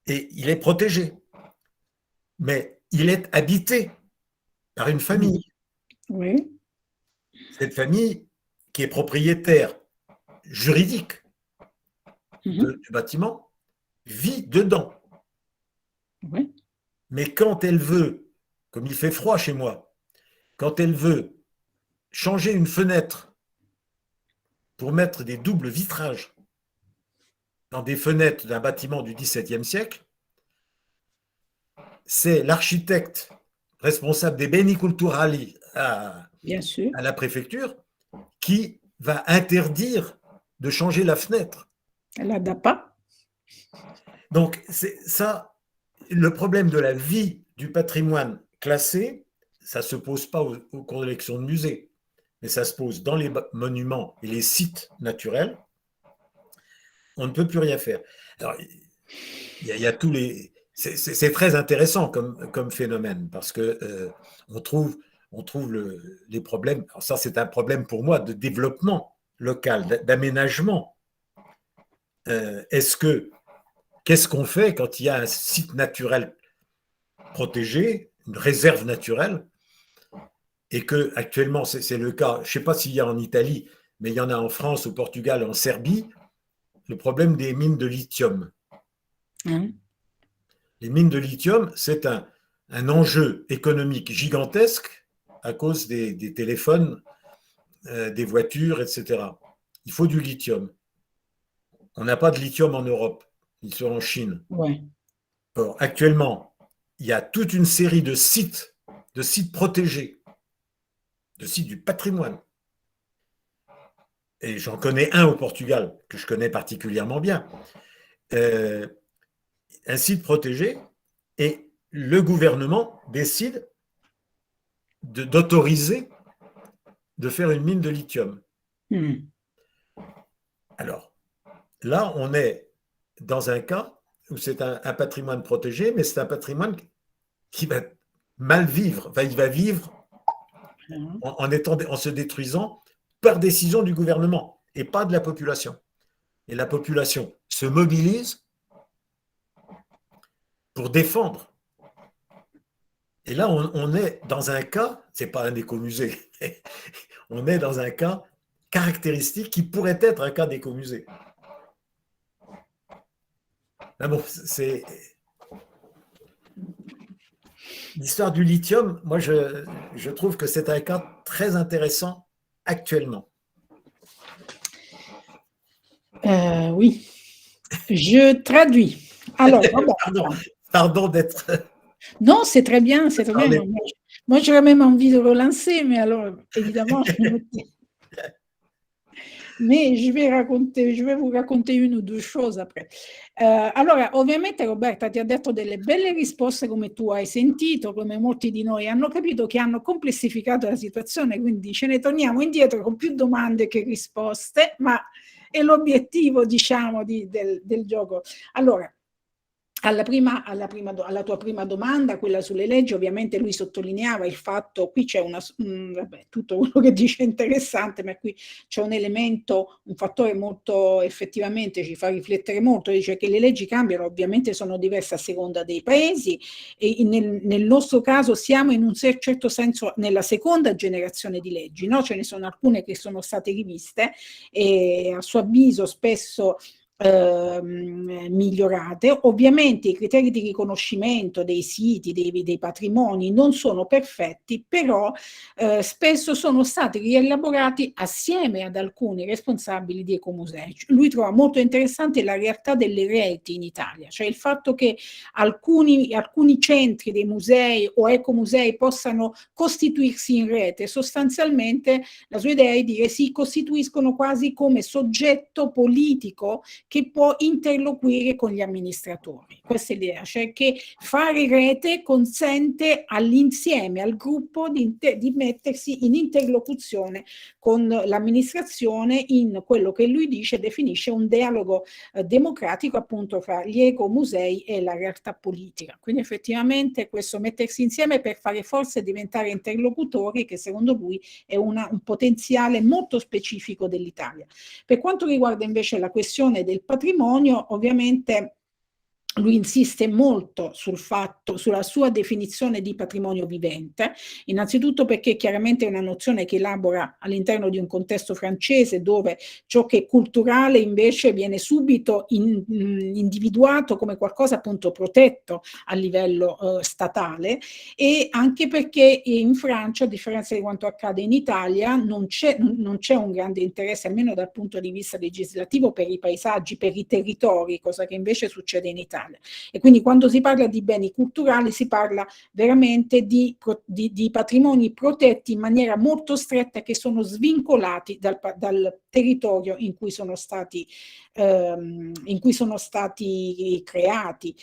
Et il est protégé. Mais il est habité par une famille. Oui. Cette famille qui est propriétaire juridique du bâtiment vit dedans. Oui. Mais quand elle veut, comme il fait froid chez moi, quand elle veut changer une fenêtre pour mettre des doubles vitrages dans des fenêtres d'un bâtiment du XVIIe siècle, c'est l'architecte responsable des beni culturali à la préfecture qui va interdire de changer la fenêtre. La DAPA. Donc, c'est ça, le problème de la vie du patrimoine classé, ça ne se pose pas aux collections de musées, mais ça se pose dans les monuments et les sites naturels. On ne peut plus rien faire. Alors, il y a tous les... C'est très intéressant comme phénomène, parce que on trouve les problèmes. Alors ça, c'est un problème pour moi de développement local, d'aménagement. Qu'est-ce qu'on fait quand il y a un site naturel protégé, une réserve naturelle, et que actuellement c'est le cas, je ne sais pas s'il y a en Italie, mais il y en a en France, au Portugal, en Serbie, le problème des mines de lithium. Les mines de lithium, c'est un enjeu économique gigantesque à cause des téléphones, des voitures, etc. il faut du lithium. On n'a pas de lithium en Europe, ils sont en Chine. Ouais. Alors, actuellement, il y a toute une série de sites protégés, de sites du patrimoine. Et j'en connais un au Portugal, que je connais particulièrement bien. Un site protégé, et le gouvernement décide d'autoriser de faire une mine de lithium. Alors, là, on est dans un cas où c'est un patrimoine protégé, mais c'est un patrimoine qui va mal vivre. Enfin, il va vivre en se détruisant par décision du gouvernement et pas de la population. Et la population se mobilise pour défendre. Et là, on est dans un cas, c'est pas un écomusée, on est dans un cas caractéristique qui pourrait être un cas d'écomusée. Mais bon, c'est l'histoire du lithium. Moi, je trouve que c'est un cas très intéressant actuellement. Oui, je traduis. Alors, pardon d'être... Non, c'est très bien, c'est très bien. Moi, j'aurais même envie de relancer, mais alors, évidemment, mais je vais vous raccontare una o due cose après. Allora, ovviamente Roberta ti ha detto delle belle risposte come tu hai sentito, come molti di noi hanno capito, che hanno complessificato la situazione, quindi ce ne torniamo indietro con più domande che risposte, ma è l'obiettivo, diciamo, del gioco. Allora, alla tua prima domanda, quella sulle leggi, ovviamente lui sottolineava il fatto, qui c'è vabbè, tutto quello che dice è interessante, ma qui c'è un elemento, un fattore molto, effettivamente ci fa riflettere molto, dice che le leggi cambiano, ovviamente sono diverse a seconda dei paesi, e nel nostro caso siamo in un certo senso nella seconda generazione di leggi, no? Ce ne sono alcune che sono state riviste e a suo avviso spesso migliorate. Ovviamente i criteri di riconoscimento dei siti, dei patrimoni non sono perfetti, però spesso sono stati rielaborati assieme ad alcuni responsabili di ecomusei. Lui trova molto interessante la realtà delle reti in Italia, cioè il fatto che alcuni centri dei musei o ecomusei possano costituirsi in rete. Sostanzialmente la sua idea è dire si costituiscono quasi come soggetto politico che può interloquire con gli amministratori. Questa è l'idea, cioè che fare rete consente all'insieme, al gruppo di mettersi in interlocuzione con l'amministrazione in quello che lui definisce un dialogo democratico appunto fra gli ecomusei e la realtà politica. Quindi effettivamente questo mettersi insieme per fare forza e diventare interlocutori, che secondo lui è un potenziale molto specifico dell'Italia. Per quanto riguarda invece la questione del patrimonio, ovviamente lui insiste molto sulla sua definizione di patrimonio vivente, innanzitutto perché chiaramente è una nozione che elabora all'interno di un contesto francese dove ciò che è culturale invece viene subito individuato come qualcosa appunto protetto a livello statale, e anche perché in Francia, a differenza di quanto accade in Italia, non c'è un grande interesse, almeno dal punto di vista legislativo, per i paesaggi, per i territori, cosa che invece succede in Italia. E quindi quando si parla di beni culturali si parla veramente di patrimoni protetti in maniera molto stretta, che sono svincolati dal territorio in cui sono stati creati.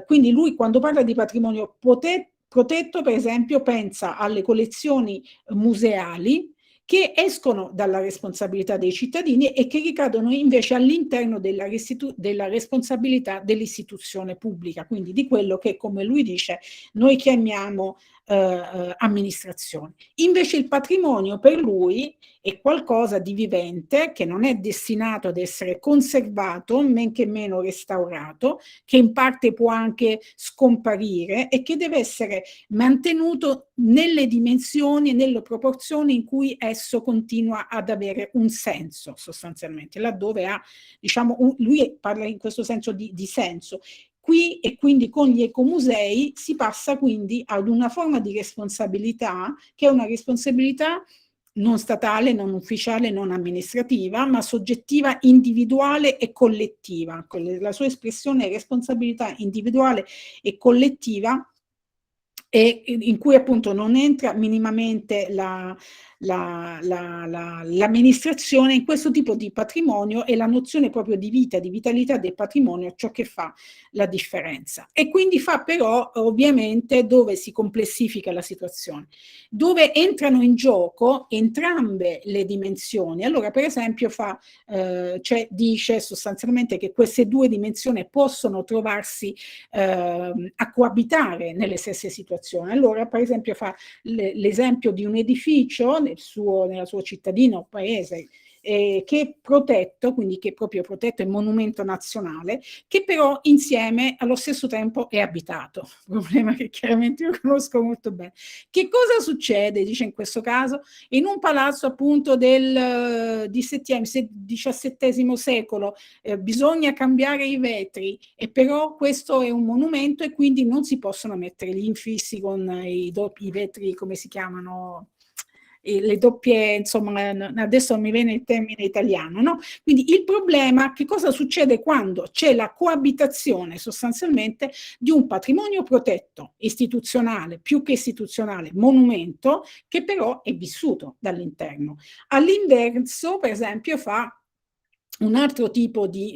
Quindi lui, quando parla di patrimonio protetto, per esempio, pensa alle collezioni museali che escono dalla responsabilità dei cittadini e che ricadono invece all'interno della responsabilità dell'istituzione pubblica, quindi di quello che, come lui dice, noi chiamiamo amministrazione. Invece il patrimonio per lui è qualcosa di vivente, che non è destinato ad essere conservato, men che meno restaurato, che in parte può anche scomparire e che deve essere mantenuto nelle dimensioni e nelle proporzioni in cui esso continua ad avere un senso, sostanzialmente, laddove ha, diciamo, lui parla in questo senso di senso. Qui, e quindi con gli ecomusei, si passa quindi ad una forma di responsabilità che è una responsabilità non statale, non ufficiale, non amministrativa, ma soggettiva, individuale e collettiva. La sua espressione è responsabilità individuale e collettiva, e in cui appunto non entra minimamente l'amministrazione in questo tipo di patrimonio, e la nozione proprio di vita, di vitalità del patrimonio è ciò che fa la differenza. E quindi fa però ovviamente dove si complessifica la situazione, dove entrano in gioco entrambe le dimensioni. Allora per esempio dice sostanzialmente che queste due dimensioni possono trovarsi a coabitare nelle stesse situazioni. Allora per esempio fa l'esempio di un edificio nella sua cittadina o paese che è protetto, quindi che è proprio protetto, è monumento nazionale, che però insieme allo stesso tempo è abitato, problema che chiaramente io conosco molto bene. Che cosa succede, dice in questo caso? In un palazzo appunto del XVII secolo bisogna cambiare i vetri, e però questo è un monumento e quindi non si possono mettere gli infissi con i vetri, come si chiamano? Le doppie, insomma, adesso mi viene il termine italiano, no? Quindi il problema, che cosa succede quando c'è la coabitazione sostanzialmente di un patrimonio protetto, istituzionale, più che istituzionale, monumento, che però è vissuto dall'interno. All'inverso, per esempio, fa un altro tipo di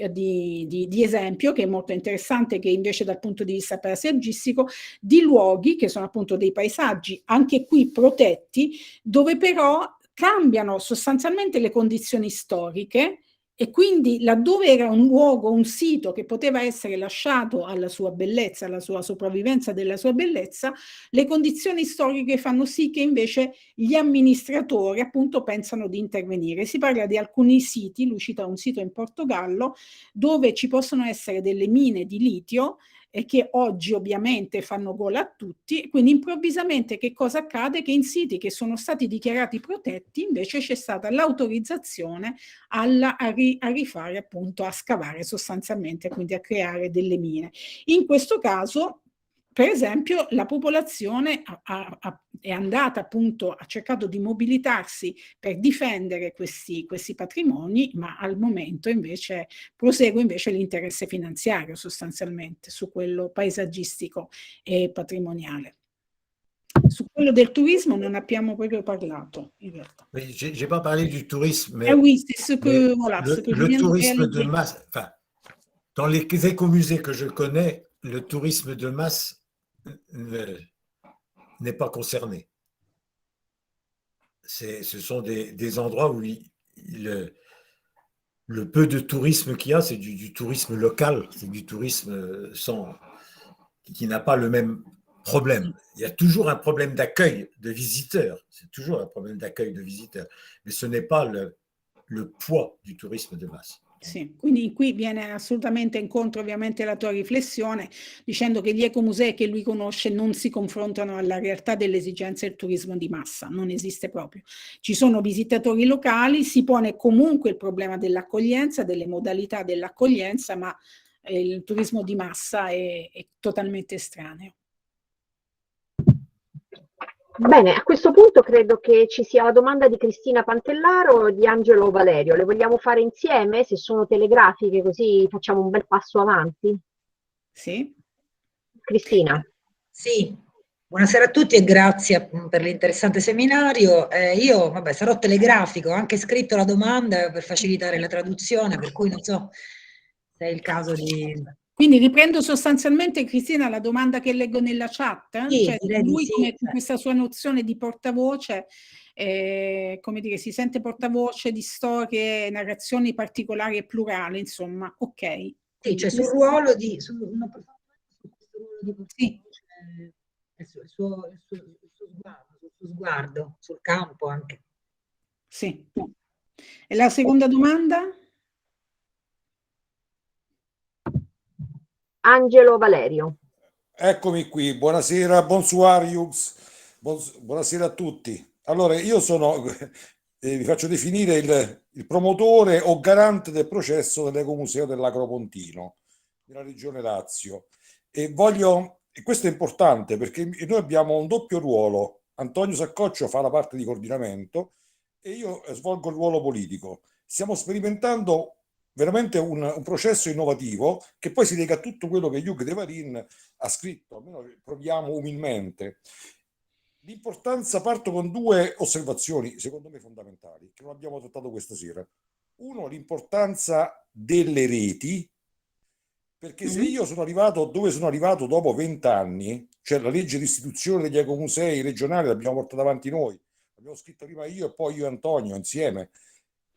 esempio che è molto interessante, che invece dal punto di vista paesaggistico, di luoghi che sono appunto dei paesaggi, anche qui protetti, dove però cambiano sostanzialmente le condizioni storiche, e quindi laddove era un luogo, un sito che poteva essere lasciato alla sua bellezza, alla sua sopravvivenza della sua bellezza, le condizioni storiche fanno sì che invece gli amministratori appunto pensano di intervenire. Si parla di alcuni siti, lui cita un sito in Portogallo, dove ci possono essere delle mine di litio, e che oggi ovviamente fanno gola a tutti, quindi improvvisamente che cosa accade? Che in siti che sono stati dichiarati protetti invece c'è stata l'autorizzazione a rifare appunto, a scavare sostanzialmente, quindi a creare delle mine. In questo caso, per esempio, la popolazione è andata appunto, ha cercato di mobilitarsi per difendere questi patrimoni, ma al momento invece prosegue invece l'interesse finanziario sostanzialmente su quello paesaggistico e patrimoniale. Su quello del turismo non abbiamo proprio parlato, in realtà. J'ai pas parlé du tourisme, mais, oui, c'est ce que, voilà, ce que je le viens de tourisme de réaliser. masse, enfin, dans les écomusées que je connais, le tourisme de masse n'est pas concerné. Ce sont des endroits où le peu de tourisme qu'il y a, c'est du tourisme local, c'est du tourisme qui n'a pas le même problème. Il y a toujours un problème d'accueil de visiteurs, c'est toujours un problème d'accueil de visiteurs, mais ce n'est pas le poids du tourisme de masse. Sì, quindi qui viene assolutamente incontro ovviamente la tua riflessione, dicendo che gli ecomusei che lui conosce non si confrontano alla realtà delle esigenze del turismo di massa, non esiste proprio. Ci sono visitatori locali, si pone comunque il problema dell'accoglienza, delle modalità dell'accoglienza, ma il turismo di massa è totalmente estraneo. Bene, a questo punto credo che ci sia la domanda di Cristina Pantellaro e di Angelo Valerio. Le vogliamo fare insieme, se sono telegrafiche, così facciamo un bel passo avanti? Sì. Cristina. Sì, buonasera a tutti e grazie per l'interessante seminario. Io, vabbè, sarò telegrafico, ho anche scritto la domanda per facilitare la traduzione, per cui non so se è il caso di... Quindi riprendo sostanzialmente, Cristina, la domanda che leggo nella chat, sì, cioè direi lui di sì, come questa sua nozione di portavoce, come dire, si sente portavoce di storie, narrazioni particolari e plurali, insomma, ok. Sì, cioè sul ruolo di... Sì. Il suo sguardo sul campo anche. Sì. E la seconda domanda? Angelo Valerio. Eccomi qui, buonasera, bonsoir Yux, buonasera a tutti. Allora, io sono, vi faccio definire il promotore o garante del processo dell'Ecomuseo dell'Agropontino, della Regione Lazio. E questo è importante perché noi abbiamo un doppio ruolo. Antonio Saccoccio fa la parte di coordinamento e io svolgo il ruolo politico. Stiamo sperimentando veramente un processo innovativo che poi si lega a tutto quello che Hugh de Varin ha scritto, almeno proviamo umilmente. L'importanza, parto con due osservazioni, secondo me fondamentali, che non abbiamo trattato questa sera. Uno, l'importanza delle reti, perché se io sono arrivato dove sono arrivato dopo 20 anni, cioè la legge di istituzione degli ecomusei regionali l'abbiamo portata avanti noi, l'abbiamo scritta prima io e poi io e Antonio insieme,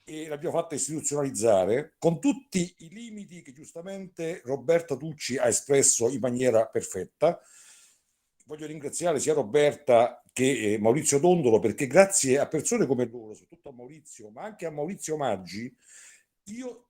e l'abbiamo fatta istituzionalizzare, con tutti i limiti che giustamente Roberta Tucci ha espresso in maniera perfetta. Voglio ringraziare sia Roberta che Maurizio Dondolo, perché grazie a persone come loro, soprattutto a Maurizio, ma anche a Maurizio Maggi, io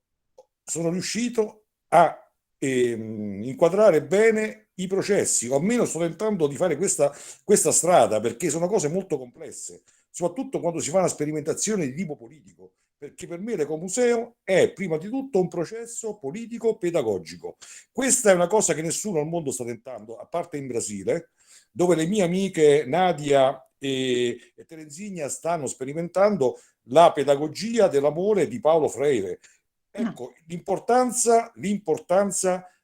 sono riuscito a inquadrare bene i processi, o almeno sto tentando di fare questa strada, perché sono cose molto complesse, soprattutto quando si fa una sperimentazione di tipo politico, perché per me l'ecomuseo è prima di tutto un processo politico pedagogico. Questa è una cosa che nessuno al mondo sta tentando, a parte in Brasile, dove le mie amiche Nadia e Terezinha stanno sperimentando la pedagogia dell'amore di Paulo Freire. Ecco, l'importanza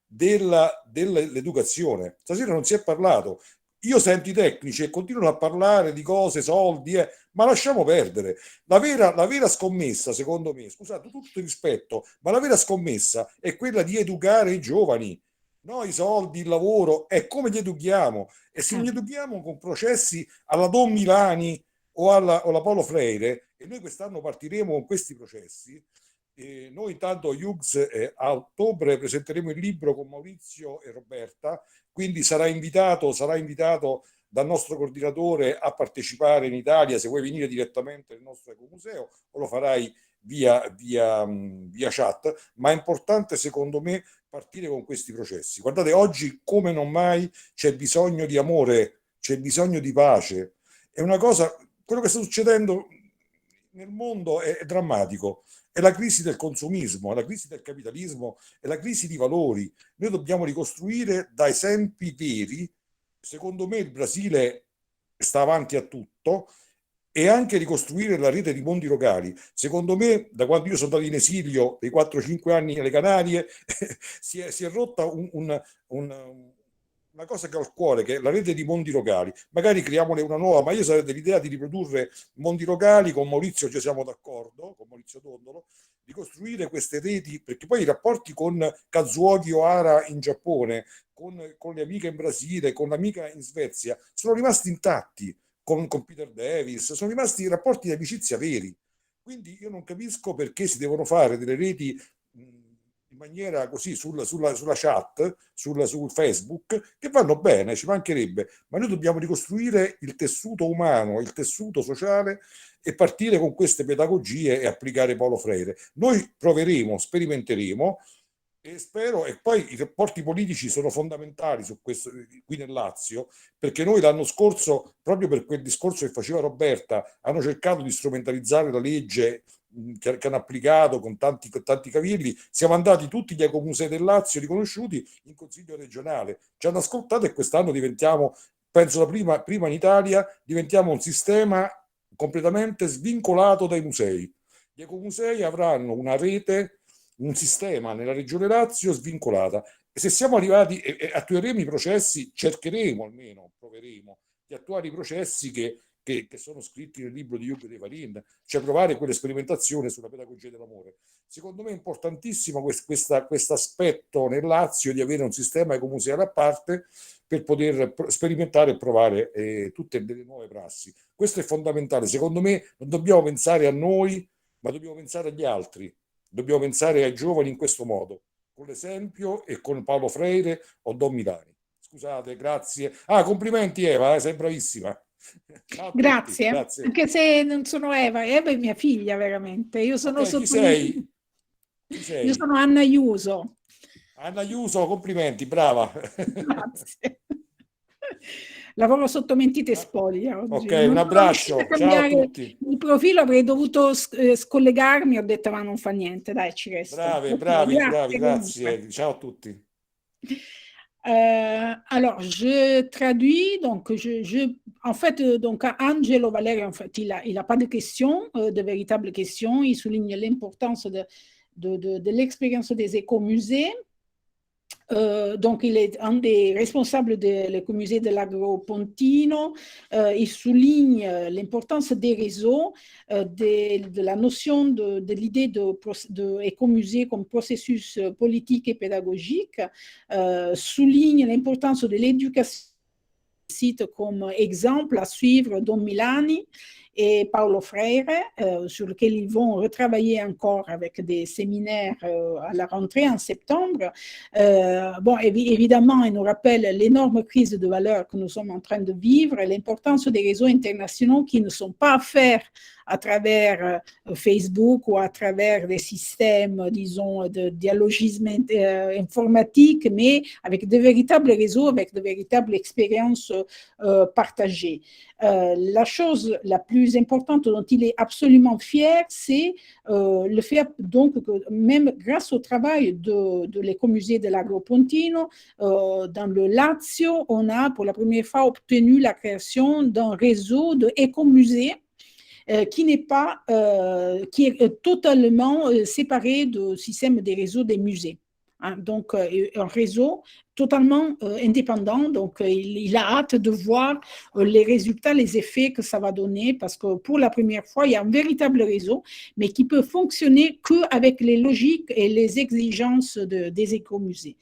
dell'educazione. Stasera non si è parlato. Io sento i tecnici e continuano a parlare di cose, soldi, ma lasciamo perdere. La vera scommessa, secondo me, scusate, tutto il rispetto, ma la vera scommessa è quella di educare i giovani. Noi i soldi, il lavoro, è come li educhiamo. E se li educhiamo con processi alla Don Milani o alla Paulo Freire, e noi quest'anno partiremo con questi processi, noi intanto Hughes a ottobre presenteremo il libro con Maurizio e Roberta, quindi sarà invitato dal nostro coordinatore a partecipare in Italia, se vuoi venire direttamente nel nostro ecomuseo o lo farai via chat, ma è importante secondo me partire con questi processi. Guardate, oggi come non mai c'è bisogno di amore, c'è bisogno di pace. È una cosa, quello che sta succedendo nel mondo è drammatico. È la crisi del consumismo, è la crisi del capitalismo, è la crisi di valori. Noi dobbiamo ricostruire da esempi veri. Secondo me il Brasile sta avanti a tutto, e anche ricostruire la rete di mondi locali. Secondo me, da quando io sono andato in esilio, dei 4-5 anni nelle Canarie, si è rotta una cosa che ho al cuore, che è la rete di mondi locali. Magari creiamone una nuova, ma io sarei dell'idea di riprodurre mondi locali. Con Maurizio ci siamo d'accordo, con Maurizio Dondolo, di costruire queste reti, perché poi i rapporti con Kazuoki Ohara in Giappone, con le amiche in Brasile, con l'amica in Svezia, sono rimasti intatti. Con Peter Davis, sono rimasti rapporti di amicizia veri. Quindi io non capisco perché si devono fare delle reti in maniera così sulla chat, su Facebook, che vanno bene, ci mancherebbe, ma noi dobbiamo ricostruire il tessuto umano, il tessuto sociale, e partire con queste pedagogie e applicare Paulo Freire. Noi proveremo, sperimenteremo, e spero, e poi i rapporti politici sono fondamentali su questo qui nel Lazio, perché noi l'anno scorso, proprio per quel discorso che faceva Roberta, hanno cercato di strumentalizzare la legge che hanno applicato con tanti cavilli. Siamo andati tutti gli ecomusei del Lazio riconosciuti in consiglio regionale, ci hanno ascoltato, e quest'anno diventiamo, penso la prima in Italia, diventiamo un sistema completamente svincolato dai musei. Gli ecomusei avranno una rete, un sistema nella regione Lazio svincolata, e se siamo arrivati e attueremo i processi, cercheremo almeno, proveremo di attuare i processi che sono scritti nel libro di Hugh de Varin, cioè provare quelle sperimentazioni sulla pedagogia dell'amore. Secondo me è importantissimo questo aspetto nel Lazio, di avere un sistema ecomuseale a parte per poter sperimentare e provare tutte le nuove prassi. Questo è fondamentale. Secondo me non dobbiamo pensare a noi, ma dobbiamo pensare agli altri. Dobbiamo pensare ai giovani in questo modo, con l'esempio e con Paulo Freire o Don Milani. Scusate, grazie. Complimenti Eva, sei bravissima. Grazie. Grazie, anche se non sono Eva è mia figlia veramente. Io sono chi sei? Io sono Anna Iuso. Anna Iuso, complimenti, brava. Grazie. Lavoro sotto mentite spoglia oggi. Ok, un abbraccio, ciao a tutti. Il profilo avrei dovuto scollegarmi, ho detto ma non fa niente, dai, ci resto. Bravi, grazie, ciao a tutti. Alors, je traduis, donc, en fait, donc, Angelo Valeri, en fait, il n'a pas de questions, de véritables questions. Il souligne l'importance de l'expérience des écomusées. Donc, il est un des responsables de l'écomusée de l'Agropontino. Il souligne l'importance des réseaux, de la notion de l'idée de écomusée comme processus politique et pédagogique, souligne l'importance de l'éducation comme exemple à suivre Don Milani et Paolo Freire, sur lequel ils vont retravailler encore avec des séminaires à la rentrée en septembre. Bon, évidemment, il nous rappelle l'énorme crise de valeur que nous sommes en train de vivre et l'importance des réseaux internationaux qui ne sont pas à faire à travers Facebook ou à travers des systèmes, disons, de dialogisme informatique, mais avec de véritables réseaux, avec de véritables expériences partagées. La chose la plus importante dont il est absolument fier, c'est le fait donc que même grâce au travail de l'écomusée de l'Agropontino, dans le Lazio, on a pour la première fois obtenu la création d'un réseau d'écomusées qui est totalement séparé du système des réseaux des musées. Hein, donc, un réseau totalement indépendant. Donc, il a hâte de voir les résultats, les effets que ça va donner, parce que pour la première fois, il y a un véritable réseau, mais qui peut fonctionner qu'avec les logiques et les exigences des écomusées.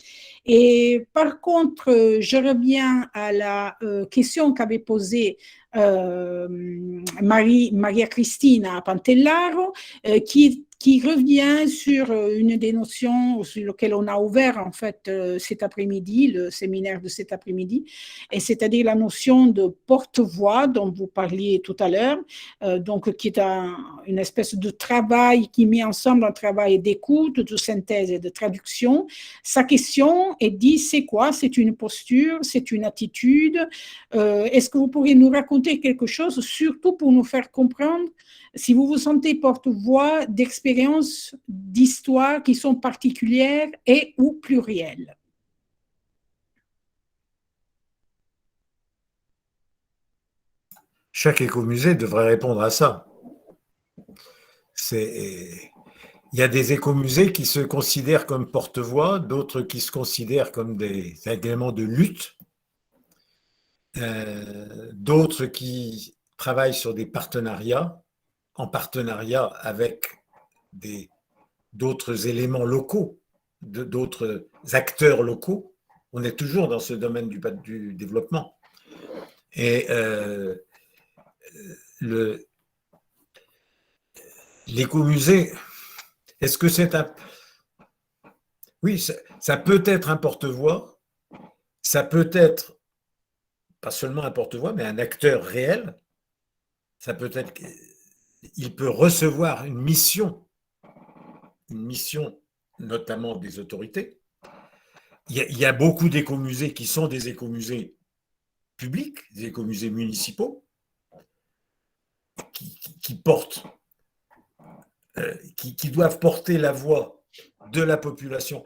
Et par contre, je reviens à la question qu'avait posée Maria Cristina Pantellaro, qui revient sur une des notions sur lesquelles on a ouvert en fait cet après-midi, le séminaire de cet après-midi, et c'est-à-dire la notion de porte-voix dont vous parliez tout à l'heure, donc qui est une espèce de travail qui met ensemble un travail d'écoute, de synthèse et de traduction. Sa question est dit, c'est quoi? C'est une posture, c'est une attitude. Est-ce que vous pourriez nous raconter quelque chose, surtout pour nous faire comprendre si vous vous sentez porte-voix d'expériences, d'histoires qui sont particulières et ou plurielles? Chaque écomusée devrait répondre à ça. Il y a des écomusées qui se considèrent comme porte-voix, d'autres qui se considèrent comme des éléments de lutte, d'autres qui travaillent sur des partenariats, en partenariat avec d'autres éléments locaux, d'autres acteurs locaux. On est toujours dans ce domaine du développement. Et l'écomusée, est-ce que c'est un... Oui, ça peut être un porte-voix, ça peut être pas seulement un porte-voix, mais un acteur réel. Ça peut être... Il peut recevoir une mission notamment des autorités. Il y a beaucoup d'écomusées qui sont des écomusées publics, des écomusées municipaux, qui portent, qui doivent porter la voix de la population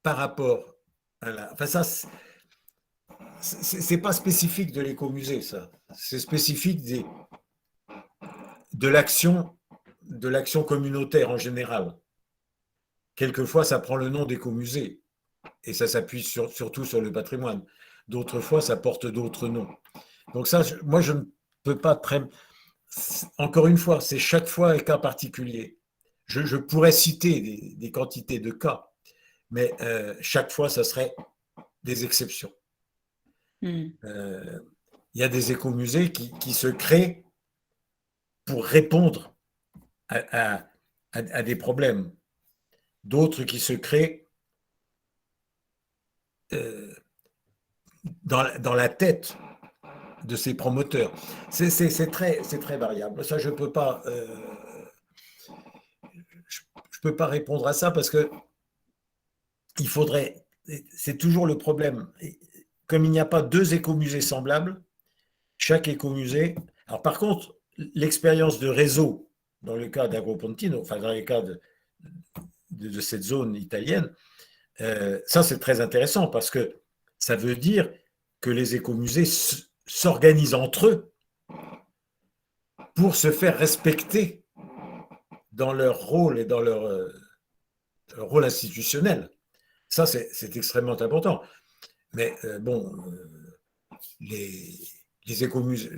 par rapport à la... Enfin, ça, c'est pas spécifique de l'écomusée, ça. C'est spécifique de l'action communautaire en général. Quelquefois, ça prend le nom d'écomusée et ça s'appuie surtout sur le patrimoine. D'autres fois, ça porte d'autres noms. Donc ça, moi, je ne peux pas Encore une fois, c'est chaque fois un cas particulier. Je pourrais citer des quantités de cas, mais chaque fois, ça serait des exceptions. Il y a des écomusées qui se créent pour répondre à des problèmes. D'autres qui se créent dans la tête de ces promoteurs. C'est très variable. Ça, je ne peux pas répondre à ça parce que il faudrait... C'est toujours le problème. Comme il n'y a pas deux écomusées semblables, chaque écomusée... Alors par contre, l'expérience de réseau, dans le cas d'Agropontino, enfin dans le cas de cette zone italienne, ça c'est très intéressant parce que Ça veut dire que les écomusées s'organisent entre eux pour se faire respecter dans leur rôle et dans leur rôle institutionnel. Ça, c'est extrêmement important. Mais les écomusées,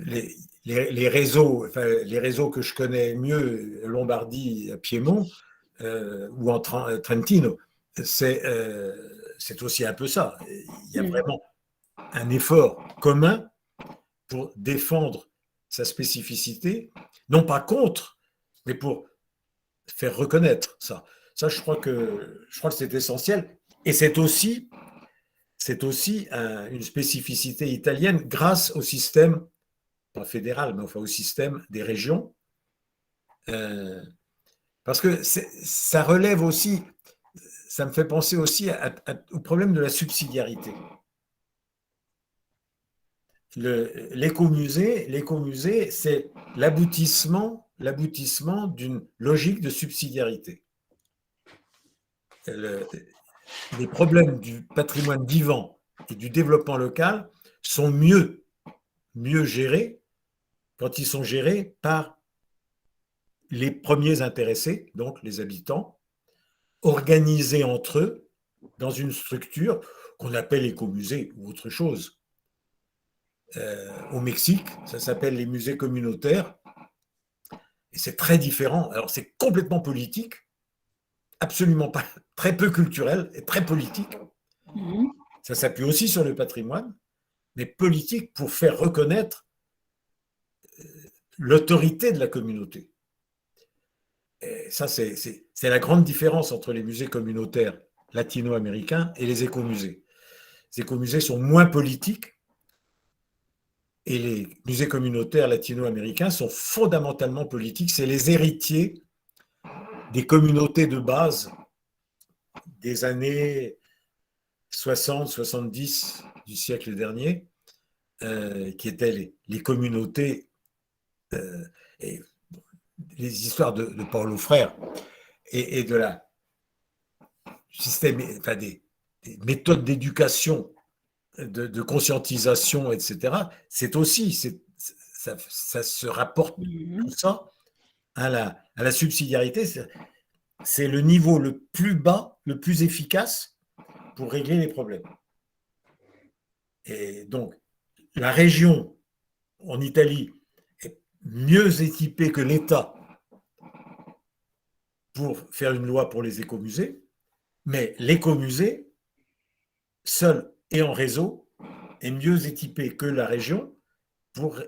les réseaux, enfin, les réseaux que je connais mieux, Lombardie, Piémont ou en Trentino, c'est aussi un peu ça. Il y a vraiment un effort commun pour défendre sa spécificité, non pas contre, mais pour faire reconnaître ça. Ça, je crois que c'est essentiel. Et c'est aussi une spécificité italienne grâce au système, pas fédéral, mais enfin au système des régions. Parce que ça relève aussi, ça me fait penser aussi au problème de la subsidiarité. L'écomusée, c'est l'aboutissement d'une logique de subsidiarité. Les problèmes du patrimoine vivant et du développement local sont mieux gérés quand ils sont gérés par les premiers intéressés, donc les habitants, organisés entre eux dans une structure qu'on appelle écomusée ou autre chose. Au Mexique, ça s'appelle les musées communautaires, et c'est très différent. Alors c'est complètement politique, absolument pas, très peu culturel et très politique. Ça s'appuie aussi sur le patrimoine, mais politique pour faire reconnaître l'autorité de la communauté. Et ça, c'est la grande différence entre les musées communautaires latino-américains et les écomusées. Les écomusées sont moins politiques et les musées communautaires latino-américains sont fondamentalement politiques. C'est les héritiers des communautés de base des années 60-70 du siècle dernier, qui étaient les communautés et les histoires de Paulo Freire et de du système, enfin des méthodes d'éducation, de conscientisation, etc. C'est aussi, ça se rapporte tout ça à la subsidiarité. C'est le niveau le plus bas, le plus efficace pour régler les problèmes. Et donc, la région en Italie est mieux équipée que l'État pour faire une loi pour les écomusées, mais l'écomusée, seul et en réseau, est mieux équipé que la région pour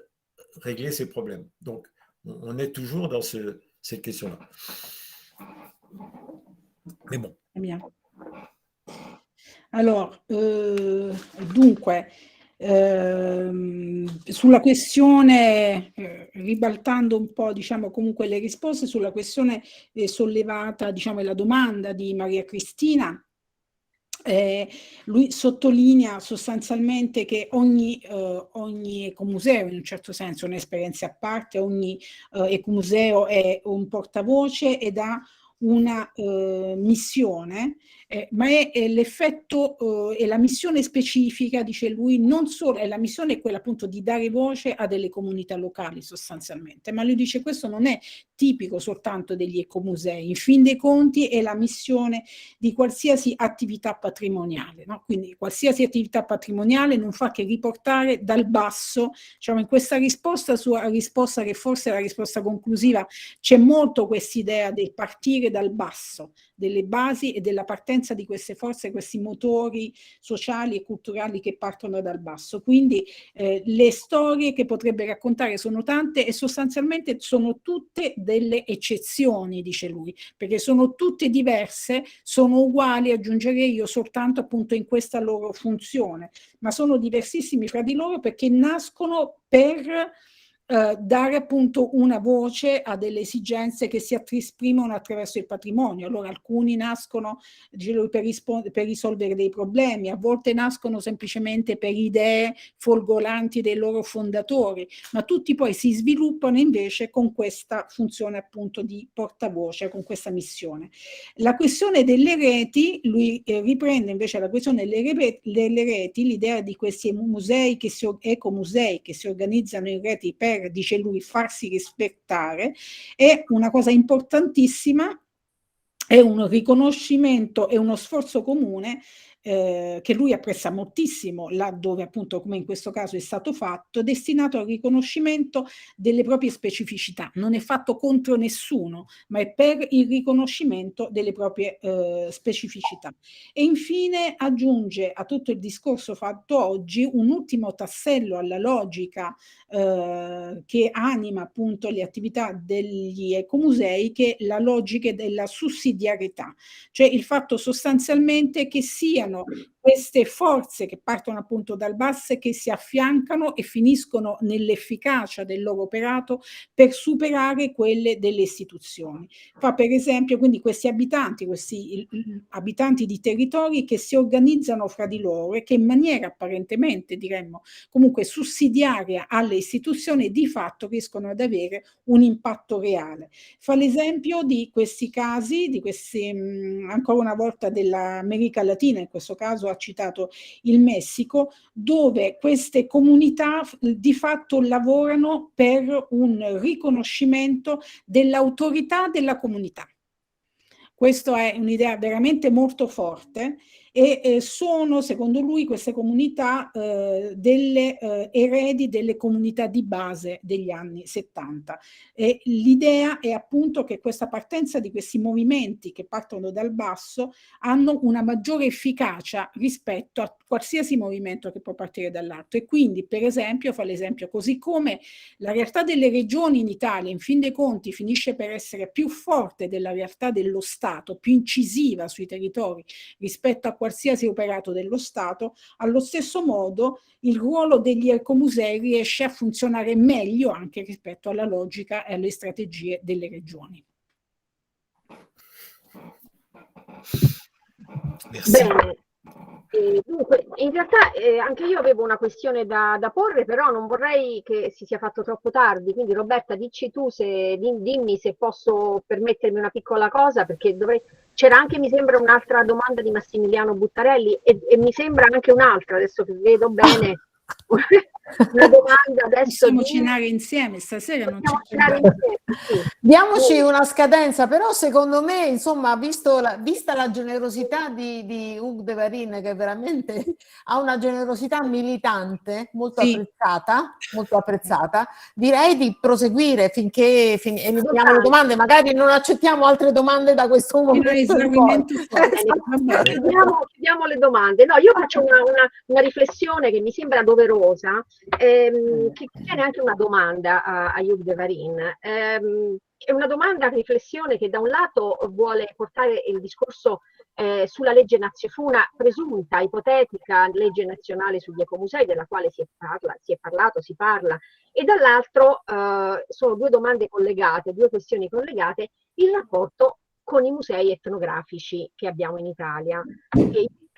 régler ces problèmes. Donc, on est toujours dans cette question-là. Mais bon. Très bien. Alors, dunque, sulla questione, ribaltando un po', diciamo, comunque le risposte, sulla questione sollevata, diciamo, la domanda di Maria Cristina, lui sottolinea sostanzialmente che ogni ecomuseo, in un certo senso, è un'esperienza a parte, ogni ecomuseo è un portavoce ed ha una missione, ma è l'effetto e la missione specifica, dice lui, non solo, la missione è quella appunto di dare voce a delle comunità locali sostanzialmente, ma lui dice questo non è tipico soltanto degli ecomusei, in fin dei conti è la missione di qualsiasi attività patrimoniale, no? Quindi qualsiasi attività patrimoniale non fa che riportare dal basso, diciamo, in questa risposta, sua risposta che forse è la risposta conclusiva, c'è molto quest'idea del partire dal basso, delle basi e della partenza di queste forze, questi motori sociali e culturali che partono dal basso. Quindi le storie che potrebbe raccontare sono tante e sostanzialmente sono tutte delle eccezioni, dice lui, perché sono tutte diverse, sono uguali, aggiungerei io, soltanto appunto in questa loro funzione, ma sono diversissimi fra di loro perché nascono per dare appunto una voce a delle esigenze che si esprimono attraverso il patrimonio. Allora alcuni nascono per risolvere dei problemi, a volte nascono semplicemente per idee folgoranti dei loro fondatori, ma tutti poi si sviluppano invece con questa funzione appunto di portavoce, con questa missione. La questione delle reti, lui riprende invece la questione delle reti, l'idea di questi musei, ecomusei che si organizzano in reti per, dice lui, farsi rispettare, è una cosa importantissima, è un riconoscimento e uno sforzo comune che lui apprezza moltissimo, laddove appunto come in questo caso è stato fatto, destinato al riconoscimento delle proprie specificità. Non è fatto contro nessuno, ma è per il riconoscimento delle proprie specificità. E infine aggiunge a tutto il discorso fatto oggi un ultimo tassello alla logica che anima appunto le attività degli ecomusei, che è la logica della sussidiarietà, cioè il fatto sostanzialmente che siano queste forze che partono appunto dal basso e che si affiancano e finiscono nell'efficacia del loro operato per superare quelle delle istituzioni. Fa per esempio quindi questi abitanti di territori che si organizzano fra di loro e che in maniera apparentemente, diremmo, comunque sussidiaria alle istituzioni, di fatto riescono ad avere un impatto reale. Fa l'esempio di questi casi, di questi ancora una volta dell'America Latina, in questo caso ha citato il Messico, dove queste comunità di fatto lavorano per un riconoscimento dell'autorità della comunità. Questa è un'idea veramente molto forte e sono, secondo lui, queste comunità delle eredi delle comunità di base degli anni 70. E l'idea è appunto che questa partenza di questi movimenti che partono dal basso hanno una maggiore efficacia rispetto a qualsiasi movimento che può partire dall'alto. E quindi, per esempio, fa l'esempio, così come la realtà delle regioni in Italia, in fin dei conti, finisce per essere più forte della realtà dello Stato, più incisiva sui territori rispetto a qualsiasi operato dello Stato, allo stesso modo il ruolo degli ecomusei riesce a funzionare meglio anche rispetto alla logica e alle strategie delle regioni. Bene. Dunque, in realtà anche io avevo una questione da porre, però non vorrei che si sia fatto troppo tardi, quindi Roberta dici tu, dimmi se posso permettermi una piccola cosa, perché c'era anche, mi sembra, un'altra domanda di Massimiliano Buttarelli e mi sembra anche un'altra, adesso che vedo bene, una domanda adesso. Possiamo cenare insieme stasera, non c'è insieme, sì. Diamoci una scadenza, però secondo me, insomma, vista la generosità di Hugh de Varin, che veramente ha una generosità militante molto apprezzata, direi di proseguire finché eliminiamo le domande. Magari non accettiamo altre domande da questo momento. Chiudiamo le domande. No, io faccio una riflessione che mi sembra doverosa, che tiene anche una domanda a Hugh de Varin. È una domanda, riflessione che da un lato vuole portare il discorso sulla legge su una presunta, ipotetica legge nazionale sugli ecomusei, della quale si parla, e dall'altro sono due domande collegate, due questioni collegate, il rapporto con i musei etnografici che abbiamo in Italia.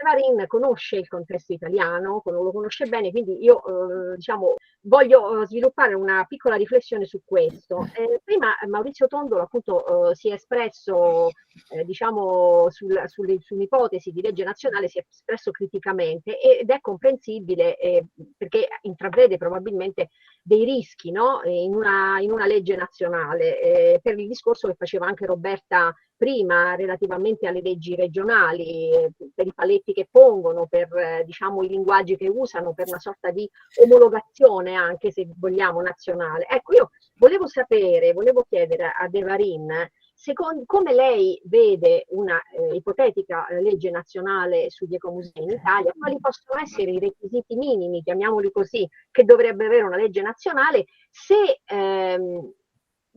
Varin conosce il contesto italiano, lo conosce bene, quindi io voglio sviluppare una piccola riflessione su questo. Prima Maurizio Tondolo appunto si è espresso sull'ipotesi di legge nazionale, si è espresso criticamente ed è comprensibile perché intravede probabilmente dei rischi, no? in una legge nazionale, per il discorso che faceva anche Roberta prima relativamente alle leggi regionali, per i paletti che pongono, per i linguaggi che usano, per una sorta di omologazione anche, se vogliamo, nazionale. Ecco, io volevo chiedere a De Varin, come lei vede una ipotetica legge nazionale sugli ecomusei in Italia, quali possono essere i requisiti minimi, chiamiamoli così, che dovrebbe avere una legge nazionale, se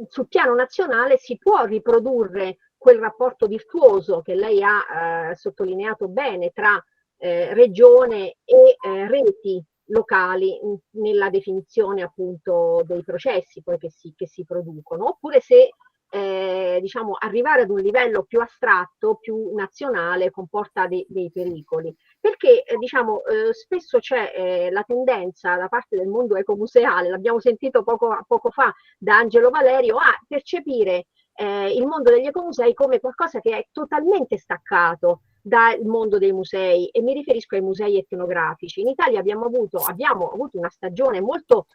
sul piano nazionale si può riprodurre quel rapporto virtuoso che lei ha sottolineato bene tra regione e reti locali nella definizione appunto dei processi poi che si producono, oppure se diciamo, arrivare ad un livello più astratto, più nazionale, comporta dei pericoli. Perché diciamo, spesso c'è la tendenza da parte del mondo ecomuseale, l'abbiamo sentito poco fa da Angelo Valerio, a percepire il mondo degli ecomusei come qualcosa che è totalmente staccato dal mondo dei musei, e mi riferisco ai musei etnografici. In Italia abbiamo avuto una stagione molto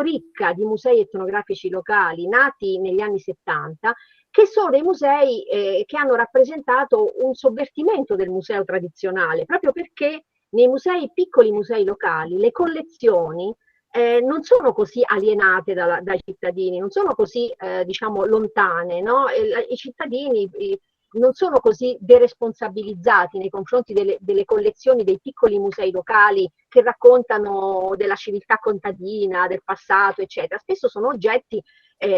ricca di musei etnografici locali nati negli anni 70, che sono dei musei che hanno rappresentato un sovvertimento del museo tradizionale, proprio perché nei piccoli musei locali, le collezioni non sono così alienate dai cittadini, non sono così diciamo lontane, no? I cittadini non sono così deresponsabilizzati nei confronti delle collezioni dei piccoli musei locali che raccontano della civiltà contadina, del passato, eccetera. Spesso sono oggetti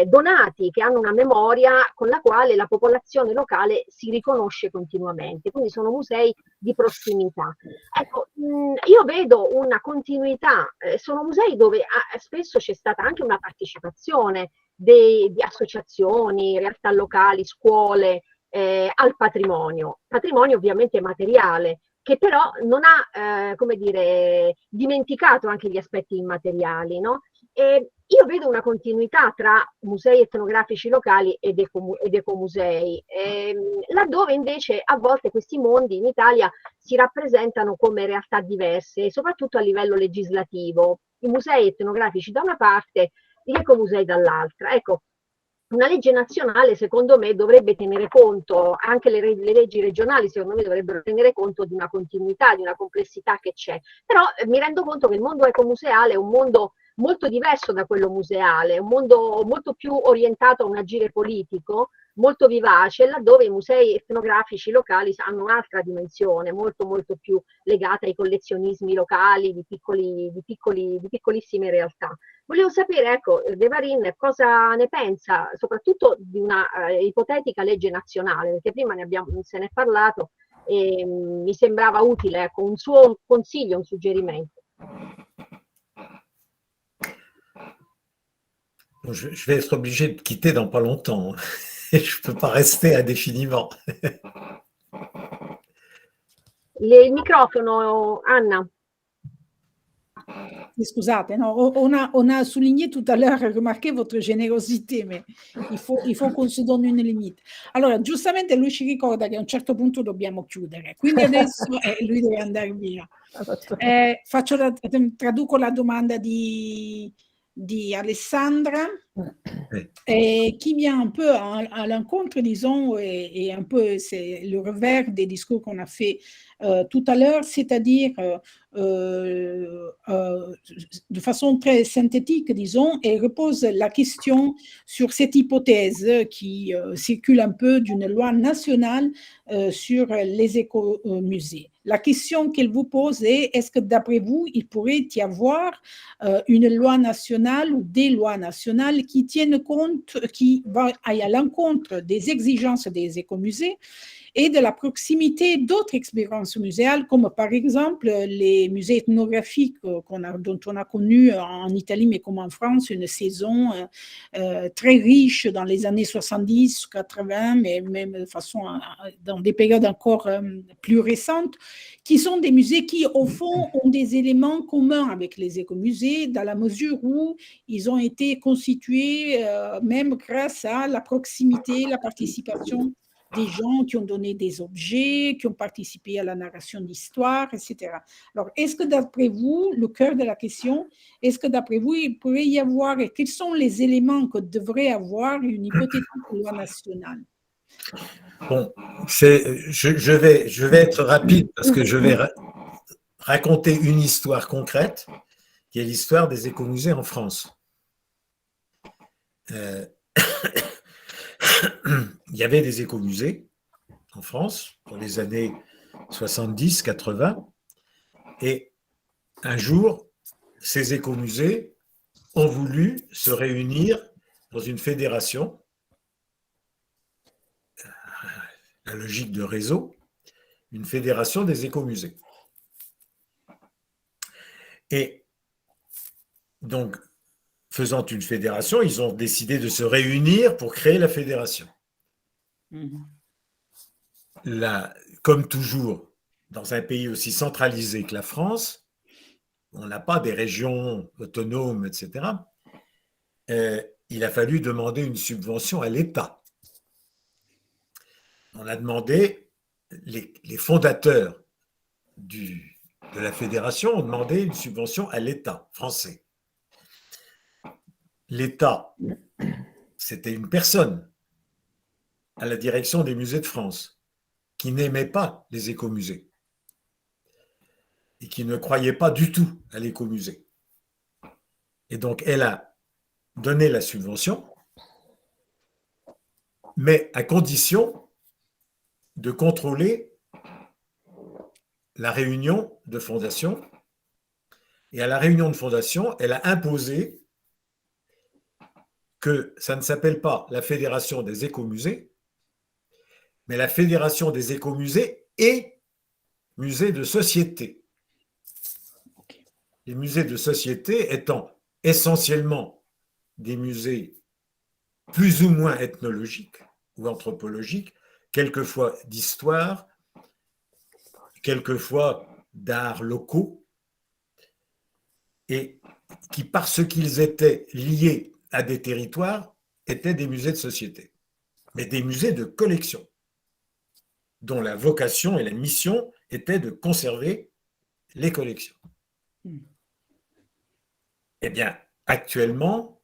donati, che hanno una memoria con la quale la popolazione locale si riconosce continuamente, quindi sono musei di prossimità. Ecco, io vedo una continuità, sono musei dove spesso c'è stata anche una partecipazione di associazioni, realtà locali, scuole, al patrimonio ovviamente materiale, che però non ha, come dire, dimenticato anche gli aspetti immateriali, no? E io vedo una continuità tra musei etnografici locali ed ecomusei, laddove invece a volte questi mondi in Italia si rappresentano come realtà diverse, soprattutto a livello legislativo. I musei etnografici da una parte, gli ecomusei dall'altra. Ecco, una legge nazionale secondo me dovrebbe tenere conto, anche le leggi regionali secondo me dovrebbero tenere conto di una continuità, di una complessità che c'è, però mi rendo conto che il mondo ecomuseale è un mondo molto diverso da quello museale, è un mondo molto più orientato a un agire politico, molto vivace, laddove i musei etnografici locali hanno un'altra dimensione, molto più legata ai collezionismi locali di piccolissime realtà. Volevo sapere, ecco, De Varin cosa ne pensa, soprattutto di una ipotetica legge nazionale, perché prima se ne è parlato e mi sembrava utile, ecco, un suo consiglio, un suggerimento. Je vais être obligé de quitter dans pas longtemps. Je ne peux pas rester indéfiniment. Il microfono, Anna. Scusate, no, on a souligné tout à l'heure, remarqué votre générosité, mais il faut qu'on se donne une limite. Allora, giustamente lui ci ricorda che a un certo punto dobbiamo chiudere, quindi adesso lui deve andare via. Traduco la domanda di Alessandra, qui vient un peu à l'encontre, disons, et un peu c'est le revers des discours qu'on a fait tout à l'heure, c'est-à-dire de façon très synthétique, disons, et repose la question sur cette hypothèse qui circule un peu d'une loi nationale sur les écomusées. La question qu'elle vous pose est, est-ce que d'après vous, il pourrait y avoir une loi nationale ou des lois nationales qui tiennent compte, qui va à l'encontre des exigences des écomusées et de la proximité d'autres expériences muséales, comme par exemple les musées ethnographiques dont on a connu en Italie, mais comme en France, une saison très riche dans les années 70, 80, mais même de façon dans des périodes encore plus récentes, qui sont des musées qui, au fond, ont des éléments communs avec les écomusées, dans la mesure où ils ont été constitués même grâce à la proximité, la participation des gens qui ont donné des objets, qui ont participé à la narration d'histoire, etc. Alors, est-ce que d'après vous, le cœur de la question, est-ce que d'après vous, il pourrait y avoir, quels sont les éléments que devrait avoir une hypothétique loi nationale? Bon, je vais être rapide parce que je vais raconter une histoire concrète, qui est l'histoire des écomusées en France. Il y avait des écomusées en France dans les années 70-80 et un jour, ces écomusées ont voulu se réunir dans une fédération, la logique de réseau, une fédération des écomusées. Et donc, faisant une fédération, ils ont décidé de se réunir pour créer la fédération. Comme toujours, dans un pays aussi centralisé que la France, on n'a pas des régions autonomes, etc. Il a fallu demander une subvention à l'État. On a demandé, les fondateurs de la fédération ont demandé une subvention à l'État français. L'État, c'était une personne à la direction des musées de France qui n'aimait pas les écomusées et qui ne croyait pas du tout à l'écomusée. Et donc, elle a donné la subvention, mais à condition de contrôler la réunion de fondation. Et à la réunion de fondation, elle a imposé que ça ne s'appelle pas la Fédération des écomusées, mais la Fédération des écomusées et musées de société. Les musées de société étant essentiellement des musées plus ou moins ethnologiques ou anthropologiques, quelquefois d'histoire, quelquefois d'arts locaux, et qui, parce qu'ils étaient liés à des territoires, étaient des musées de société, mais des musées de collection, dont la vocation et la mission étaient de conserver les collections. Eh bien, actuellement,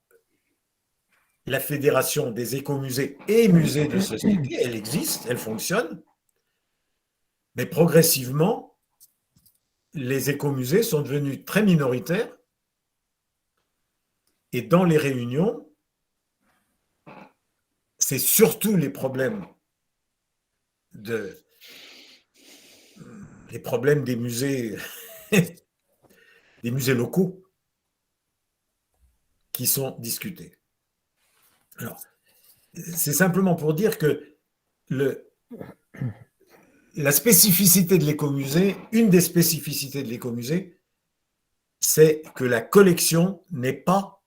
la Fédération des écomusées et musées de société, elle existe, elle fonctionne, mais progressivement, les écomusées sont devenus très minoritaires et dans les réunions, c'est surtout les problèmes des musées, des musées locaux qui sont discutés. Alors, c'est simplement pour dire que la spécificité de l'écomusée, une des spécificités de l'écomusée, c'est que la collection n'est pas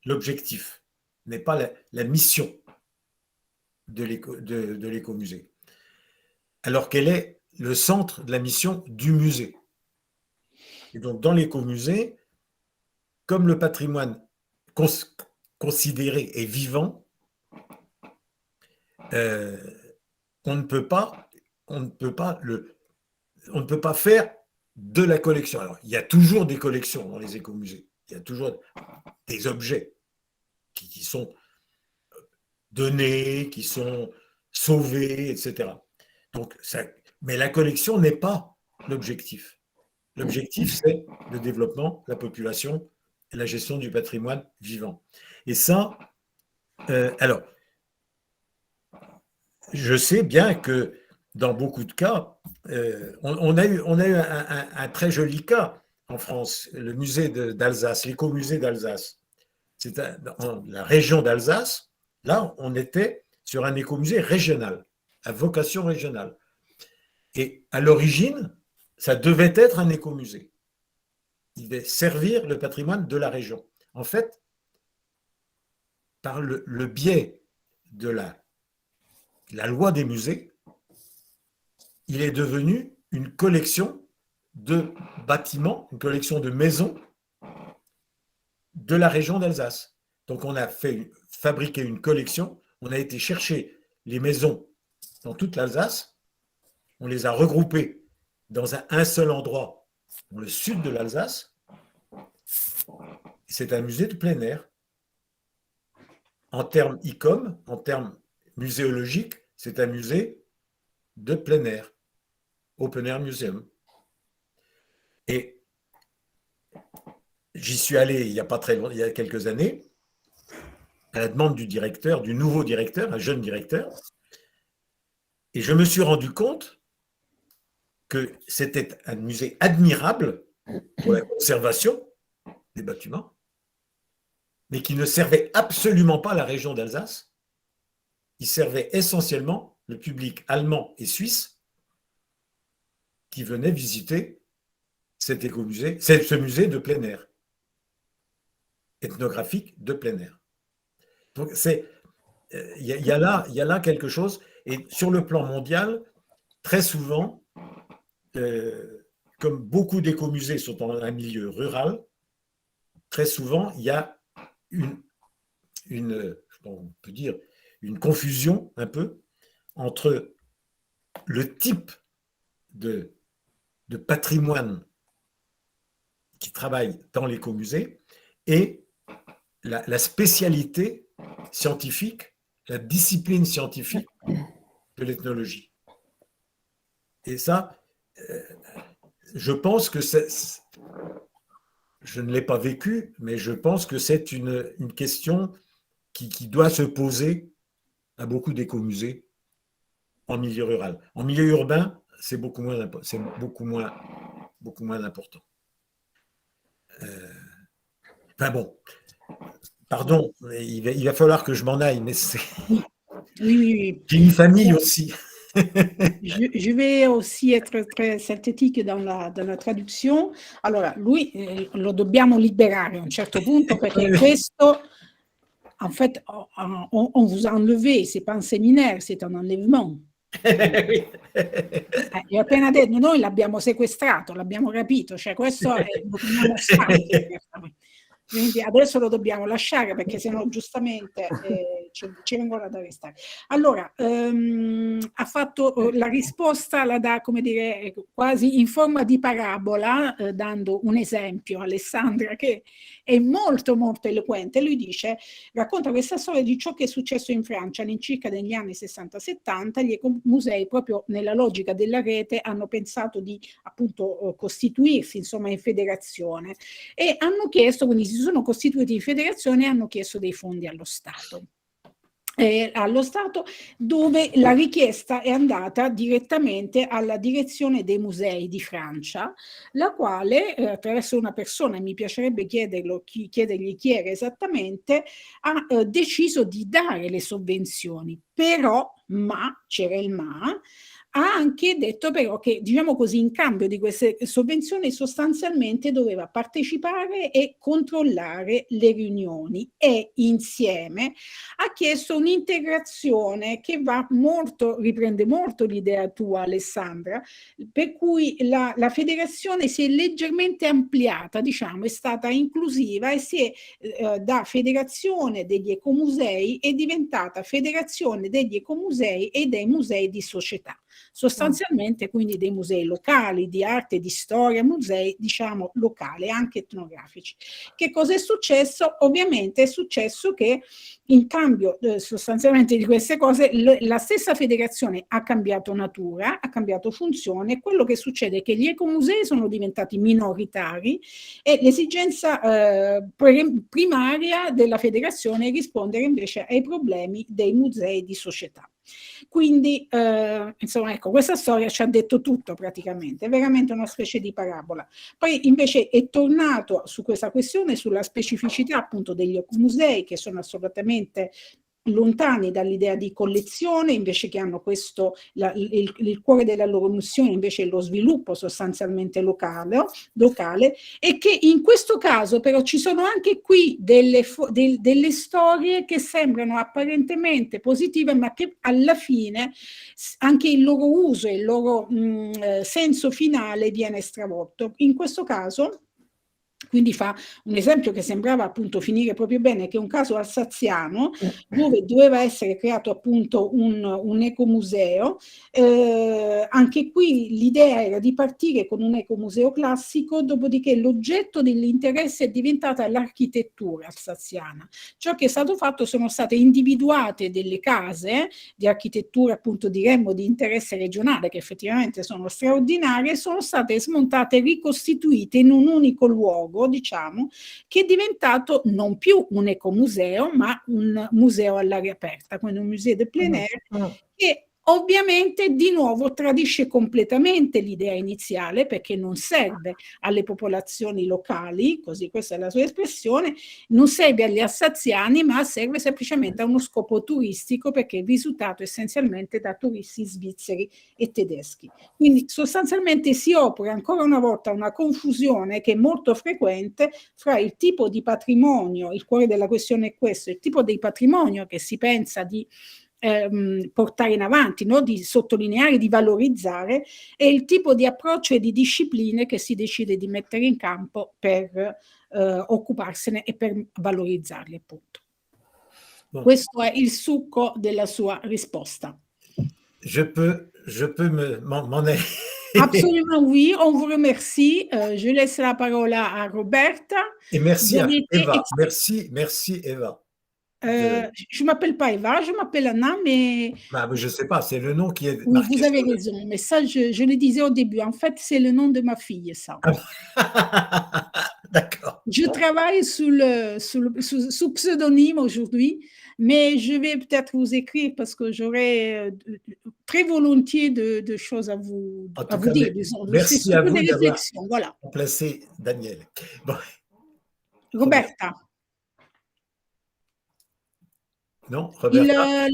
l'objectif, n'est pas la mission de l'écomusée, alors qu'elle est le centre de la mission du musée. Et donc, dans l'écomusée, comme le patrimoine considéré est vivant, on ne peut pas faire de la collection. Alors, il y a toujours des collections dans les écomusées. Il y a toujours des objets qui sont donnés, qui sont sauvés, etc. Donc, mais la collection n'est pas l'objectif. L'objectif, c'est le développement de la population et la gestion du patrimoine vivant. Et ça, alors, je sais bien que dans beaucoup de cas, on a eu un très joli cas en France, le musée d'Alsace, l'écomusée d'Alsace. C'est dans la région d'Alsace. Là, on était sur un écomusée régional, à vocation régionale. Et à l'origine, ça devait être un écomusée. Il devait servir le patrimoine de la région. En fait, par le biais de la loi des musées, il est devenu une collection de bâtiments, une collection de maisons de la région d'Alsace. Donc, on a fabriqué une collection, on a été chercher les maisons dans toute l'Alsace, on les a regroupées dans un seul endroit, dans le sud de l'Alsace. C'est un musée de plein air. En termes ICOM, en termes muséologiques, c'est un musée de plein air, Open Air Museum. Et j'y suis allé il y a pas très longtemps, il y a quelques années, à la demande du directeur, du nouveau directeur, un jeune directeur, et je me suis rendu compte que c'était un musée admirable pour la conservation des bâtiments, mais qui ne servait absolument pas la région d'Alsace. Il servait essentiellement le public allemand et suisse qui venait visiter cet écomusée, ce musée de plein air. ethnographique de plein air. Donc, il y a là quelque chose. Et sur le plan mondial, très souvent, comme beaucoup d'écomusées sont dans un milieu rural, très souvent, il y a on peut dire, une confusion un peu entre le type de patrimoine qui travaille dans l'écomusée et la spécialité scientifique, la discipline scientifique de l'ethnologie. Et ça, je pense que je ne l'ai pas vécu, mais je pense que c'est une question qui doit se poser à beaucoup d'écomusées en milieu rural. En milieu urbain, c'est beaucoup moins important. Enfin bon, pardon, il va falloir que je m'en aille, mais c'est... Oui. J'ai une famille aussi. Je vais aussi être très sintetique dans la traduzione. Allora, lui lo dobbiamo liberare a un certo punto perché questo, en fait, on vous a enlevé, c'est pas un séminaire, c'est un enlèvement. Io appena detto, noi l'abbiamo sequestrato, l'abbiamo rapito, cioè questo è quindi adesso lo dobbiamo lasciare perché sennò giustamente ci vengono ad arrestare. Allora, ha fatto la risposta, la dà, come dire, quasi in forma di parabola, dando un esempio, Alessandra, che è molto molto eloquente. Lui dice, racconta questa storia di ciò che è successo in Francia all'incirca negli anni 60-70, gli ecomusei proprio nella logica della rete hanno pensato di appunto costituirsi insomma in federazione e hanno chiesto, quindi si sono costituiti in federazione e hanno chiesto dei fondi allo Stato. Dove la richiesta è andata direttamente alla direzione dei musei di Francia, la quale attraverso una persona, mi piacerebbe chiedergli chi era esattamente, ha deciso di dare le sovvenzioni, però, c'era il ma, ha anche detto però che, diciamo così, in cambio di queste sovvenzioni sostanzialmente doveva partecipare e controllare le riunioni e insieme ha chiesto un'integrazione che riprende molto l'idea tua, Alessandra, per cui la federazione si è leggermente ampliata, diciamo, è stata inclusiva e si è da federazione degli ecomusei è diventata federazione degli ecomusei e dei musei di società. Sostanzialmente quindi dei musei locali, di arte, di storia, musei diciamo locali, anche etnografici. Che cosa è successo? Ovviamente è successo che in cambio sostanzialmente di queste cose la stessa federazione ha cambiato natura, ha cambiato funzione, quello che succede è che gli ecomusei sono diventati minoritari e l'esigenza primaria della federazione è rispondere invece ai problemi dei musei di società. Quindi, insomma, ecco, questa storia ci ha detto tutto praticamente, è veramente una specie di parabola. Poi invece è tornato su questa questione, sulla specificità appunto degli ecomusei che sono assolutamente lontani dall'idea di collezione, invece che hanno questo, il cuore della loro missione invece è lo sviluppo sostanzialmente locale, e che in questo caso però ci sono anche qui delle storie che sembrano apparentemente positive, ma che alla fine anche il loro uso e il loro senso finale viene stravolto. In questo caso quindi fa un esempio che sembrava appunto finire proprio bene, che è un caso alsaziano dove doveva essere creato appunto un ecomuseo. Anche qui l'idea era di partire con un ecomuseo classico, dopodiché l'oggetto dell'interesse è diventata l'architettura alsaziana. Ciò che è stato fatto sono state individuate delle case di architettura appunto diremmo di interesse regionale, che effettivamente sono straordinarie, sono state smontate e ricostituite in un unico luogo, diciamo, che è diventato non più un ecomuseo, ma un museo all'aria aperta, quindi un museo de plein air, che ovviamente di nuovo tradisce completamente l'idea iniziale, perché non serve alle popolazioni locali, così questa è la sua espressione, non serve agli alsaziani, ma serve semplicemente a uno scopo turistico, perché è visitato essenzialmente da turisti svizzeri e tedeschi. Quindi sostanzialmente si opera ancora una volta una confusione che è molto frequente fra il tipo di patrimonio, il cuore della questione è questo, il tipo di patrimonio che si pensa di portare in avanti, no? Di sottolineare, di valorizzare, e il tipo di approccio e di discipline che si decide di mettere in campo per occuparsene e per valorizzarli, appunto. Questo è il succo della sua risposta. Je peux m'en aller. Absolument oui, on vous remercie. Je laisse la parole à Roberta. Et merci à Eva. Merci Eva. Je ne m'appelle pas Eva, je m'appelle Anna, mais... Bah, je ne sais pas, c'est le nom qui est Oui, marqué. vous avez raison, mais ça, je le disais au début. En fait, c'est le nom de ma fille, ça. D'accord. Je travaille sous pseudonyme aujourd'hui, mais je vais peut-être vous écrire parce que j'aurai très volontiers de choses à vous dire. Merci à vous d'avoir voilà. remplacé Daniel. Bon. Roberta. No, Roberta.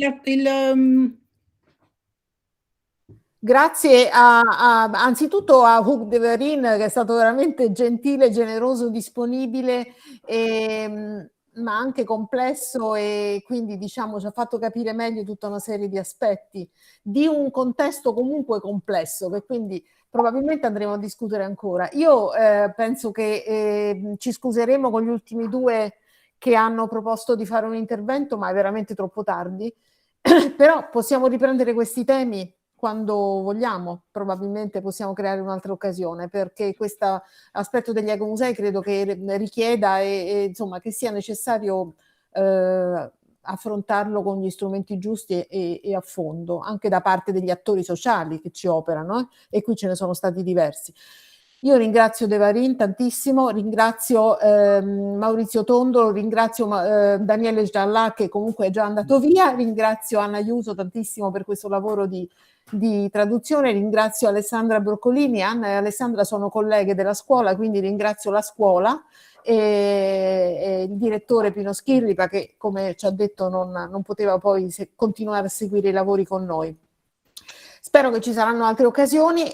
Grazie anzitutto a Hugh de Varin, che è stato veramente gentile, generoso, disponibile, ma anche complesso, e quindi diciamo ci ha fatto capire meglio tutta una serie di aspetti di un contesto comunque complesso, che quindi probabilmente andremo a discutere ancora. Io penso che ci scuseremo con gli ultimi due che hanno proposto di fare un intervento, ma è veramente troppo tardi. Però possiamo riprendere questi temi quando vogliamo, probabilmente possiamo creare un'altra occasione, perché questo aspetto degli ecomusei credo che richieda e insomma che sia necessario affrontarlo con gli strumenti giusti e a fondo, anche da parte degli attori sociali che ci operano, e qui ce ne sono stati diversi. Io ringrazio De Varin tantissimo, ringrazio Maurizio Tondolo, ringrazio Daniele Giallà, che comunque è già andato via, ringrazio Anna Iuso tantissimo per questo lavoro di traduzione, ringrazio Alessandra Broccolini. Anna e Alessandra sono colleghe della scuola, quindi ringrazio la scuola e il direttore Pino Schirripa, che come ci ha detto non poteva poi continuare a seguire i lavori con noi. Spero che ci saranno altre occasioni.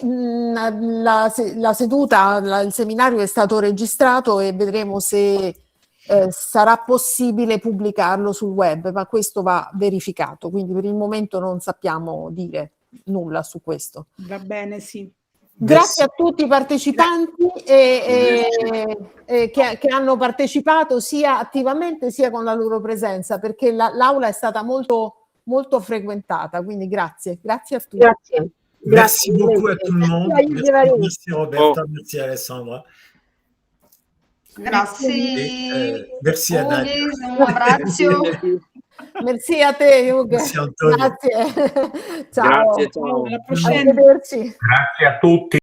La seduta, il seminario è stato registrato e vedremo se sarà possibile pubblicarlo sul web, ma questo va verificato, quindi per il momento non sappiamo dire nulla su questo. Va bene, sì. Grazie a tutti i partecipanti che hanno partecipato sia attivamente sia con la loro presenza, perché l'aula è stata molto frequentata, quindi grazie a tutti. Merci beaucoup à tout le monde. Merci Roberta, merci Alessandra. Grazie. Merci Anna. Un abbraccio. Merci a te, Hugh. Merci Antonio. Grazie. Ciao. Grazie, ciao. Alla prossima. Arrivederci. Grazie a tutti.